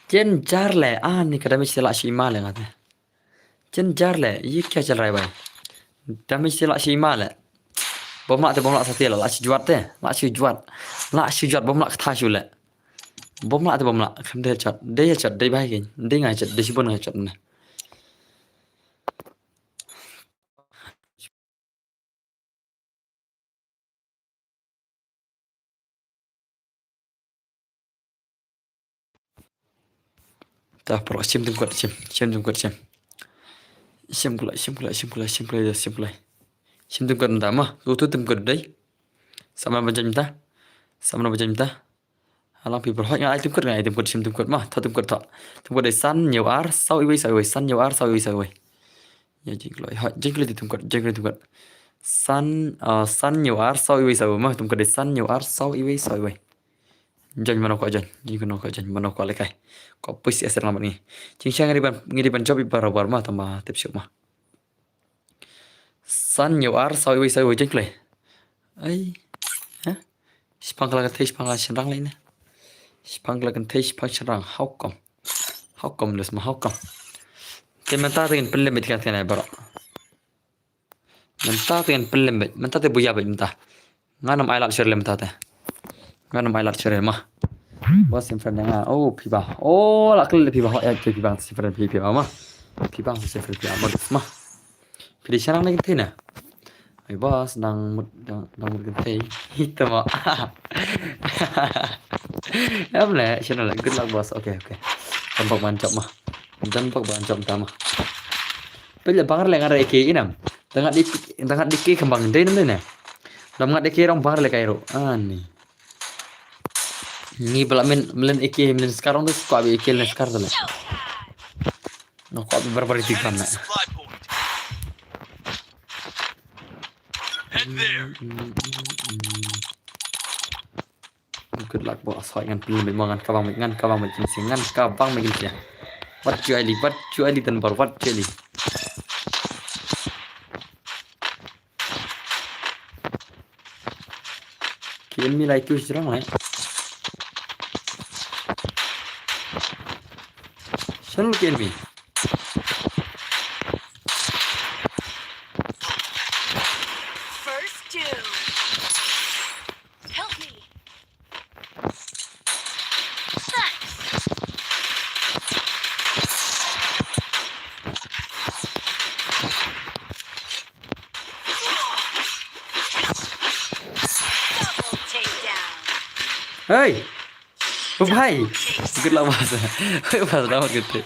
Jenjar ले नी डैमेज से लाशी माल है गाते jenjar ले ये क्या चल रहा है भाई डैमेज से लाशी माल है bom lak satu lah laksi juat bom lak tha shule bom lak kham de chat de bai kin de ngai chat de sibon ngai chat na ta pro sim tum kot sim tum kot nda ma tu tum kot dai sama macam ta halang pi berhak ngai tum kot sim tum kot ma tha tum kot dai san nhiều ar sau i san nhiều ar sau i ya jing loi tum kot san nhiều ar sau i ma tum kot dai san nhiều ar sau i Jangan mana kau lekai. Kau puisi asal lama ni. Cincang ngiriban job ibar mah tambah tips mah. San nhiều ar sau iwi jeng le. Ai. Hả? Spangla kan spangla senrang lain. Spangla kan senrang how come les mah how come. Kementa dengan pelemit kan kan bar. Menta dengan pelemit. Menta te buya menta. Nganam ailat share menta te. Nganam ailat share mah. Bos simpan yang piba. Lah kelih piba ya piba simpan piba mah. Piba simpan piba mah. Pilih senang lagi tu na. Ay bos dang gantay. Itu mah. Ya boleh, senang lagi good luck bos. Okay. Tampak bancap mah. Tama. Pilih bangar lagi ada eke inam. Tengah diki kembang day nanti na. Tengah diki orang bangar lagi kairo. Ni. Ni pula melen eke melen sekarang tu kau ambil eke melen sekarang tu lah. No kau ambil berapa tiga nak. Supply point. Head there. Good luck bos. Hoi ngan pilih ngan kabang macam What cuali dan baru what cuali. Kian mi like tu serang lah. Selalu kian mi. First two. Help me. Thanks. Hey, ओ भाई कितना बात है बस ना कितने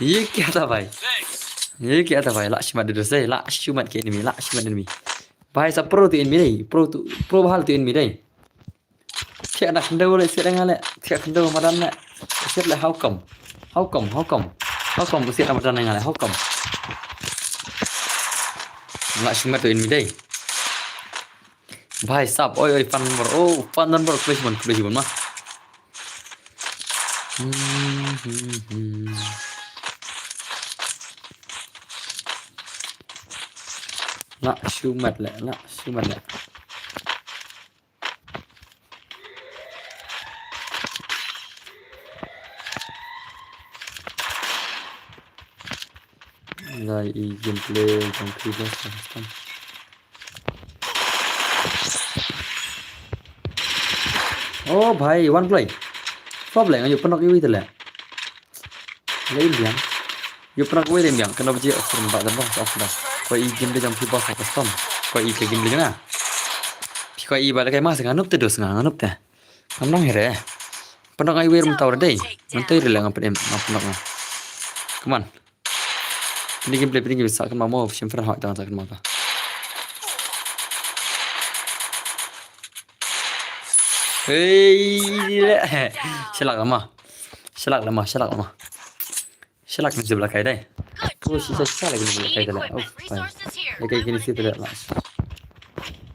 ये क्या था भाई Thanks. ये क्या था भाई लाशमन दे से लाशमन के enemy लाशमन enemy भाई सब pro tu enemy đây pro bahal tu enemy đây thiệt đặt đâu lại sẽ đang lại thiệt đâu mà đâm lại xếp lại how come có xếp làm đâm này lại how come लाशमन tu enemy đây भाई साहब ओए fan number crazy mah Nak syumat lah. Lai gameplay computer system. Oh भाई one play. Problem ayo penok iwi tele. Lain biang. Yo penok iwi dem biang. Kenapa dia offer mbak dan bos offer. Kau i game dia jam pipa sa custom. Kau i ke game dia na. Kau i balik kai mas nganup te dos nganup te. Kamnang here. Penok iwi rum tawar dei. Nanti dia lang apem penok na. Come on. Ini game bisa kan mau option for hot down kan mau. Hey, selak lama. Selak di sebelah kai deh. Oh, sisa lagi di sebelah kai dah. Oh, baik. Kayak gini sih tidak lah.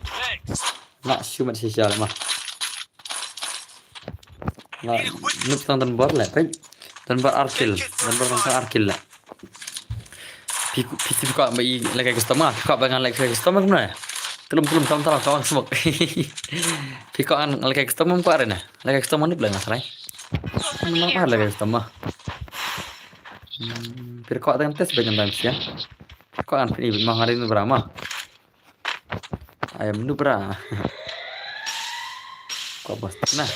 Thanks. Nak cuma sisa lama. Nak nup tentang bor lah, baik. Dan bor arkil lah. Piti kau ambil lagi customer, kau bagian lagi customer mana? Telum tam kawan smoke. Piko an lagi customer kau ada na? Lagi customer ni belum masalah. Mana lagi customer? Pir kau ada tes bagian dalam siang. Kau an ini mahal ini berapa? Ayam nu berapa? Kau bos nah.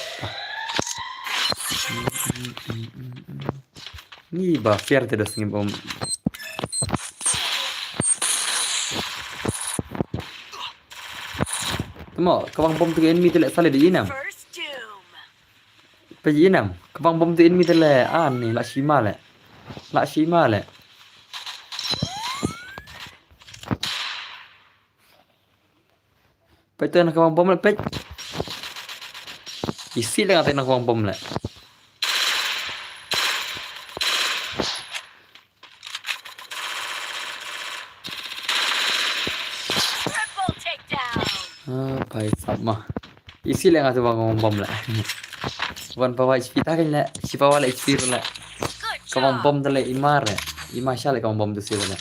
Ni bah fair tidak sengim om. Temo, kawang bom tu enemy telek sale di inam. Pergi inam. Kawang bom tu enemy telek ni lak shima le. Petan kawang bom le pet. Isi le ngatain kawang bom le. Baik sama. Isi lah ngatain kawang bom le. Wan bawa HP tak kan le. Si bawa le HP le. Kawang bom telek imar le. Imar syal kawang bom tu sih le.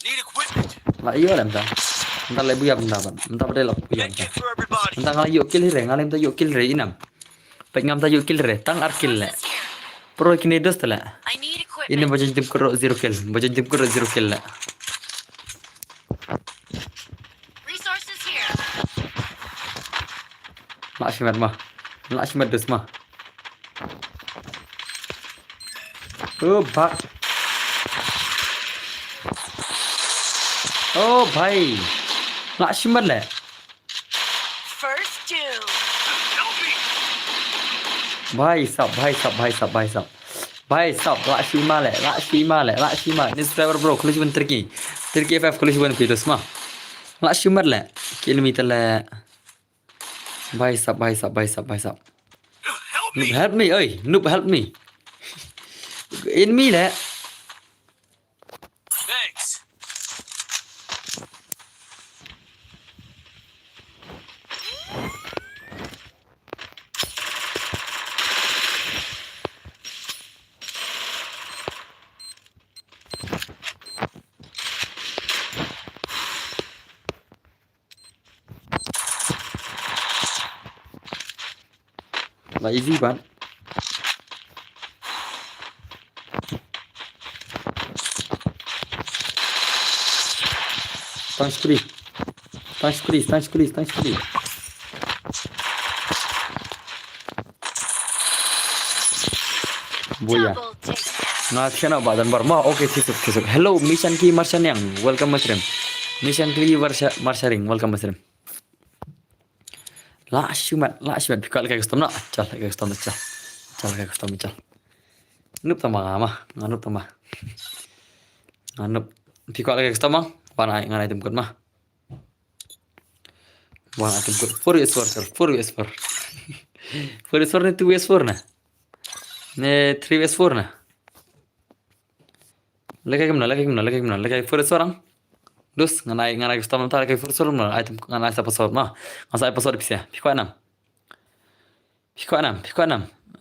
Need equipment. Lah iya lah entah. Entah lebu ya entah pada lap ya Medkit for everybody. entah ngalah yuk kill re ngalim ta yuk kill re inam. Pengam ta yuk kill re tang arkil le. Pro kini dos tala. I need Ini equipment. bajan tim kuro 0 kill. Le. Resources here. Nak shimat dos mah. Bak. Oh भाई. Nak shimat le. First doom. Help me. भाई साहब lak shima ni subscriber bro kalau cuma Turki FF kalau cuma video semua lak shima le kilometer le भाई साहब Help noob me. help me oi noob help me enemy le Thanks. là easy bạn Tank screen Boya Double takedown. Nah, channel badan barma. Oke, kisuk. Hello, Mission Ki Marshanyang. Welcome, Masrim. Mission Ki Marshering. Welcome, Masrim. la shumat pikal kayak custom na cal kayak custom cal kayak custom cal nup tambah ngama nganup tambah nganup pikal kayak custom mah warna ngan item code mah warna item code 4 nih 2 nah ne 3 nah lagi gimana 4 orang dus nganai custom ntar kayak 4 orang item nganai apa sort mah ngasai apa sort bisa pikal 6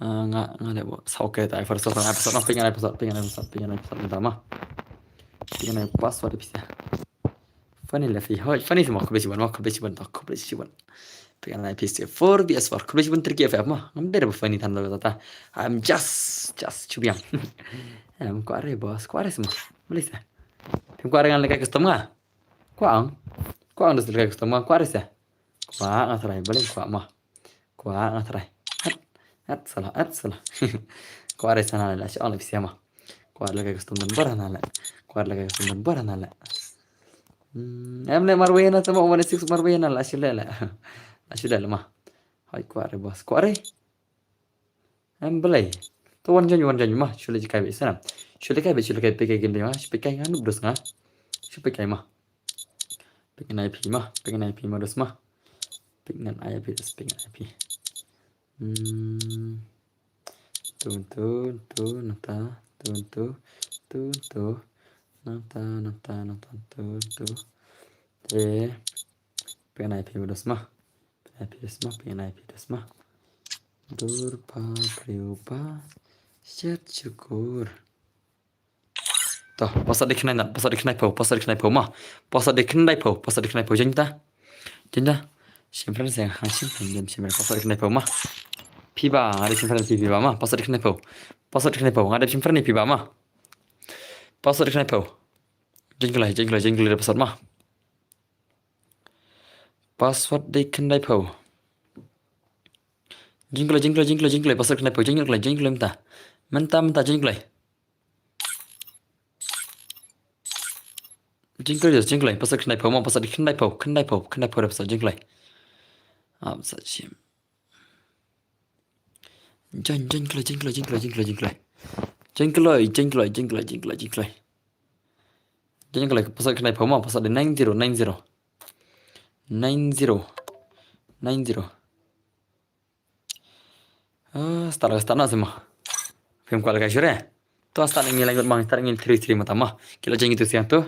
nggak ada bu oke tak first orang episode mah pengen episode pertama pengen password bisa funny lah funny semua kebetulan pengen episode 4 PS4 kebetulan tricky FF mah ngambil apa funny tanda kata I'm just cubiang kok are semua Malaysia kok are ngan kayak custom nggak kok ang udah kayak custom kok are sih kok nggak terai balik kok nggak terai salah kok ada sana lah si Allah bisa mah kok ada kayak custom barang nala em le marwena sama 16 marwena lah sila lah mah hai kok ada bos kok ada em belai to wan janju mah sudah jikai bisa sudah kai pakai gini mah pakai nganu dos ngah pakai mah pengen IP mah dos mah pengen IP pengen IP dos mah durpa kriupa syukur toh pasal dikenai po jenta siempre saya hasil pendem siempre pasal dikenai po mah piba ada siempre piba mah pasal dikenai po ada siempre piba mah pasal dikenai po jengkel dari password mah password dikenai po jengkel password dikenai po jengkel mentah jengkel password dikenai po mah password dikenai po dari password jengkel apa sih jengkel pasal kena poma pasal 90 start semua film kuala kasure tu start ingin lanjut mang start ingin 3 mata mah kilo jeng itu siang tu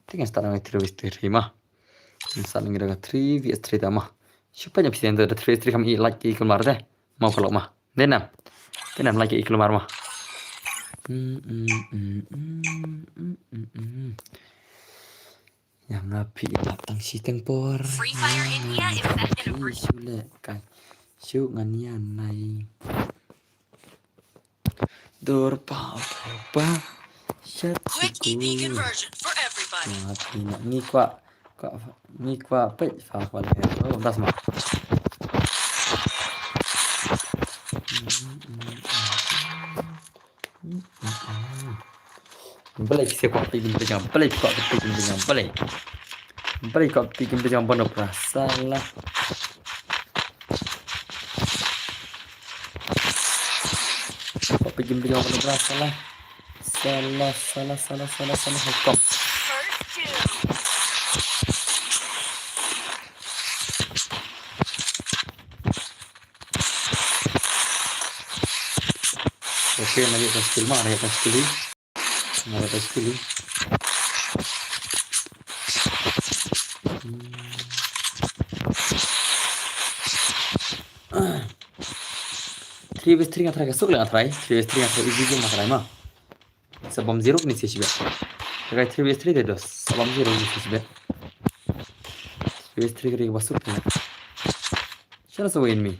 tinggal start ingin 3 mah start ingin dengan 3 vs 3 mah supaya bisa enter 3 kami lagi keluar deh mau kalau mah denam lagi keluar mah yang napi datang si tempor Free Fire India is set in a virtual sulit kan syuk nganian nai durpa quick EP conversion for everybody. napi nak ni kwa pe fa kwa le oh das mah Balai siapa bikin pegang balai kau bikin pegang bono prasalah kau bikin pegang bono prasalah salah hukum oke nanti akan skill mah nanti akan skill Three vs 3 ngatrai kasuk lah ngatrai 3 vs 3 ngatrai easy ngatrai mah sebom 0 ni sih sih kayak 3 vs 3 deh dos sebom 0 ni sih 3 vs 3 kiri masuk kan siapa so win me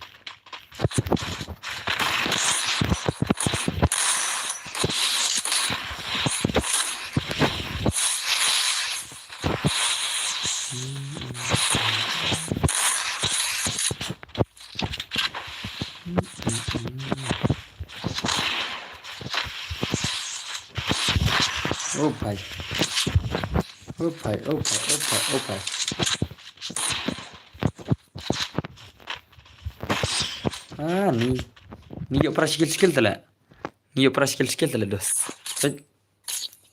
Oh भाई Ni yuk para skill tala. Ni yuk para skill tala dos.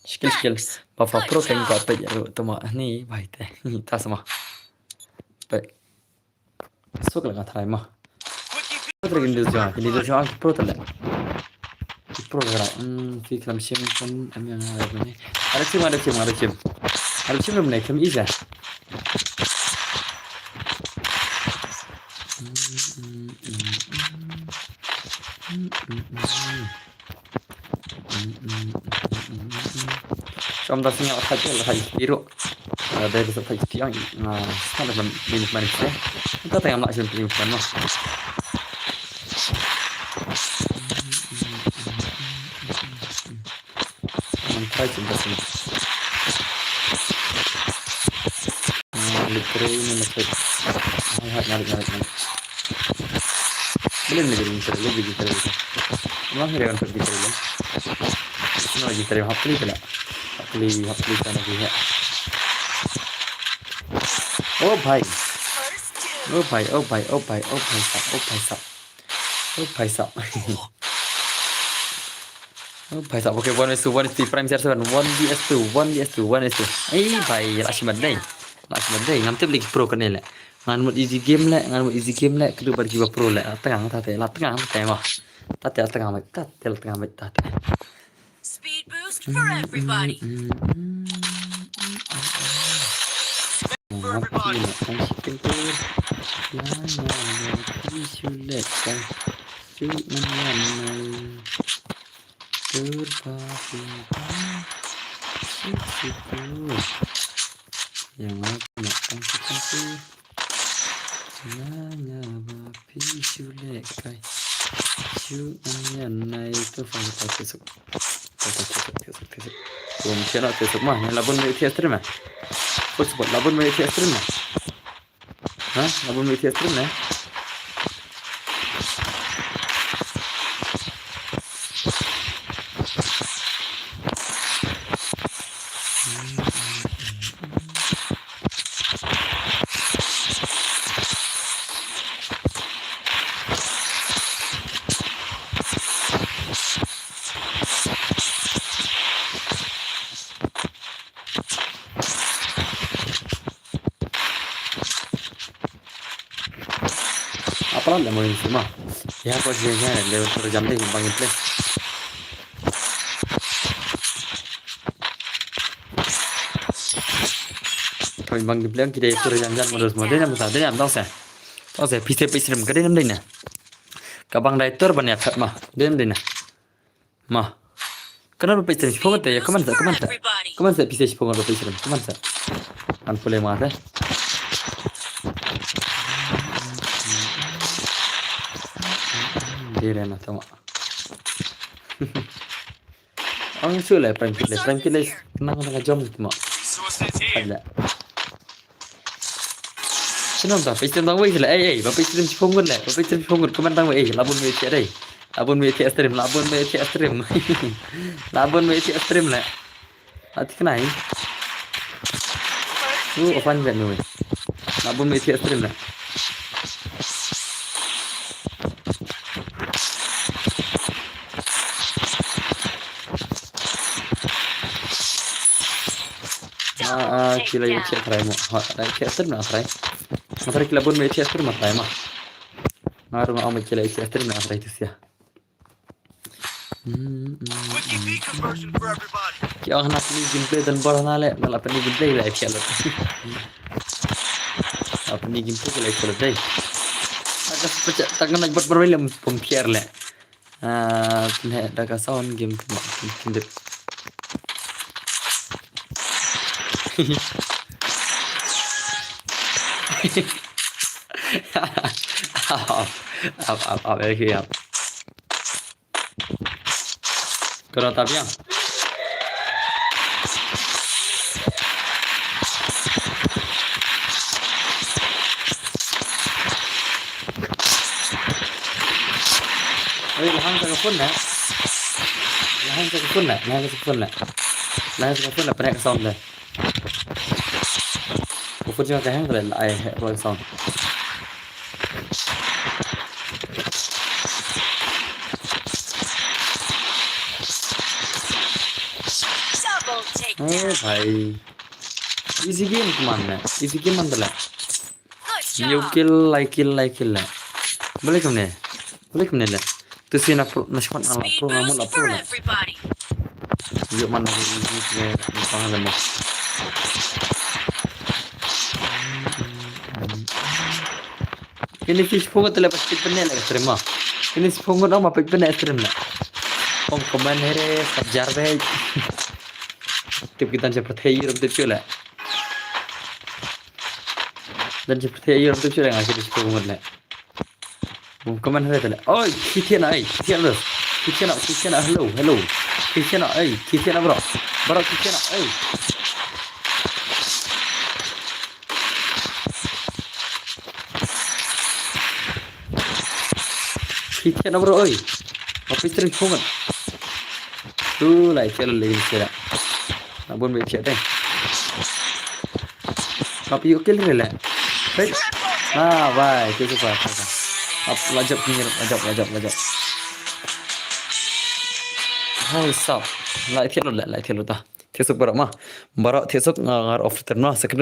Skill. Bapak pro kan kau apa ya tuma ni baik teh. Tak sama. Baik. Sok lah kata mah. Pro ini dulu jangan pro tala. Pro kera. Fi kelam sim kan kami yang ada ni. Ada sim belum naik kami ija. Som dah siap lagi biru. Ada di sebelah tiang. Sana minit manis eh. Kita tengok nak simpan mana. Try simpan sini. Literai ini macam. Narik. Belum lebih kita. Mana dia akan pergi terus? Ini lagi terus hapli pula. Hapli sana dia. Oh bhai sab. Okay, 1:1 prime share 7 1vs2 eh bhai last day ngam tip lagi pro kan le ngan mod easy game le kedu bar jiwa pro le tengah mah Speed boost for everybody. Yang makan itu nanya bapi sulit kai cuman itu fantastis besok mungkin ada besok mah yang labun mai stream mah bos buat labun mai stream mah labun mai stream mah apa lah mau ini mah ya kok jadinya lewat terjam deh bangin play kalau bangin play kita terjam terus model yang besar dia tahu saya PC stream ke dia namanya kabang director banyak mah dia namanya mah kenapa PC stream pokoknya ya kemana saya PC pokoknya PC stream kemana saya kan boleh mah deh dia nak tahu. Orang sulah prime killer kenang jom cuma. Ada. Senang tak? Pasti tahu weh lah. Bapak stream cipongun lah. Bapak stream cipongun. Kau tahu labun WC ada. Labun WC stream lah. Hati kenai. Apaan kan ni? Labun WC stream lah. Kila yang cek try mo, cek stream na try. Materi kila pun cek stream na try mah. Ngaruh mau kila cek stream na try tu sia. Wiki conversion for everybody. Kaya nak ni gameplay dan bola nale, malah ni gameplay lah kila. Apa ni gameplay kila deh. Agak pecah, tangan nak buat berwilliam pempiar lah. Dah kasih game tu mungkin. Up okay up. Kena tak yang. Lahan sa kapun na. Lahan sa kapun na. Panek sound na. Kapun siya kahang kaya ay roll sound. भाई easy game कमाना है easy game अंदर है Good you job. kill lah boleh kemana lah tu sih nak nasihat anak Speed pro namun boost pro for lah everybody. yuk mana ini ke pangalan mo ini fish pungut telah pasti pernah lah terima ini pungut nama pasti pernah terima om komen here sabjar deh tip kita seperti ini rum tip lah dan seperti ini rum tip lah ngasih fish pungut lah komen here telah oh Kithiana hello Kithiana bro Kithiana Kithiana bro apa istri pungut tu lah channel lagi sih abon be chat deh apa yuk kill lah right bye itu apa अब लजब नहीं लजब हाँ सब लाइट खेलो ता थे सुक बरा मा बरा थे सुक ngar off terna second